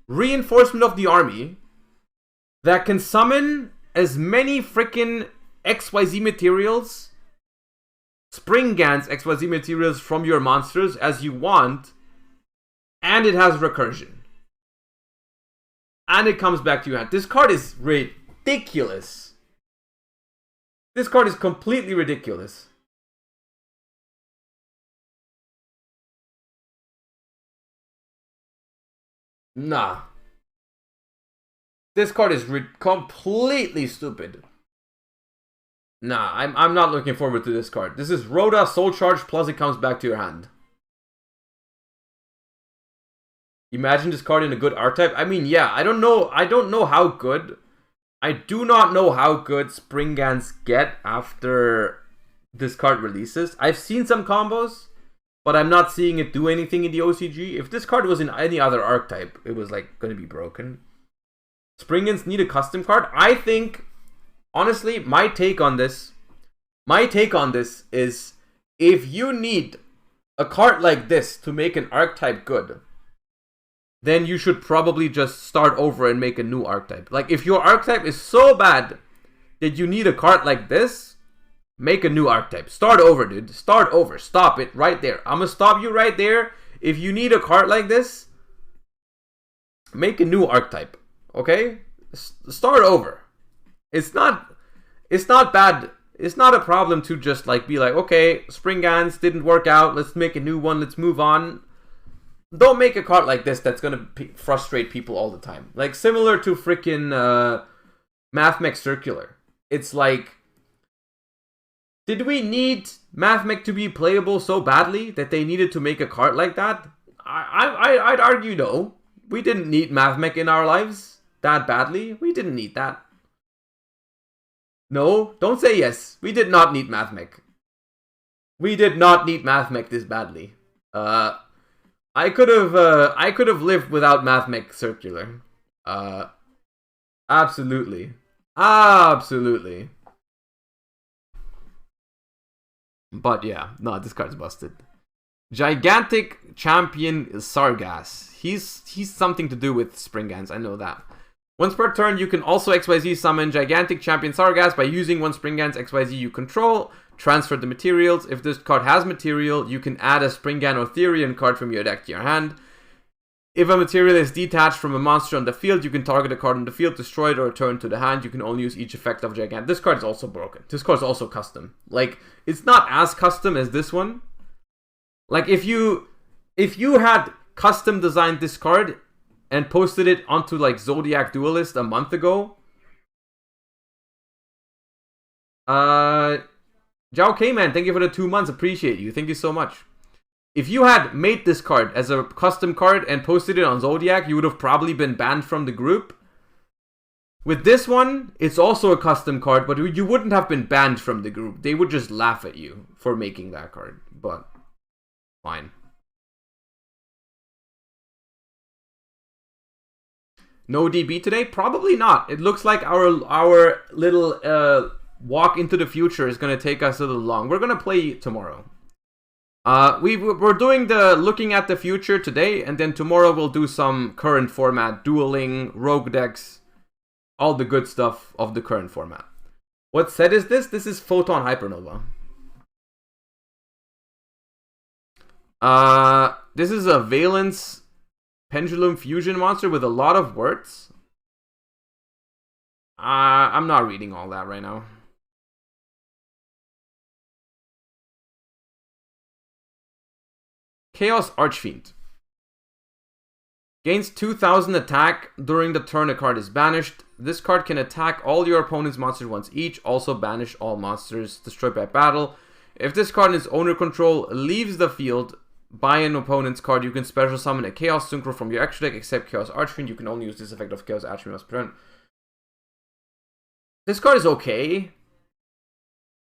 reinforcement of the army that can summon as many freaking XYZ materials, Springance XYZ materials from your monsters as you want. And it has recursion. And it comes back to your hand. This card is ridiculous. This card is completely ridiculous. Nah. This card is completely stupid. Nah, I'm not looking forward to this card. This is Rhoda Soul Charge plus it comes back to your hand. Imagine this card in a good archetype. I mean, yeah, I don't know how good. I do not know how good Springans get after this card releases. I've seen some combos, but I'm not seeing it do anything in the OCG. If this card was in any other archetype, it was like going to be broken. Springans need a custom card. I think, honestly, my take on this is if you need a card like this to make an archetype good, then you should probably just start over and make a new archetype. Like, if your archetype is so bad that you need a card like this, make a new archetype. Start over, dude. Start over. Stop it right there. I'm gonna stop you right there. If you need a card like this, make a new archetype. Okay? Start over. It's not bad. It's not a problem to just like be like, okay, Springans didn't work out. Let's make a new one. Let's move on. Don't make a card like this that's gonna frustrate people all the time. Like, similar to freaking Mathmech Circular. It's like, did we need Mathmech to be playable so badly that they needed to make a card like that? I'd argue no. We didn't need Mathmech in our lives that badly. We didn't need that. No, don't say yes. We did not need Mathmech. We did not need Mathmech this badly. I could have lived without Mathmech Circular. Absolutely. Absolutely. But yeah, no, this card's busted. Gigantic Champion Sargass. He's something to do with Springans, I know that. Once per turn, you can also XYZ summon Gigantic Champion Sargass by using one Springans XYZ you control. Transfer the materials. If this card has material, you can add a Springan or Therian card from your deck to your hand. If a material is detached from a monster on the field, you can target a card on the field, destroy it, or return to the hand. You can only use each effect of Gigantic. This card is also broken. This card is also custom. Like, it's not as custom as this one. Like, if you had custom designed this card and posted it onto like Zodiac Duelist a month ago, Zhao K-Man, thank you for the 2 months. Appreciate you. Thank you so much. If you had made this card as a custom card and posted it on Zodiac, you would have probably been banned from the group. With this one, it's also a custom card, but you wouldn't have been banned from the group. They would just laugh at you for making that card. But, fine. No DB today? Probably not. It looks like our little walk into the future is going to take us a little long. We're going to play tomorrow. We're doing the looking at the future today, and then tomorrow we'll do some current format, dueling, rogue decks, all the good stuff of the current format. What set is this? This is Photon Hypernova. This is a Valence Pendulum Fusion monster with a lot of words. I'm not reading all that right now. Chaos Archfiend. Gains 2000 attack. During the turn a card is banished. This card can attack all your opponent's monsters once each. Also banish all monsters destroyed by battle. If this card in its owner control leaves the field by an opponent's card, you can special summon a Chaos Synchro from your extra deck, except Chaos Archfiend. You can only use this effect of Chaos Archfiend once per turn. This card is okay.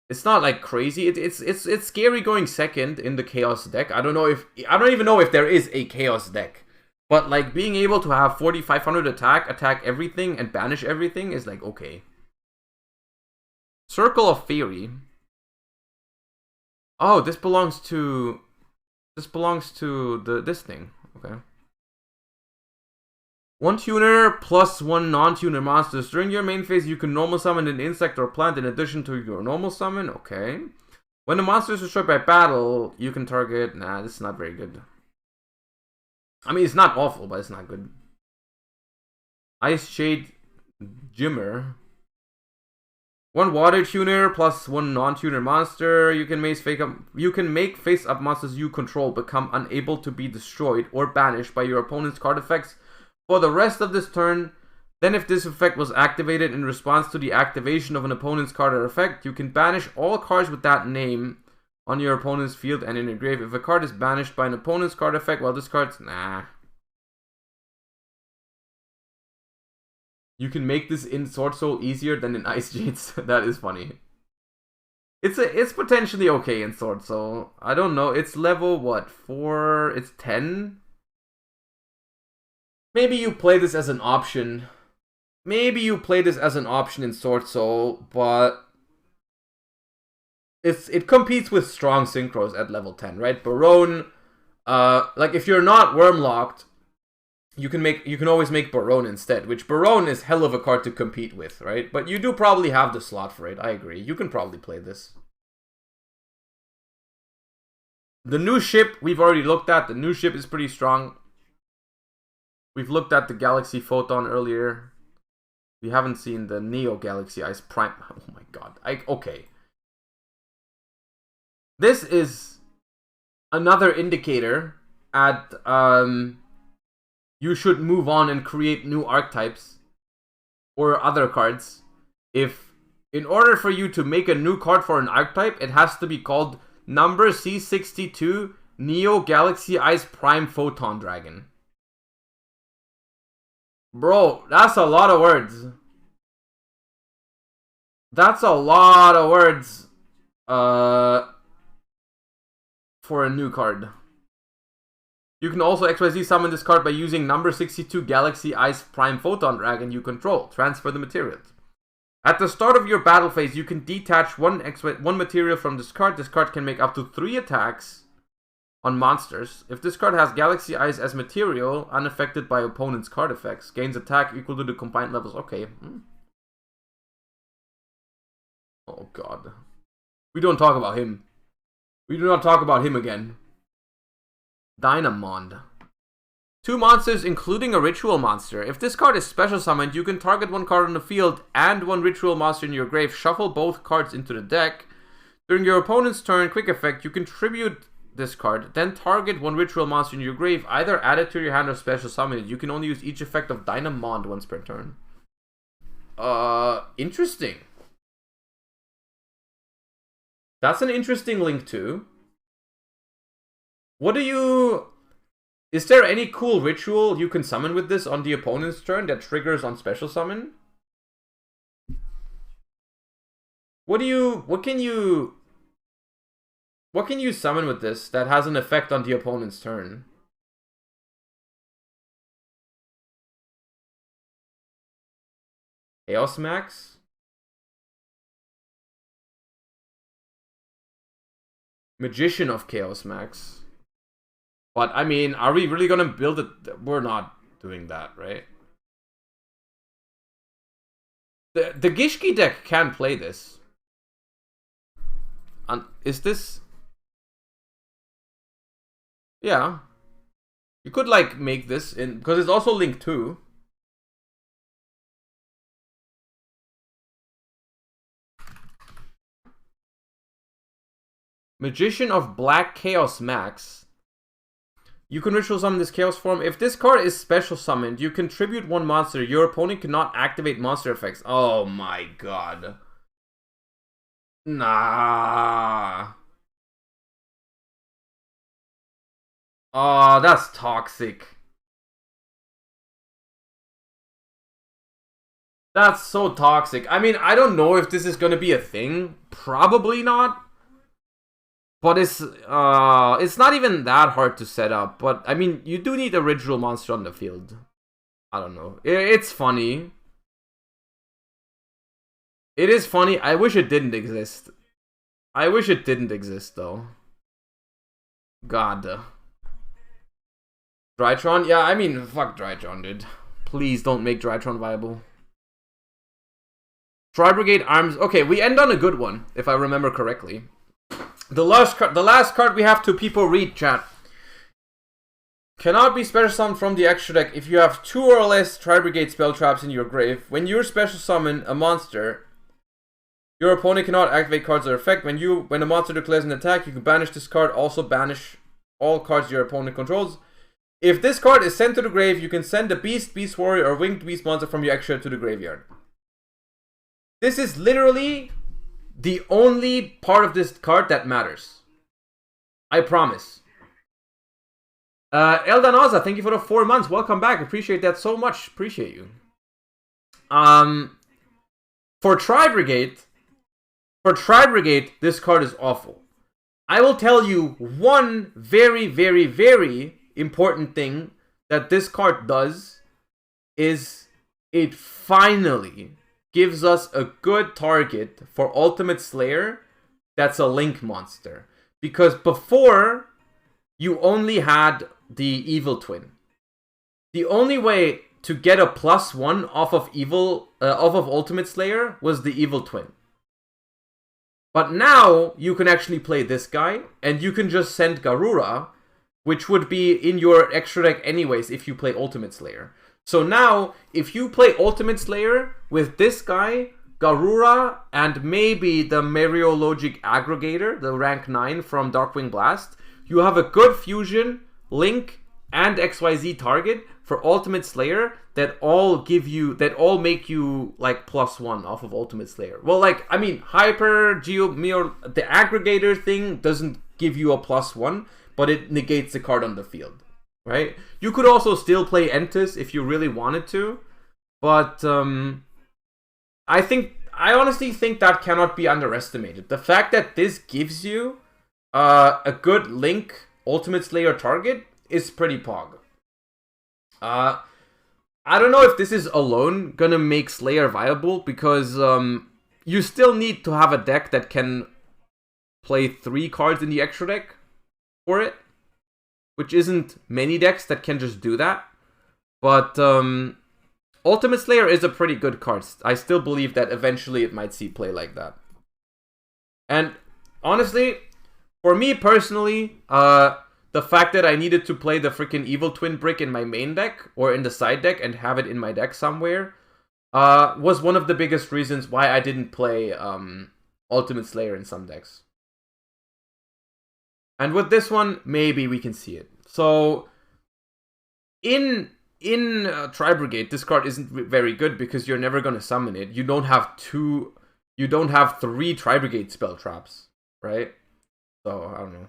It's not like crazy. It's scary going second in the Chaos deck. I don't even know if there is a Chaos deck. But like being able to have 4500 attack everything and banish everything is like okay. Circle of Fairy. Oh, this belongs to this thing. Okay. 1 tuner plus 1 non-tuner monsters. During your main phase, you can normal summon an insect or plant in addition to your normal summon. Okay. When the monster is destroyed by battle, you can target... Nah, this is not very good. I mean, it's not awful, but it's not good. Ice Shade Jimmer. 1 water tuner plus 1 non-tuner monster. You can make face-up monsters you control become unable to be destroyed or banished by your opponent's card effects for the rest of this turn. Then if this effect was activated in response to the activation of an opponent's card or effect, you can banish all cards with that name on your opponent's field and in your grave. If a card is banished by an opponent's card effect, well, this card's... Nah. You can make this in Sword Soul easier than in Ice Jades. That is funny. It's potentially okay in Sword Soul. I don't know. It's level what? 4? It's 10? Maybe you play this as an option. Maybe you play this as an option in Sword Soul, but it competes with strong synchros at level 10, right? Barone, like if you're not worm locked, you can always make Barone instead, which Barone is hell of a card to compete with, right? But you do probably have the slot for it. I agree. You can probably play this. The new ship we've already looked at. The new ship is pretty strong. We've looked at the Galaxy Photon earlier. We haven't seen the Neo Galaxy Ice Prime. Oh my god. Okay. This is another indicator at you should move on and create new archetypes or other cards. If in order for you to make a new card for an archetype, it has to be called number C62 Neo Galaxy Ice Prime Photon Dragon. Bro, that's a lot of words. That's a lot of words for a new card. You can also XYZ summon this card by using number 62 Galaxy Ice Prime Photon Dragon you control. Transfer the materials. At the start of your battle phase, you can detach one material from this card. This card can make up to 3 attacks on monsters. If this card has Galaxy Ice as material, unaffected by opponent's card effects, gains attack equal to the combined levels. Okay. Oh god. We don't talk about him. We do not talk about him again. Dynamond. 2 monsters, including a ritual monster. If this card is special summoned, you can target 1 card on the field and 1 ritual monster in your grave. Shuffle both cards into the deck. During your opponent's turn, quick effect, you contribute this card, then target 1 ritual monster in your grave. Either add it to your hand or special summon it. You can only use each effect of Dynamond once per turn. Interesting. That's an interesting link too. What do you... Is there any cool ritual you can summon with this on the opponent's turn that triggers on special summon? What can you summon with this that has an effect on the opponent's turn? Chaos Max? Magician of Chaos Max. But, I mean, are we really gonna build it? We're not doing that, right? The Gishki deck can play this. Is this... Yeah. You could, like, make this in... Because it's also Link 2. Magician of Black Chaos Max. You can ritual summon this chaos form. If this card is special summoned, you contribute 1 monster. Your opponent cannot activate monster effects. Oh my god. Nah. Oh, that's toxic. That's so toxic. I mean, I don't know if this is gonna be a thing. Probably not. But it's not even that hard to set up. But, I mean, you do need a ritual monster on the field. I don't know. It's funny. It is funny. I wish it didn't exist. I wish it didn't exist, though. God. Drytron? Yeah, I mean, fuck Drytron, dude. Please don't make Drytron viable. Tri-Brigade Arms. Okay, we end on a good one, if I remember correctly. The last card we have to people read, chat. Cannot be special summoned from the extra deck if you have 2 or less Tri-Brigade spell traps in your grave. When you special summon a monster, your opponent cannot activate cards or effect. When a monster declares an attack, you can banish this card. Also banish all cards your opponent controls. If this card is sent to the grave, you can send a Beast, Beast Warrior, or Winged Beast monster from your extra to the graveyard. This is literally the only part of this card that matters. I promise. Eldanoza, thank you for the 4 months. Welcome back. Appreciate that so much. Appreciate you. For Tri-Brigade, this card is awful. I will tell you one very, very, very important thing that this card does is it finally gives us a good target for Ultimate Slayer that's a Link monster. Because before, you only had the Evil Twin. The only way to get a +1 off of Ultimate Slayer was the Evil Twin. But now, you can actually play this guy, and you can just send Garura, which would be in your extra deck anyways if you play Ultimate Slayer. So now, if you play Ultimate Slayer with this guy, Garura, and maybe the Mariologic Aggregator, the rank 9 from Darkwing Blast, you have a good fusion, Link, and XYZ target for Ultimate Slayer that all make you like +1 off of Ultimate Slayer. Well, like, I mean, the aggregator thing doesn't give you a +1, but it negates the card on the field, right? You could also still play Entis if you really wanted to, but I honestly think that cannot be underestimated. The fact that this gives you a good Link Ultimate Slayer target is pretty pog. I don't know if this is alone gonna make Slayer viable, because you still need to have a deck that can play 3 cards in the extra deck for it, which isn't many decks that can just do that. But Ultimate Slayer is a pretty good card. I still believe that eventually it might see play like that. And honestly, for me personally, the fact that I needed to play the freaking Evil Twin brick in my main deck, or in the side deck, and have it in my deck somewhere, was one of the biggest reasons why I didn't play Ultimate Slayer in some decks. And with this one, maybe we can see it. So, in Tri-Brigade, this card isn't very good because you're never going to summon it. You don't have 3 Tri-Brigade spell traps, right? So, I don't know.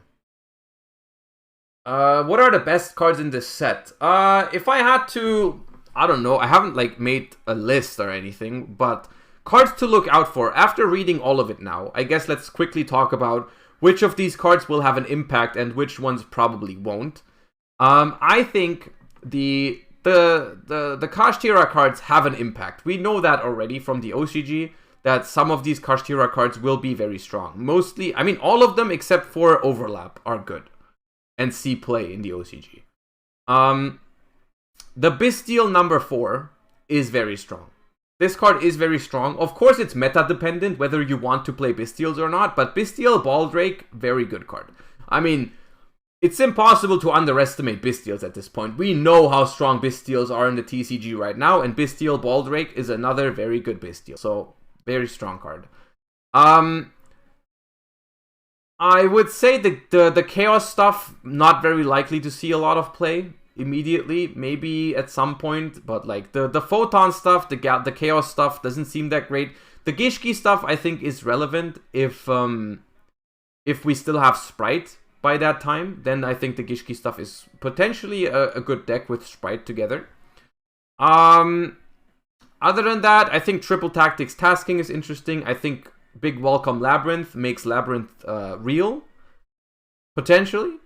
What are the best cards in this set? If I had to, I don't know, I haven't like made a list or anything, but cards to look out for. After reading all of it now, I guess let's quickly talk about which of these cards will have an impact and which ones probably won't. I think the Kashtira cards have an impact. We know that already from the OCG, that some of these Kashtira cards will be very strong. Mostly, I mean, all of them except for Overlap are good and see play in the OCG. The Bestial number 4 is very strong. This card is very strong. Of course, it's meta dependent whether you want to play Bestials or not, but Bestial Baldrake, very good card. I mean, it's impossible to underestimate Bestials at this point. We know how strong Bestials are in the TCG right now, and Bestial Baldrake is another very good Bestial. So, very strong card. I would say the Chaos stuff, not very likely to see a lot of play immediately, maybe at some point, but like the Photon stuff, the Chaos stuff doesn't seem that great. The Gishki stuff, I think, is relevant if we still have Sprite by that time. Then I think the Gishki stuff is potentially a good deck with Sprite together. Other than that, I think Triple Tactics Tasking is interesting. I think Big Welcome Labyrinth makes Labyrinth real, potentially.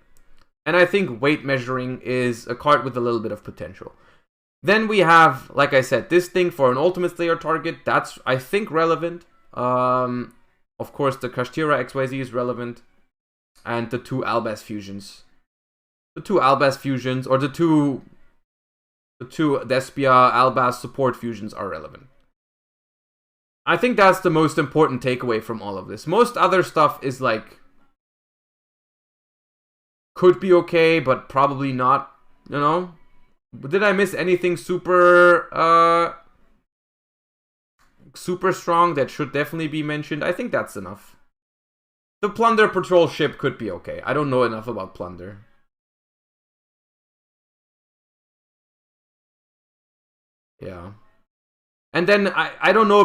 And I think Weight Measuring is a card with a little bit of potential. Then we have, like I said, this thing for an Ultimate Slayer target. That's, I think, relevant. Of course, the Kashtira XYZ is relevant. And the 2 Albaz fusions. The 2 Albaz fusions, or the two Despia Albaz support fusions are relevant. I think that's the most important takeaway from all of this. Most other stuff is like, could be okay, but probably not, you know? Did I miss anything super strong that should definitely be mentioned? I think that's enough. The Plunder Patrol ship could be okay. I don't know enough about Plunder. Yeah. And then I don't know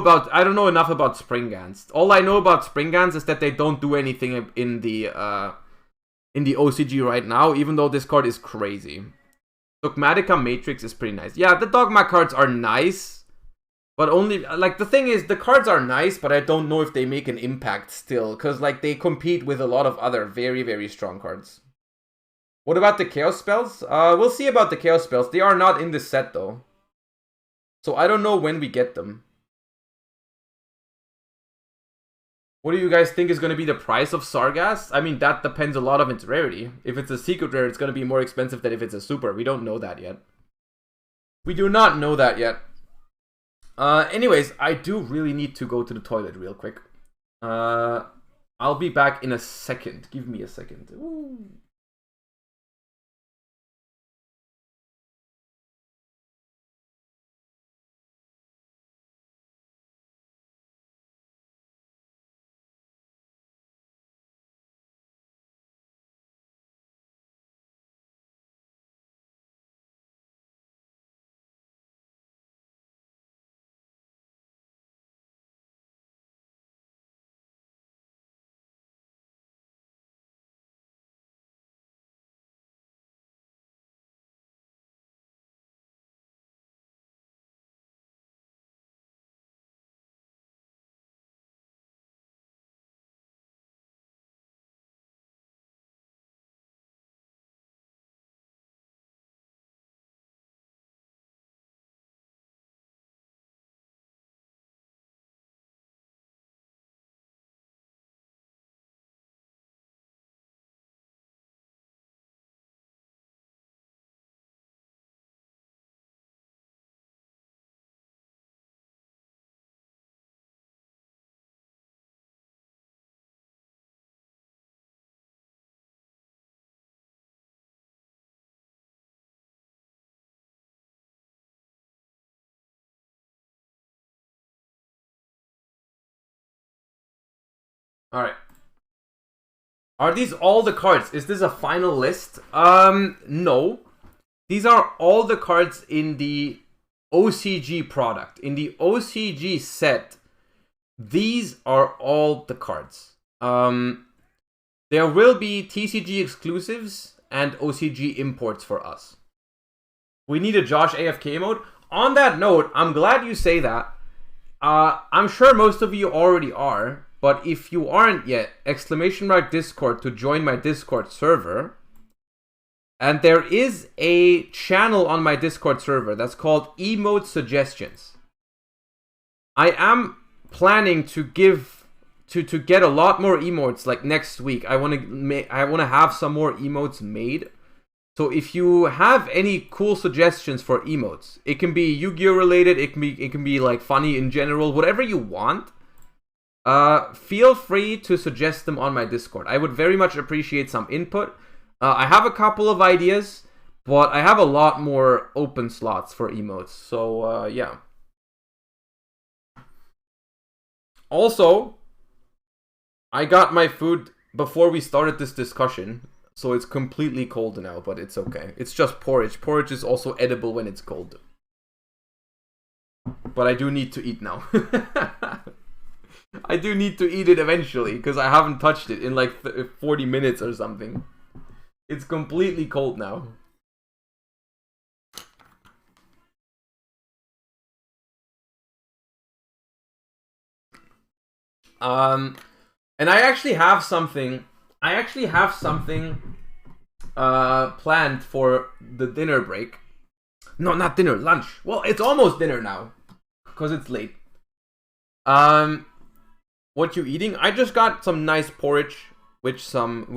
enough about Springans. All I know about Springans is that they don't do anything in the OCG right now, even though this card is crazy. Dogmatica Matrix is pretty nice. Yeah, the Dogma cards are nice, But only, like, the thing is, the cards are nice, but I don't know if they make an impact still. Because, like, they compete with a lot of other very, very strong cards. What about the Chaos Spells? We'll see about the Chaos Spells. They are not in this set, though. So I don't know when we get them. What do you guys think is going to be the price of Sargass? I mean, that depends a lot on its rarity. If it's a secret rare, it's going to be more expensive than if it's a super. We don't know that yet. We do not know that yet. Anyways, I do really need to go to the toilet real quick. I'll be back in a second. Give me a second. Ooh. Alright. Are these all the cards? Is this a final list? No. These are all the cards in the OCG product. In the OCG set, these are all the cards. There will be TCG exclusives and OCG imports for us. We need a Josh AFK mode. On that note, I'm glad you say that. I'm sure most of you already are. But if you aren't yet, !Discord to join my Discord server. And there is a channel on my Discord server that's called Emote Suggestions. I am planning to get a lot more emotes like next week. I want to have some more emotes made. So if you have any cool suggestions for emotes, it can be Yu-Gi-Oh related, it can be like funny in general, whatever you want. Feel free to suggest them on my Discord. I would very much appreciate some input. I have a couple of ideas, but I have a lot more open slots for emotes. So, yeah. Also, I got my food before we started this discussion, so it's completely cold now, but it's okay. It's just porridge. Porridge is also edible when it's cold. But I do need to eat now. I do need to eat it eventually, because I haven't touched it in like 40 minutes or something. It's completely cold now. And I actually have something. Planned for the dinner break. No, not dinner, lunch. Well, it's almost dinner now, because it's late. What you eating? I just got some nice porridge with some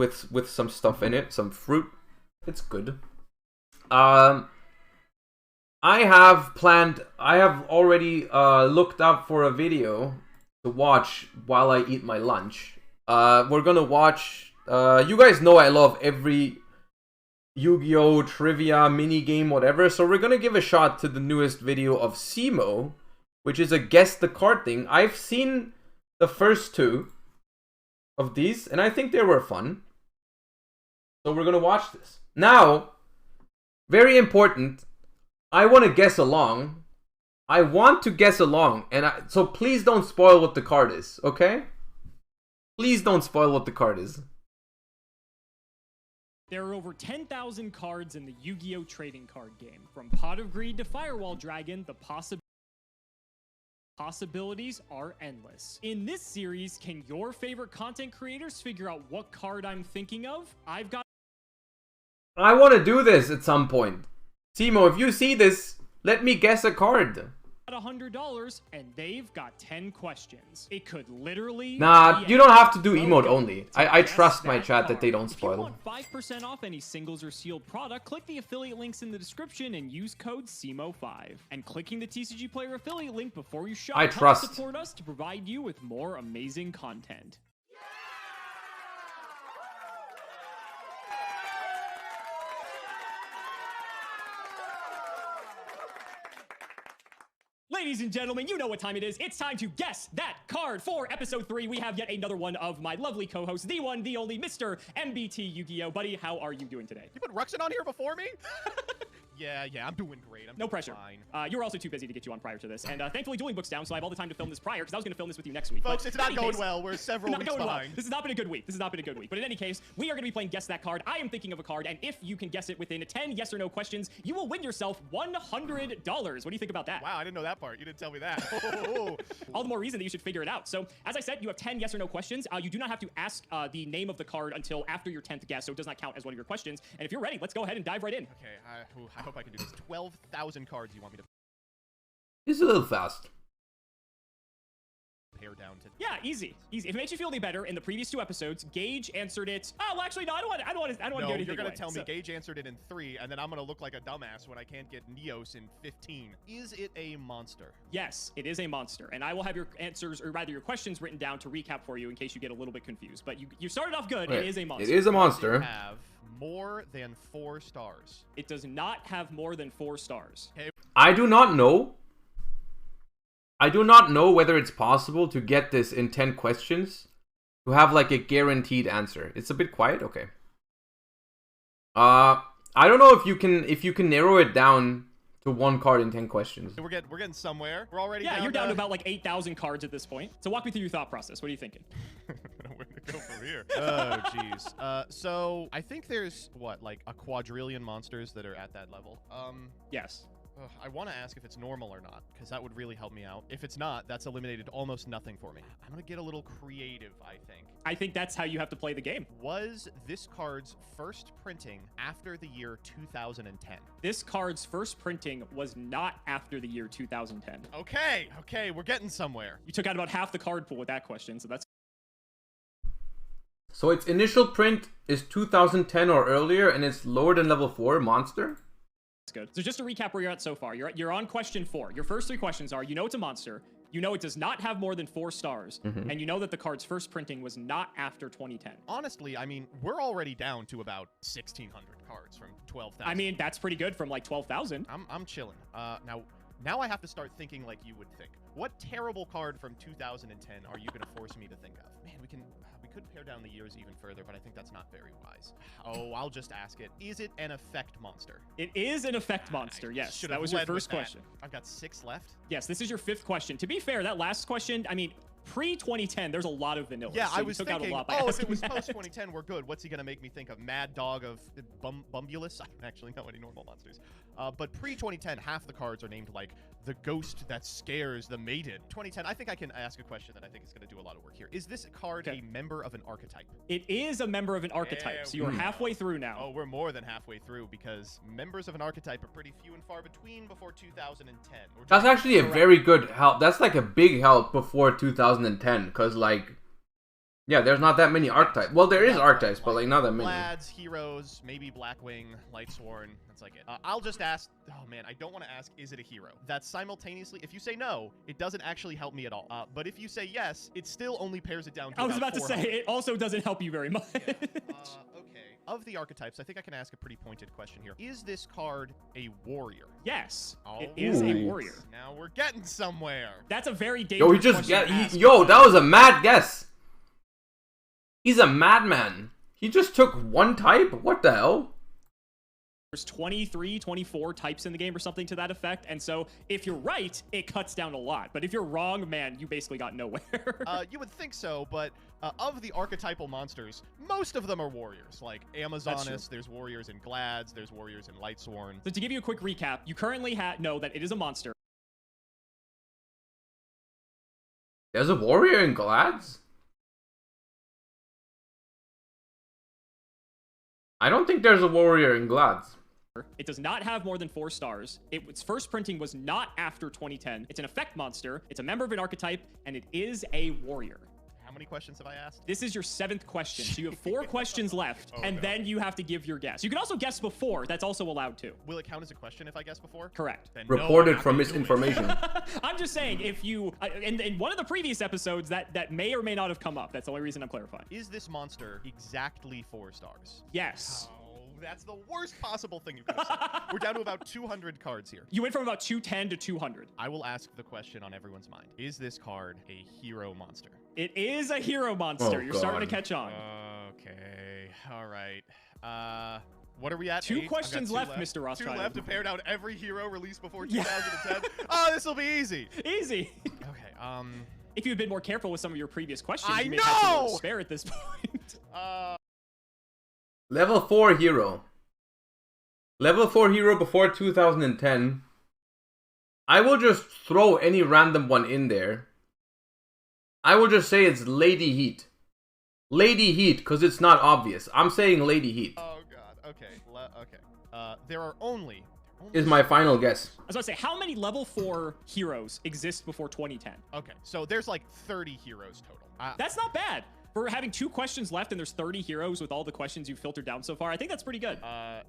stuff in it, some fruit. It's good. I have already looked up for a video to watch while I eat my lunch. We're gonna watch. You guys know I love every Yu-Gi-Oh trivia mini game, whatever. So we're gonna give a shot to the newest video of Simo, which is a guess the card thing. I've seen the first two of these, and I think they were fun. So we're gonna watch this. Now, very important, I want to guess along. So please don't spoil what the card is, okay? Please don't spoil what the card is. There are over 10,000 cards in the Yu-Gi-Oh! Trading card game. From Pot of Greed to Firewall Dragon, the possibility Possibilities are endless. In this series, can your favorite content creators figure out what card I'm thinking of? I've got I want to do this at some point. Timo, if you see this, let me guess a card. $100 and they've got 10 questions. It could literally Nah, be you don't have to do emote anything. only. I Guess trust my that chat that card. they don't If you spoil. want 5% off any singles or sealed product, click the affiliate links in the description and use code SEMO5. And clicking the TCG Player affiliate link before you shop I helps trust. support us to provide you with more amazing content. Ladies and gentlemen, you know what time it is. It's time to guess that card. For episode 3, we have yet another one of my lovely co-hosts, the one, the only, Mr. MBT Yu-Gi-Oh! Buddy, how are you doing today? You put Ruxin on here before me? Yeah, I'm doing great. I'm No doing pressure. Fine. You were also too busy to get you on prior to this. And thankfully, Dueling Book's down, so I have all the time to film this prior, because I was going to film this with you next week. Folks, But it's in not any going case- well. We're several not weeks going well. behind. This has not been a good week. This has not been a good week. But in any case, we are going to be playing Guess That Card. I am thinking of a card, and if you can guess it within 10 yes or no questions, you will win yourself $100. What do you think about that? Wow, I didn't know that part. You didn't tell me that. All the more reason that you should figure it out. So, as I said, you have 10 yes or no questions. You do not have to ask the name of the card until after your 10th guess, so it does not count as one of your questions. And if you're ready, let's go ahead and dive right in. Okay, I hope I can do this. 12,000 cards you want me to It's a little fast. pare down to. Yeah, easy. If it makes you feel any better, in the previous 2 episodes, Gage answered it. Oh, well, actually, no, I don't want to No, do anything. you're gonna away. tell me So- Gage answered it in 3, and then I'm gonna look like a dumbass when I can't get Neos in 15. Is it a monster? Yes, it is a monster, and I will have your answers, or rather your questions, written down to recap for you in case you get a little bit confused. But you started off good. Wait, It is a monster. It is a Does it monster. have more than 4 stars? It does not have more than 4 stars. I do not know. I do not know whether it's possible to get this in 10 questions to have like a guaranteed answer. It's a bit quiet. Okay. I don't know if you can narrow it down to 1 card in 10 questions. We're getting somewhere. We're already Yeah, you're down to to about like 8,000 cards at this point. So walk me through your thought process. What are you thinking? Where to go from here? Oh, jeez. So I think there's what, like a quadrillion monsters that are at that level. Yes. I want to ask if it's normal or not, because that would really help me out. If it's not, that's eliminated almost nothing for me. I'm gonna get a little creative, I think. I think that's how you have to play the game. Was this card's first printing after the year 2010? This card's first printing was not after the year 2010. Okay, we're getting somewhere. You took out about half the card pool with that question, so that's So its initial print is 2010 or earlier, and it's lower than level 4 monster. good. So just to recap where you're at so far, you're on question 4. Your first 3 questions are, you know it's a monster, you know it does not have more than 4 stars, and you know that the card's first printing was not after 2010. Honestly, I mean, we're already down to about 1,600 cards from 12,000. I mean, that's pretty good from like 12,000. I'm chilling. Now I have to start thinking like you would think. What terrible card from 2010 are you gonna force me to think of? Man, we could pare down the years even further, but I think that's not very wise. Oh, I'll just ask it. Is it an effect monster? It is an effect monster, yes. Should've That was your led with first that. question. I've got 6 left. Yes, this is your 5th question. To be fair, that last question, I mean, pre-2010, there's a lot of vanilla. Yeah, so I you was took thinking, out a lot by oh, if asking it was that. post-2010, we're good. What's he going to make me think of? Mad Dog of Bumbulus? I don't actually know any normal monsters. But pre-2010, half the cards are named like the ghost that scares the maiden. 2010, I think I can ask a question that I think is going to do a lot of work here. Is this card a member of an archetype? It is a member of an archetype, so you're halfway through now. Oh, we're more than halfway through because members of an archetype are pretty few and far between before 2010. That's actually a very good help. That's like a big help before 2010, because like, yeah, there's not that many archetypes. Well, there is archetypes, but like not that many. Lads, heroes, maybe Blackwing, Lightsworn. That's like it. I'll just ask. Oh man, I don't want to ask. Is it a hero? That's simultaneously. If you say no, it doesn't actually help me at all. But if you say yes, it still only pares it down to. I was about to say, it also doesn't help you very much. Yeah. Okay. Of the archetypes, I think I can ask a pretty pointed question here. Is this card a warrior? Yes, Oh, it is a Ooh. warrior. Now we're getting somewhere. That's a very Yo, dangerous he just question to ask. yo, that was a mad guess. He's a madman. He just took 1 type? What the hell? There's 23, 24 types in the game or something to that effect, and so if you're right, it cuts down a lot. But if you're wrong, man, you basically got nowhere. You would think so, but of the archetypal monsters, most of them are warriors. Like Amazoness, there's warriors in Glads, there's warriors in Lightsworn. So to give you a quick recap, you currently know that it is a monster. There's a warrior in Glads? I don't think there's a warrior in Glads. It does not have more than 4 stars. Its first printing was not after 2010. It's an effect monster. It's a member of an archetype, and it is a warrior. How many questions have I asked? This is your 7th question. So you have 4 questions left, and then you have to give your guess. You can also guess before. That's also allowed too. Will it count as a question if I guess before? Correct. Then Reported no, for misinformation. I'm just saying, if you... in one of the previous episodes, that may or may not have come up. That's the only reason I'm clarifying. Is this monster exactly 4 stars? Yes. Oh, that's the worst possible thing you could have said. We're down to about 200 cards here. You went from about 210 to 200. I will ask the question on everyone's mind. Is this card a hero monster? It is a hero monster. Oh, You're starting to God. catch on. Okay. All right. What are we at? 2 8? questions I've got left, Mr. Rothschild. 2 left to pare down every hero released before Yeah. 2010. Oh, this will be easy. Easy. Okay. If you had been more careful with some of your previous questions, I you may have had some more know! to spare at this point. Level 4 hero. Level 4 hero before 2010. I will just throw any random one in there. I will just say it's Lady Heat. Lady Heat, because it's not obvious. I'm saying Lady Heat. Oh, God. Okay. Okay. There are only... Is my final guess. I was about to say, how many level 4 heroes exist before 2010? Okay. So there's like 30 heroes total. That's not bad. For having 2 questions left and there's 30 heroes with all the questions you've filtered down so far, I think that's pretty good.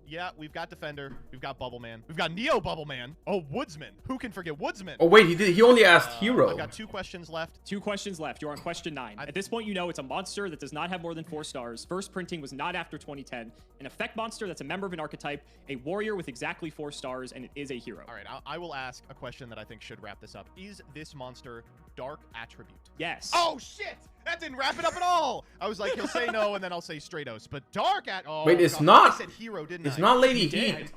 Yeah, we've got Defender, we've got Bubble Man, we've got Neo Bubble Man. Oh, Woodsman. Who can forget Woodsman? Oh wait, he only asked hero. I've got 2 questions left. 2 questions left. You're on question 9. At this point, you know it's a monster that does not have more than 4 stars. First printing was not after 2010. An effect monster that's a member of an archetype. A warrior with exactly 4 stars, and it is a hero. All right, I will ask a question that I think should wrap this up. Is this monster Dark Attribute? Yes. Oh, shit! That didn't wrap it up at all! I was like, he'll say no, and then I'll say Stratos. But Dark at... Oh, wait, it's God. not. I said hero, didn't I? It's not Lady You did. Heat.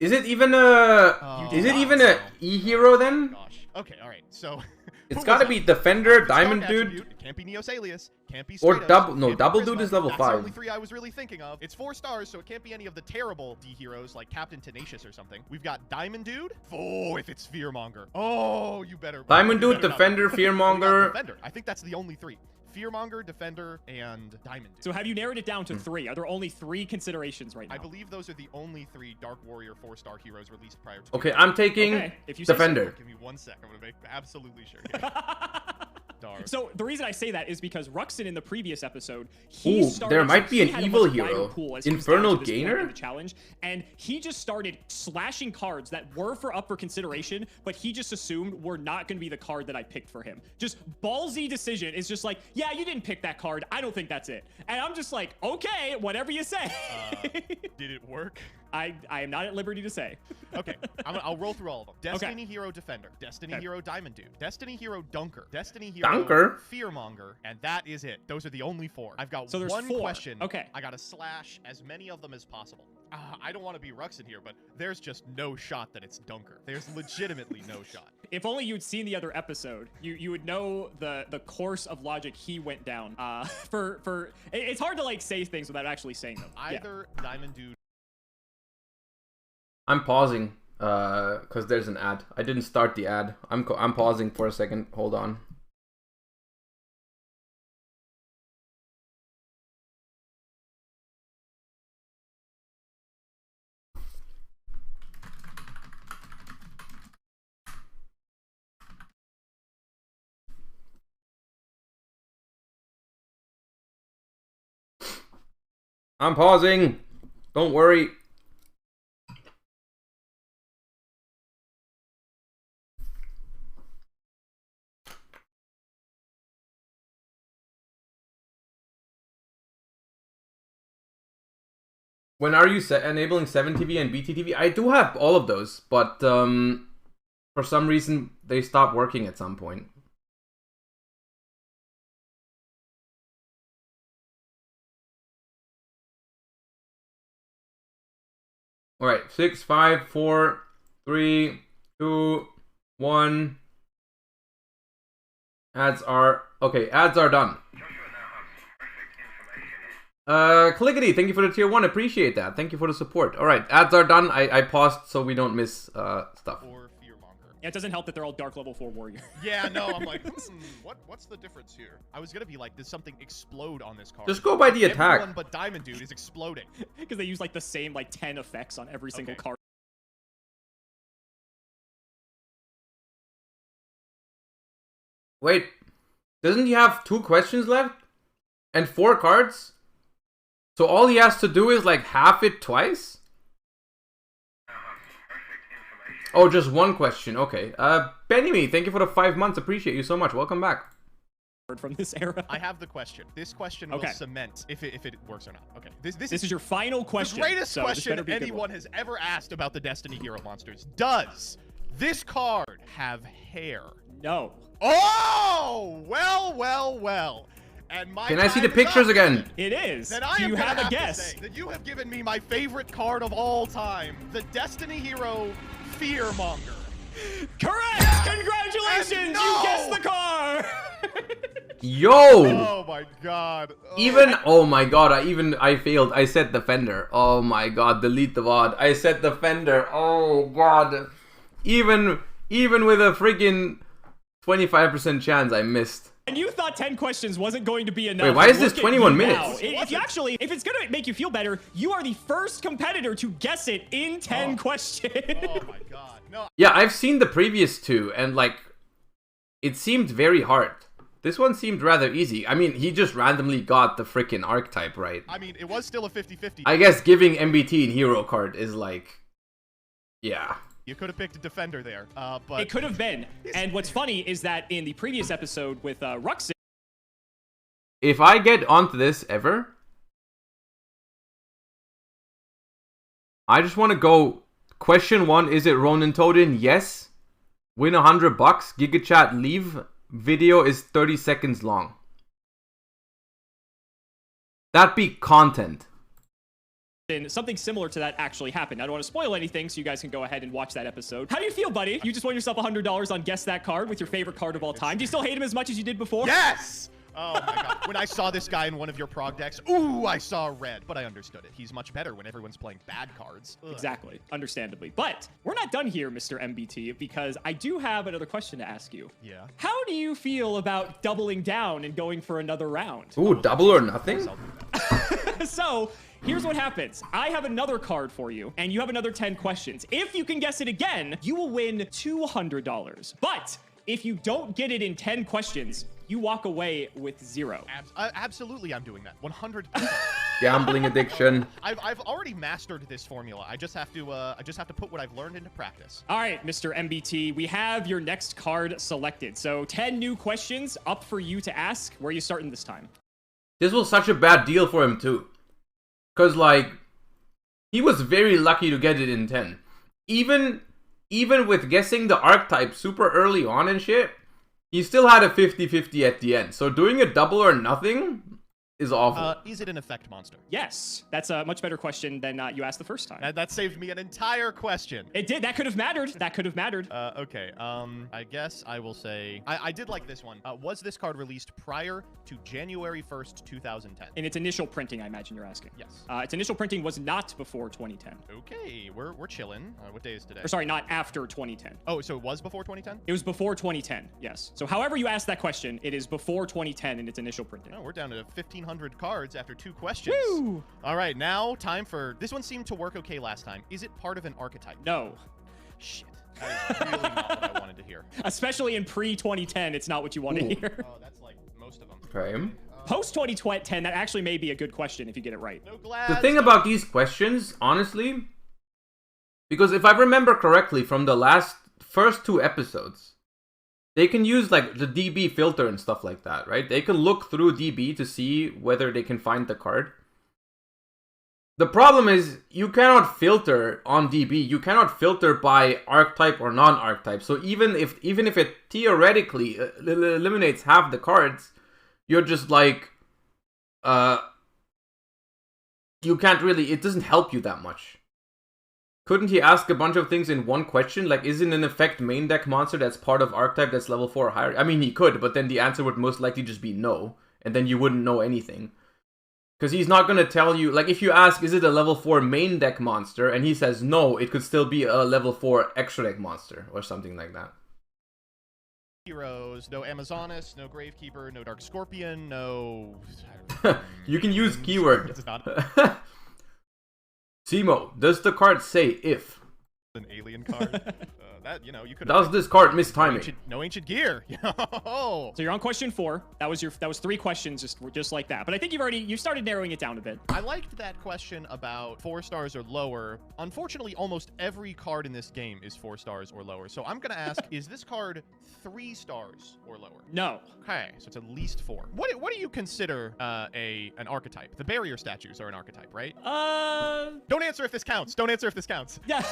Is it even a... Oh, is it even a E-hero then? Gosh. Okay, all right, so... It's who gotta was be that? Defender, It's Dark Diamond Dude. Attribute. It can't be Neos Alias. Can't be Or Stratos. Double... No, Can't be Double Dude Prisma. is level That's 5. the only 3 I was really thinking of. It's 4 stars, so it can't be any of the terrible D heroes like Captain Tenacious or something. We've got Diamond Dude. Oh, if it's Fearmonger. Oh, you better... Diamond you Dude, better not. Defender, We got Fearmonger. Defender. I think that's the only 3. Fearmonger, Defender, and Diamond Dude. So have you narrowed it down to 3? Are there only 3 considerations right now? I believe those are the only 3 Dark Warrior 4-star heroes released prior to... Okay, I'm taking Okay, if you say so. Defender. Give me 1 sec. I'm gonna make absolutely sure. Here. Dark. So the reason I say that is because Ruxin in the previous episode, he Ooh, started, there might be he an had a evil much wider hero. pool as he was Infernal down to this point Gainer? in the challenge, and he just started slashing cards that were up for consideration, but he just assumed were not going to be the card that I picked for him. Just ballsy decision is just like, yeah, you didn't pick that card. I don't think that's it. And I'm just like, okay, whatever you say. Did it work? I am not at liberty to say. Okay, I'll roll through all of them. Destiny Hero Defender, Destiny Hero Diamond Dude, Destiny Hero Dunker, Destiny Hero Dunker? Fearmonger, and that is it. Those are the only 4. I've got So there's 1 4. question. Okay. I gotta slash as many of them as possible. I don't want to be Ruxin here, but there's just no shot that it's Dunker. There's legitimately no shot. If only you'd seen the other episode, you would know the course of logic he went down. It's hard to like say things without actually saying them. Yeah. Either Diamond Dude. I'm pausing, because there's an ad. I didn't start the ad. I'm pausing for a second. Hold on. I'm pausing. Don't worry. When are you enabling 7TV and BTTV? I do have all of those, but for some reason they stopped working at some point. All right, 6, 5, 4, 3, 2, 1. Ads are okay. Ads are done. Clickety, thank you for the tier 1. Appreciate that. Thank you for the support. All right, ads are done. I paused so we don't miss stuff. Or Fearmonger. Yeah, it doesn't help that they're all dark level 4 warrior. Yeah, no, I'm like, what's the difference here? I was gonna be like, does something explode on this card? Just go by the attack. Everyone but Diamond Dude is exploding. Because they use like the same like 10 effects on every single card. Wait, doesn't he have 2 questions left? And 4 cards? So all he has to do is like half it twice? Oh, just 1 question. Okay. Benny, thank you for the 5 months. Appreciate you so much. Welcome back. From this era. I have the question. This question will cement if it works or not. Okay. This is your final question. The greatest question anyone has ever asked about the Destiny Hero monsters. Does this card have hair? No. Oh! Well. And my Can I see the pictures again? It is. Then I Do am you have a to guess? say that you have given me my favorite card of all time, the Destiny Hero Fearmonger. Correct! Yes! Congratulations! No! You guessed the car! Yo! Oh my god. Oh my god, I failed. I said Defender. Oh my god, delete the VOD. I said Defender. Oh god. Even with a freaking 25% chance, I missed. And you thought 10 questions wasn't going to be enough. Wait, why is this 21 minutes? If it's gonna make you feel better, you are the first competitor to guess it in 10 questions. Oh my god. No. Yeah, I've seen the previous 2, and like, it seemed very hard. This one seemed rather easy. I mean, he just randomly got the freaking archetype right. I mean, it was still a 50-50. I guess giving MBT and hero card is like, yeah. You could have picked a defender there, but... It could have been. And what's funny is that in the previous episode with Ruxin... If I get onto this ever, I just want to go... Question 1, is it Ronin Toadin? Yes. Win $100. GigaChat leave. Video is 30 seconds long. That be content. Something similar to that actually happened. I don't want to spoil anything, so you guys can go ahead and watch that episode. How do you feel, buddy? You just won yourself $100 on Guess That Card with your favorite card of all time. Do you still hate him as much as you did before? Yes! Oh my god. When I saw this guy in one of your prog decks, ooh, I saw red. But I understood it. He's much better when everyone's playing bad cards. Ugh. Exactly. Understandably. But we're not done here, Mr. MBT, because I do have another question to ask you. Yeah. How do you feel about doubling down and going for another round? Ooh, double or nothing? So... here's what happens. I have another card for you, and you have another 10 questions. If you can guess it again, you will win $200. But if you don't get it in 10 questions, you walk away with 0. Absolutely, I'm doing that. 100%. Gambling addiction. I've already mastered this formula. I just have to put what I've learned into practice. All right, Mr. MBT, we have your next card selected. So 10 new questions up for you to ask. Where are you starting this time? This was such a bad deal for him too. Because, like, he was very lucky to get it in 10. Even with guessing the archetype super early on and shit, he still had a 50-50 at the end. So doing a double or nothing is awful. Is it an effect monster? Yes. That's a much better question than you asked the first time. That saved me an entire question. It did. That could have mattered. That could have mattered. Okay. I guess I will say... I did like this one. Was this card released prior to January 1st, 2010? In its initial printing, I imagine you're asking. Yes. Its initial printing was not before 2010. Okay. We're chilling. What day is today? Or sorry, not after 2010. Oh, so it was before 2010? It was before 2010, yes. So however you asked that question, it is before 2010 in its initial printing. Oh, we're down to 1,500 cards after 2 questions. Woo! All right, now time for... This one seemed to work okay last time. Is it part of an archetype? No. Shit. That is really not what I wanted to hear. Especially in pre-2010, it's not what you want to hear. Oh, that's like most of them. Okay. Post-2010, that actually may be a good question if you get it right. No glass. The thing about these questions, honestly, because if I remember correctly from the first 2 episodes, they can use like the DB filter and stuff like that, right? They can look through DB to see whether they can find the card. The problem is you cannot filter on DB. You cannot filter by archetype or non-archetype. So even if it theoretically eliminates half the cards, you're just like, you can't really, it doesn't help you that much. Couldn't he ask a bunch of things in one question? Like, is it an effect main deck monster that's part of archetype that's level 4 or higher? I mean, he could, but then the answer would most likely just be no. And then you wouldn't know anything. Because he's not going to tell you, like, if you ask, is it a level 4 main deck monster? And he says no, it could still be a level 4 extra deck monster or something like that. Heroes, no Amazoness, no Gravekeeper, no Dark Scorpion, no... You can use keyword. It's not Simo, does the card say if? an alien card. That, you know, you could... Does this card miss timing? No ancient gear. So you're on question 4. That was 3 questions just like that. But I think you started narrowing it down a bit. I liked that question about 4 stars or lower. Unfortunately, almost every card in this game is 4 stars or lower. So I'm gonna ask, is this card 3 stars or lower? No. Okay, so it's at least 4. What do you consider an archetype? The barrier statues are an archetype, right? Don't answer if this counts. Don't answer if this counts. Yeah.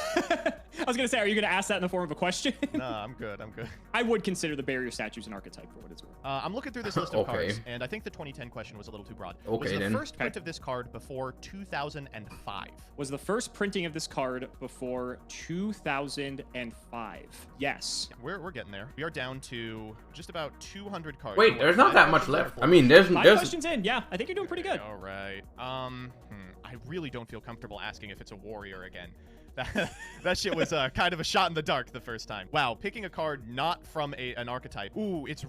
I was gonna say, are you gonna ask that in the form of a question? Nah, I'm good. I'm good. I would consider the barrier statues an archetype for what it's worth. I'm looking through this list of Okay. cards, and I think the 2010 question was a little too broad. Okay, was the then. first print of this card before 2005? Was the first printing of this card before 2005? Yes. We're getting there. We are down to just about 200 cards. Wait, there's not that much left. I mean, there's 5 questions in. Yeah, I think you're doing pretty good. All right. I really don't feel comfortable asking if it's a warrior again. That shit was kind of a shot in the dark the first time. Wow, picking a card not from an archetype. Ooh, it's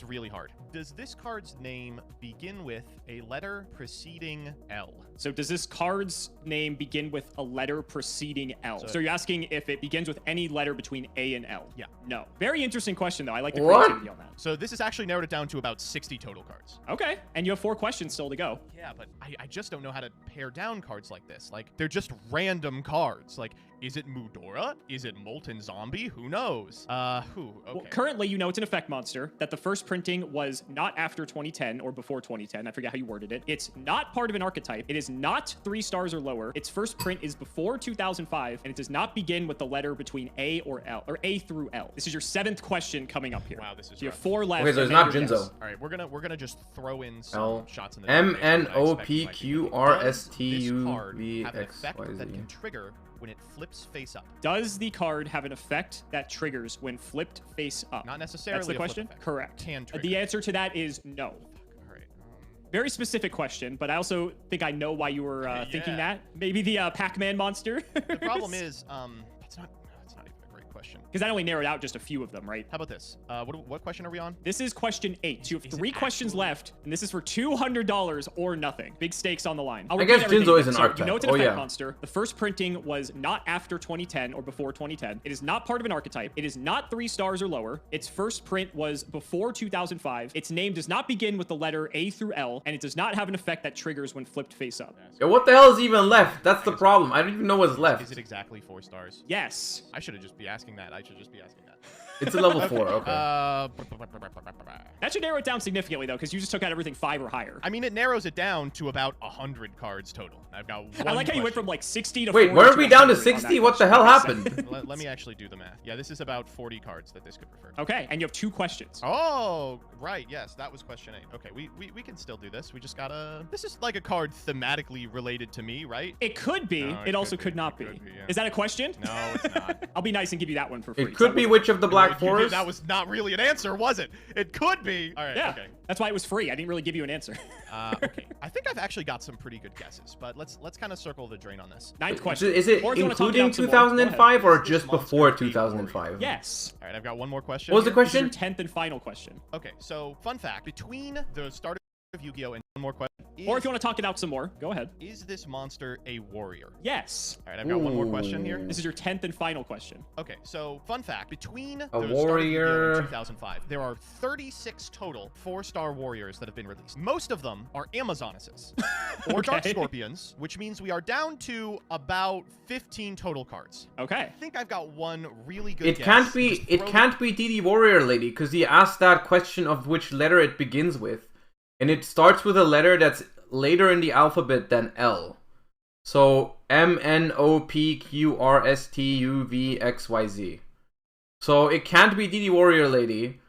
really hard. Does this card's name begin with a letter preceding L? So does this card's name begin with a letter preceding L? So you're asking if it begins with any letter between A and L? Yeah. No. Very interesting question, though. I like the What? creativity on that. So this has actually narrowed it down to about 60 total cards. Okay. And you have 4 questions still to go. Yeah, but I just don't know how to pare down cards like this. Like, they're just random cards. Like, is it Mudora? Is it Molten Zombie? Who knows? Okay. Well, currently, you know it's an effect monster, that the first printing was not after 2010 or before 2010. I forget how you worded it. It's not part of an archetype. It is not 3 stars or lower. Its first print is before 2005, and it does not begin with the letter between A or L, or A through L. This is your 7th question coming up here. Wow, this is So you have rough. 4 left. Okay, so it's and not then your Jinzo. guess. All right, we're gonna just throw in some L shots in the dark M based N on what I O expect P it might be. Q R S Does T this U card V have an X effect Y that Z. can trigger when it flips face up? Does the card have an effect that triggers when flipped face up? Not necessarily. That's the a flip question? effect. Correct. Can trigger. The answer to that is no. All right. Very specific question, but I also think I know why you were thinking Yeah. that. Maybe the Pac-Man monster? The problem is, it's not even a great question. Because I only narrowed out just a few of them, right? How about this? What question are we on? This is question 8. So you have Is it 3 questions actually- left, and this is for $200 or nothing. Big stakes on the line. I'll I repeat guess everything Jinzo is again. an So archetype. You know it's an Oh, effect yeah. monster. The first printing was not after 2010 or before 2010. It is not part of an archetype. It is not 3 stars or lower. Its first print was before 2005. Its name does not begin with the letter A through L, and it does not have an effect that triggers when flipped face up. Yo, what the hell is even left? That's the problem. I don't even know what's Is left. it exactly 4 stars? Yes. I should have just be asking that. It's a level 4, okay. That should narrow it down significantly, though, because you just took out everything 5 or higher. I mean, it narrows it down to about 100 cards total. I've got one I like how you went question. from like 60 to Wait, 40 where are we down to 100 on that 60? What the question. hell That makes happened? sense. Let me actually do the math. Yeah, this is about 40 cards that this could refer to. Okay, and you have 2 questions. Oh, right. Yes, that was question 8. Okay, we can still do this. We just gotta... This is like a card thematically related to me, right? It could be. No, it also be. could not be. Could be, yeah. Is that a question? No, it's not. I'll be nice and give you that one for free. It could be Witch of the Black Forest. That was not really an answer, was it? It could be. All right, Yeah, okay. that's why it was free. I didn't really give you an answer. Okay. I think I've actually got some pretty good guesses, but let's kind of circle the drain on this. 9th question. Is it Or if you wanna talk including about some more, go ahead. 2005 or Is just this monster before a warrior? 2005? Yes. All right, I've got one more question. What was the here. This is your question? 10th and final question. Okay, so fun fact: between the start of Yu-Gi-Oh and one more question, Or if you want to talk it out some more, go ahead. is this monster a warrior? Yes. All right, I've got one more question here. This is your 10th and final question. Okay, so fun fact: between the warrior. start of Yu-Gi-Oh and 2005, there are 36 total 4-star warriors that have been released. Most of them are Amazonesses or Dark Okay. Scorpions, which means we are down to about 15 total cards. Okay. I think I've got one really good. It guess. can't be. Just It throw can't be DD Warrior Lady because he asked that question of which letter it begins with, and it starts with a letter that's later in the alphabet than L. So MNOPQRSTUVXYZ. So it can't be DD Warrior Lady.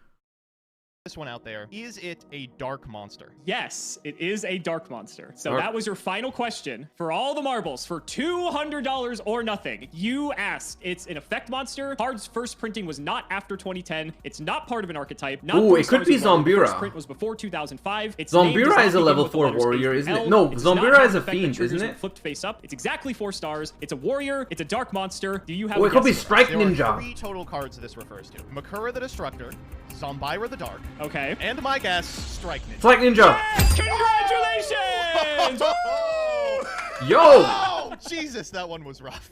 this one out there. Is it a dark monster? Yes, it is a dark monster. So Dark- that was your final question for all the marbles for $200 or nothing. You asked. It's an effect monster. Card's first printing was not after 2010. It's not part of an archetype. Not Ooh, three it could stars be or more. The Zombira. first print was before 2005. Its name does Zombira not is a begin level with the 4 letters A warrior, through isn't it? L. No, It does not Zombira have is an a effect that fiend, triggers isn't when it? flipped face up. It's exactly 4 stars. It's a warrior. It's a dark monster. Do you have Oh, a it could be guess? Strike There are Ninja. 3 total cards this refers to. Makura the Destructor, Zombira the Dark, Okay. and my guess, Strike Ninja. Strike Ninja. Yes! Congratulations! Yo! Oh, Jesus, that one was rough.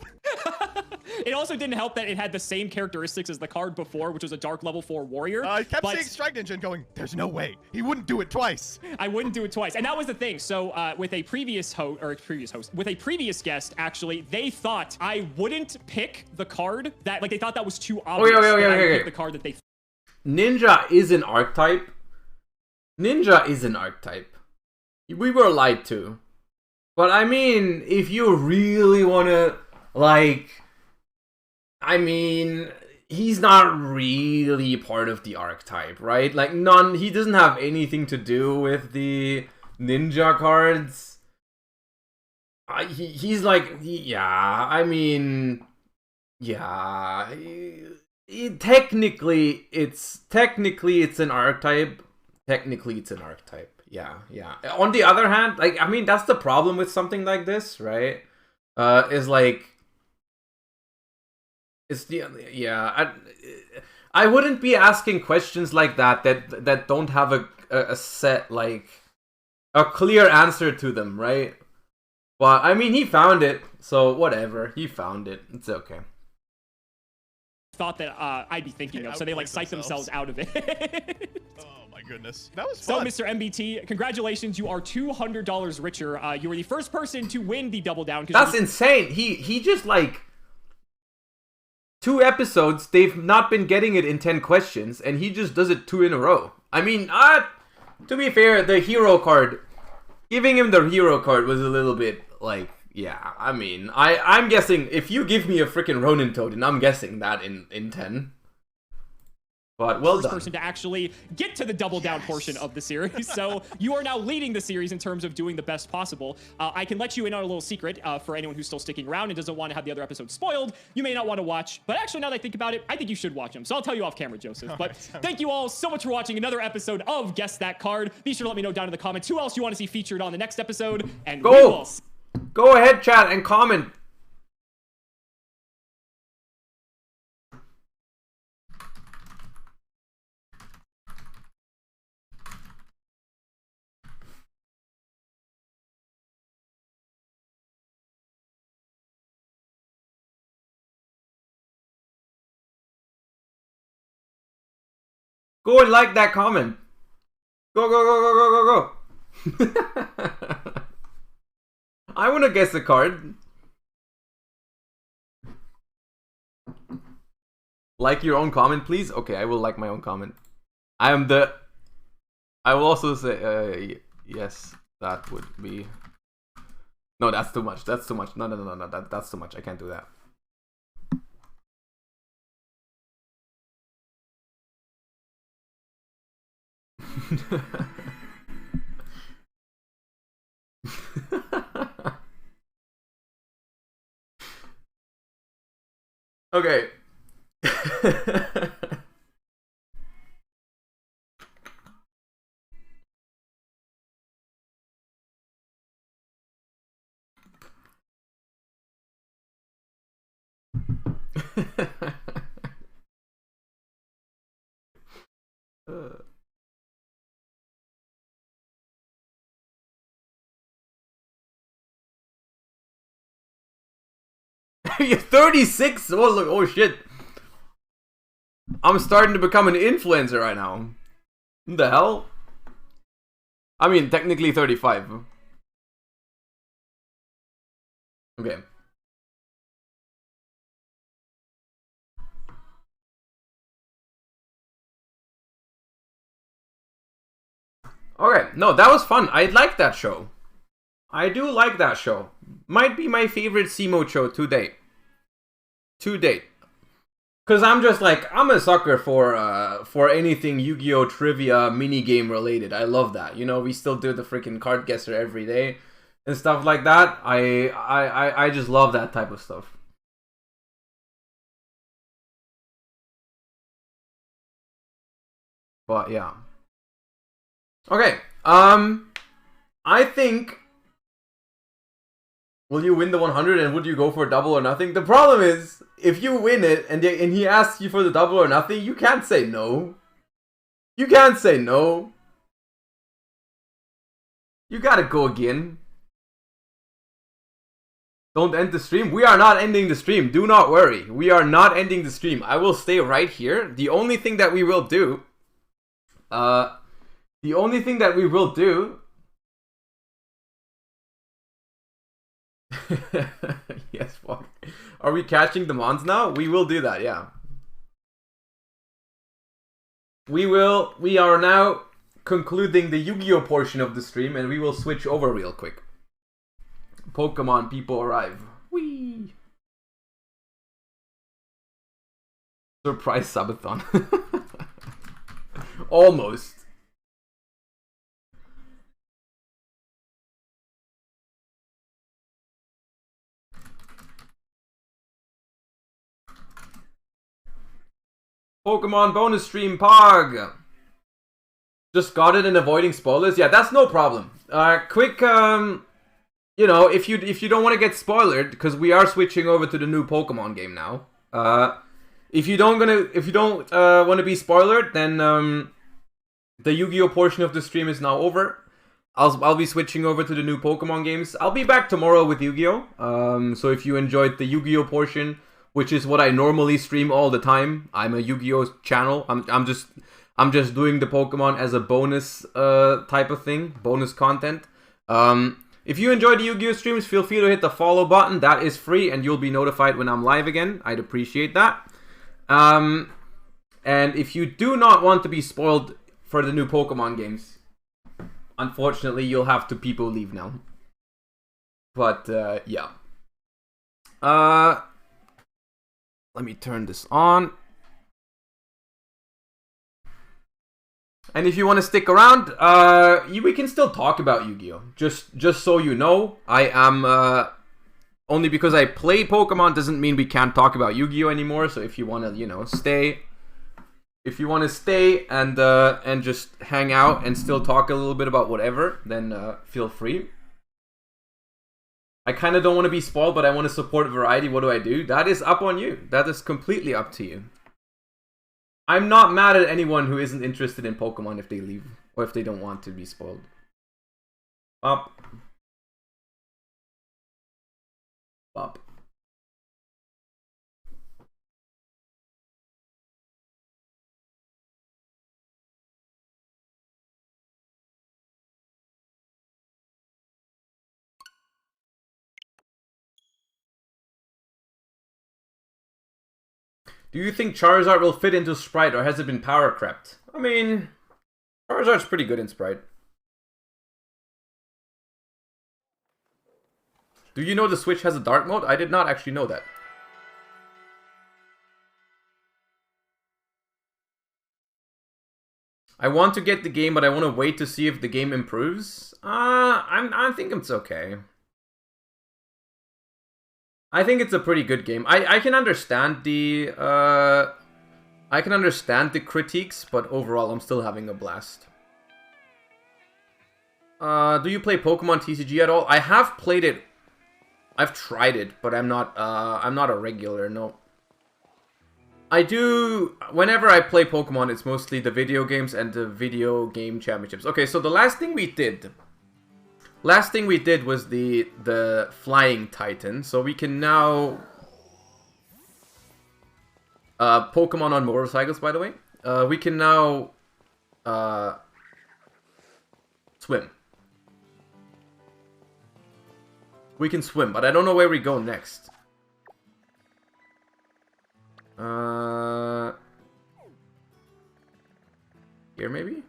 It also didn't help that it had the same characteristics as the card before, which was a dark level 4 warrior. I kept but saying Strike Ninja and going, there's no way. He wouldn't do it twice. I wouldn't do it twice. And that was the thing. So with a previous with a previous guest, actually, they thought I wouldn't pick the card that, like, they thought that was too obvious. okay, that I would okay. pick the card that they Ninja is an archetype. Ninja is an archetype. We were lied to. But I mean, if you really wanna, like, I mean, he's not really part of the archetype, right? Like, he doesn't have anything to do with the ninja cards. He's like, yeah, I mean, yeah. Technically, it's an archetype. Technically, it's an archetype. Yeah. On the other hand, like, I mean, that's the problem with something like this, right? Is like, it's the, yeah, I wouldn't be asking questions like that don't have a set, like, a clear answer to them, right? But I mean, he found it, so whatever. He found it. It's okay. thought that I'd be thinking of. So they, like, psyched themselves out of it. Oh, my goodness. That was So, fun. Mr. MBT, congratulations. You are $200 richer. You were the first person to win the double down. That's insane. He just, like, 2 episodes, they've not been getting it in 10 questions, and he just does it 2 in a row. I mean, to be fair, the hero card, giving him the hero card was a little bit, like, yeah, I mean, I'm guessing, if you give me a freaking Ronin Toad, and I'm guessing that in 10. But well first done. person to actually get to the double down portion of the series. So you are now leading the series in terms of doing the best possible. I can let you in on a little secret for anyone who's still sticking around and doesn't want to have the other episodes spoiled. You may not want to watch, but actually, now that I think about it, I think you should watch them. So I'll tell you off camera, Joseph. But thank you all so much for watching another episode of Guess That Card. Be sure to let me know down in the comments who else you want to see featured on the next episode. And we will Go ahead, chat, and comment. Go and like that comment. Go, go, go, go, go, go, go. I want to guess the card. Like your own comment, please. Okay, I will like my own comment. I will also say, yes, that would be... No, that's too much. That's too much. No, that's too much. I can't do that. Okay. You're 36? Oh, look, oh shit. I'm starting to become an influencer right now. What the hell? I mean, technically 35. Okay. Okay, no, that was fun. I like that show. I do like that show. Might be my favorite C-Mode show to date. To date. Cause I'm just like, I'm a sucker for anything Yu-Gi-Oh trivia mini game related. I love that. You know, we still do the freaking card guesser every day and stuff like that. I just love that type of stuff. But yeah. Okay. I think. Will you win the 100 and would you go for double or nothing? The problem is, if you win it and he asks you for the double or nothing, you can't say no. You can't say no. You gotta go again. Don't end the stream. We are not ending the stream. Do not worry. We are not ending the stream. I will stay right here. The only thing that we will do... Yes, fuck. Are we catching the mons now? We will do that, yeah. We are now concluding the Yu-Gi-Oh portion of the stream, and we will switch over real quick. Pokemon people arrive. Whee! Surprise subathon. Almost. Pokemon bonus stream, Pog! Just got it and avoiding spoilers? Yeah, that's no problem. Quick, you know, if you don't want to get spoiled, because we are switching over to the new Pokemon game now. If you don't want to be spoiled, then the Yu-Gi-Oh portion of the stream is now over. I'll be switching over to the new Pokemon games. I'll be back tomorrow with Yu-Gi-Oh. So if you enjoyed the Yu-Gi-Oh portion, which is what I normally stream all the time, I'm a Yu-Gi-Oh channel. I'm just doing the Pokemon as a bonus type of thing, bonus content. If you enjoy the Yu-Gi-Oh streams, feel free to hit the follow button. That is free, and you'll be notified when I'm live again. I'd appreciate that. And if you do not want to be spoiled for the new Pokemon games, unfortunately, you'll have to people leave now. But yeah. Let me turn this on. And if you want to stick around, we can still talk about Yu-Gi-Oh! Just so you know, I am only because I play Pokemon doesn't mean we can't talk about Yu-Gi-Oh! Anymore. So if you want to, you know, stay, and just hang out and still talk a little bit about whatever, then feel free. I kind of don't want to be spoiled, but I want to support variety. What do I do? That is up on you. That is completely up to you. I'm not mad at anyone who isn't interested in Pokemon if they leave or if they don't want to be spoiled. Up. Up. Do you think Charizard will fit into Sprite, or has it been power crept? I mean, Charizard's pretty good in Sprite. Do you know the Switch has a dark mode? I did not actually know that. I want to get the game, but I want to wait to see if the game improves. I think it's okay. I think it's a pretty good game. I can understand the critiques, but overall I'm still having a blast. Do you play Pokemon TCG at all? I have played it. I've tried it, but I'm not a regular, no. I do, whenever I play Pokemon, it's mostly the video games and the video game championships. Okay, so the last thing we did was the Flying Titan, so we can now... Pokemon on motorcycles, by the way. We can now... swim. We can swim, but I don't know where we go next. Here, maybe?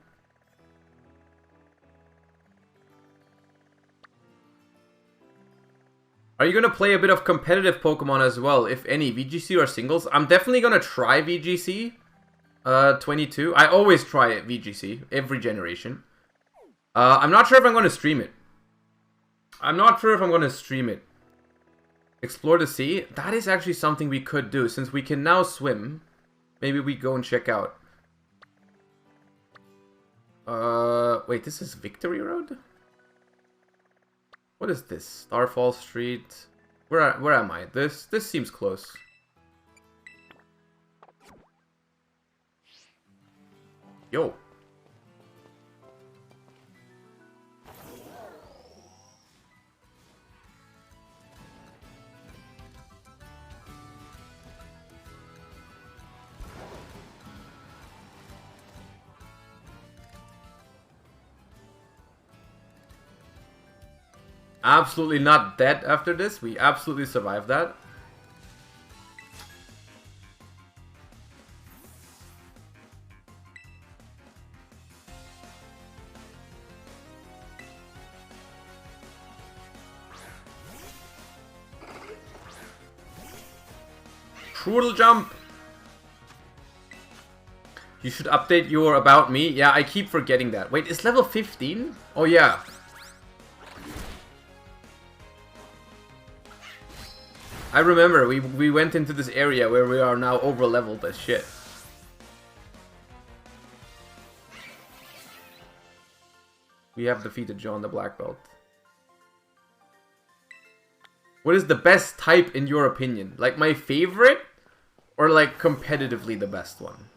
Are you going to play a bit of competitive Pokemon as well, if any? VGC or singles? I'm definitely going to try VGC 22. I always try it, VGC, every generation. I'm not sure if I'm going to stream it. Explore the sea? That is actually something we could do, since we can now swim. Maybe we go and check out. Wait, this is Victory Road? What is this? Starfall Street. Where am I? This seems close. Yo. Absolutely not dead after this. We absolutely survived that. Strudel jump. You should update your about me. Yeah, I keep forgetting that. Wait, it's level 15? Oh yeah. I remember, we went into this area where we are now over-leveled as shit. We have defeated John the Black Belt. What is the best type in your opinion? Like my favorite? Or like competitively the best one?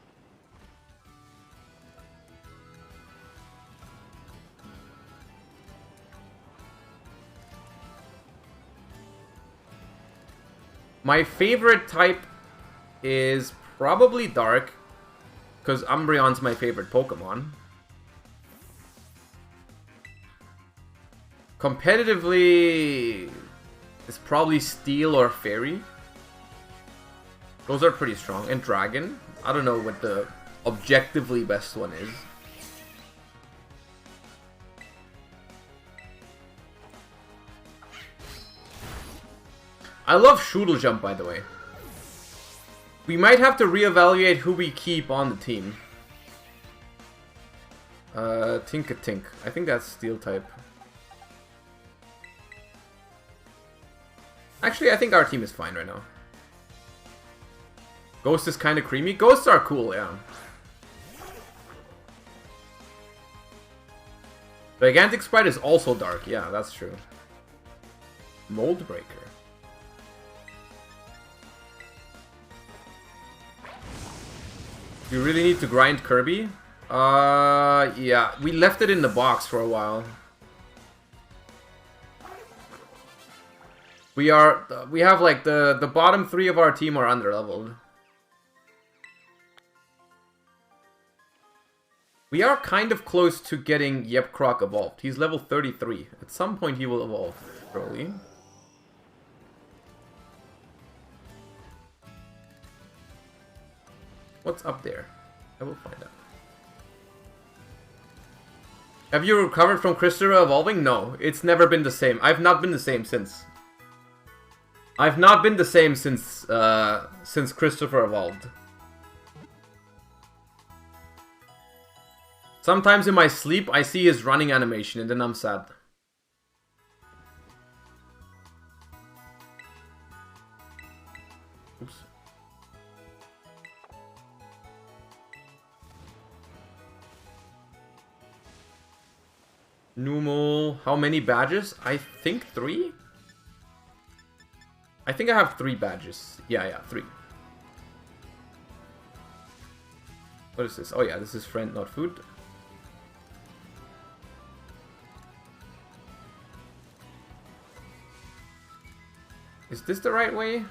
My favorite type is probably Dark, because Umbreon's my favorite Pokemon. Competitively, it's probably Steel or Fairy. Those are pretty strong. And Dragon. I don't know what the objectively best one is. I love Strudel Jump, by the way. We might have to reevaluate who we keep on the team. Tink-a-Tink. I think that's Steel type. Actually, I think our team is fine right now. Ghost is kind of creamy. Ghosts are cool, yeah. Gigantic Sprite is also dark. Yeah, that's true. Mold Breaker. You really need to grind Kirby? Yeah. We left it in the box for a while. We have like the bottom 3 of our team are underleveled. We are kind of close to getting Yep Croc evolved. He's level 33. At some point he will evolve, probably. What's up there? I will find out. Have you recovered from Kashtira evolving? No, it's never been the same. I've not been the same since. I've not been the same since Christopher evolved. Sometimes in my sleep, I see his running animation and then I'm sad. Oops. Numal, how many badges? I think 3? I think I have 3 badges. Yeah, 3. What is this? Oh yeah, this is friend, not food. Is this the right way?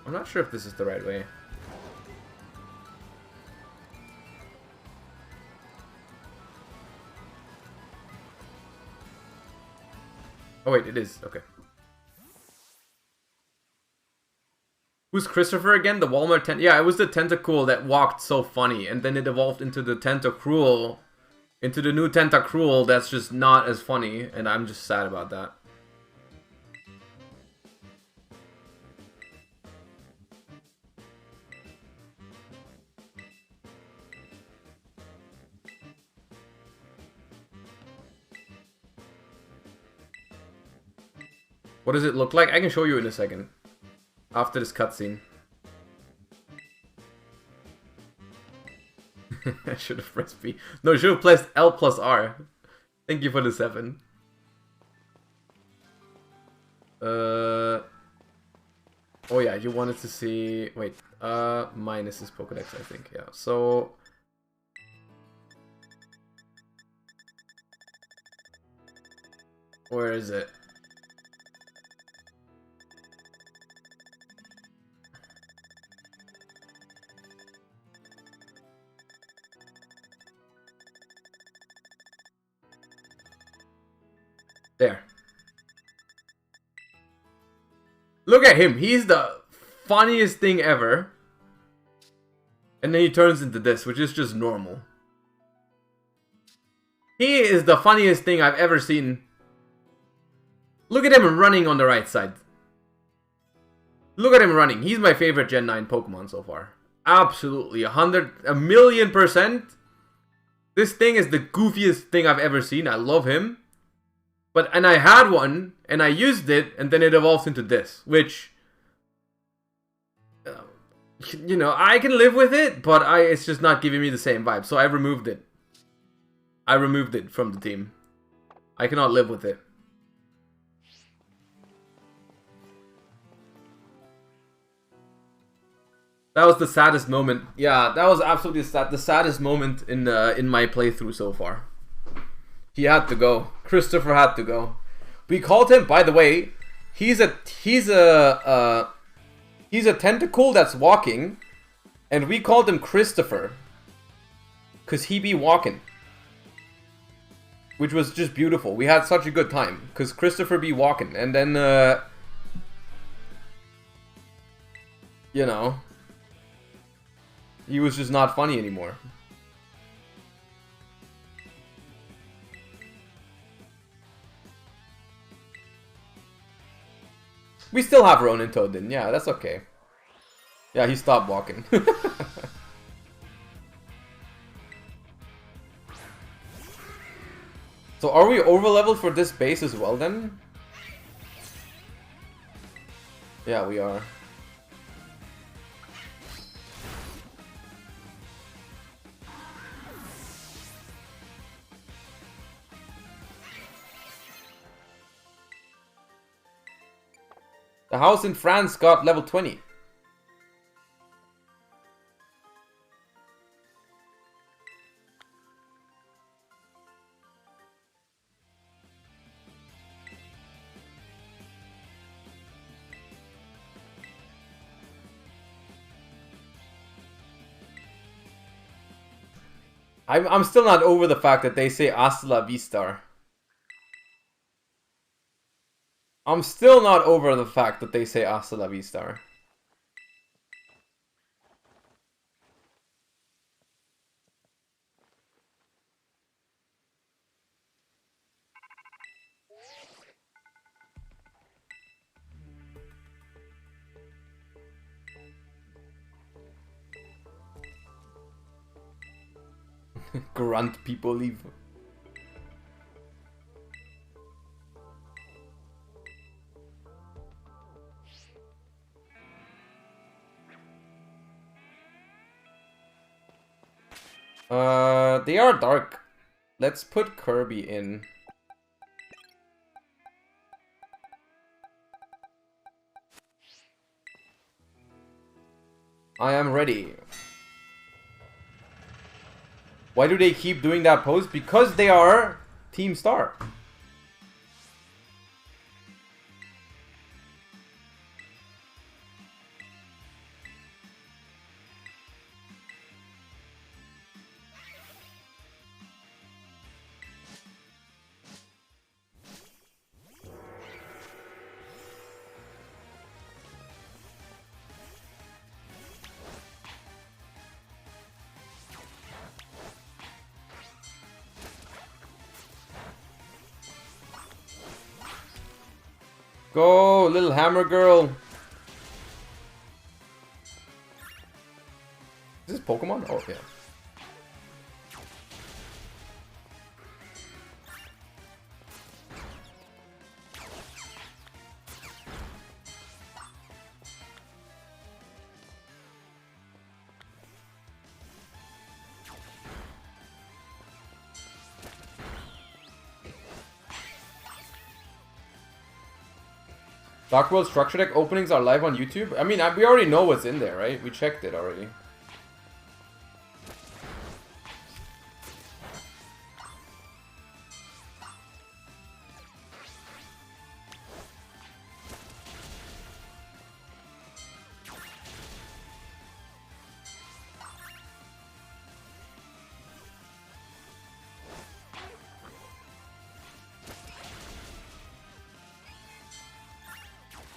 I'm not sure if this is the right way. Oh wait, it is. Okay. Who's Christopher again? The Walmart Yeah, it was the Tentacool that walked so funny, and then it evolved into the Tentacruel into the new Tentacruel that's just not as funny, and I'm just sad about that. What does it look like? I can show you in a second. After this cutscene. I should have pressed B. No, I should have pressed L plus R. Thank you for the 7. Oh yeah, you wanted to see... Wait. Minus is Pokedex, I think. Yeah, so... Where is it? There. Look at him. He's the funniest thing ever. And then he turns into this, which is just normal. He is the funniest thing I've ever seen. Look at him running on the right side. Look at him running. He's my favorite Gen 9 Pokemon so far. Absolutely. 1,000,000%. This thing is the goofiest thing I've ever seen. I love him. And I had one, and I used it, and then it evolved into this, which, you know, I can live with it, but it's just not giving me the same vibe, so I removed it. I removed it from the team. I cannot live with it. That was the saddest moment. Yeah, that was absolutely the saddest moment in my playthrough so far. He had to go. Christopher had to go. We called him, by the way, he's a tentacle that's walking, and we called him Christopher, cause he be walking, which was just beautiful. We had such a good time, cause Christopher be walking, and then you know, he was just not funny anymore. We still have Ronin Toadin. Yeah, that's okay. Yeah, he stopped walking. So are we over-leveled for this base as well then? Yeah, we are. The house in France got level 20. I'm still not over the fact that they say hasta la vista. I'm still not over the fact that they say hasta la vista. Grunt people leave. They are dark. Let's put Kirby in. I am ready. Why do they keep doing that pose? Because they are Team Star. go, little hammer girl. Is this Pokemon? Oh, yeah. Dark World Structure Deck openings are live on YouTube? I mean, we already know what's in there, right? We checked it already.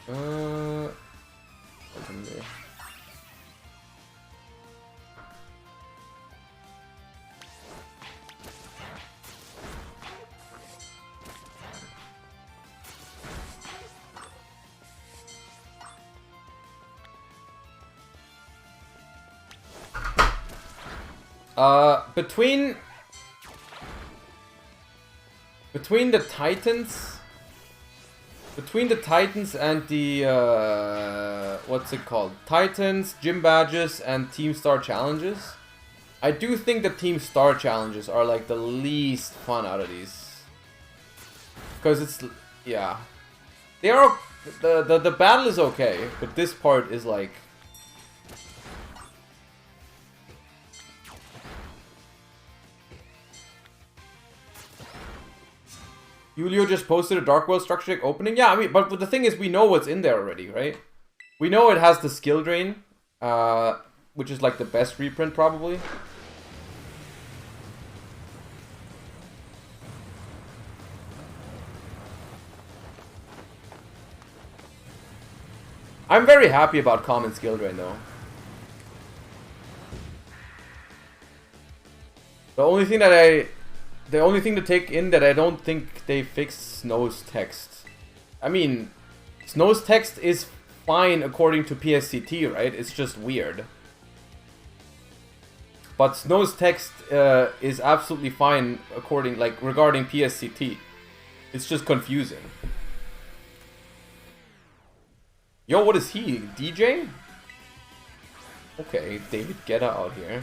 Open there. Between the Titans. Between the Titans and the, what's it called? Titans, Gym Badges, and Team Star Challenges. I do think the Team Star Challenges are like the least fun out of these. Because it's, yeah. They are, the battle is okay, but this part is like... Yugioh just posted a Dark World Structure Deck opening. Yeah, I mean, but the thing is, we know what's in there already, right? We know it has the Skill Drain, which is like the best reprint probably. I'm very happy about Common Skill Drain though. The only thing to take in that I don't think they fixed Snow's text. I mean, Snow's text is fine according to PSCT, right? It's just weird. But Snow's text is absolutely fine according, like, regarding PSCT. It's just confusing. Yo, what is he? DJ? Okay, David Guetta out here.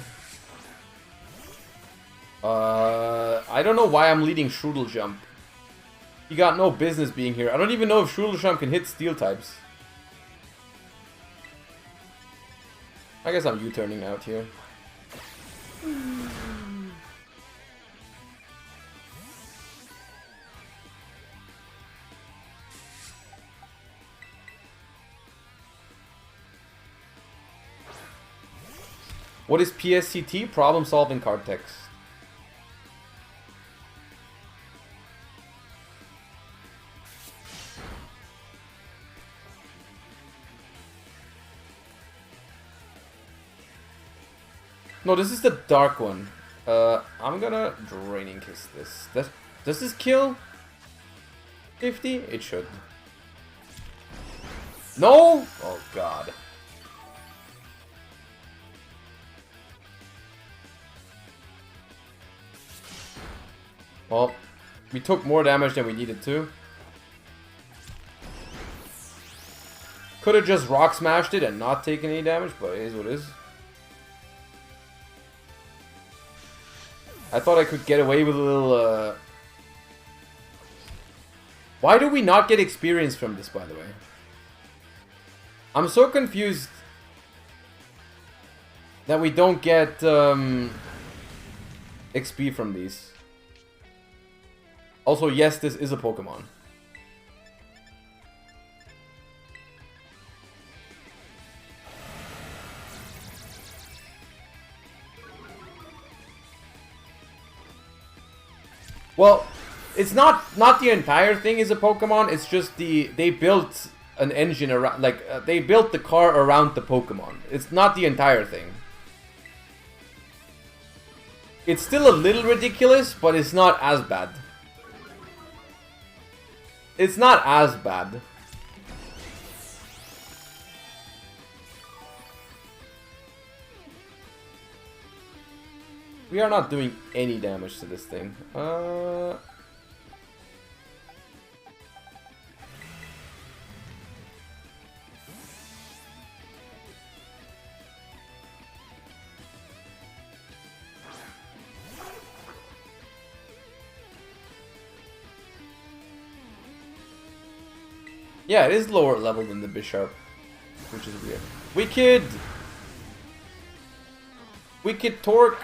I don't know why I'm leading Strudel Jump. He got no business being here. I don't even know if Strudel Jump can hit Steel types. I guess I'm U-turning out here. What is PSCT? Problem solving card text. No, this is the dark one. I'm gonna Draining Kiss this. Does this kill 50? It should. No! Oh god. Well, we took more damage than we needed to. Could have just rock smashed it and not taken any damage, but it is what it is. I thought I could get away with a little, Why do we not get experience from this, by the way? I'm so confused that we don't get, XP from these. Also, yes, this is a Pokemon. Well, it's not the entire thing is a Pokemon. It's just they built an engine around, like they built the car around the Pokemon. It's not the entire thing. It's still a little ridiculous, but it's not as bad. It's not as bad. We are not doing any damage to this thing. Yeah, it is lower level than the Bishop, which is weird. Wicked! Wicked Torque!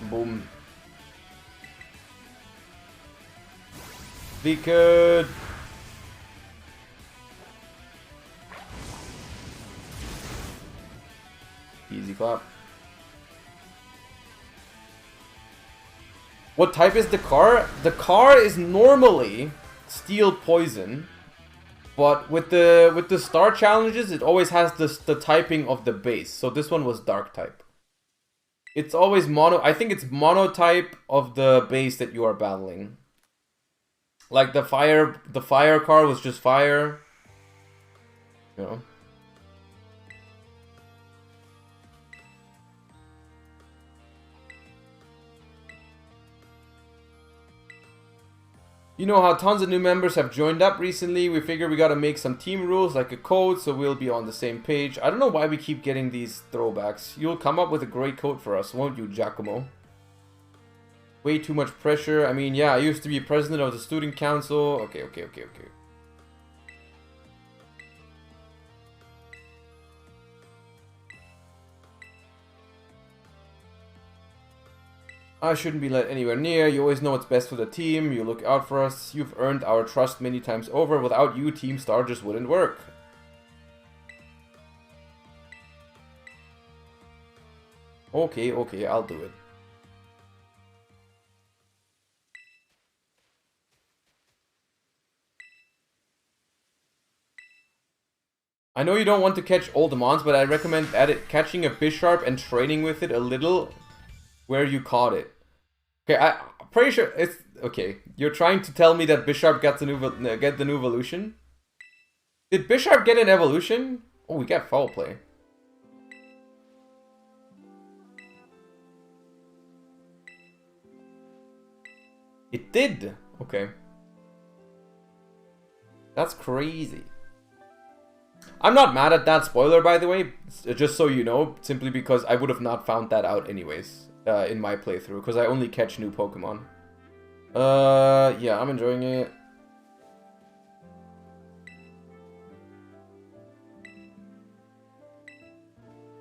Boom. Wicked! Easy clap. What type is the car? The car is normally Steel Poison, but with the star challenges, it always has the typing of the base. So this one was Dark type. It's always mono. I think it's mono type of the base that you are battling. Like the fire car was just fire. You know. You know how tons of new members have joined up recently. We figure we gotta make some team rules, like a code, so we'll be on the same page. I don't know why we keep getting these throwbacks. You'll come up with a great code for us, won't you, Giacomo? Way too much pressure. I mean, yeah, I used to be president of the student council. Okay. I shouldn't be let anywhere near. You always know what's best for the team. You look out for us. You've earned our trust many times over. Without you, Team Star just wouldn't work. Okay, I'll do it. I know you don't want to catch all the mons, but I recommend catching a Bisharp and training with it a little where you caught it. Okay, I'm pretty sure it's... Okay, you're trying to tell me that Bisharp get the new evolution? Did Bisharp get an evolution? Oh, we got foul play. It did! Okay. That's crazy. I'm not mad at that spoiler, by the way, just so you know, simply because I would have not found that out anyways in my playthrough, because I only catch new Pokemon. Yeah, I'm enjoying it.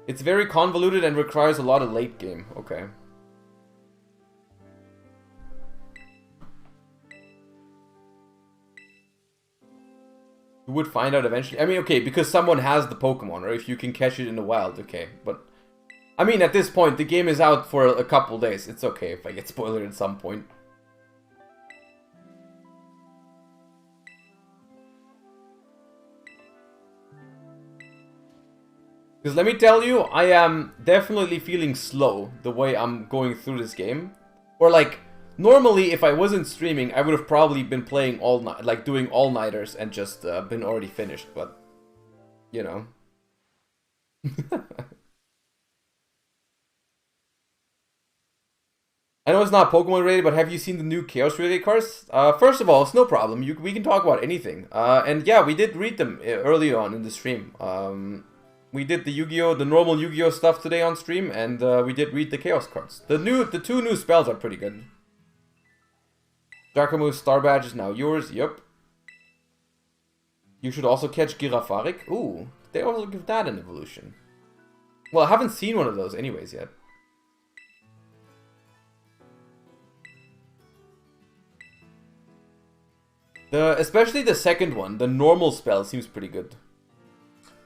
It's very convoluted and requires a lot of late game. Okay. You would find out eventually. I mean, okay, because someone has the Pokemon, or if you can catch it in the wild, okay. But, I mean, at this point, the game is out for a couple days. It's okay if I get spoiled at some point. Because let me tell you, I am definitely feeling slow the way I'm going through this game. Or like... Normally, if I wasn't streaming, I would have probably been playing all night, like doing all-nighters and just been already finished, but, you know. I know it's not Pokemon related, but have you seen the new Chaos related cards? First of all, it's no problem. We can talk about anything. And yeah, we did read them early on in the stream. We did the Yu-Gi-Oh, the normal Yu-Gi-Oh stuff today on stream, and we did read the Chaos cards. The two new spells are pretty good. Giacomo's Star Badge is now yours, yep. You should also catch Girafarik. Ooh, they also give that an evolution. Well, I haven't seen one of those anyways yet. Especially the second one, the normal spell seems pretty good.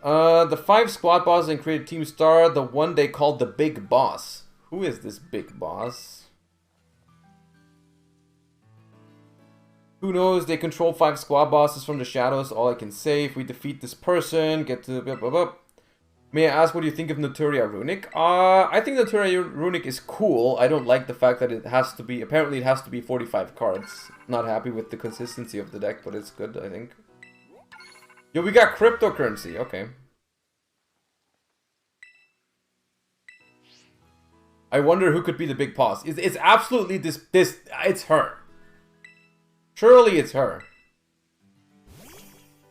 The 5 squad bosses and created Team Star, the one they called the Big Boss. Who is this Big Boss? Who knows? They control 5 squad bosses from the shadows. All I can say, if we defeat this person, get to... Blah, blah, blah. May I ask what you think of Noturia Runic? I think Noturia Runic is cool. I don't like the fact that it has to be... Apparently it has to be 45 cards. Not happy with the consistency of the deck, but it's good, I think. Yo, we got cryptocurrency. Okay. I wonder who could be the big boss. It's absolutely it's her. Surely it's her.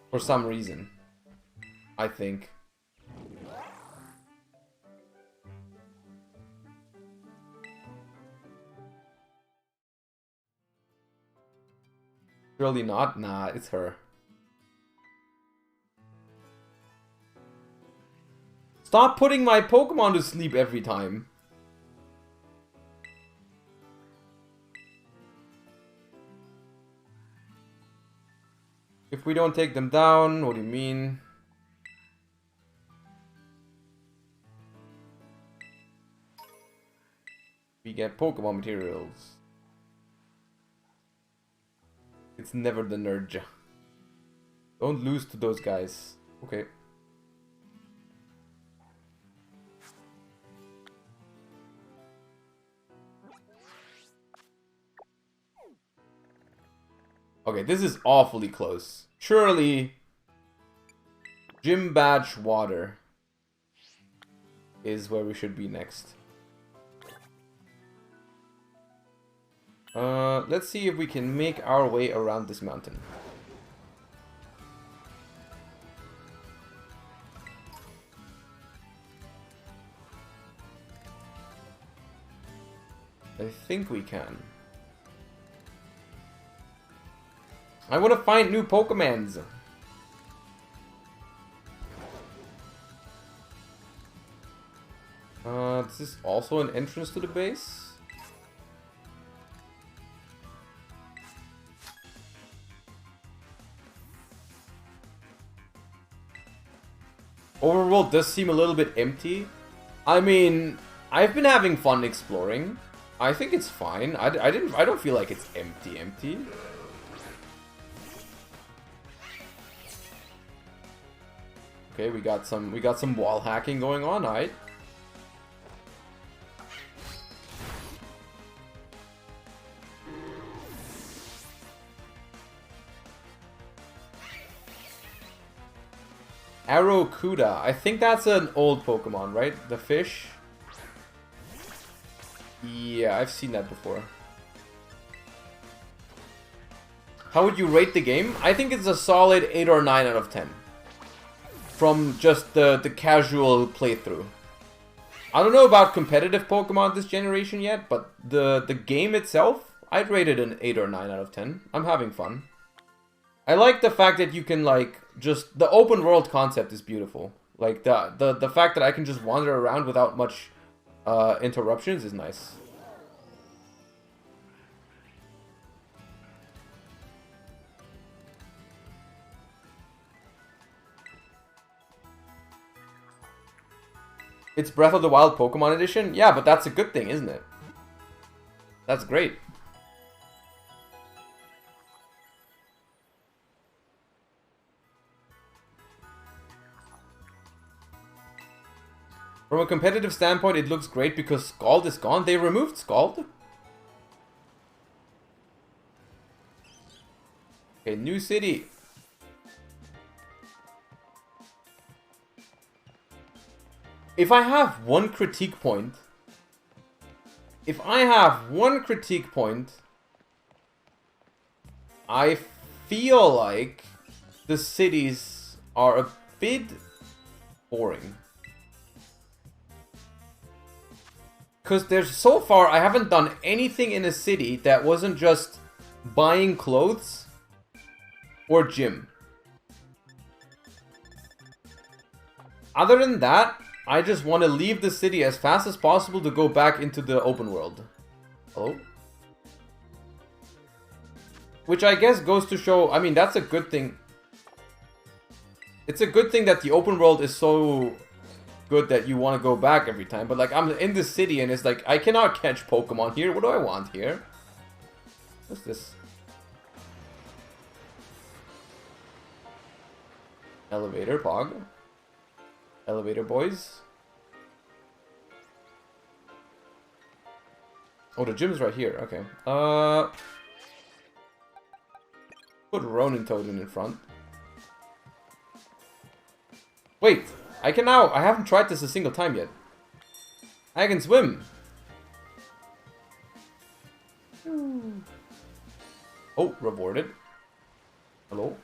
For some reason. I think. Surely not? Nah, it's her. Stop putting my Pokemon to sleep every time. If we don't take them down, what do you mean? We get Pokemon materials. It's never the Nurja. Don't lose to those guys. Okay. Okay, this is awfully close. Surely, Gym Badge Water is where we should be next. Let's see if we can make our way around this mountain. I think we can. I want to find new Pokemons. This is also an entrance to the base. Overworld does seem a little bit empty. I mean, I've been having fun exploring. I think it's fine. I don't feel like it's empty. Okay, we got some wall hacking going on, alright. Arrokuda. I think that's an old Pokemon, right? The fish. Yeah, I've seen that before. How would you rate the game? I think it's a solid 8 or 9 out of 10. From just the casual playthrough. I don't know about competitive Pokemon this generation yet, but the game itself, I'd rate it an 8 or 9 out of 10. I'm having fun. I like the fact that you can, like, just... The open world concept is beautiful. Like, the fact that I can just wander around without much interruptions is nice. It's Breath of the Wild Pokemon Edition? Yeah, but that's a good thing, isn't it? That's great. From a competitive standpoint, it looks great because Scald is gone. They removed Scald? Okay, new city. If I have one critique point... I feel like the cities are a bit boring. Because there's so far I haven't done anything in a city that wasn't just buying clothes or gym. Other than that, I just want to leave the city as fast as possible to go back into the open world. Hello? Which I guess goes to show, I mean, that's a good thing. It's a good thing that the open world is so good that you want to go back every time. But like, I'm in the city and it's like, I cannot catch Pokemon here. What do I want here? What's this? Elevator, Pog. Elevator, boys. Oh, the gym's right here. Okay. Put Ronin Totem in front. Wait, I can now... I haven't tried this a single time yet. I can swim. Oh, rewarded. Hello?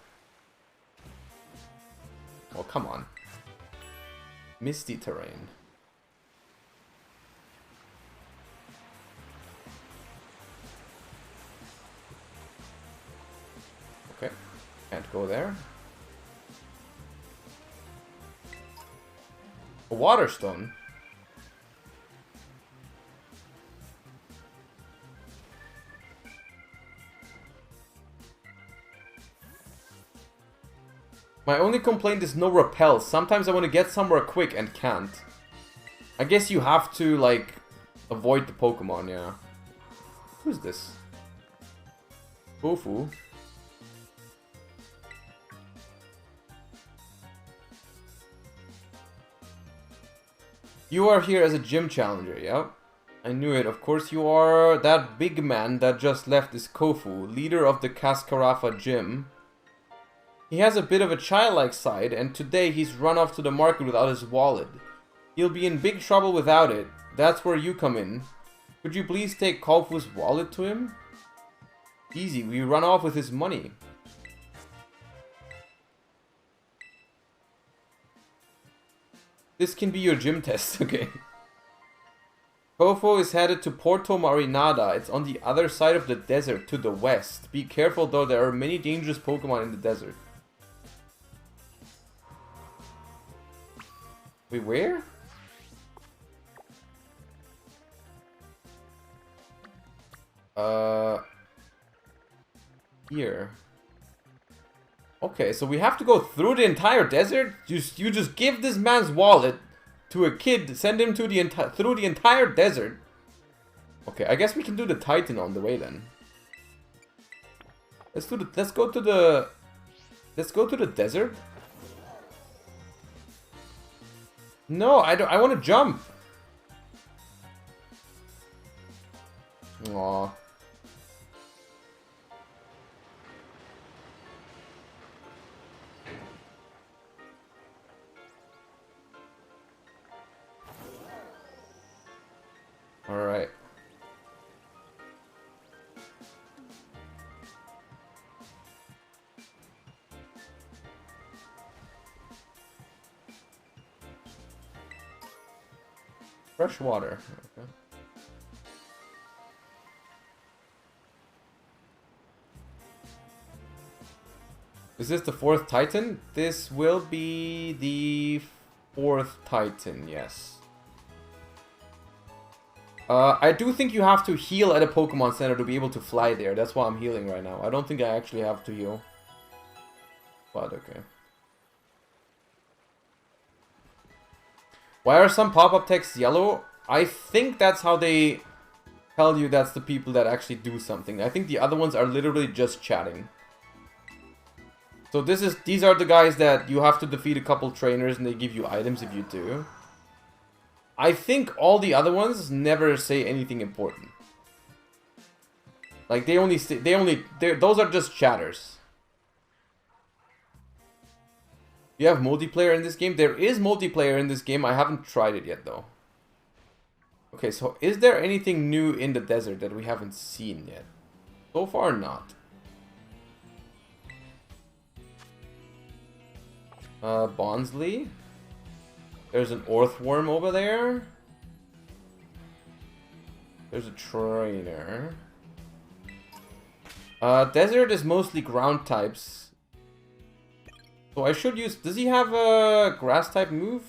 Oh, come on. Misty terrain. Okay, can't go there. A water stone. My only complaint is no repel. Sometimes I want to get somewhere quick and can't. I guess you have to, like, avoid the Pokemon, yeah. Who's this? Bofu. You are here as a gym challenger, yeah? I knew it. Of course you are. That big man that just left is Kofu, leader of the Kashtira gym. He has a bit of a childlike side, and today he's run off to the market without his wallet. He'll be in big trouble without it. That's where you come in. Could you please take Kofu's wallet to him? Easy, we run off with his money. This can be your gym test, okay. Kofu is headed to Porto Marinada. It's on the other side of the desert, to the west. Be careful though, there are many dangerous Pokemon in the desert. Wait, where? Here. Okay, so we have to go through the entire desert? You just give this man's wallet to a kid, send him to through the entire desert. Okay, I guess we can do the Titan on the way then. Let's go to the desert. No, I want to jump. Aww. Alright. Fresh water. Okay. Is this the 4th Titan? This will be the 4th Titan, yes. I do think you have to heal at a Pokemon Center to be able to fly there. That's why I'm healing right now. I don't think I actually have to heal. But okay. Why are some pop-up texts yellow? I think that's how they tell you that's the people that actually do something. I think the other ones are literally just chatting. So these are the guys that you have to defeat a couple trainers and they give you items if you do. I think all the other ones never say anything important. Like those are just chatters. You have multiplayer in this game? There is multiplayer in this game. I haven't tried it yet though. Okay, so is there anything new in the desert that we haven't seen yet? So far, not. Bonsly. There's an Earthworm over there. There's a trainer. Desert is mostly ground types. So I should use... Does he have a grass type move?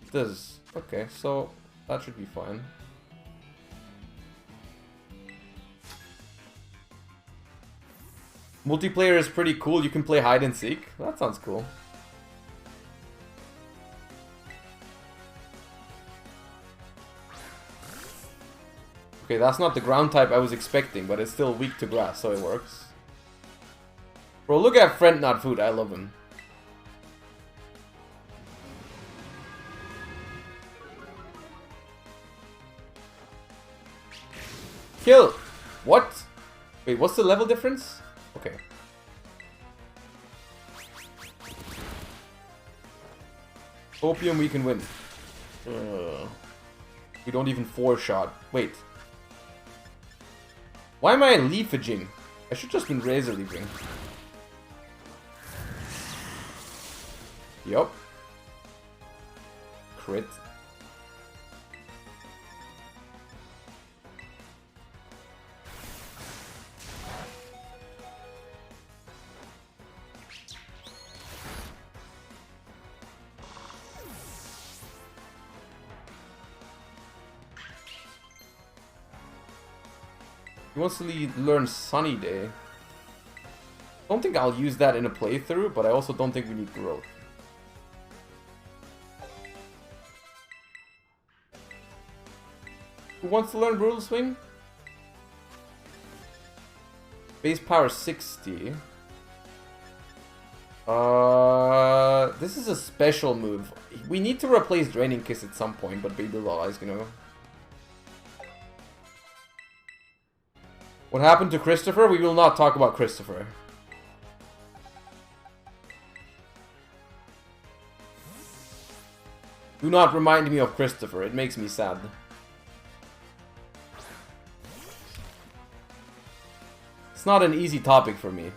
It does. Okay, so that should be fine. Multiplayer is pretty cool. You can play hide and seek. That sounds cool. Okay, that's not the ground type I was expecting, but it's still weak to grass, so it works. Bro, look at Friend Not Food. I love him. Kill! What? Wait, what's the level difference? Okay. Opium, we can win. We don't even 4-shot. Wait. Why am I leafaging? I should just been razor leafing. Yup. Crit. He wants to learn Sunny Day. Don't think I'll use that in a playthrough, but I also don't think we need growth. Who wants to learn Brutal Swing? Base power 60. This is a special move. We need to replace Draining Kiss at some point, but Baby Law is gonna... What happened to Christopher? We will not talk about Christopher. Do not remind me of Christopher, it makes me sad. It's not an easy topic for me.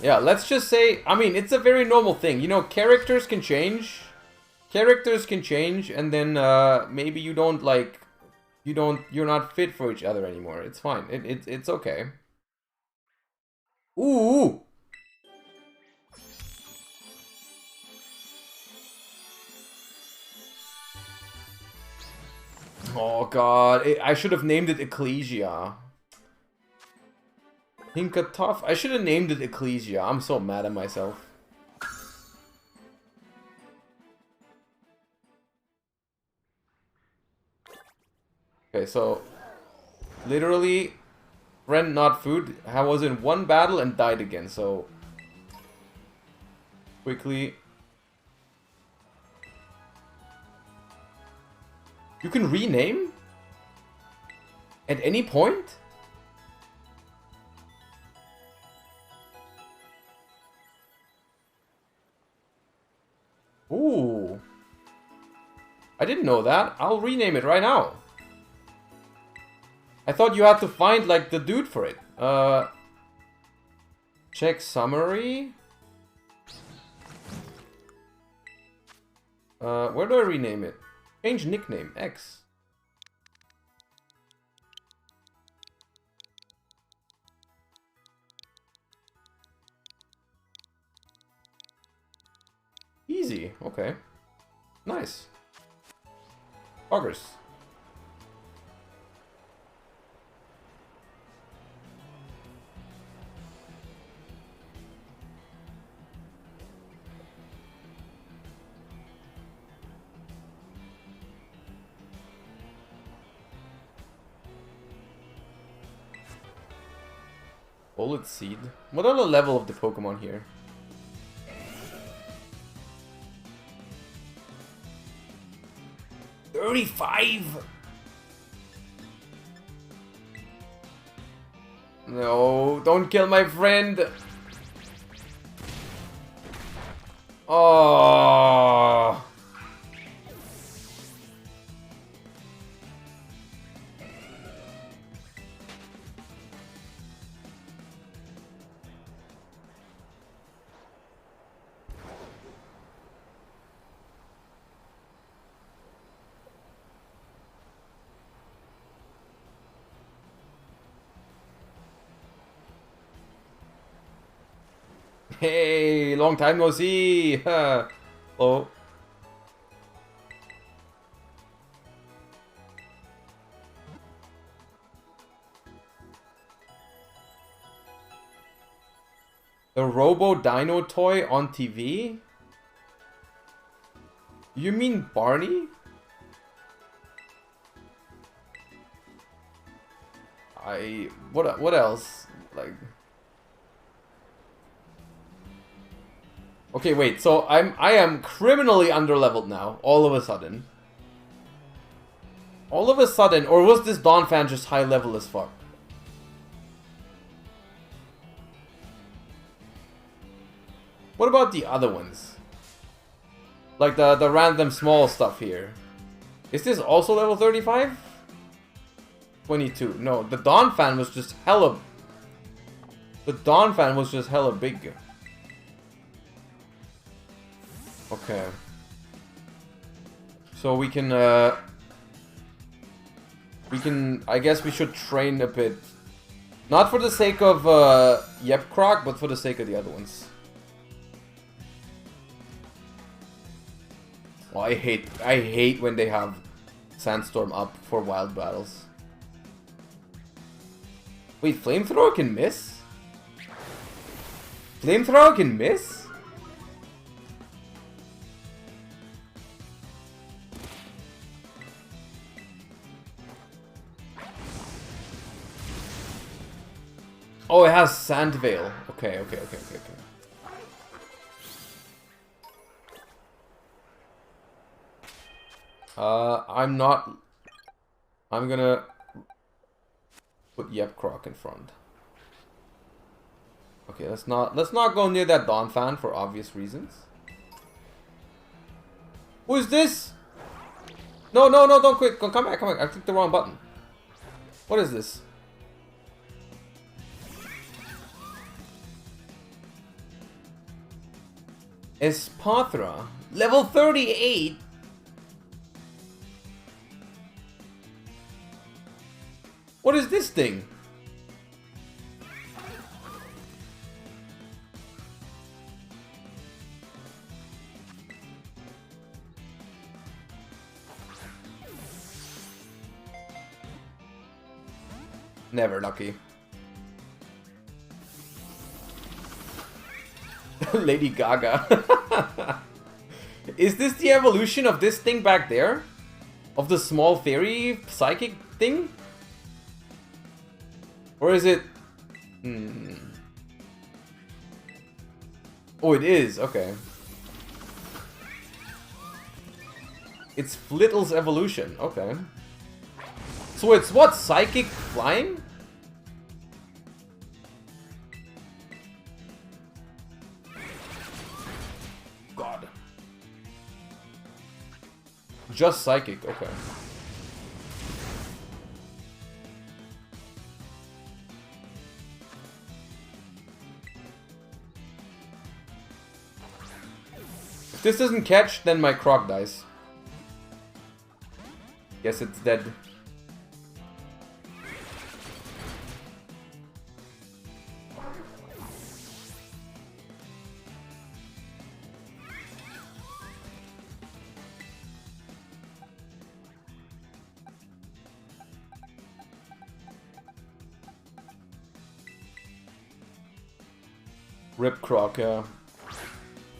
Yeah, let's just say, I mean, it's a very normal thing. You know, characters can change. Characters can change, and then maybe you don't like, you're not fit for each other anymore. It's fine. It's okay. Ooh. Oh god, I should have named it Ecclesia. Hinkatoff? I should have named it Ecclesia. I'm so mad at myself. Okay, so literally, friend not food. I was in one battle and died again, so quickly. You can rename? At any point? Ooh. I didn't know that. I'll rename it right now. I thought you had to find, like, the dude for it. Check summary. Where do I rename it? Change nickname. X. Easy. Okay. Nice. Progress. Bullet Seed. What are the level of the Pokemon here? No, don't kill my friend. Oh. Hey, long time no see. Hello. The Robo Dino toy on TV? You mean Barney? What else? Like, okay, wait. So I am criminally underleveled now, all of a sudden. All of a sudden, or was this Dawn fan just high level as fuck? What about the other ones? Like the random small stuff here. Is this also level 35? 22. No, the Dawn fan was just hella... The Dawn fan was just hella big. Okay. So we can, I guess we should train a bit. Not for the sake of, Yepcroc, but for the sake of the other ones. Oh, I hate when they have Sandstorm up for wild battles. Wait, Flamethrower can miss? Flamethrower can miss? Oh, it has Sand Veil. Okay. I'm gonna put Yepcroc in front. Okay, let's not go near that Dawn fan for obvious reasons. Who is this? No, don't quit. Come back. I clicked the wrong button. What is this? Espathra, level 38. What is this thing? Never lucky. Lady Gaga. Is this the evolution of this thing back there? Of the small fairy psychic thing? Or is it... Oh, it is. Okay. It's Flittle's evolution. Okay. So it's what? Psychic flying? God. Just psychic. Okay. If this doesn't catch, then my Croc dies. Guess it's dead. Rip Croc, yeah.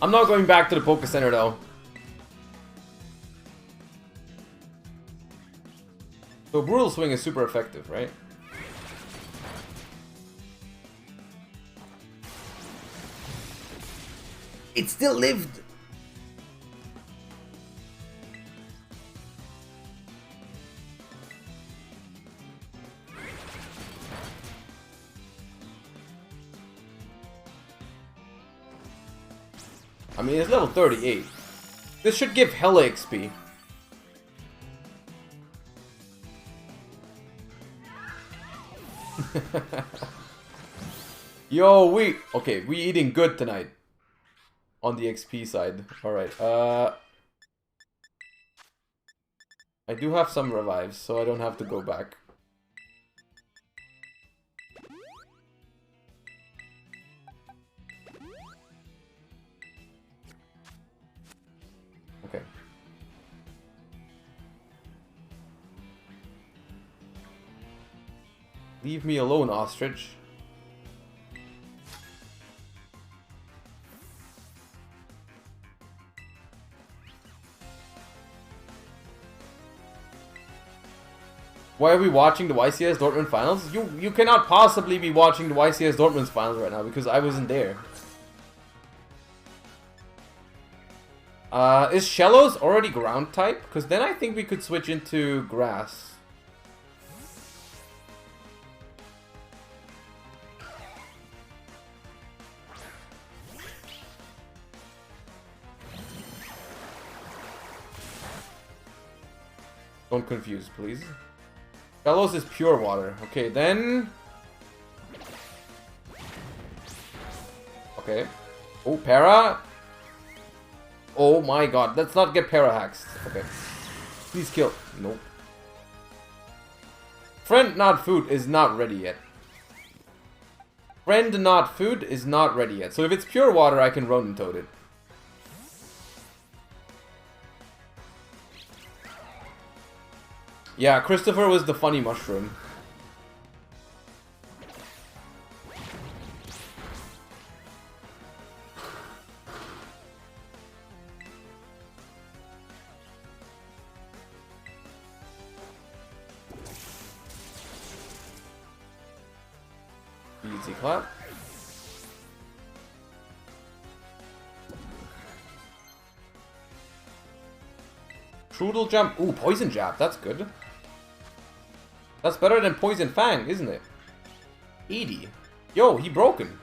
I'm not going back to the Poke Center though. So Brutal Swing is super effective, right? It still lived! I mean, it's level 38. This should give hella XP. Yo, we eating good tonight. On the XP side. Alright, I do have some revives, so I don't have to go back. Okay. Leave me alone, Ostrich. Why are we watching the YCS Dortmund finals? You cannot possibly be watching the YCS Dortmund's finals right now because I wasn't there. Is Shallows already ground type? Because then I think we could switch into grass. Don't confuse, please. Shallows is pure water. Okay, then... Okay. Oh, para. Oh my god, let's not get para-haxed. Okay. Please kill. Nope. Friend not food is not ready yet. Friend not food is not ready yet. So if it's pure water, I can Ronin Toad it. Yeah, Christopher was the funny mushroom. Easy clap. Trudel jump. Ooh, poison jab. That's good. That's better than poison fang, isn't it? 80. Yo, he broken.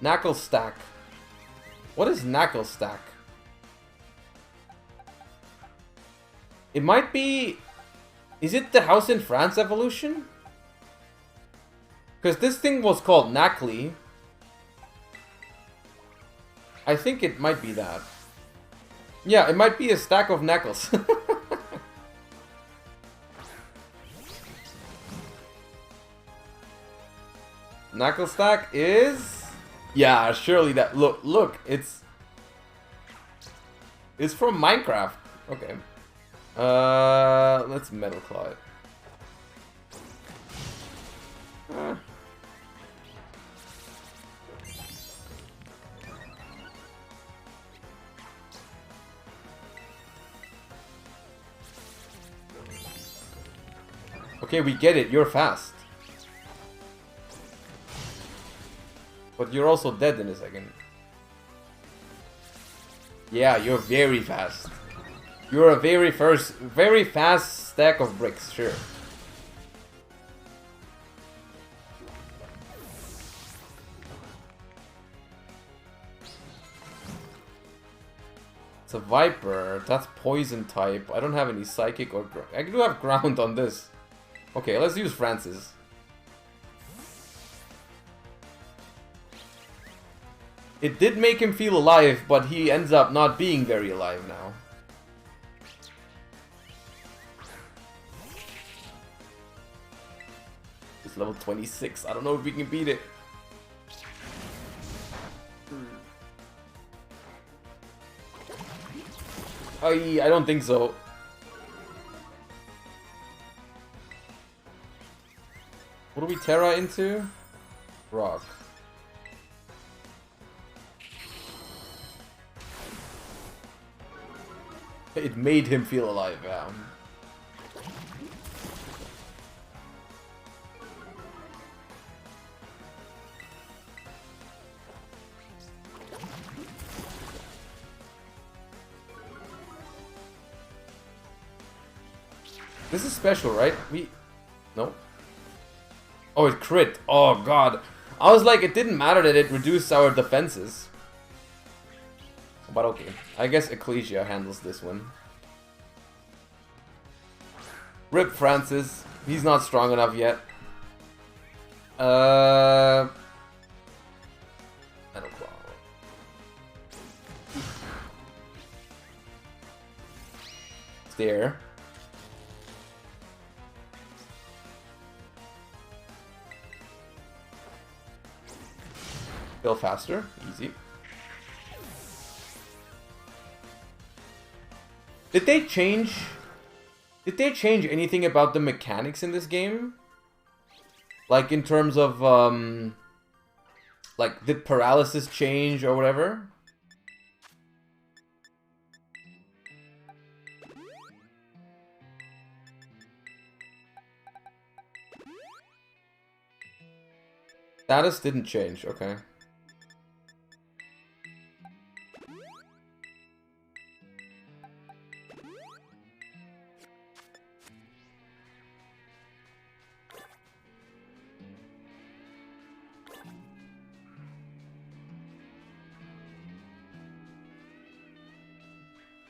Knuckle stack. What is knuckle stack? It might be... Is it the House in France evolution? Because this thing was called Knackly. I think it might be that. Yeah, it might be a stack of knuckles. Knuckle stack is... Yeah, surely that... Look, it's from Minecraft. Okay. Let's Metal Claw it. Okay, we get it. You're fast. But you're also dead in a second. Yeah, you're very fast. You're a very fast stack of bricks, sure. It's a Viper. That's poison type. I don't have any psychic or... I do have ground on this. Okay, let's use Francis. It did make him feel alive, but he ends up not being very alive now. It's level 26. I don't know if we can beat it. I don't think so. What do we Terra into? Rock. It made him feel alive, yeah. This is special, right? No? Oh, it crit. Oh, God. I was like, it didn't matter that it reduced our defenses. But okay. I guess Ecclesia handles this one. Rip Francis. He's not strong enough yet. Metal Claw. Stare. Kill faster. Easy. Did they change anything about the mechanics in this game? Like in terms of like did paralysis change or whatever? Status didn't change, okay.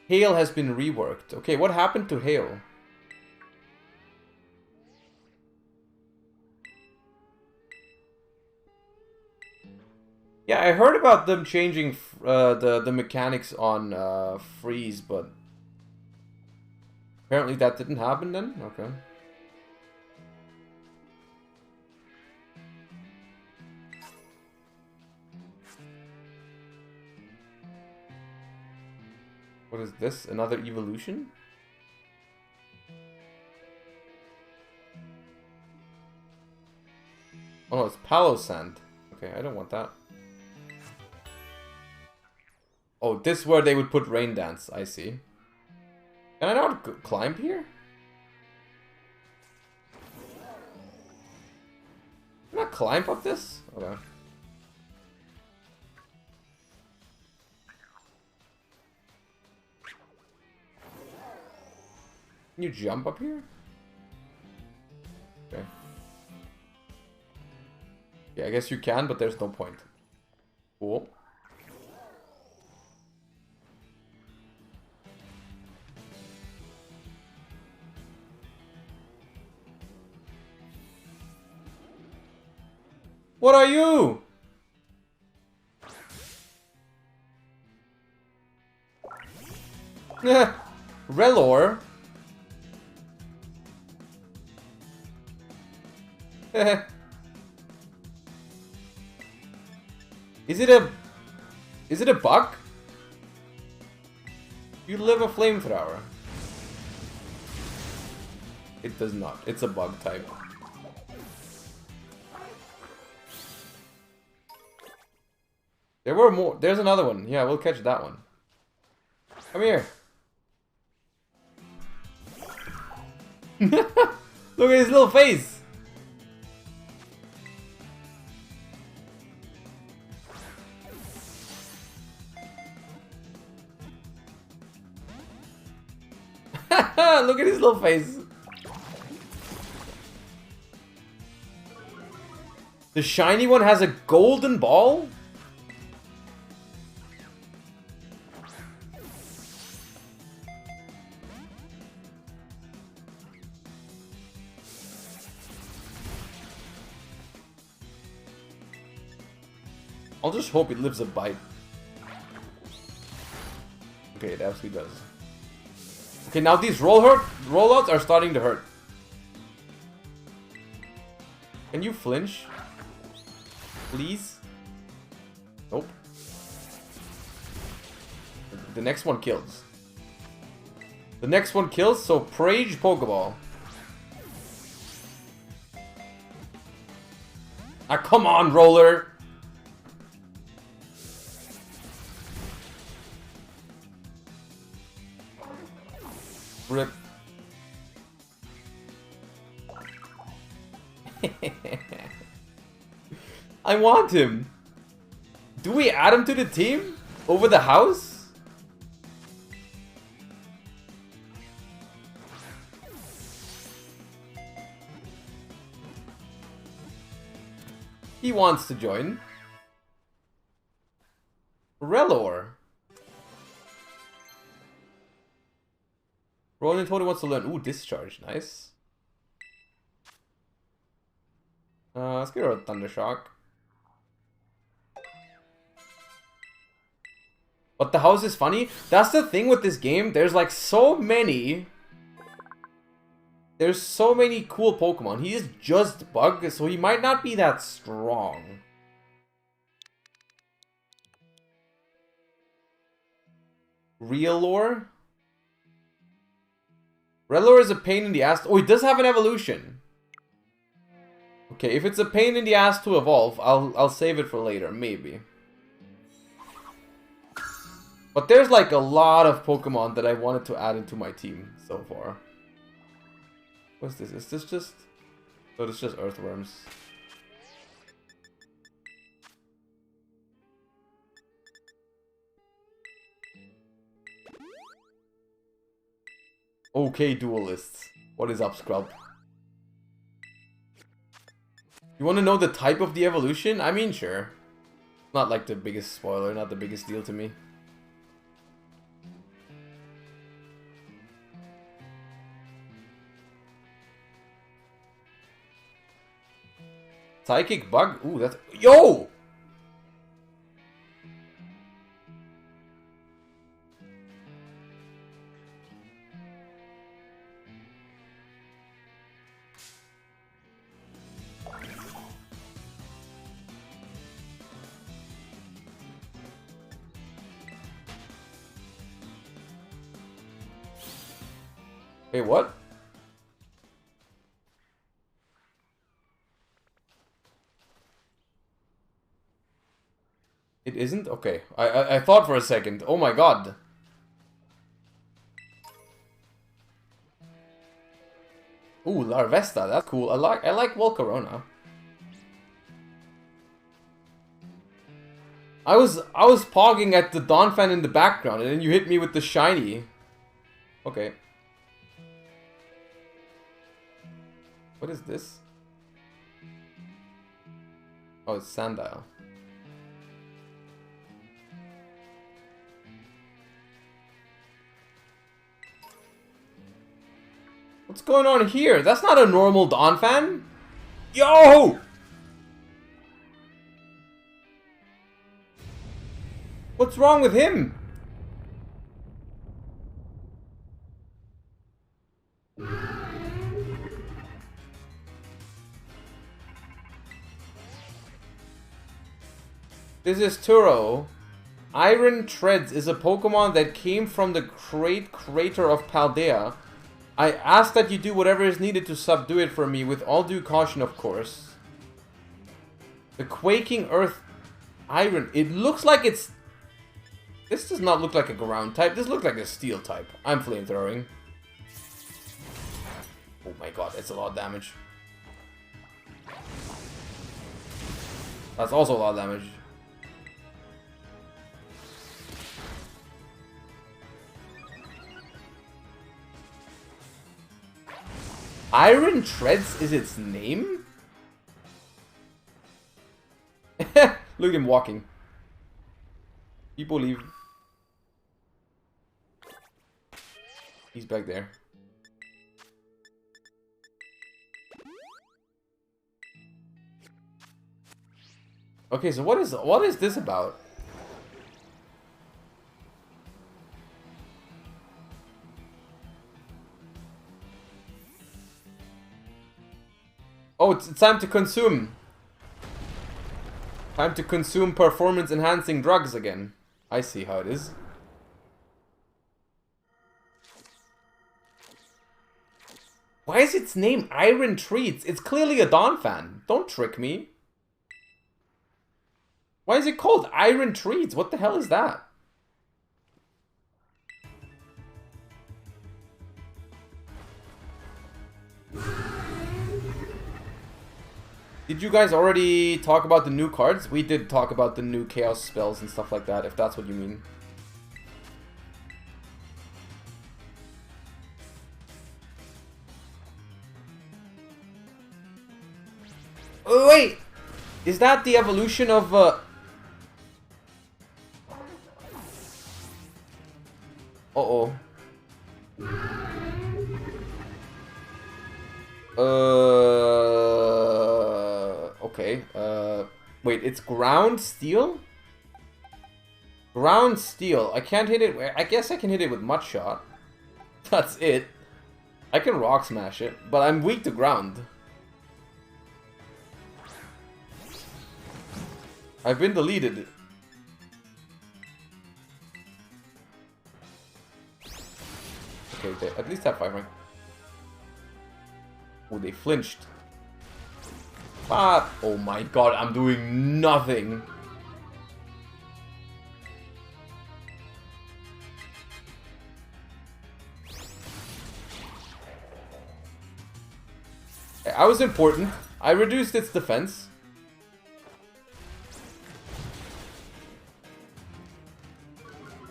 Hail has been reworked. Okay, what happened to Hail? Yeah, I heard about them changing the mechanics on Freeze, but apparently that didn't happen then? Okay. What is this? Another evolution? Oh no, it's Palo Sand. Okay, I don't want that. Oh, this is where they would put Rain Dance. I see. Can I not climb here? Can I climb up this? Okay. Can you jump up here? Okay. Yeah, I guess you can, but there's no point. Cool. What are you? Relor? Is it a bug? You live a flamethrower. It does not. It's a bug type. There were more. There's another one. Yeah, we'll catch that one. Come here. Look at his little face. Look at his little face. The shiny one has a golden ball? I'll just hope it lives a bite. Okay, it absolutely does. Okay, now these rollouts are starting to hurt. Can you flinch? Please? Nope. The next one kills. The next one kills, so Prage Pokeball. Ah, come on, Roller! Rip. I want him. Do we add him to the team? Over the house? He wants to join. Relor. Roland totally wants to learn. Ooh, Discharge. Nice. Let's get rid of Thundershock. But the house is funny. That's the thing with this game. There's like so many. There's so many cool Pokemon. He is just Bug, so he might not be that strong. Real lore? Relor is a pain in the ass. Oh, he does have an evolution. Okay, if it's a pain in the ass to evolve, I'll save it for later, maybe. But there's like a lot of Pokemon that I wanted to add into my team so far. What's this? Is this just... Oh, it's just Earthworms. Okay, duelists. What is up, Scrub? You want to know the type of the evolution? I mean, sure. Not like the biggest spoiler, not the biggest deal to me. Psychic bug? Ooh, that's... Yo! Hey, what? It isn't? Okay. I thought for a second. Oh my god. Ooh, Larvesta, that's cool. I like Volcarona. I was pogging at the Donphan in the background and then you hit me with the shiny. Okay. What is this? Oh, it's Sandile. What's going on here? That's not a normal Donphan. Yo! What's wrong with him? This is Turo. Iron Treads is a Pokemon that came from the great crater of Paldea. I ask that you do whatever is needed to subdue it for me, with all due caution, of course. The Quaking Earth Iron. It looks like it's... This does not look like a ground type. This looks like a steel type. I'm flamethrowing. Oh my god, it's a lot of damage. That's also a lot of damage. Iron Treads is its name? Look at him walking. People leave. He's back there. Okay, so what is this about? Oh, it's time to consume. Time to consume performance-enhancing drugs again. I see how it is. Why is its name Iron Treats? It's clearly a Donphan. Don't trick me. Why is it called Iron Treats? What the hell is that? Did you guys already talk about the new cards? We did talk about the new chaos spells and stuff like that, if that's what you mean. Oh, wait! Is that the evolution of, Uh-oh. Okay. Wait, it's ground steel? Ground steel. I can't hit it. I guess I can hit it with Mud Shot. That's it. I can rock smash it, but I'm weak to ground. I've been deleted. Okay, they at least have 5 rank. Oh, they flinched. Ah, oh my god, I'm doing nothing. I was important. I reduced its defense.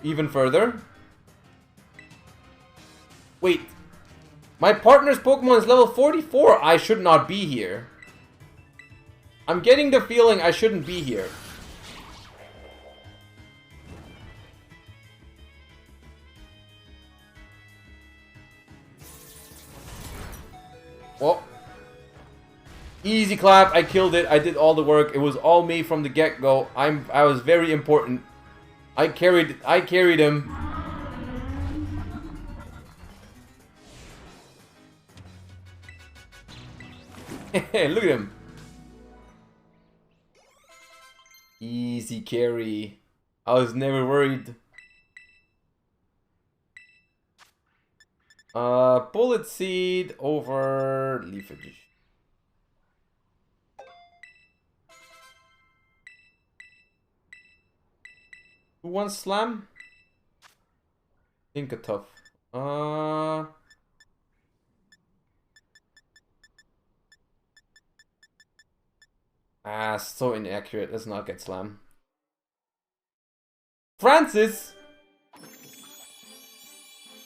Even further. Wait, My partner's Pokemon is level 44. I should not be here. I'm getting the feeling I shouldn't be here. Well, easy clap. I killed it. I did all the work. It was all me from the get-go. I was very important. I carried him. Look at him. Easy carry. I was never worried. Bullet Seed over Leafage. Who wants Slam? Think a tough. So inaccurate. Let's not get Slam. Francis!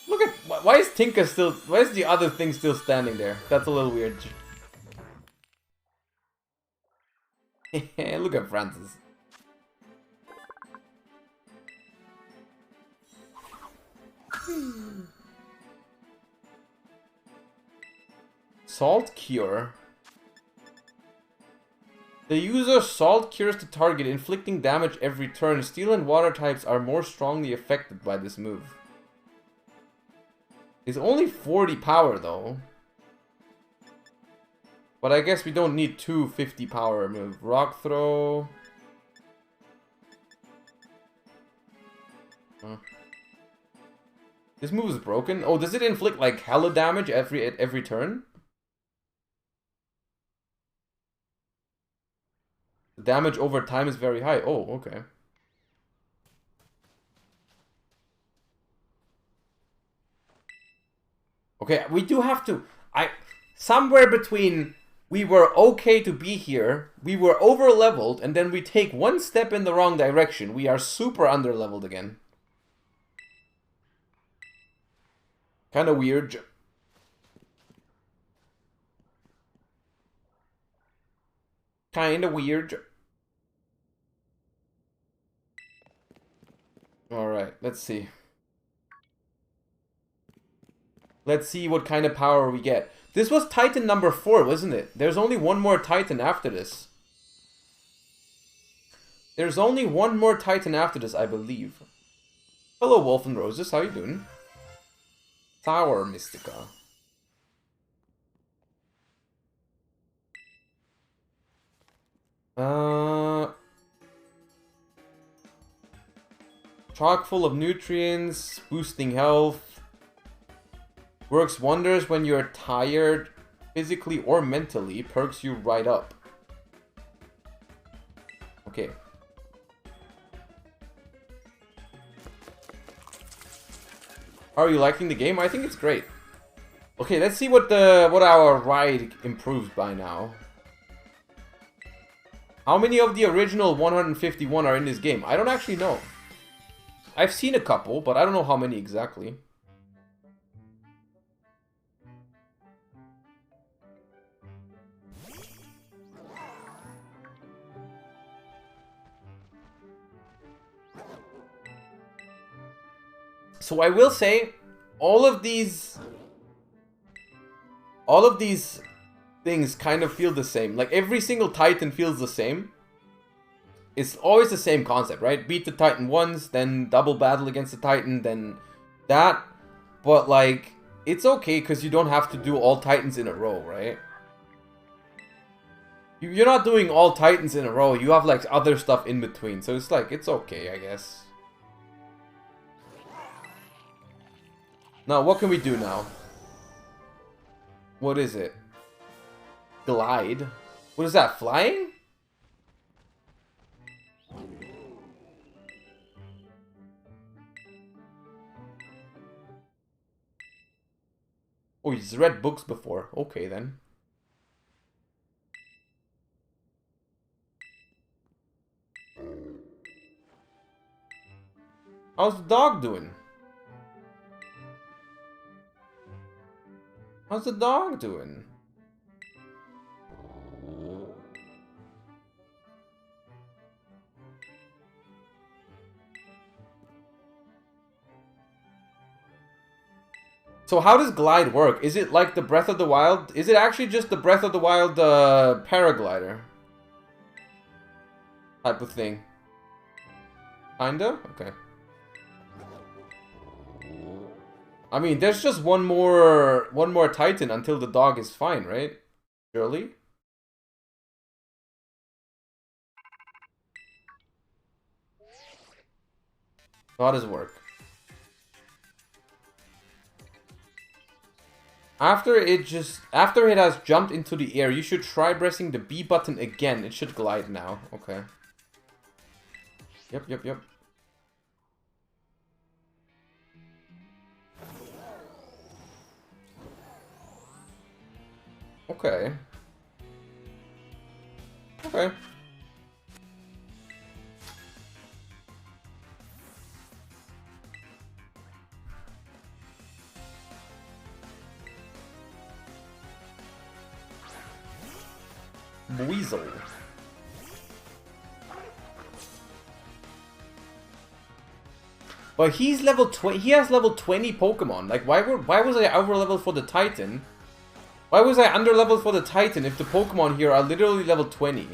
Look at... Why is Tinka still... Why is the other thing still standing there? That's a little weird. Look at Francis. Salt Cure. The user Salt Cures the target, inflicting damage every turn. Steel and Water types are more strongly affected by this move. It's only 40 power though. But I guess we don't need two 50 power moves. Rock Throw. This move is broken. Oh, does it inflict like hella damage at every turn? The damage over time is very high. Oh, okay. Okay, we do have to... Somewhere between we were okay to be here, we were over-leveled, and then we take one step in the wrong direction. We are super under-leveled again. Kind of weird. Kind of weird. Alright, let's see. Let's see what kind of power we get. This was Titan number 4, wasn't it? There's only one more Titan after this. There's only one more Titan after this, I believe. Hello, Wolf and Roses. How you doing? Tower Mystica. Chock full of nutrients, boosting health. Works wonders when you're tired, physically or mentally. Perks you right up. Okay. Are you liking the game? I think it's great. Okay, let's see what our ride improves by now. How many of the original 151 are in this game? I don't actually know. I've seen a couple, but I don't know how many exactly. So I will say, all of these things kind of feel the same. Like every single Titan feels the same. It's always the same concept, right? Beat the Titan once, then double battle against the Titan, then that. But like, it's okay because you don't have to do all Titans in a row, right? You're not doing all Titans in a row. You have like other stuff in between. So it's like, it's okay, I guess. Now, what can we do now? What is it? Glide? What is that, flying? Oh, he's read books before. Okay, then. How's the dog doing? How's the dog doing? So how does glide work? Is it like the Breath of the Wild? Is it actually just the Breath of the Wild paraglider type of thing? Kinda? Okay. I mean, there's just one more Titan until the dog is fine, right? Surely? How does it work? After it has jumped into the air, you should try pressing the B button again. It should glide now. Okay. Yep. Okay. Okay. Weasel. But he's level 20. He has level 20 Pokemon. Like, why was I over leveled for the Titan? Why was I under leveled for the Titan if the Pokemon here are literally level 20?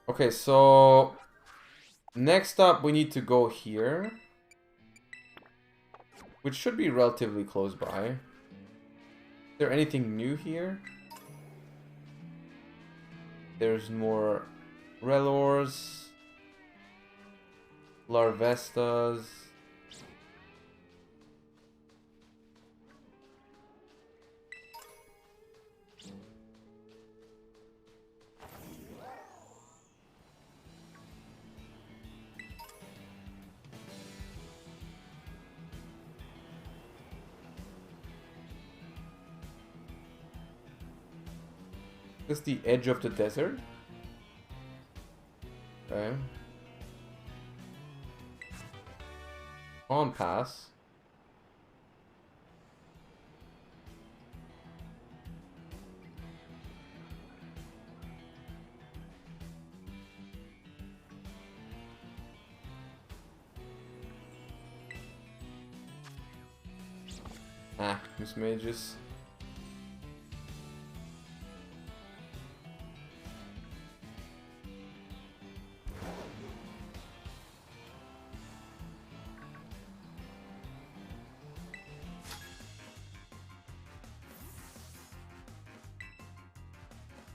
Okay, so next up we need to go here, which should be relatively close by. Is there anything new here? There's more Relors, Larvestas. This is the edge of the desert. Okay. On pass. Ah, Miss Mages.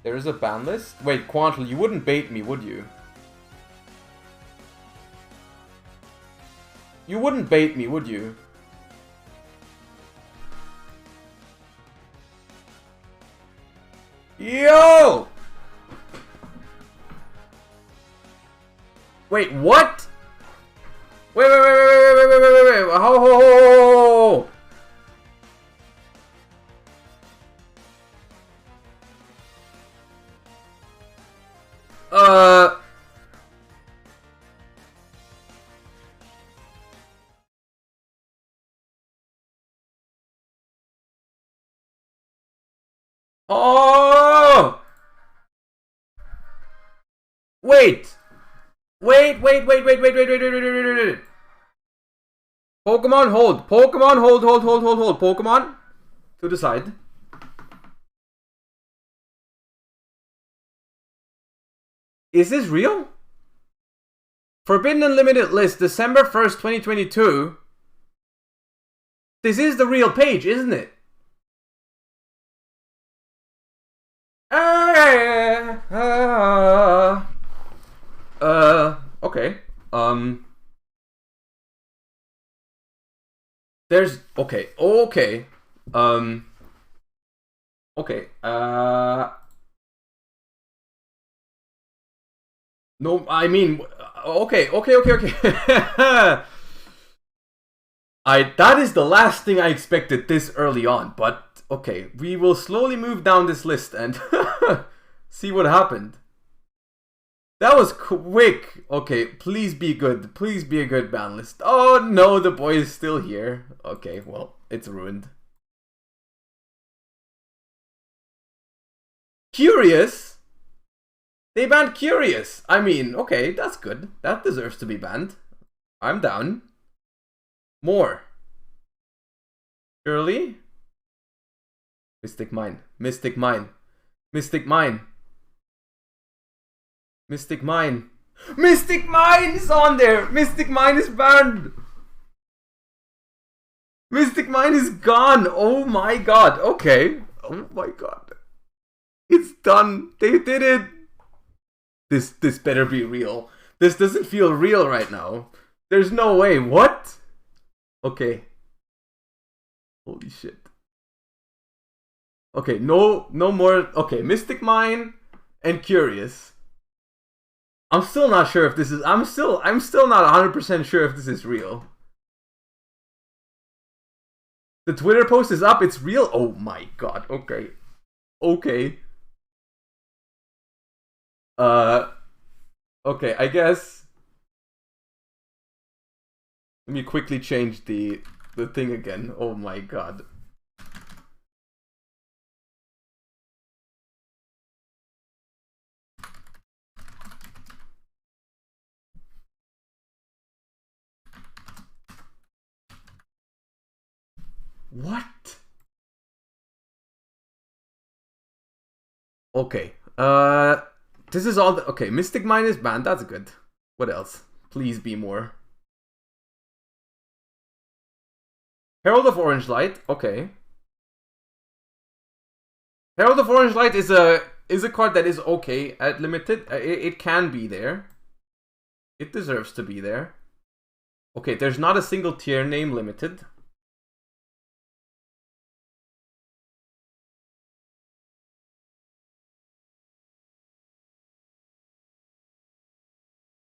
There is a ban list? Wait, Quantal, you wouldn't bait me, would you? You wouldn't bait me, would you? Yo! Wait, what? Wait. Ho. Oh! Wait! Pokemon, hold. Pokemon, hold. Pokemon, to the side. Is this real? Forbidden Unlimited list, December 1st, 2022. This is the real page, isn't it? Okay. There's okay. Okay. No, I mean, okay. That is the last thing I expected this early on, but okay, we will slowly move down this list and see what happened. That was quick. Okay, please be good. Please be a good ban list. Oh no, the boy is still here. Okay, well, it's ruined. Curious? They banned Curious. I mean, okay, that's good. That deserves to be banned. I'm down. More. Surely? Mystic Mine. Mystic Mine. Mystic Mine. Mystic Mine. Mystic Mine is on there! Mystic Mine is banned! Mystic Mine is gone! Oh my god. Okay. Oh my god. It's done. They did it. This better be real. This doesn't feel real right now. There's no way. What? Okay. Holy shit. Okay, no more. Okay, Mystic Mine and Curious. I'm still not sure if this is. I'm still not 100% sure if this is real. The Twitter post is up. It's real. Oh my god. Okay. Okay. Okay, I guess. Let me quickly change the thing again. Oh my god. What? Okay. This is all okay, Mystic Mine is banned, that's good. What else? Please be more. Herald of Orange Light, okay. Herald of Orange Light is a card that is okay at limited. It can be there. It deserves to be there. Okay, there's not a single tier name limited.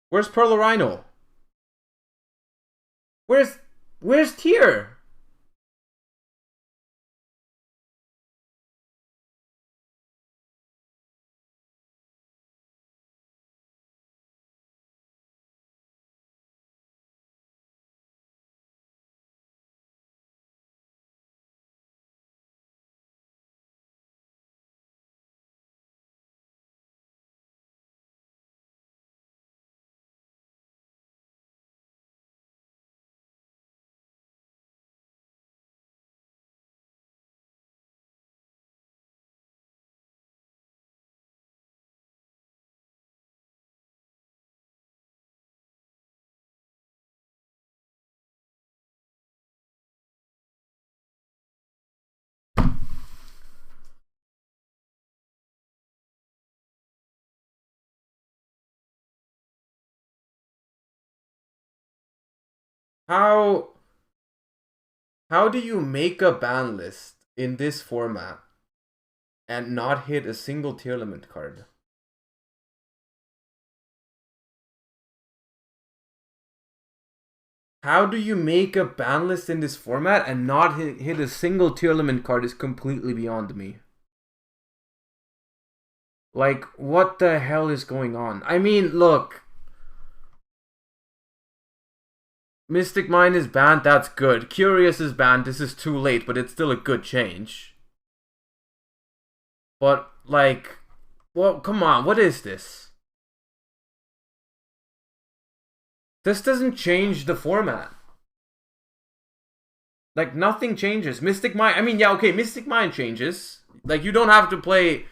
Where's Pearl Rhino? Where's tier? How do you make a ban list in this format and not hit a single tier limit card? How do you make a ban list in this format and not hit a single tier limit card is completely beyond me. Like, what the hell is going on? I mean, look. Mystic Mine is banned, that's good. Curious is banned, this is too late, but it's still a good change. But, like, well, come on, what is this? This doesn't change the format. Like, nothing changes. Mystic Mine, I mean, yeah, okay, Mystic Mine changes. Like, you don't have to play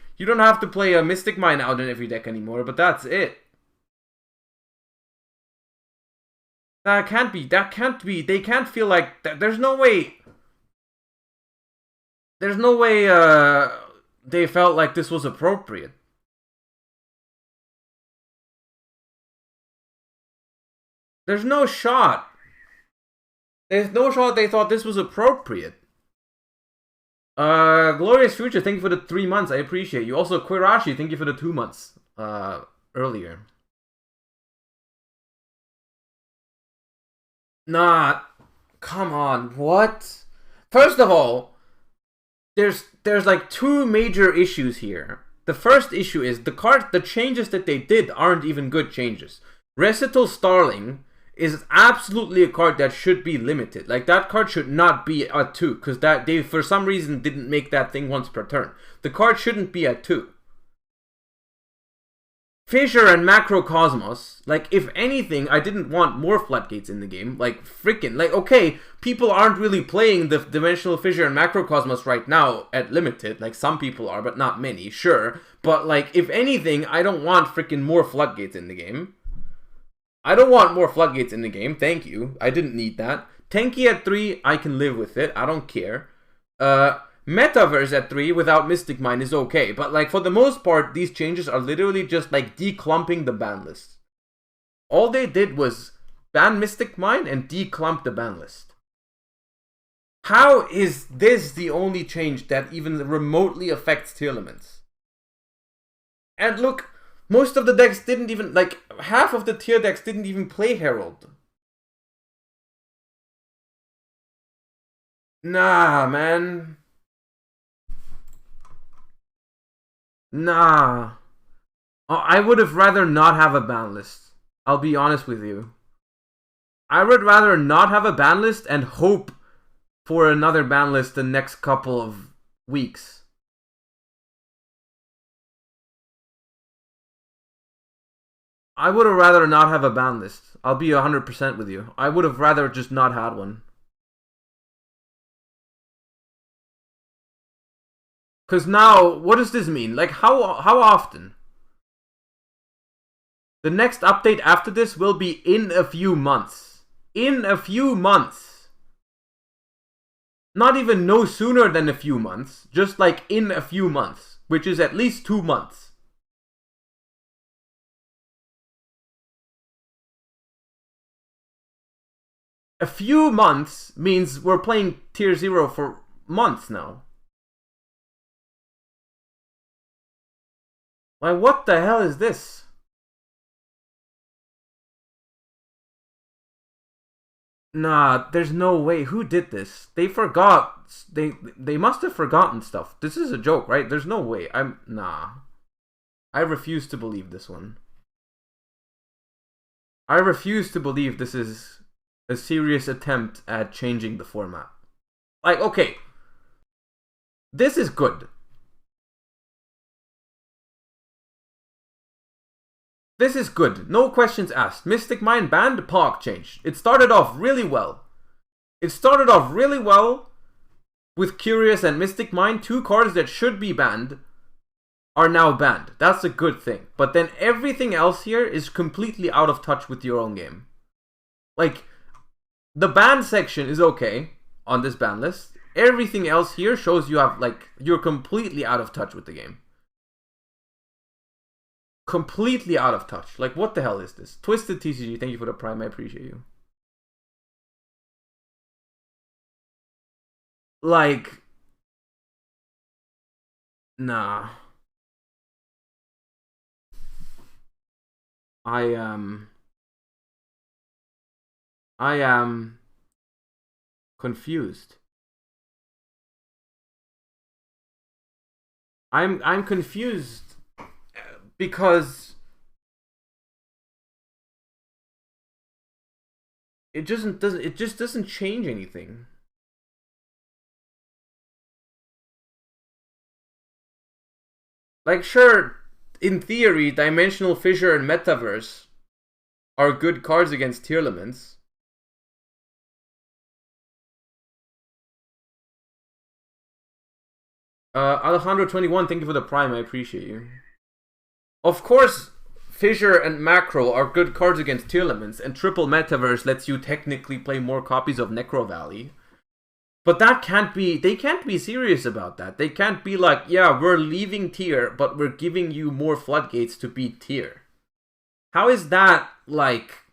a Mystic Mine out in every deck anymore, but that's it. That can't be, they can't feel like, there's no way they felt like this was appropriate. There's no shot. There's no shot they thought this was appropriate. Glorious Future, thank you for the 3 months, I appreciate you. Also, Quirashi, thank you for the 2 months, earlier. Nah, come on, what? First of all, there's like two major issues here. The first issue is the changes that they did aren't even good changes. Recital Starling is absolutely a card that should be limited. Like, that card should not be at 2, because that they for some reason didn't make that thing once per turn. The card shouldn't be at 2. Fissure and Macrocosmos, like, if anything, I didn't want more floodgates in the game. Like, freaking, like, okay, people aren't really playing the Dimensional Fissure and Macrocosmos right now at limited. Like, some people are, but not many, sure. But, like, if anything, I don't want freaking more floodgates in the game. I don't want more floodgates in the game, thank you. I didn't need that. Tenki at 3, I can live with it, I don't care. Metaverse at 3 without Mystic Mine is okay, but like for the most part, these changes are literally just like declumping the ban list. All they did was ban Mystic Mine and declump the ban list. How is this the only change that even remotely affects tier limits? And look, most of the decks didn't even, like, half of the tier decks didn't even play Herald. Nah, man. Nah. I would have rather not have a ban list. I'll be honest with you. I would rather not have a ban list and hope for another ban list the next couple of weeks. I would have rather not have a ban list. I'll be 100% with you. I would have rather just not had one. Because now, what does this mean? Like, how often? The next update after this will be in a few months. In a few months. Not even no sooner than a few months. Just like in a few months. Which is at least 2 months. A few months means we're playing tier 0 for months now. Like, what the hell is this? Nah, there's no way. Who did this? They forgot. They must have forgotten stuff. This is a joke, right? There's no way. Nah. I refuse to believe this one. I refuse to believe this is a serious attempt at changing the format. Like, okay. This is good. This is good. No questions asked. Mystic Mine banned, Pog changed. It started off really well. It started off really well with Curious and Mystic Mine. 2 cards that should be banned are now banned. That's a good thing. But then everything else here is completely out of touch with your own game. Like, the ban section is okay on this ban list. Everything else here shows you have, like, you're completely out of touch with the game. Completely out of touch. Like, what the hell is this? Twisted TCG, thank you for the prime. I appreciate you. Like, nah. I am confused. I'm confused because it just doesn't change anything. Like, sure, in theory, Dimensional Fissure and Metaverse are good cards against tier limits. Alejandro21, thank you for the prime, I appreciate you. Of course, Fissure and Macro are good cards against tier limits, and Triple Metaverse lets you technically play more copies of Necro Valley. But that can't be, they can't be serious about that. They can't be like, yeah, we're leaving tier, but we're giving you more floodgates to beat tier. How is that, like...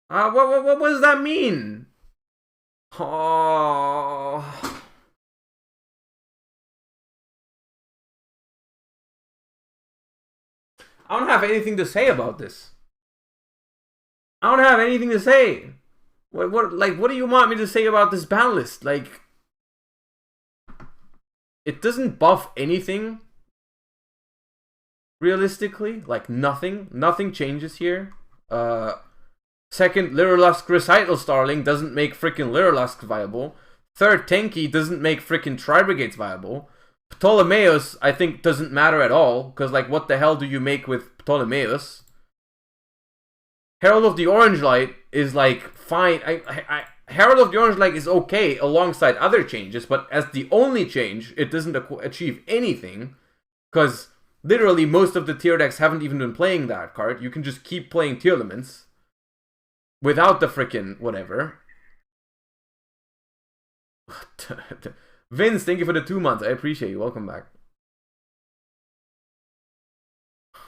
what does that mean? Oh... I don't have anything to say about this. I don't have anything to say. What do you want me to say about this ban list? Like, it doesn't buff anything. Realistically, like nothing changes here. Second, Lyrilusk Recital Starling doesn't make freaking Lyrilusk viable. Third, Tenki doesn't make freaking Tri-Brigades viable. Ptolemaeus, I think, doesn't matter at all, because, like, what the hell do you make with Ptolemaeus? Herald of the Orange Light is, like, fine. Herald of the Orange Light is okay alongside other changes, but as the only change, it doesn't achieve anything, because literally most of the tier decks haven't even been playing that card. You can just keep playing tier elements without the frickin' whatever. Vince, thank you for the 2 months. I appreciate you. Welcome back.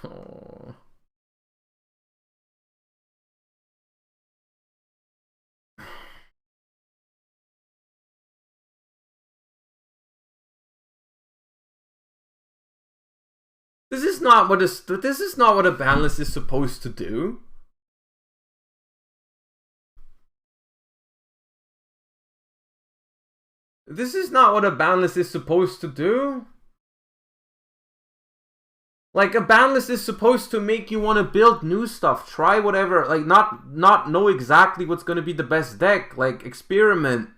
Oh. This is not what a ban list is supposed to do. This is not what a ban list is supposed to do. Like, a ban list is supposed to make you want to build new stuff, try whatever, like, not know exactly what's going to be the best deck, like, experiment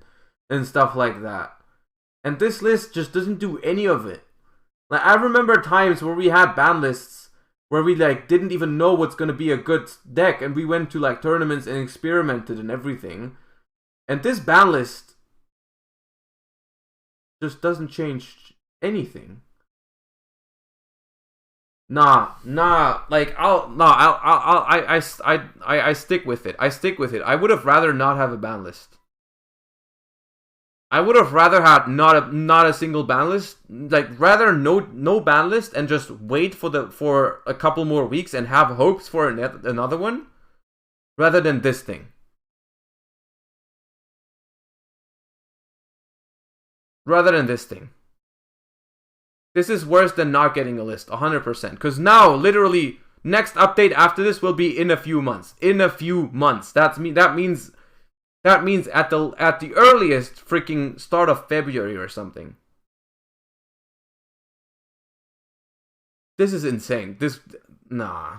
and stuff like that. And this list just doesn't do any of it. Like, I remember times where we had ban lists where we, like, didn't even know what's going to be a good deck, and we went to, like, tournaments and experimented and everything. And this ban list just doesn't change anything. Like, I stick with it. I stick with it. I would have rather not have a ban list. I would have rather had not a single ban list. Like, rather no ban list and just wait for a couple more weeks and have hopes for another one, rather than this thing. Rather than this thing. This is worse than not getting a list, 100%. Because now, literally, next update after this will be in a few months. In a few months. That means at the earliest freaking start of February or something. This is insane. Nah.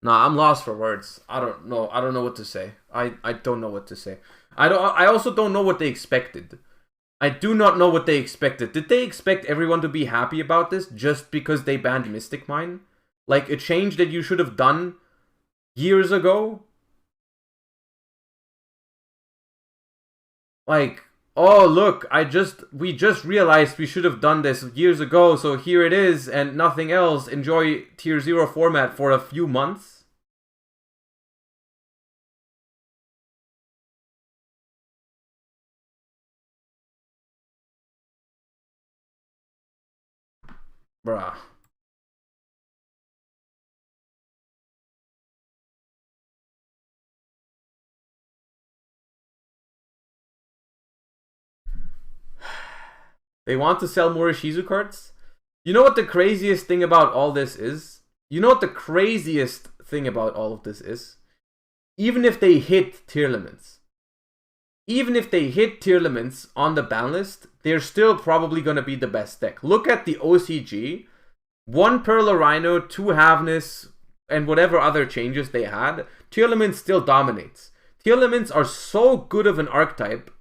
Nah, I'm lost for words. I don't know what to say. I don't know what to say. I also don't know what they expected. I do not know what they expected. Did they expect everyone to be happy about this just because they banned Mystic Mine? Like, a change that you should have done years ago? Like, oh look, we just realized we should have done this years ago, so here it is and nothing else. Enjoy tier 0 format for a few months. Bruh. They want to sell more Ishizu cards? You know what the craziest thing about all this is? You know what the craziest thing about all of this is? Even if they hit tier limits. Even if they hit tier limits on the ban list, they're still probably going to be the best deck. Look at the OCG. 1 Perla Rhino, 2 Havness, and whatever other changes they had. Tier limits still dominates. Tier limits are so good of an archetype.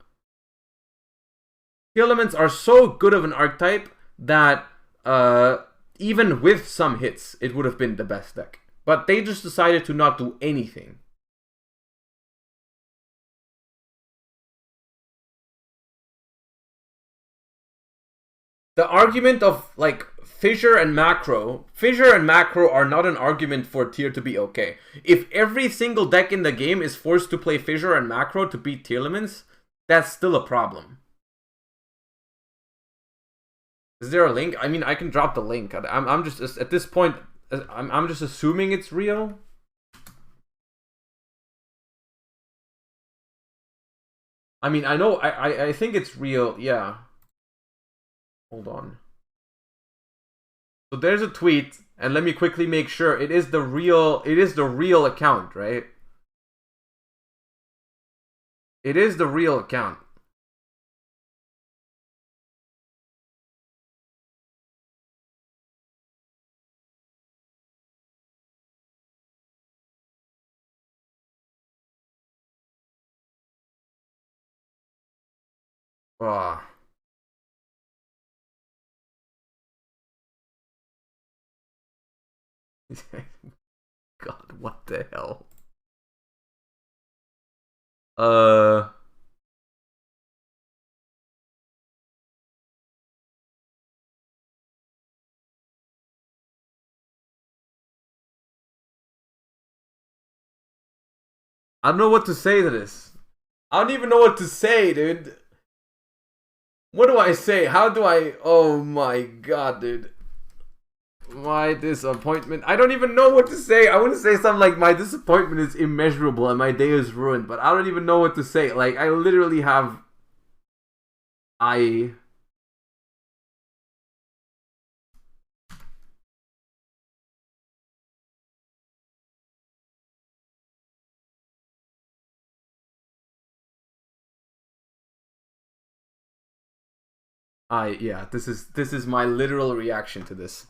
Tier elements are so good of an archetype that even with some hits, it would have been the best deck. But they just decided to not do anything. The argument of, like, Fissure and Macro are not an argument for tier to be okay. If every single deck in the game is forced to play Fissure and Macro to beat tier elements, that's still a problem. Is there a link? I mean, I can drop the link. I'm just at this point. I'm just assuming it's real. I mean, I know. I think it's real. Yeah. Hold on. So there's a tweet, and let me quickly make sure it is the real account, right? It is the real account. Oh. God, what the hell? I don't know what to say to this. I don't even know what to say, dude. What do I say? How do I... Oh my god, dude. My disappointment. I don't even know what to say. I want to say something like my disappointment is immeasurable and my day is ruined, but I don't even know what to say. Like, I literally have... Yeah, this is my literal reaction to this.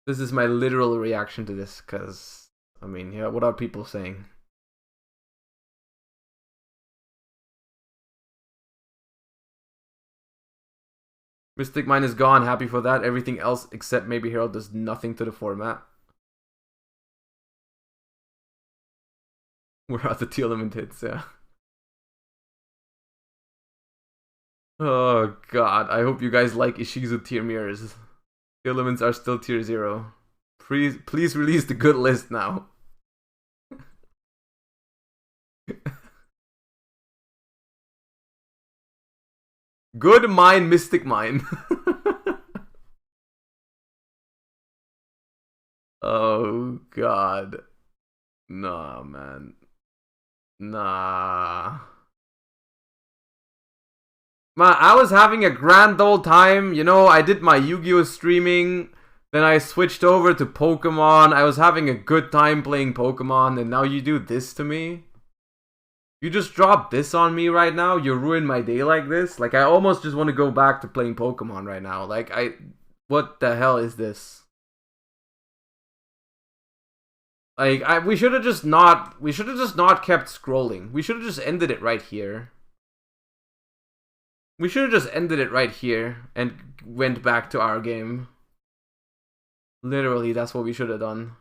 This is my literal reaction to this, because, I mean, yeah, what are people saying? Mystic Mine is gone, happy for that. Everything else except maybe Herald does nothing to the format. We're at the tier limit hits, yeah. Oh god, I hope you guys like Ishizu tier mirrors. Tier limits are still tier 0. Please release the good list now. Good mine, Mystic Mine. Oh god. Nah, man. Nah. Man, I was having a grand old time. You know, I did my Yu-Gi-Oh streaming. Then I switched over to Pokemon. I was having a good time playing Pokemon. And now you do this to me? You just dropped this on me right now? You ruined my day like this? Like, I almost just want to go back to playing Pokemon right now. Like, what the hell is this? Like, we should have just not kept scrolling. We should have just ended it right here. We should have just ended it right here and went back to our game. Literally, that's what we should have done.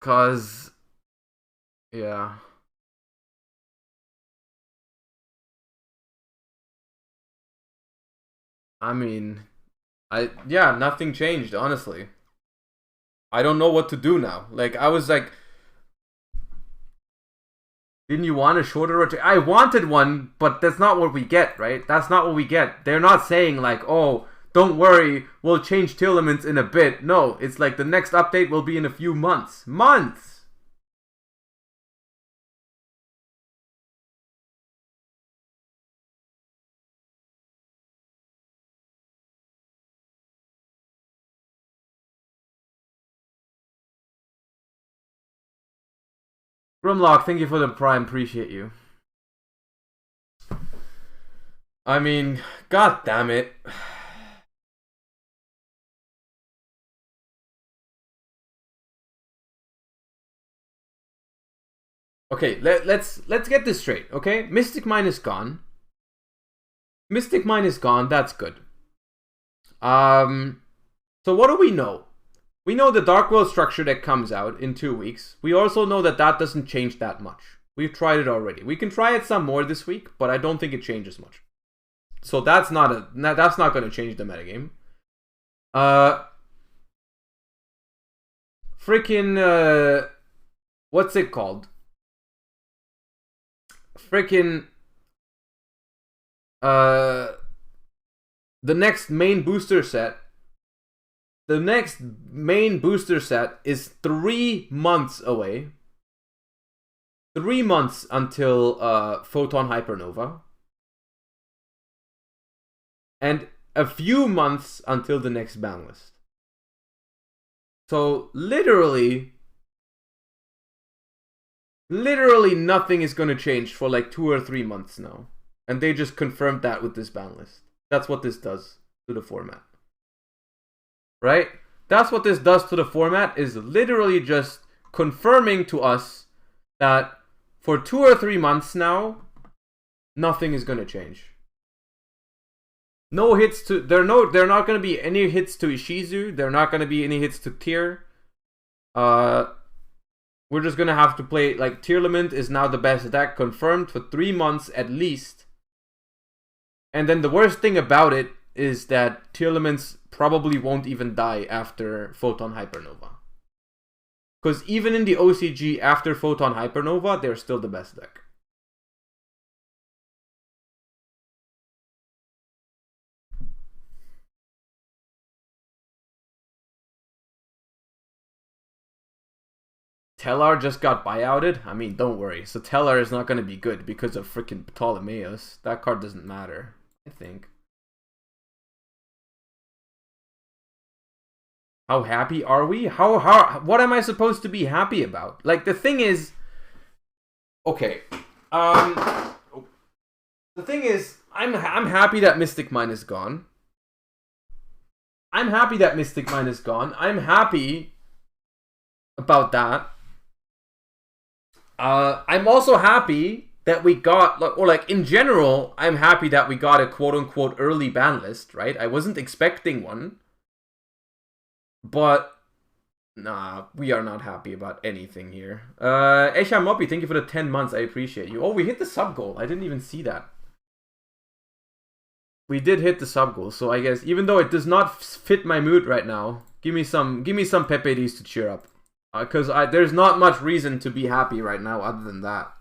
Cause, yeah. I mean, yeah, nothing changed, honestly. I don't know what to do now. Like, I was like, didn't you want a shorter rotation? I wanted one, but that's not what we get, right? That's not what we get. They're not saying like, oh, don't worry, we'll change tier limits in a bit. No, it's like the next update will be in a few months. Months! Grimlock, thank you for the prime. Appreciate you. I mean, god damn it. Okay, let's get this straight, okay? Mystic Mine is gone. Mystic Mine is gone, that's good. So what do we know? We know the Dark World structure that comes out in 2 weeks. We also know that that doesn't change that much. We've tried it already. We can try it some more this week, but I don't think it changes much. So that's not going to change the metagame. Freaking what's it called? Freaking the next main booster set. The next main booster set is 3 months away. 3 months until Photon Hypernova. And a few months until the next ban list. So literally nothing is going to change for like 2 or 3 months now. And they just confirmed that with this ban list. That's what this does to the format. Right? That's what this does to the format, is literally just confirming to us that for 2 or 3 months now, nothing is going to change. No hits to... There are not going to be any hits to Ishizu. There are not going to be any hits to Tier. We're just going to have to play... Like, Tearlament is now the best deck, confirmed for 3 months at least. And then the worst thing about it is that Tearlaments probably won't even die after Photon Hypernova. Because even in the OCG after Photon Hypernova, they're still the best deck. Tellar just got buyouted? I mean, don't worry. So Tellar is not going to be good because of freaking Ptolemaeus. That card doesn't matter, I think. How happy are we? What am I supposed to be happy about? Like, the thing is... Okay. The thing is, I'm happy that Mystic Mine is gone. I'm happy about that. I'm also happy that we got, or like in general, I'm happy that we got a quote-unquote early ban list, right? I wasn't expecting one. But, nah, we are not happy about anything here. Esha Moppy, thank you for the 10 months. I appreciate you. Oh, we hit the sub goal. I didn't even see that. We did hit the sub goal, so I guess, even though it does not fit my mood right now, give me some Pepe Ds to cheer up. Because there's not much reason to be happy right now other than that.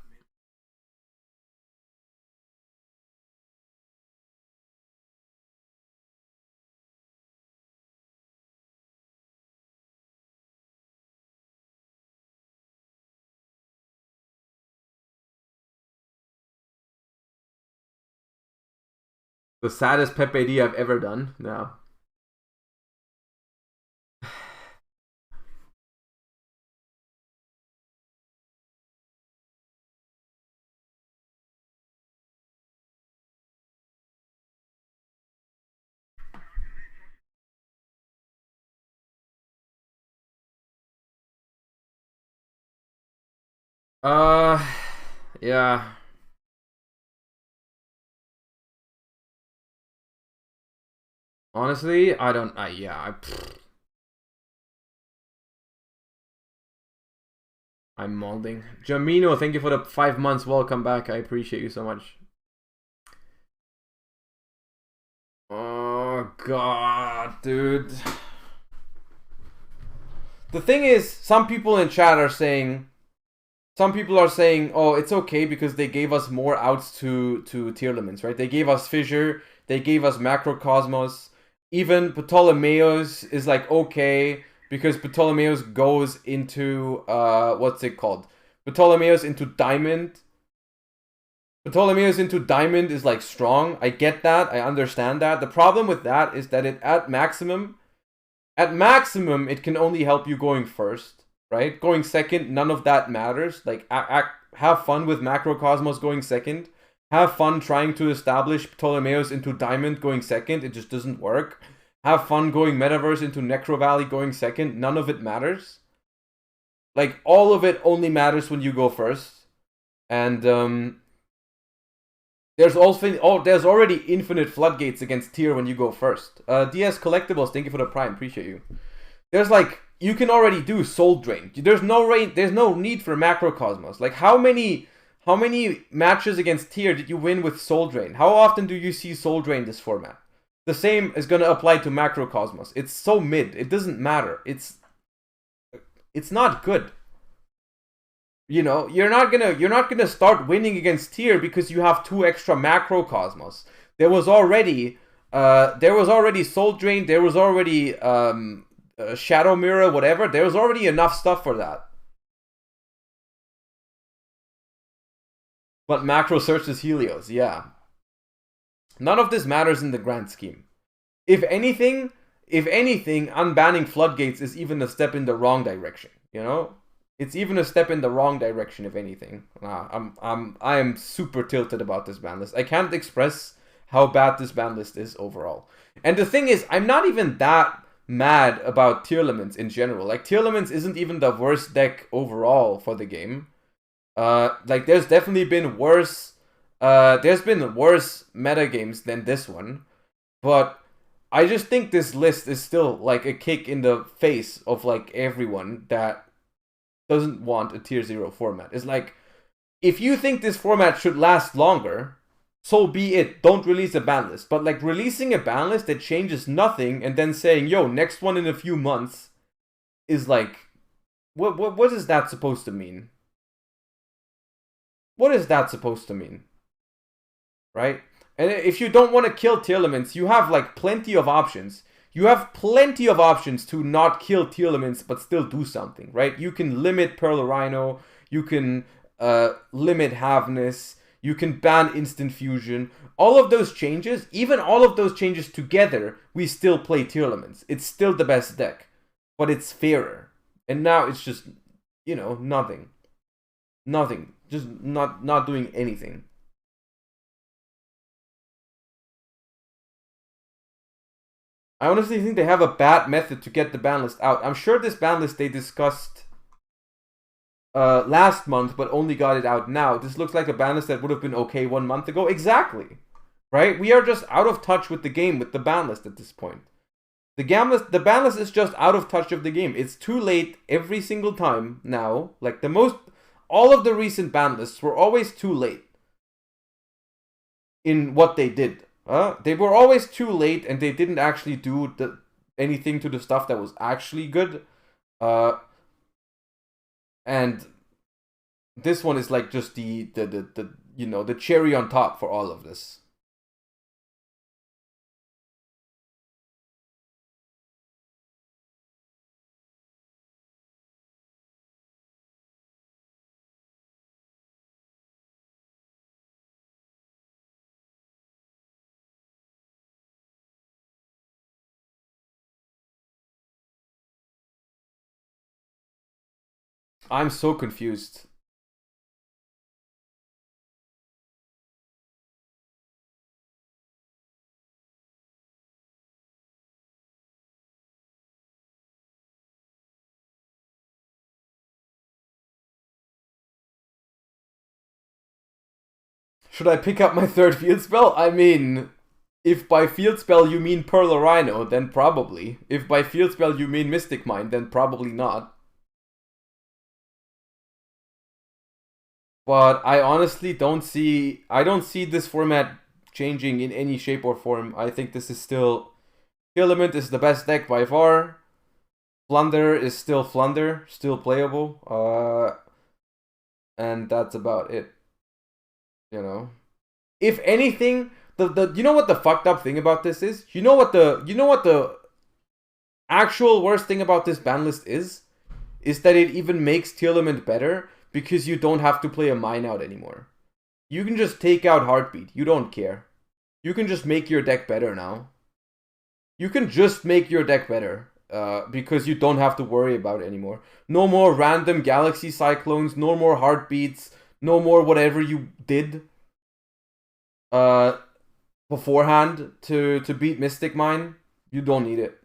The saddest Pepe D I've ever done. No. Yeah. Honestly, I don't, I'm molding. Jamino, thank you for the 5 months. Welcome back. I appreciate you so much. Oh, God, dude. The thing is, some people in chat are saying, oh, it's okay because they gave us more outs to Tearlaments, right? They gave us Fissure, they gave us Macrocosmos. Even Ptolemaeus is like okay because Ptolemaeus goes into what's it called? Ptolemaeus into Diamond. Ptolemaeus into Diamond is like strong. I get that. I understand that. The problem with that is that at maximum it can only help you going first, right? Going second, none of that matters. Like have fun with Macrocosmos going second. Have fun trying to establish Ptolemaeus into Diamond going second. It just doesn't work. Have fun going Metaverse into Necro Valley going second. None of it matters. Like, all of it only matters when you go first. And there's already infinite floodgates against tier when you go first. DS Collectibles, thank you for the Prime. Appreciate you. There's like, you can already do Soul Drain. There's no need for Macrocosmos. Like, how many matches against tier did you win with Soul Drain? How often do you see Soul Drain this format? The same is going to apply to Macrocosmos. It's so mid. It doesn't matter. It's not good. You know, you're not gonna start winning against tier because you have 2 extra Macrocosmos. There was already Soul Drain. There was already Shadow Mirror. Whatever. There was already enough stuff for that. But macro searches Helios, yeah. None of this matters in the grand scheme. If anything, unbanning floodgates is even a step in the wrong direction. You know, it's even a step in the wrong direction. If anything, I am super tilted about this ban list. I can't express how bad this ban list is overall. And the thing is, I'm not even that mad about Tearlaments in general. Like, Tearlaments isn't even the worst deck overall for the game. Like, there's definitely been worse. There's been worse meta games than this one, but I just think this list is still like a kick in the face of like everyone that doesn't want a tier 0 format. It's like, if you think this format should last longer, so be it. Don't release a ban list. But like, releasing a ban list that changes nothing and then saying, yo, next one in a few months, is like, what is that supposed to mean? What is that supposed to mean? Right? And if you don't want to kill Tearlaments, you have like plenty of options. You have plenty of options to not kill Tearlaments but still do something, right? You can limit Pearl Rhino, you can limit Havness, you can ban Instant Fusion. All of those changes, even all of those changes together, we still play Tearlaments. It's still the best deck, but it's fairer. And now it's just, you know, nothing. Nothing. Just not doing anything. I honestly think they have a bad method to get the ban list out. I'm sure this ban list they discussed last month, but only got it out now. This looks like a ban list that would have been okay 1 month ago. Exactly. Right? We are just out of touch with the game with the ban list at this point. The ban list is just out of touch of the game. It's too late every single time now. Like, all of the recent ban lists were always too late in what they did. They were always too late, and they didn't actually do anything to the stuff that was actually good. And this one is like just the you know, the cherry on top for all of this. I'm so confused. Should I pick up my third field spell? I mean, if by field spell you mean Pearl Rhino, then probably. If by field spell you mean Mystic Mind, then probably not. But I honestly don't see this format changing in any shape or form. I think this is still, Element is the best deck by far. Flunder is still Flunder, still playable. And that's about it. You know, if anything, the you know what the fucked up thing about this is? You know what the actual worst thing about this ban list is that it even makes Tearlament better because you don't have to play a mine out anymore. You can just take out Heartbeat. You don't care. You can just make your deck better now. You can just make your deck better because you don't have to worry about it anymore. No more random Galaxy Cyclones. No more Heartbeats. No more whatever you did beforehand to beat Mystic Mine. You don't need it.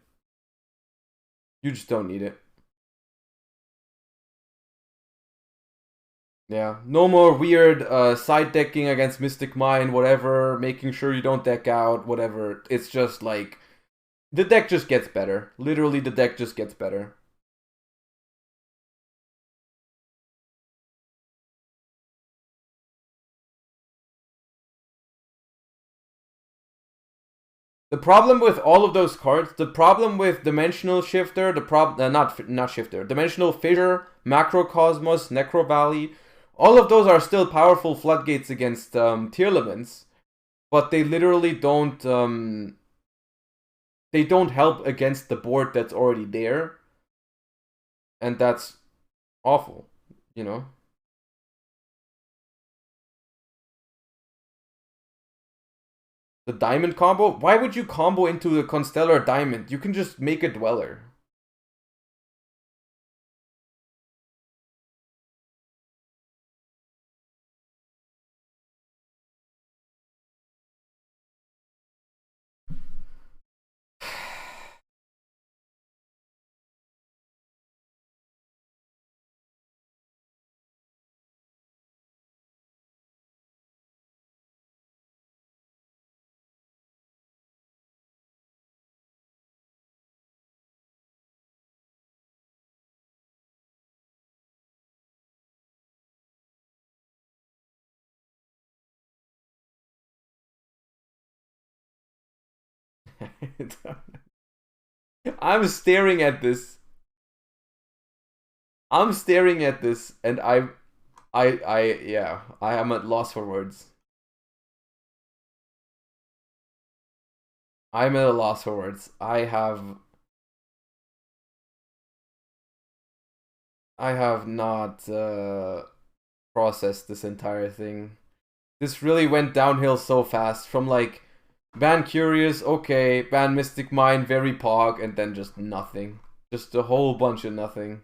You just don't need it. Yeah, no more weird side decking against Mystic Mine, whatever, making sure you don't deck out, whatever. It's just like, the deck just gets better. Literally, the deck just gets better. The problem with all of those cards, the problem with Dimensional Shifter, not Shifter, Dimensional Fissure, Macrocosmos, Necro Valley, all of those are still powerful floodgates against Tearlaments, but they literally don't help against the board that's already there, and that's awful, you know? The diamond combo? Why would you combo into the Constellar Diamond? You can just make a Dweller. I'm staring at this. I'm staring at this, and yeah, I am at loss for words. I'm at a loss for words. I have not processed this entire thing. This really went downhill so fast from like ban Curious, okay, ban Mystic Mind, very pog, and then just nothing. Just a whole bunch of nothing.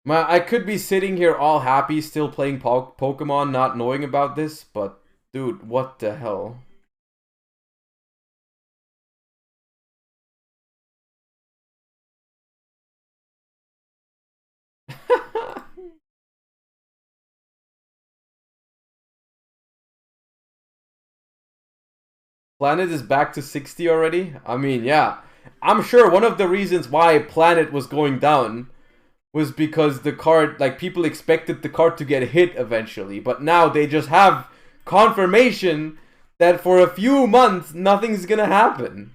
I could be sitting here all happy still playing Pokemon not knowing about this, but dude, what the hell? Planet is back to 60 already? I mean, yeah. I'm sure one of the reasons why Planet was going down was because the card, like, people expected the card to get hit eventually, but now they just have confirmation that for a few months nothing's gonna happen.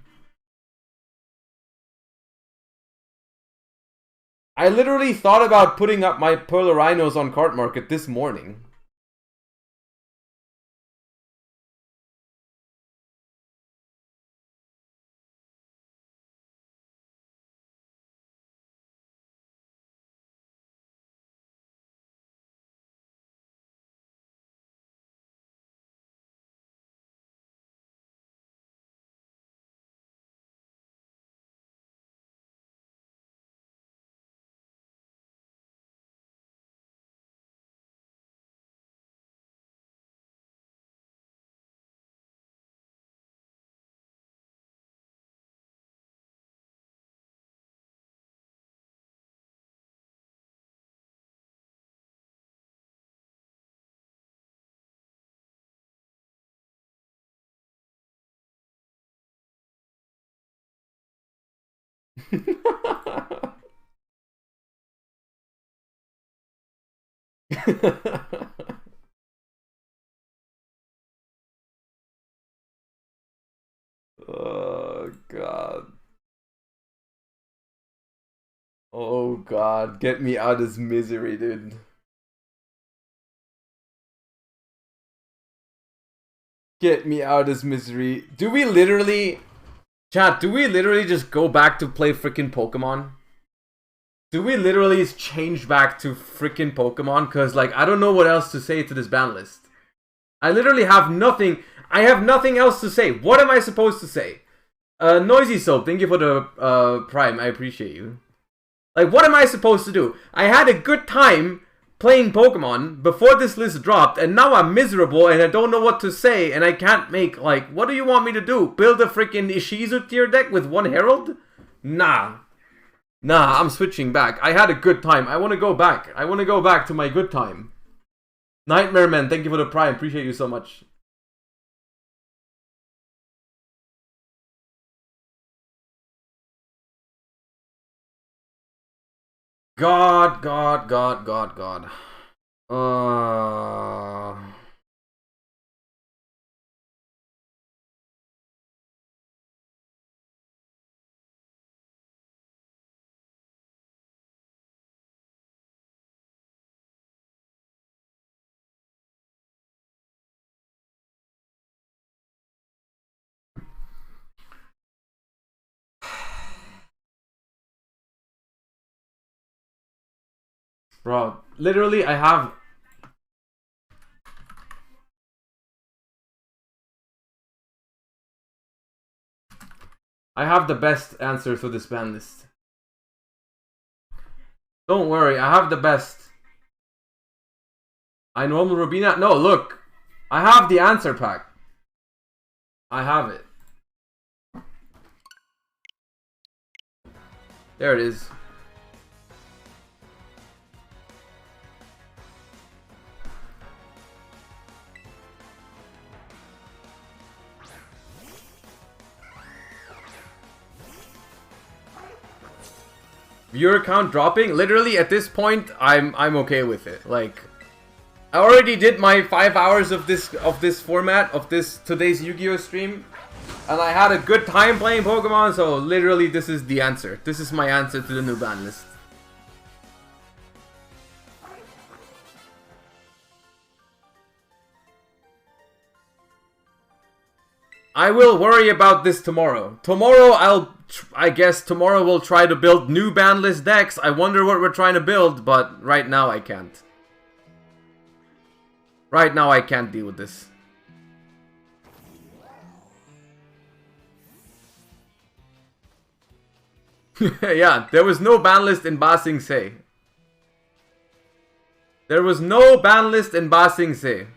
I literally thought about putting up my Pearl Rhinos on Card Market this morning. Oh god. Oh god, get me out of this misery, dude. Get me out of this misery. Do we literally... Chat, do we literally just go back to play freaking Pokemon? Do we literally change back to freaking Pokemon? Because, like, I don't know what else to say to this ban list. I literally have nothing. I have nothing else to say. What am I supposed to say? Noisy Soap, thank you for the Prime. I appreciate you. Like, what am I supposed to do? I had a good time playing Pokemon before this list dropped, and now I'm miserable and I don't know what to say, and I can't make, like, what do you want me to do? Build a freaking Ishizu tier deck with one Herald? Nah. Nah, I'm switching back. I had a good time. I want to go back. I want to go back to my good time. Nightmare Man, thank you for the Prime. Appreciate you so much. God. Bro, literally I have... I have the best answer to this ban list. Don't worry, I have the best. I normal Rubina? No, look. I have the answer pack. I have it. There it is. Viewer count dropping? Literally at this point I'm okay with it. Like I already did my 5 hours of this format of this today's Yu-Gi-Oh stream and I had a good time playing Pokemon, so literally this is the answer. This is my answer to the new ban list. I will worry about this tomorrow. I guess tomorrow we'll try to build new ban list decks. I wonder what we're trying to build, but right now I can't. Right now I can't deal with this. Yeah, there was no ban list in Ba Sing Se. There was no ban list in Ba Sing Se.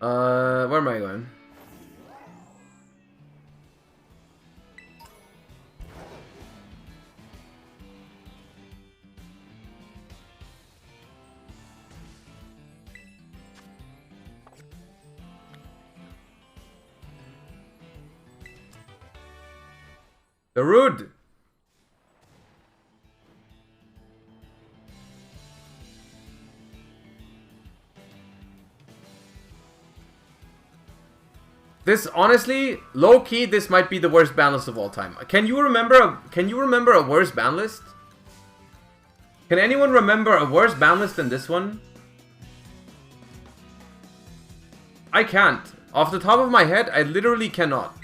Where am I going? The Rude! This, honestly, low-key, this might be the worst ban list of all time. Can you remember a worse ban list? Can anyone remember a worse ban list than this one? I can't. Off the top of my head, I literally cannot.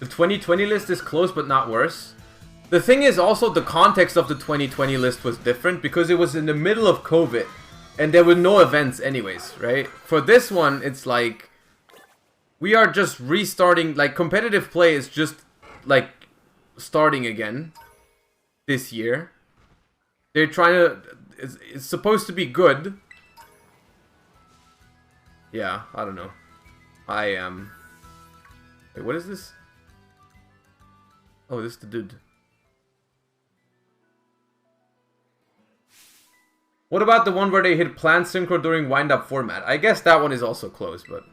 The 2020 list is close but not worse. The thing is also the context of the 2020 list was different because it was in the middle of COVID and there were no events anyways, right? For this one, it's like we are just restarting, like competitive play is just like starting again this year. They're trying to, it's supposed to be good. Yeah, I don't know. I am... Wait, what is this? Oh, this is the dude. What about the one where they hit plant synchro during wind-up format? I guess that one is also close, but...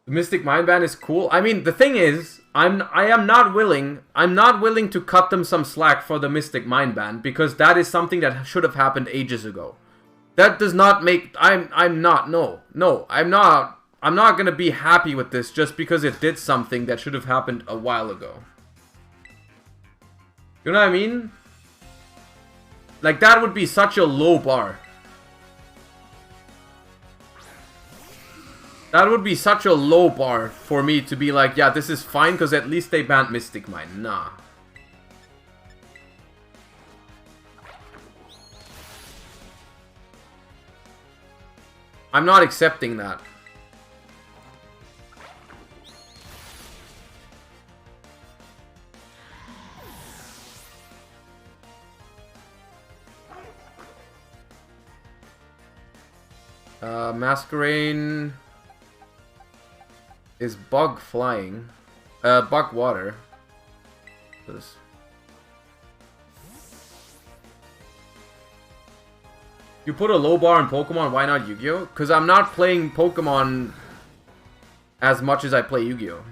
The Mystic Mind ban is cool. I mean, the thing is, I'm not willing to cut them some slack for the Mystic Mind ban because that is something that should have happened ages ago. That does not make I'm not gonna be happy with this just because it did something that should have happened a while ago. You know what I mean? Like that would be such a low bar. That would be such a low bar for me to be like, yeah, this is fine because at least they banned Mystic Mind. Nah. I'm not accepting that. Masquerain is bug flying. Bug water. This. You put a low bar on Pokemon, why not Yu-Gi-Oh? Because I'm not playing Pokemon as much as I play Yu-Gi-Oh.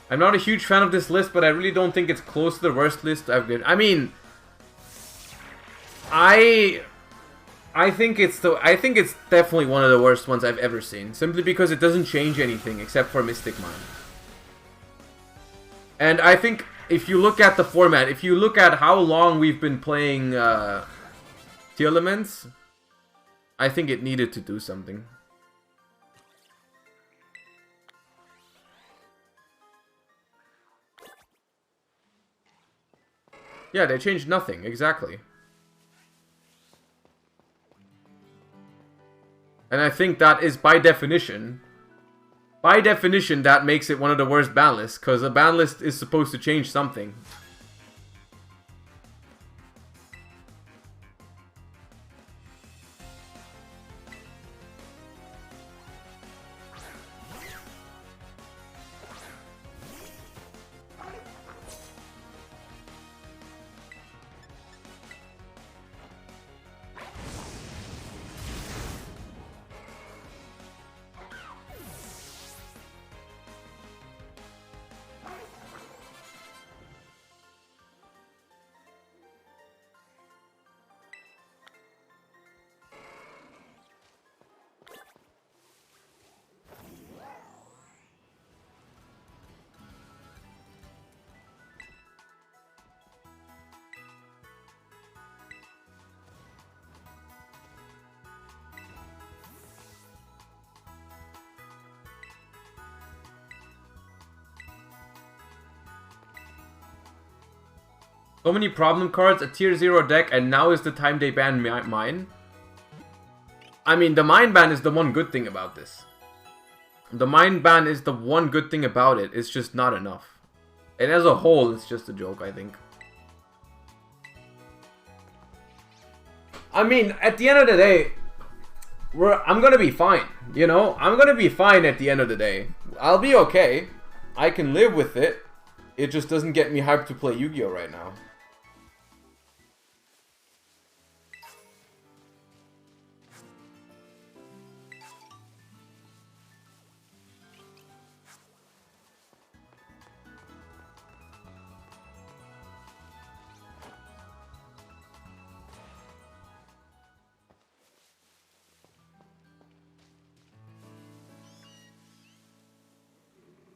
I'm not a huge fan of this list, but I really don't think it's close to the worst list I've been. I mean, I think it's definitely one of the worst ones I've ever seen, simply because it doesn't change anything except for Mystic Mine. And I think if you look at the format, if you look at how long we've been playing Tearlaments, I think it needed to do something. Yeah, they changed nothing, exactly. And I think that is, by definition, that makes it one of the worst ban lists, because a ban list is supposed to change something. So many problem cards, a tier 0 deck, and now is the time they ban mine. I mean, the mine ban is the one good thing about this. The mine ban is the one good thing about it. It's just not enough. And as a whole, it's just a joke, I think. I mean, at the end of the day, I'm gonna be fine, you know? I'm gonna be fine at the end of the day. I'll be okay. I can live with it. It just doesn't get me hyped to play Yu-Gi-Oh right now.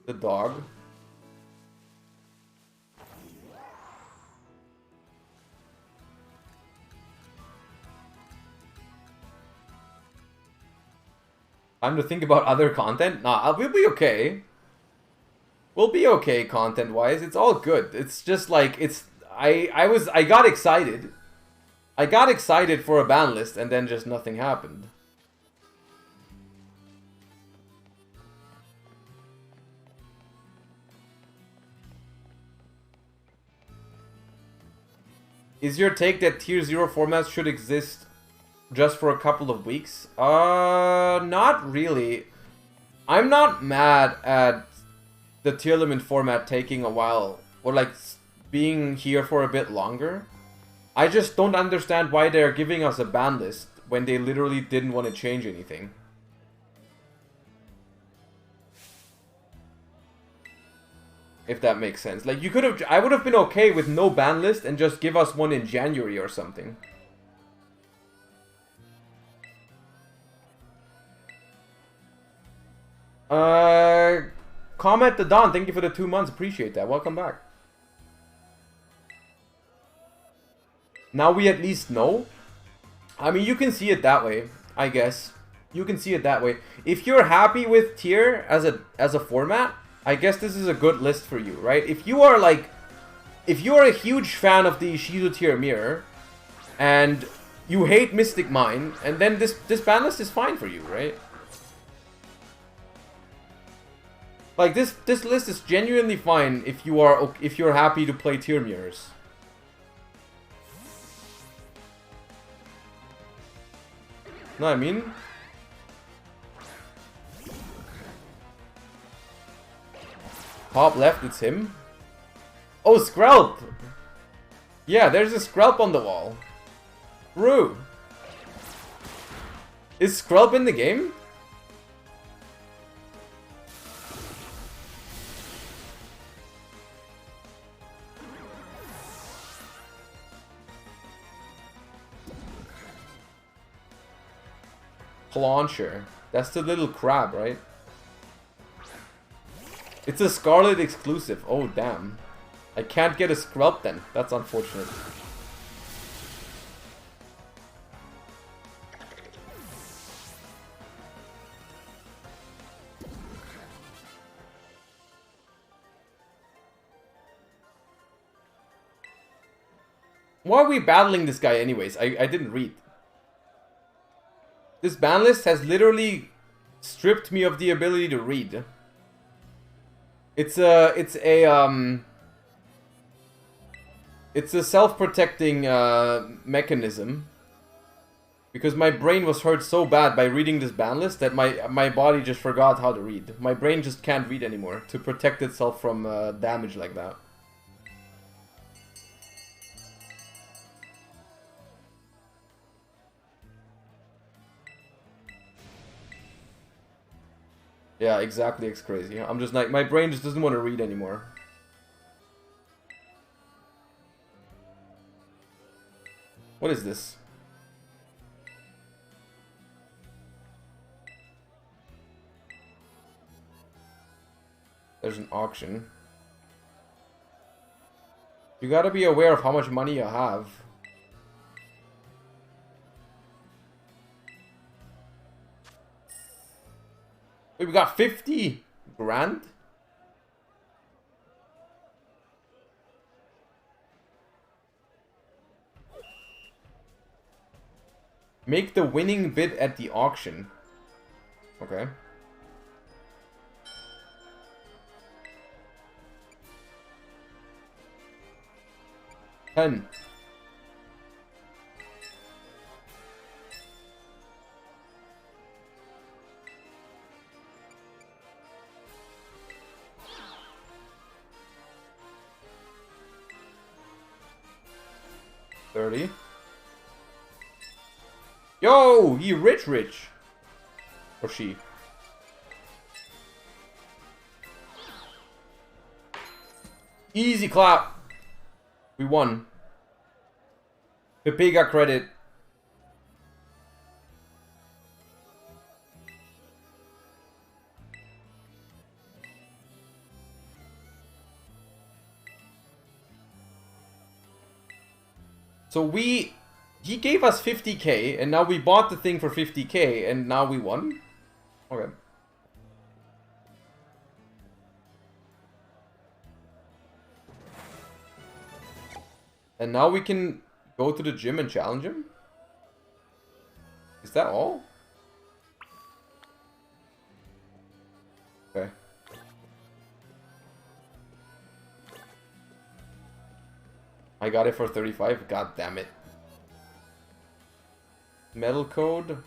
The dog. Time to think about other content? Nah, we'll be okay. We'll be okay content-wise. It's all good. It's just like, I got excited. I got excited for a ban list and then just nothing happened. Is your take that tier 0 formats should exist just for a couple of weeks? Not really. I'm not mad at the Tearlament format taking a while, or like being here for a bit longer. I just don't understand why they're giving us a ban list when they literally didn't want to change anything. If that makes sense. Like, you could have... I would have been okay with no ban list and just give us one in January or something. Comment the Don. Thank you for the 2 months. Appreciate that. Welcome back. Now we at least know. I mean, you can see it that way, I guess. You can see it that way. If you're happy with tier as a format, I guess this is a good list for you, right? If you are like, if you are a huge fan of the Shizu tier mirror, and you hate Mystic Mine, and then this ban list is fine for you, right? Like this list is genuinely fine if you're happy to play tier mirrors. Know what I mean? Top left, it's him. Oh, Skrelp! Yeah, there's a Skrelp on the wall. Brew. Is Skrelp in the game? Launcher. That's the little crab, right? It's a Scarlet exclusive. Oh, damn. I can't get a Skrelp then. That's unfortunate. Why are we battling this guy anyways? I didn't read. This ban list has literally stripped me of the ability to read. It's a self-protecting mechanism. Because my brain was hurt so bad by reading this ban list that my body just forgot how to read. My brain just can't read anymore to protect itself from damage like that. Yeah, exactly, it's crazy. I'm just like, my brain just doesn't want to read anymore. What is this? There's an auction. You gotta be aware of how much money you have. Wait, we got 50 grand? Make the winning bid at the auction. Okay. $10. $30. Yo, he rich. Or she. Easy clap. We won. Pepe got credit. So he gave us 50k, and now we bought the thing for 50k, and now we won? Okay. And now we can go to the gym and challenge him? Is that all? Okay. I got it for 35. God damn it. Metal code.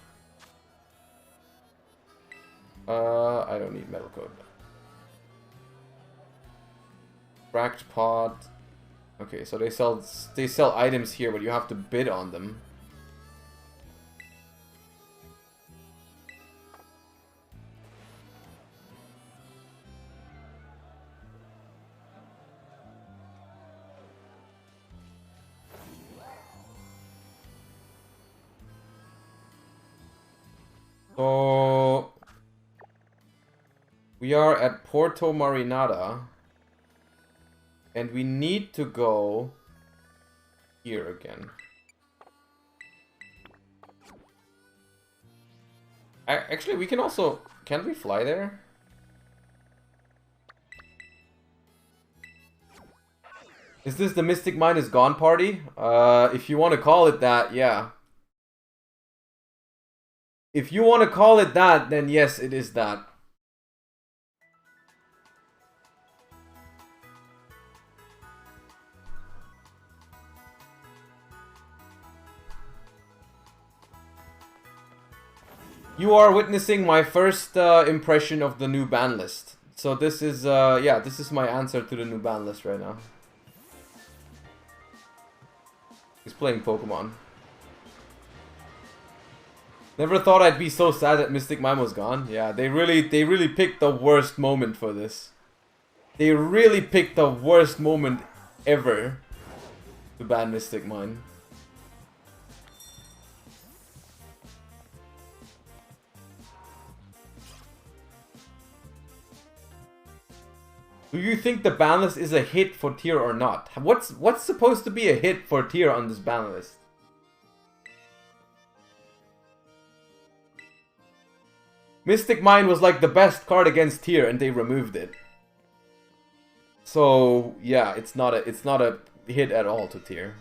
I don't need metal code. Cracked pot. Okay, so they sell items here, but you have to bid on them. So we are at Porto Marinada, and we need to go here again. Actually, we can also... Can't we fly there? Is this the Mystic Mine is Gone party? If you want to call it that, yeah. If you want to call it that, then yes, it is that. You are witnessing my first impression of the new ban list. So this is, yeah, this is my answer to the new ban list right now. He's playing Pokemon. Never thought I'd be so sad that Mystic Mime was gone. Yeah, they really picked the worst moment for this. They really picked the worst moment ever to ban Mystic Mime. Do you think the ban list is a hit for tier or not? What's supposed to be a hit for tier on this ban list? Mystic Mine was like the best card against tier and they removed it. So yeah, it's not a hit at all to tier.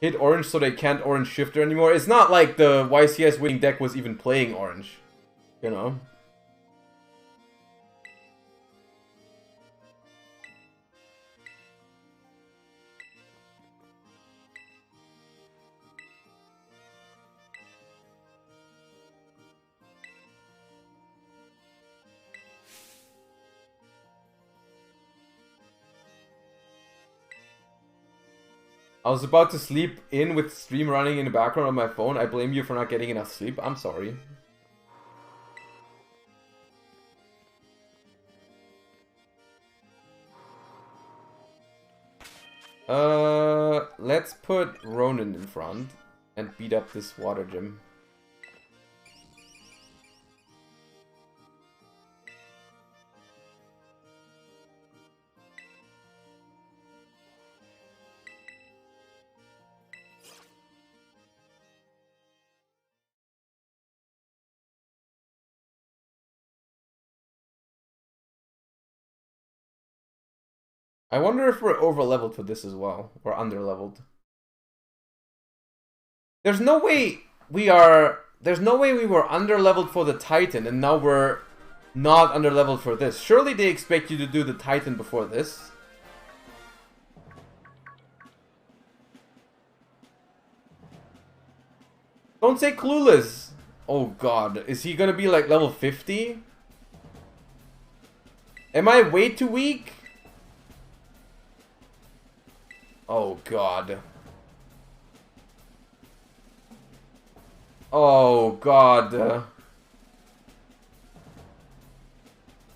Hit orange so they can't orange shifter anymore. It's not like the YCS winning deck was even playing orange, you know. I was about to sleep in with stream running in the background on my phone. I blame you for not getting enough sleep. I'm sorry. Let's put Ronin in front and beat up this water gym. I wonder if we're over-leveled for this as well, or under-leveled. There's no way we were under-leveled for the Titan, and now we're not under-leveled for this. Surely they expect you to do the Titan before this. Don't say clueless! Oh god, is he gonna be like level 50? Am I way too weak? Oh god. Oh god.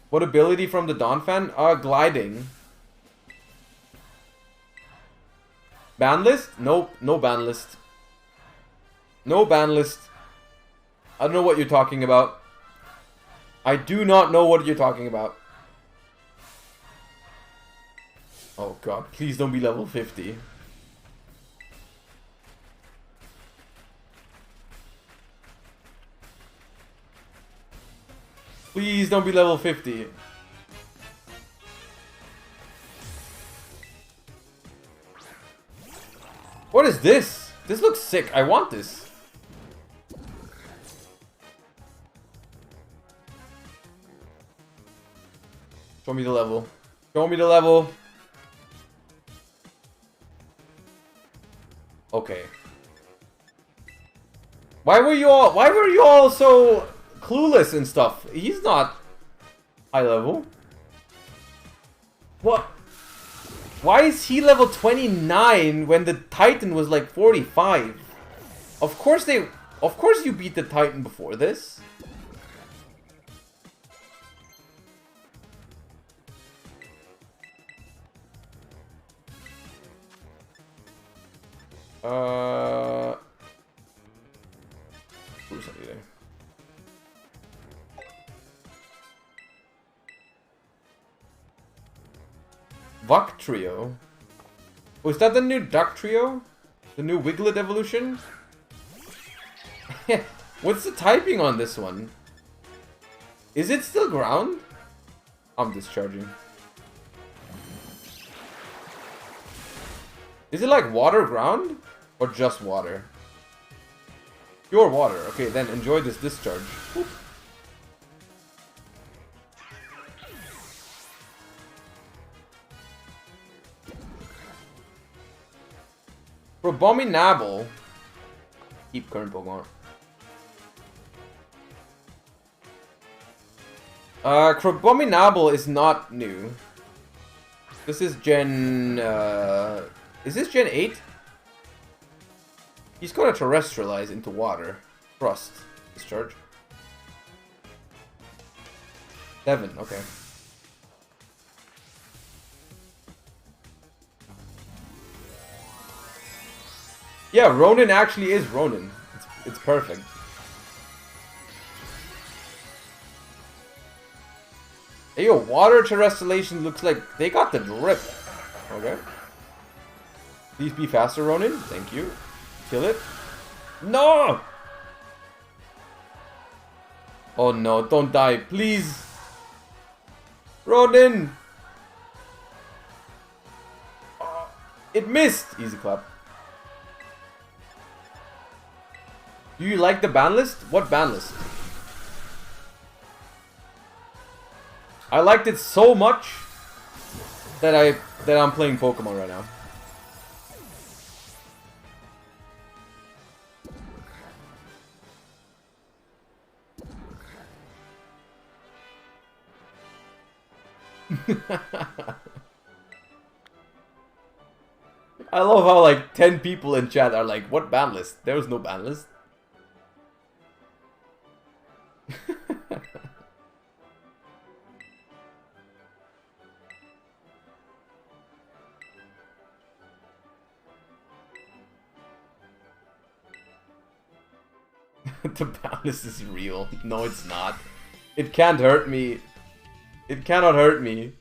What ability from the Donphan? Gliding. Ban list? Nope, no ban list. No ban list. I don't know what you're talking about. I do not know what you're talking about. Oh god, please don't be level 50. Please don't be level 50. What is this? This looks sick. I want this. Show me the level. Show me the level. Okay. Why were you all so clueless and stuff? He's not high level. What? Why is he level 29 when the Titan was like 45? Of course you beat the Titan before this. Who's that there? Vuk Trio. Was that the new Duck Trio? The new Wiglet evolution? What's the typing on this one? Is it still ground? I'm discharging. Is it like water ground? Or just water? Pure water. Okay, then enjoy this discharge. Whoop. Abominable. Keep current Pokemon. Abominable is not new. This is Gen... is this Gen 8? He's gonna terrestrialize into water. Frost. Discharge. 7, okay. Yeah, Ronin actually is Ronin. It's perfect. Hey, yo, water terrestrialization looks like they got the drip. Okay. Please be faster, Ronin. Thank you. Kill it. No! Oh no, don't die, please. Ronin! It missed! Easy clap. Do you like the ban list? What ban list? I liked it so much that I'm playing Pokemon right now. I love how like 10 people in chat are like, what ban list? There was no ban list. The ban list is real. No, it's not. It can't hurt me. It cannot hurt me.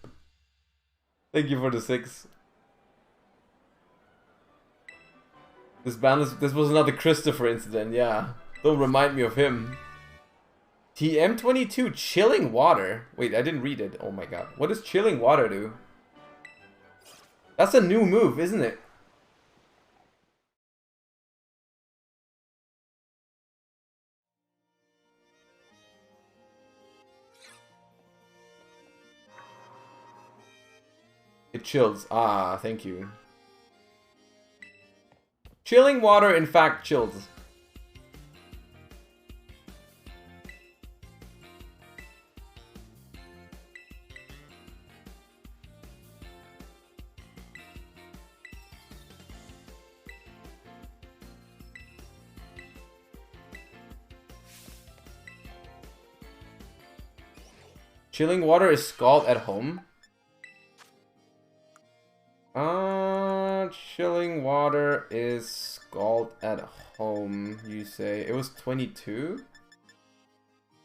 Thank you for the 6. This ban list, this was another Christopher incident, yeah. Don't remind me of him. TM22, chilling water. Wait, I didn't read it. Oh my god. What does chilling water do? That's a new move, isn't it? It chills. Ah, thank you. Chilling water, in fact, chills. Chilling water is Scald at home. Chilling water is Scald at home, you say. It was 22?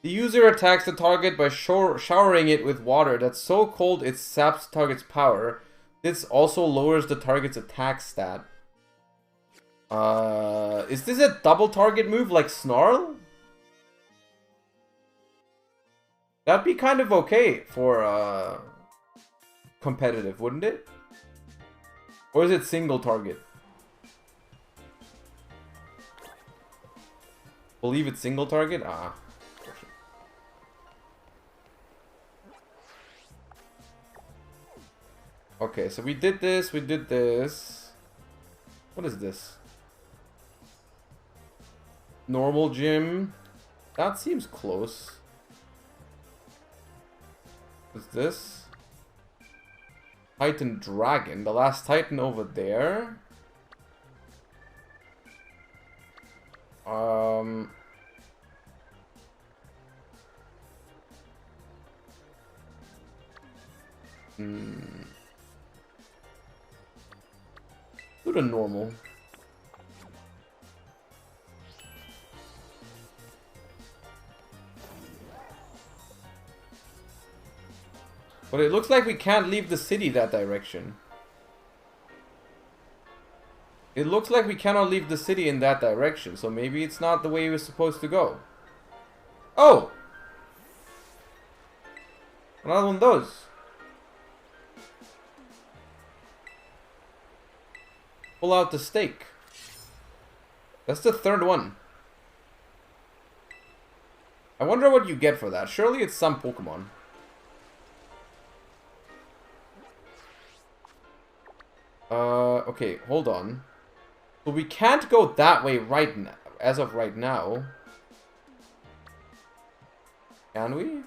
The user attacks the target by showering it with water that's so cold it saps the target's power. This also lowers the target's attack stat. Is this a double target move like Snarl? That'd be kind of okay for competitive, wouldn't it? Or is it single target? Believe it's single target? Ah. Okay, so we did this, we did this. What is this? Normal gym. That seems close. What's this? Titan Dragon, the last Titan over there. Do the normal. But it looks like we can't leave the city that direction. It looks like we cannot leave the city in that direction, so maybe it's not the way we're supposed to go. Oh! Another one of those. Pull out the stake. That's the third one. I wonder what you get for that. Surely it's some Pokemon. Okay, hold on. So we can't go that way right now, as of right now. Can we?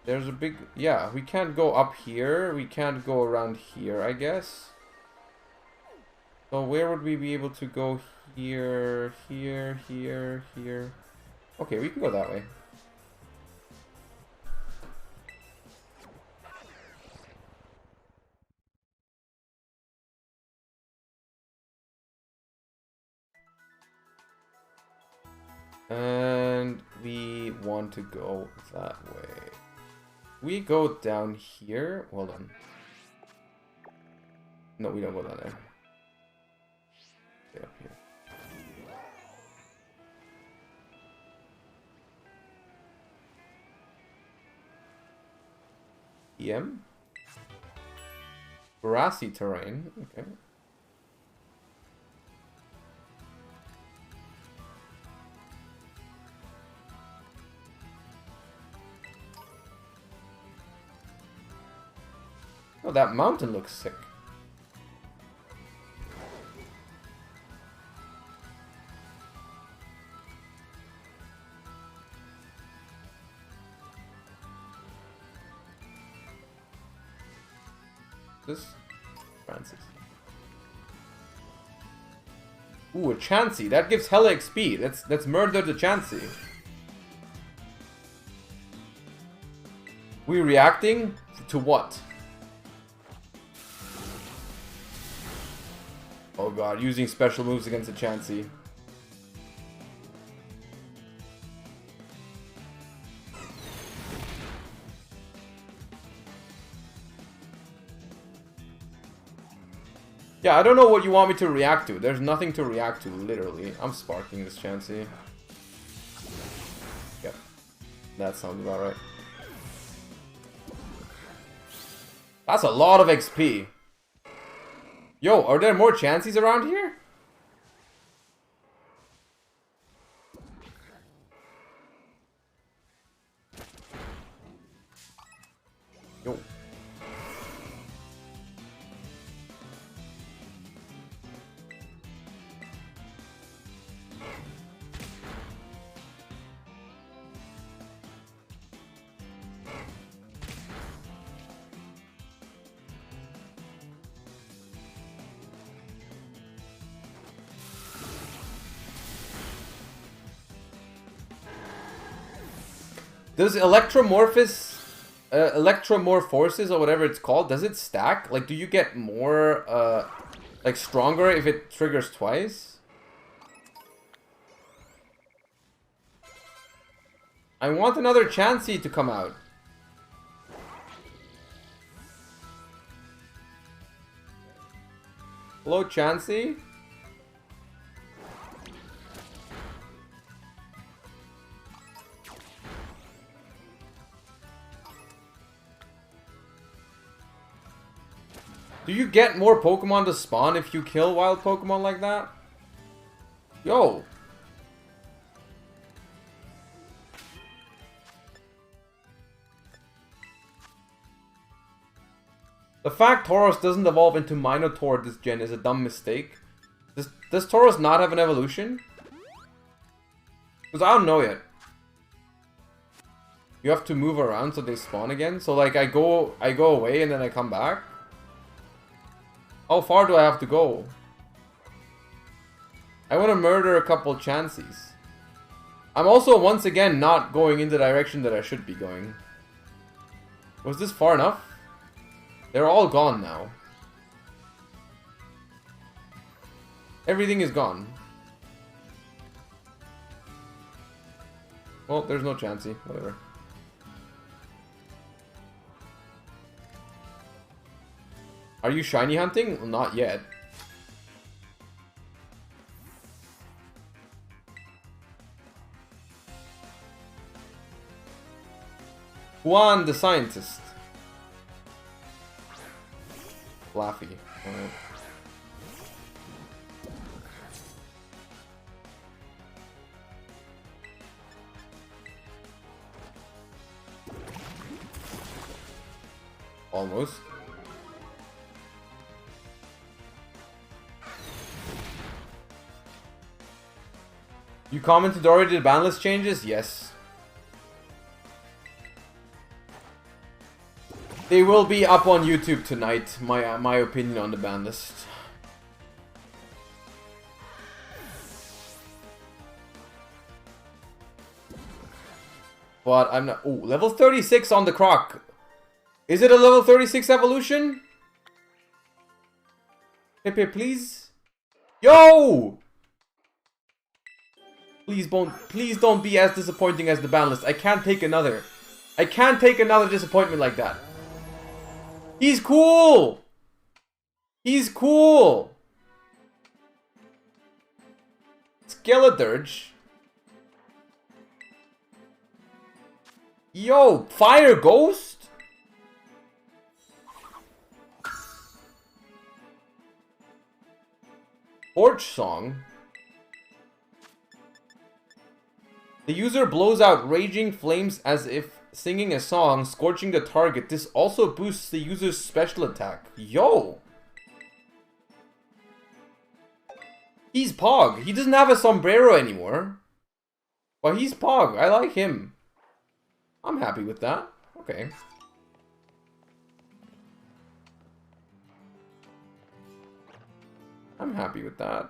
There's a big... Yeah, we can't go up here. We can't go around here, I guess. So where would we be able to go? Here, here, here, here. Okay, we can go that way. And we want to go that way. We go down here. Hold on. No, we don't go down there. Stay up here. EM? Grassy terrain. Okay. Oh, that mountain looks sick. This? Francis. Ooh, a Chansey. That gives hella XP. Let's murder the Chansey. We reacting to what? Oh god, using special moves against a Chansey. Yeah, I don't know what you want me to react to. There's nothing to react to, literally. I'm sparking this Chansey. Yep. That sounds about right. That's a lot of XP. Yo, are there more Chanseys around here? Yo. Does Electromorphis, Electromorphosis or whatever it's called, does it stack? Like, do you get more, like, stronger if it triggers twice? I want another Chansey to come out. Hello, Chansey? Do you get more Pokemon to spawn if you kill wild Pokemon like that? Yo! The fact Tauros doesn't evolve into Minotaur this gen is a dumb mistake. Does Tauros not have an evolution? Because I don't know yet. You have to move around so they spawn again? So like I go away and then I come back? How far do I have to go? I want to murder a couple Chanseys. I'm also once again not going in the direction that I should be going. Was this far enough? They're all gone now. Everything is gone. Well, there's no Chansey. Whatever. Are you shiny hunting? Well, not yet. Juan the scientist. Fluffy. Alright. Almost. You commented already the ban list changes? Yes. They will be up on YouTube tonight, my opinion on the ban list. But I'm not... Ooh, level 36 on the croc. Is it a level 36 evolution? Pepe, please? Yo! Please don't be as disappointing as the ban list. I can't take another. I can't take another disappointment like that. He's cool! He's cool! Skeledirge. Yo, Fire Ghost? Porch Song. The user blows out raging flames as if singing a song, scorching the target. This also boosts the user's special attack. Yo! He's Pog. He doesn't have a sombrero anymore. But he's Pog. I like him. I'm happy with that. Okay. I'm happy with that.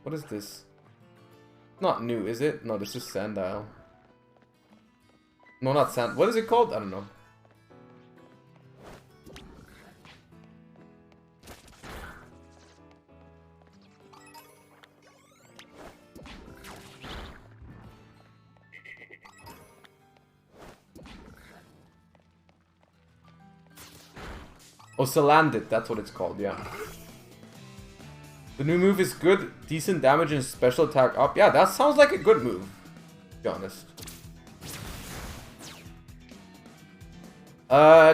What is this? Not new, is it? No, this is Sandile. No, not Sand. What is it called? I don't know. Oh, Salandit, that's what it's called, yeah. The new move is good, decent damage and special attack up. Yeah, that sounds like a good move, to be honest.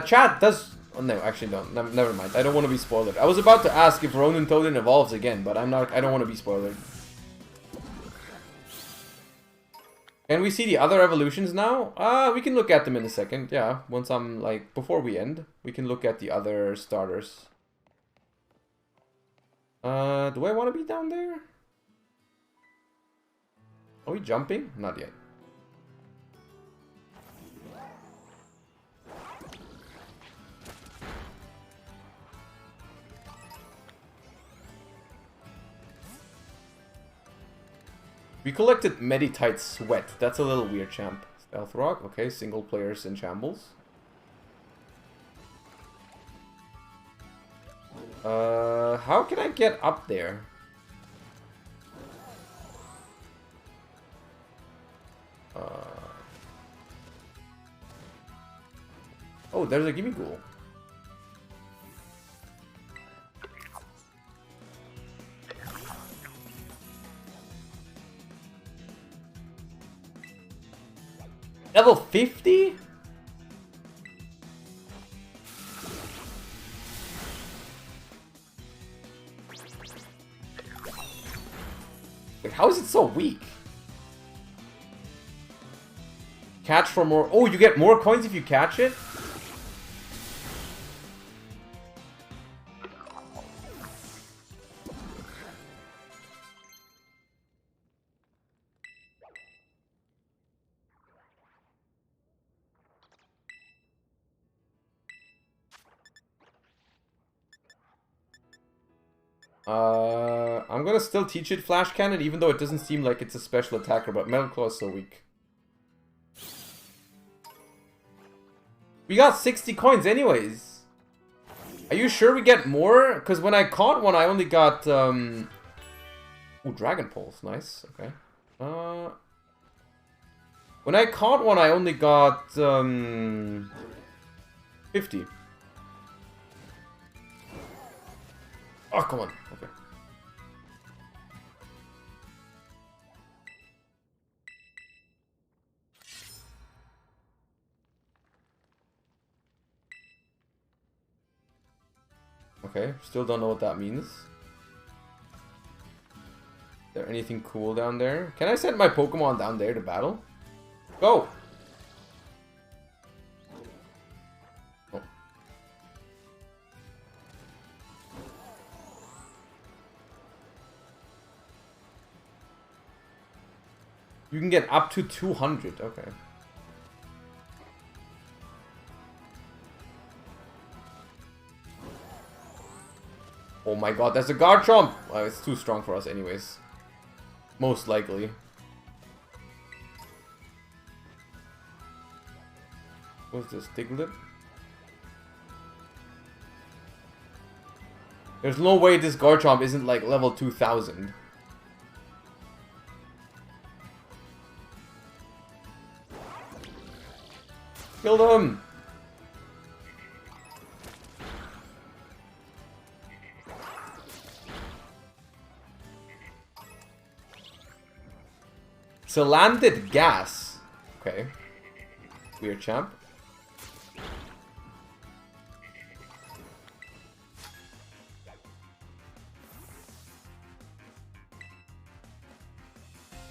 Chat does... Oh, no, actually don't. Never mind. I don't want to be spoiled. I was about to ask if Ronin Toadin evolves again, but I'm not... I don't want to be spoiled. Can we see the other evolutions now? We can look at them in a second, yeah. Once I'm, like, before we end, we can look at the other starters. Do I want to be down there? Are we jumping? Not yet. We collected Meditite Sweat. That's a little weird, champ. Stealth Rock. Okay, single players in shambles. How can I get up there? Oh, there's a Gimme Ghoul. Level 50? Wait, how is it so weak? Catch for more... Oh, you get more coins if you catch it? I'm gonna still teach it Flash Cannon, even though it doesn't seem like it's a special attacker, but Metal Claw is so weak. We got 60 coins anyways. Are you sure we get more? Because when I caught one, I only got, Ooh, Dragon Pulse, nice, okay. When I caught one, I only got, 50. Oh, come on, okay. Okay, still don't know what that means. Is there anything cool down there? Can I send my Pokemon down there to battle? Go! You can get up to 200. Okay. Oh my god, that's a Garchomp! Well, it's too strong for us anyways. Most likely. What's this? Diglett? There's no way this Garchomp isn't like level 2000. Killed him! Salanded Gas. Okay. Weird champ.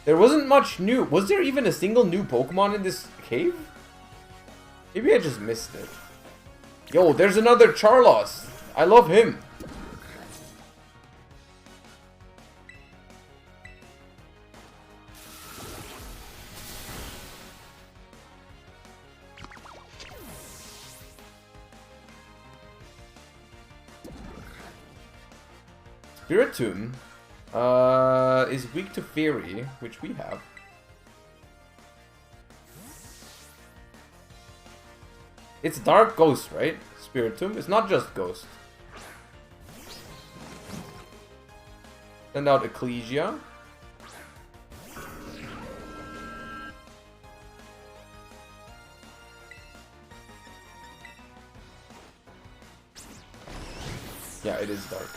There wasn't much new. Was there even a single new Pokemon in this cave? Maybe I just missed it. Yo, there's another Charlos. I love him. Spiritomb is weak to Fairy, which we have. It's Dark Ghost, right? Spiritomb. It's not just Ghost. Send out Ecclesia. Yeah, it is dark.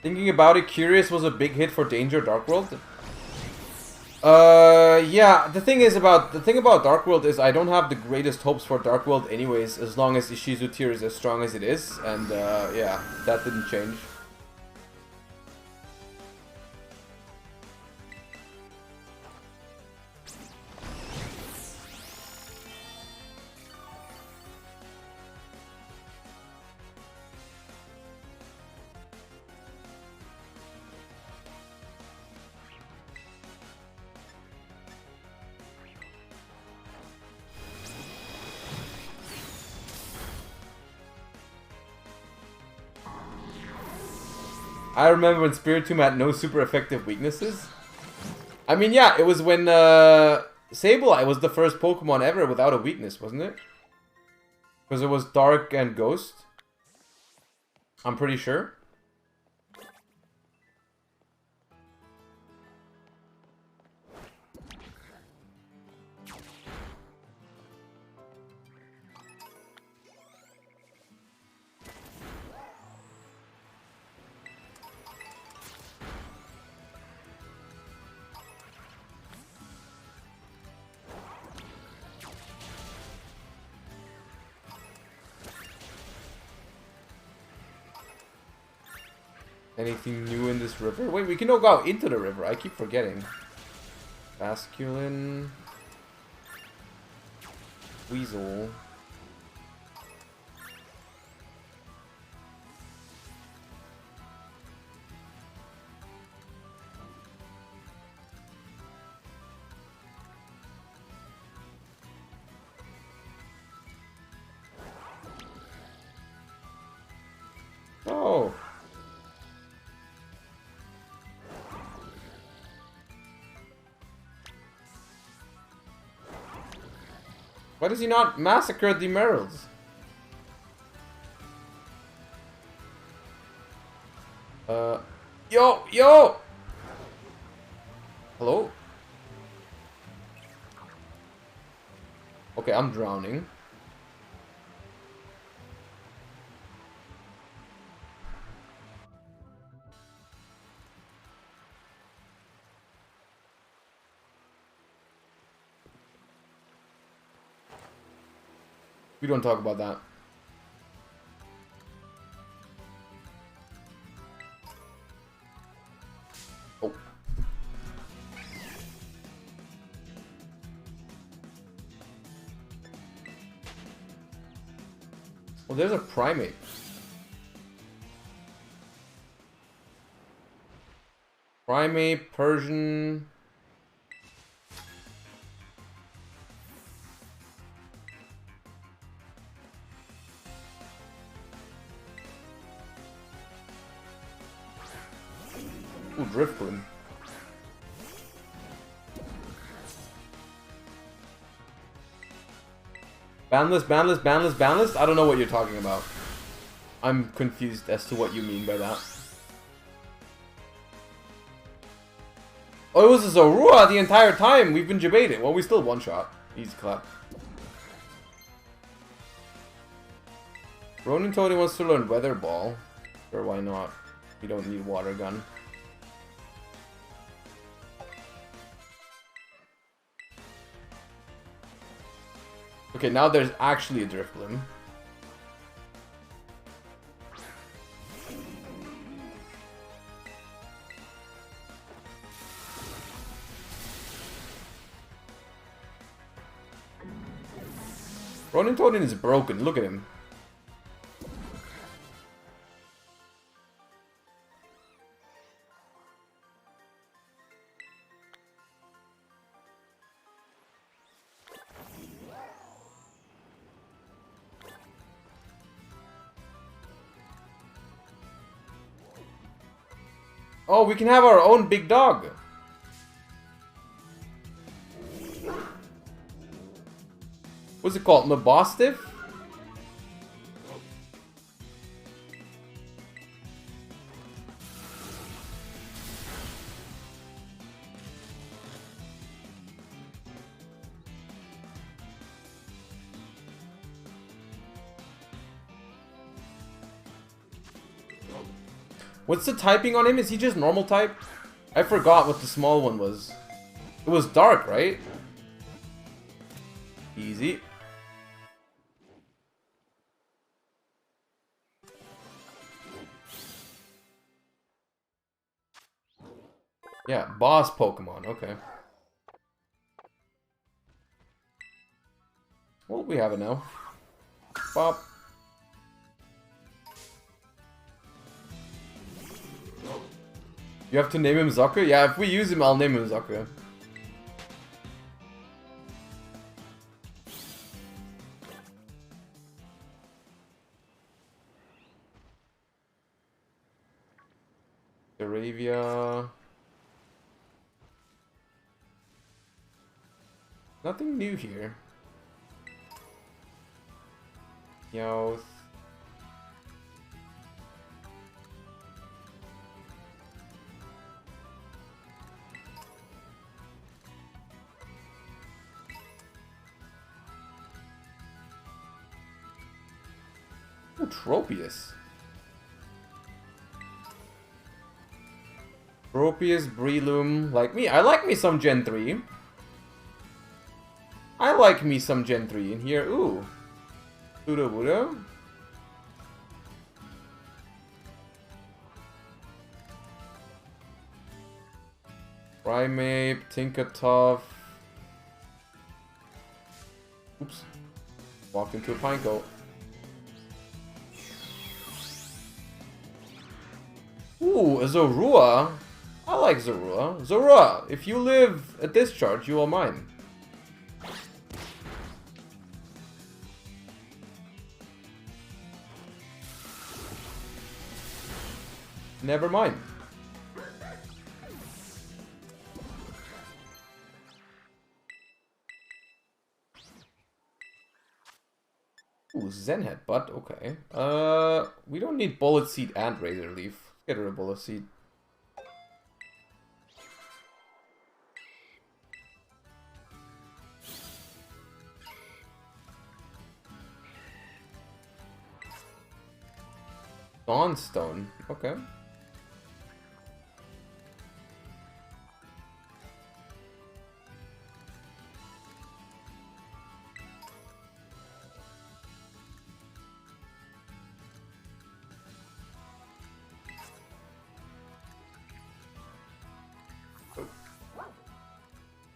Thinking about it, Curious was a big hit for Danger Dark World. Yeah, the thing about Dark World is I don't have the greatest hopes for Dark World anyways, as long as Ishizu tier is as strong as it is, and yeah, that didn't change. I remember when Spiritomb had no super effective weaknesses. I mean, yeah, it was when Sableye was the first Pokemon ever without a weakness, wasn't it? Because it was Dark and Ghost. I'm pretty sure. Anything new in this river? Wait, we can go out into the river. I keep forgetting. Basculin. Weasel. Oh. Why does he not massacre the Merrills? Yo! Hello? Okay, I'm drowning. We don't talk about that. Oh. Oh, there's a primate. Primate, Persian. Ooh, Driftwood. Banlist, banlist, banlist, banlist? I don't know what you're talking about. I'm confused as to what you mean by that. Oh, it was a Zorua the entire time. We've been debating. Well, we still one shot. Easy clap. Ronin Tony wants to learn Weather Ball. Sure, why not? We don't need Water Gun. Okay, now there's actually a Drifblim. Ronin Toadin is broken, look at him. Oh, we can have our own big dog. What's it called? Mabostiff? What's the typing on him? Is he just normal type? I forgot what the small one was. It was dark, right? Easy. Yeah, boss Pokemon, okay. Well, we have it now. Bop. You have to name him Zucker? Yeah, if we use him, I'll name him Zucker. Aravia. Nothing new here. Meowth. Ooh, Tropius. Tropius, Breloom, like me. I like me some Gen 3. I like me some Gen 3 in here. Ooh. Buddha Buddha. Primeape, Tinkertoff. Oops. Walked into a Pineco. Ooh, a Zorua. I like Zorua. Zorua, if you live a discharge, you are mine. Never mind. Ooh, Zen Headbutt, okay. We don't need Bullet Seed and Razor Leaf. Get rid of Bullet Seed. Dawnstone, okay.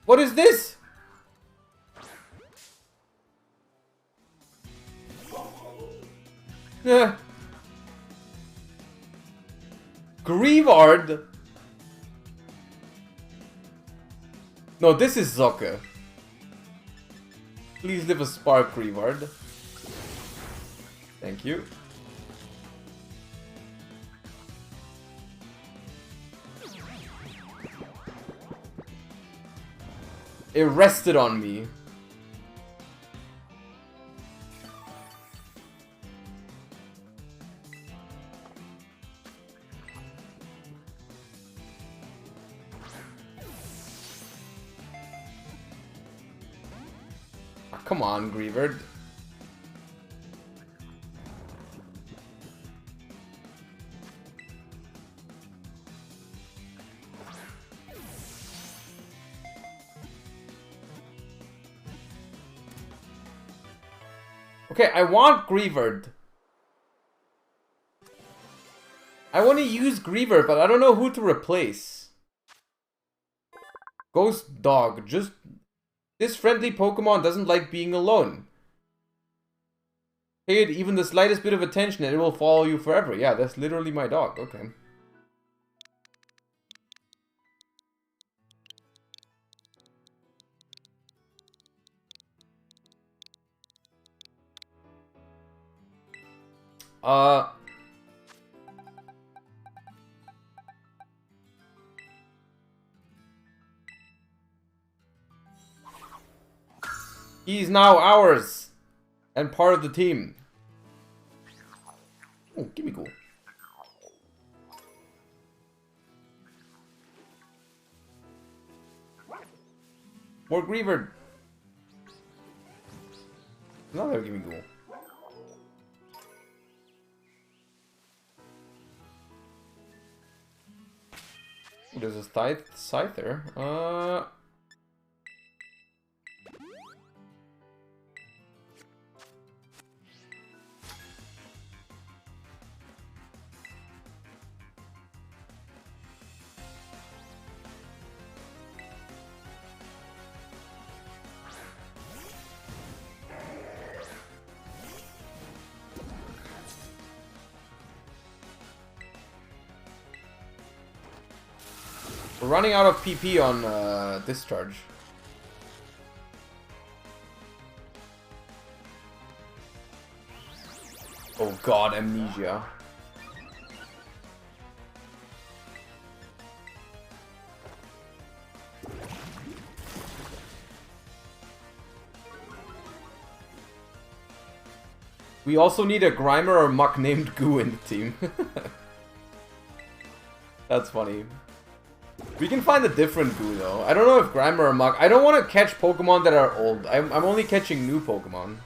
What is this? Grievard? No, this is Zocke. Please live a Spark Reward. Thank you. It rested on me. Oh, come on, Griever. Okay, I want Grievered. I want to use Griever, but I don't know who to replace. Ghost Dog. Just... This friendly Pokemon doesn't like being alone. Pay it even the slightest bit of attention and it will follow you forever. Yeah, that's literally my dog. Okay. He's now ours and part of the team. Oh, give me cool. More Griever. Another give me cool. There's a Scyther. We're running out of PP on Discharge. Oh god, Amnesia. We also need a Grimer or Muck named Goo in the team. That's funny. We can find a different Goo though. I don't know if Grimer or Muck. I don't want to catch Pokemon that are old. I'm only catching new Pokemon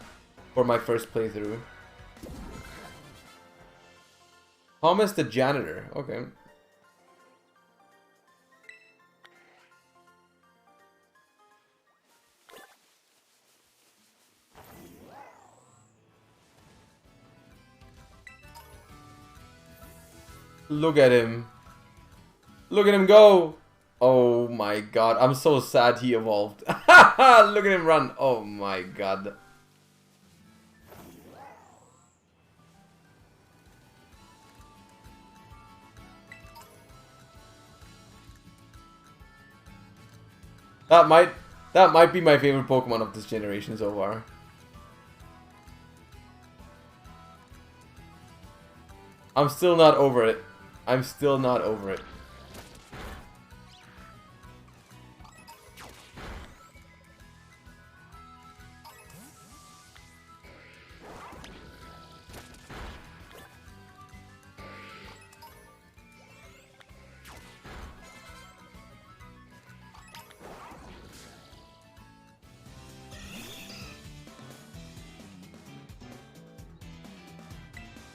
for my first playthrough. Thomas the Janitor. Okay. Look at him. Look at him go. Oh my god. I'm so sad he evolved. Look at him run. Oh my god. That might be my favorite Pokemon of this generation so far. I'm still not over it. I'm still not over it.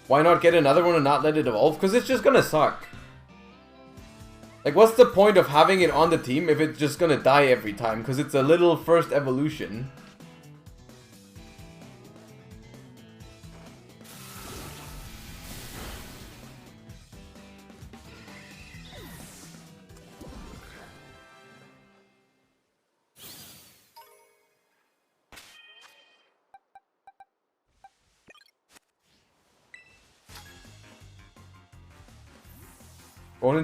Why not get another one and not let it evolve? Because it's just gonna suck. Like, what's the point of having it on the team if it's just gonna die every time? Because it's a little first evolution.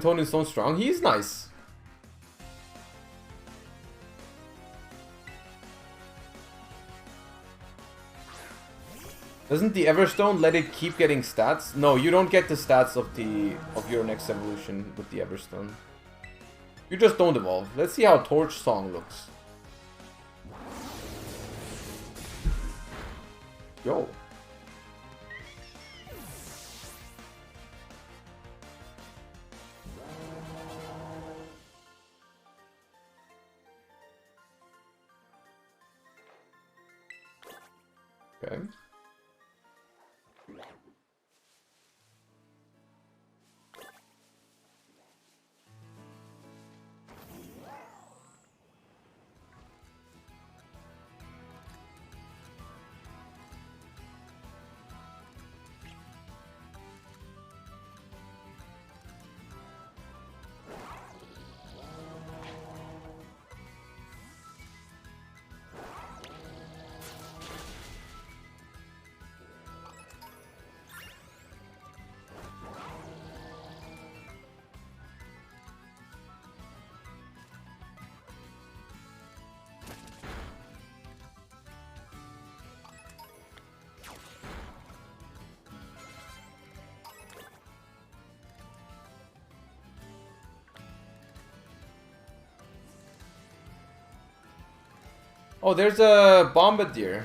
Tone is so strong. He's nice. Doesn't the Everstone let it keep getting stats? No, you don't get the stats of your next evolution with the Everstone. You just don't evolve. Let's see how Torch Song looks. Yo. Okay. Oh, there's a Bombardier.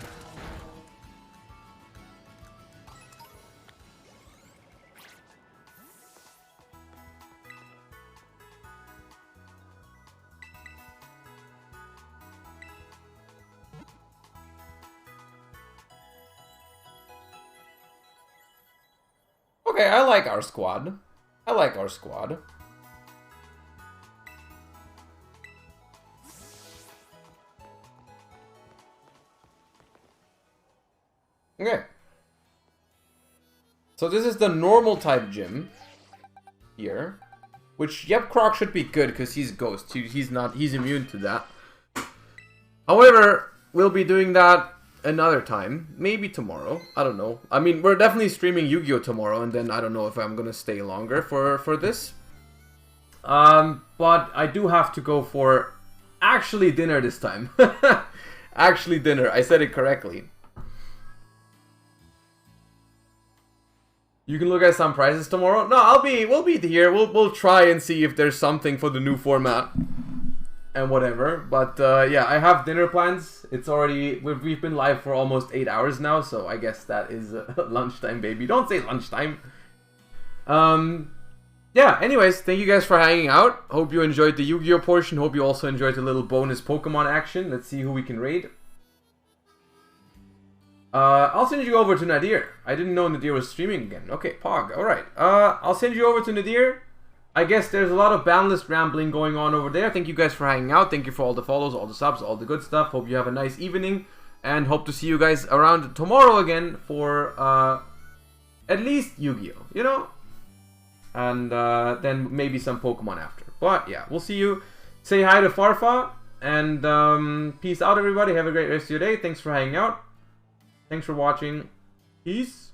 Okay, I like our squad. I like our squad. Okay. So this is the normal type gym here, which yep, Croc should be good because he's Ghost. He's immune to that. However, we'll be doing that another time, maybe tomorrow. I don't know. I mean, we're definitely streaming Yu-Gi-Oh tomorrow, and then I don't know if I'm gonna stay longer for this. But I do have to go for actually dinner this time. Actually dinner. I said it correctly. You can look at some prices tomorrow. No, we'll be here. We'll try and see if there's something for the new format and whatever. But yeah, I have dinner plans. It's already we've been live for almost 8 hours now, so I guess that is lunchtime, baby. Don't say lunchtime. Yeah. Anyways, thank you guys for hanging out. Hope you enjoyed the Yu-Gi-Oh portion. Hope you also enjoyed the little bonus Pokemon action. Let's see who we can raid. I'll send you over to Nadir. I didn't know Nadir was streaming again. Okay, Pog. Alright. I'll send you over to Nadir. I guess there's a lot of boundless rambling going on over there. Thank you guys for hanging out. Thank you for all the follows, all the subs, all the good stuff. Hope you have a nice evening. And hope to see you guys around tomorrow again for, at least Yu-Gi-Oh! You know? And, then maybe some Pokemon after. But, yeah. We'll see you. Say hi to Farfa. And, peace out, everybody. Have a great rest of your day. Thanks for hanging out. Thanks for watching. Peace.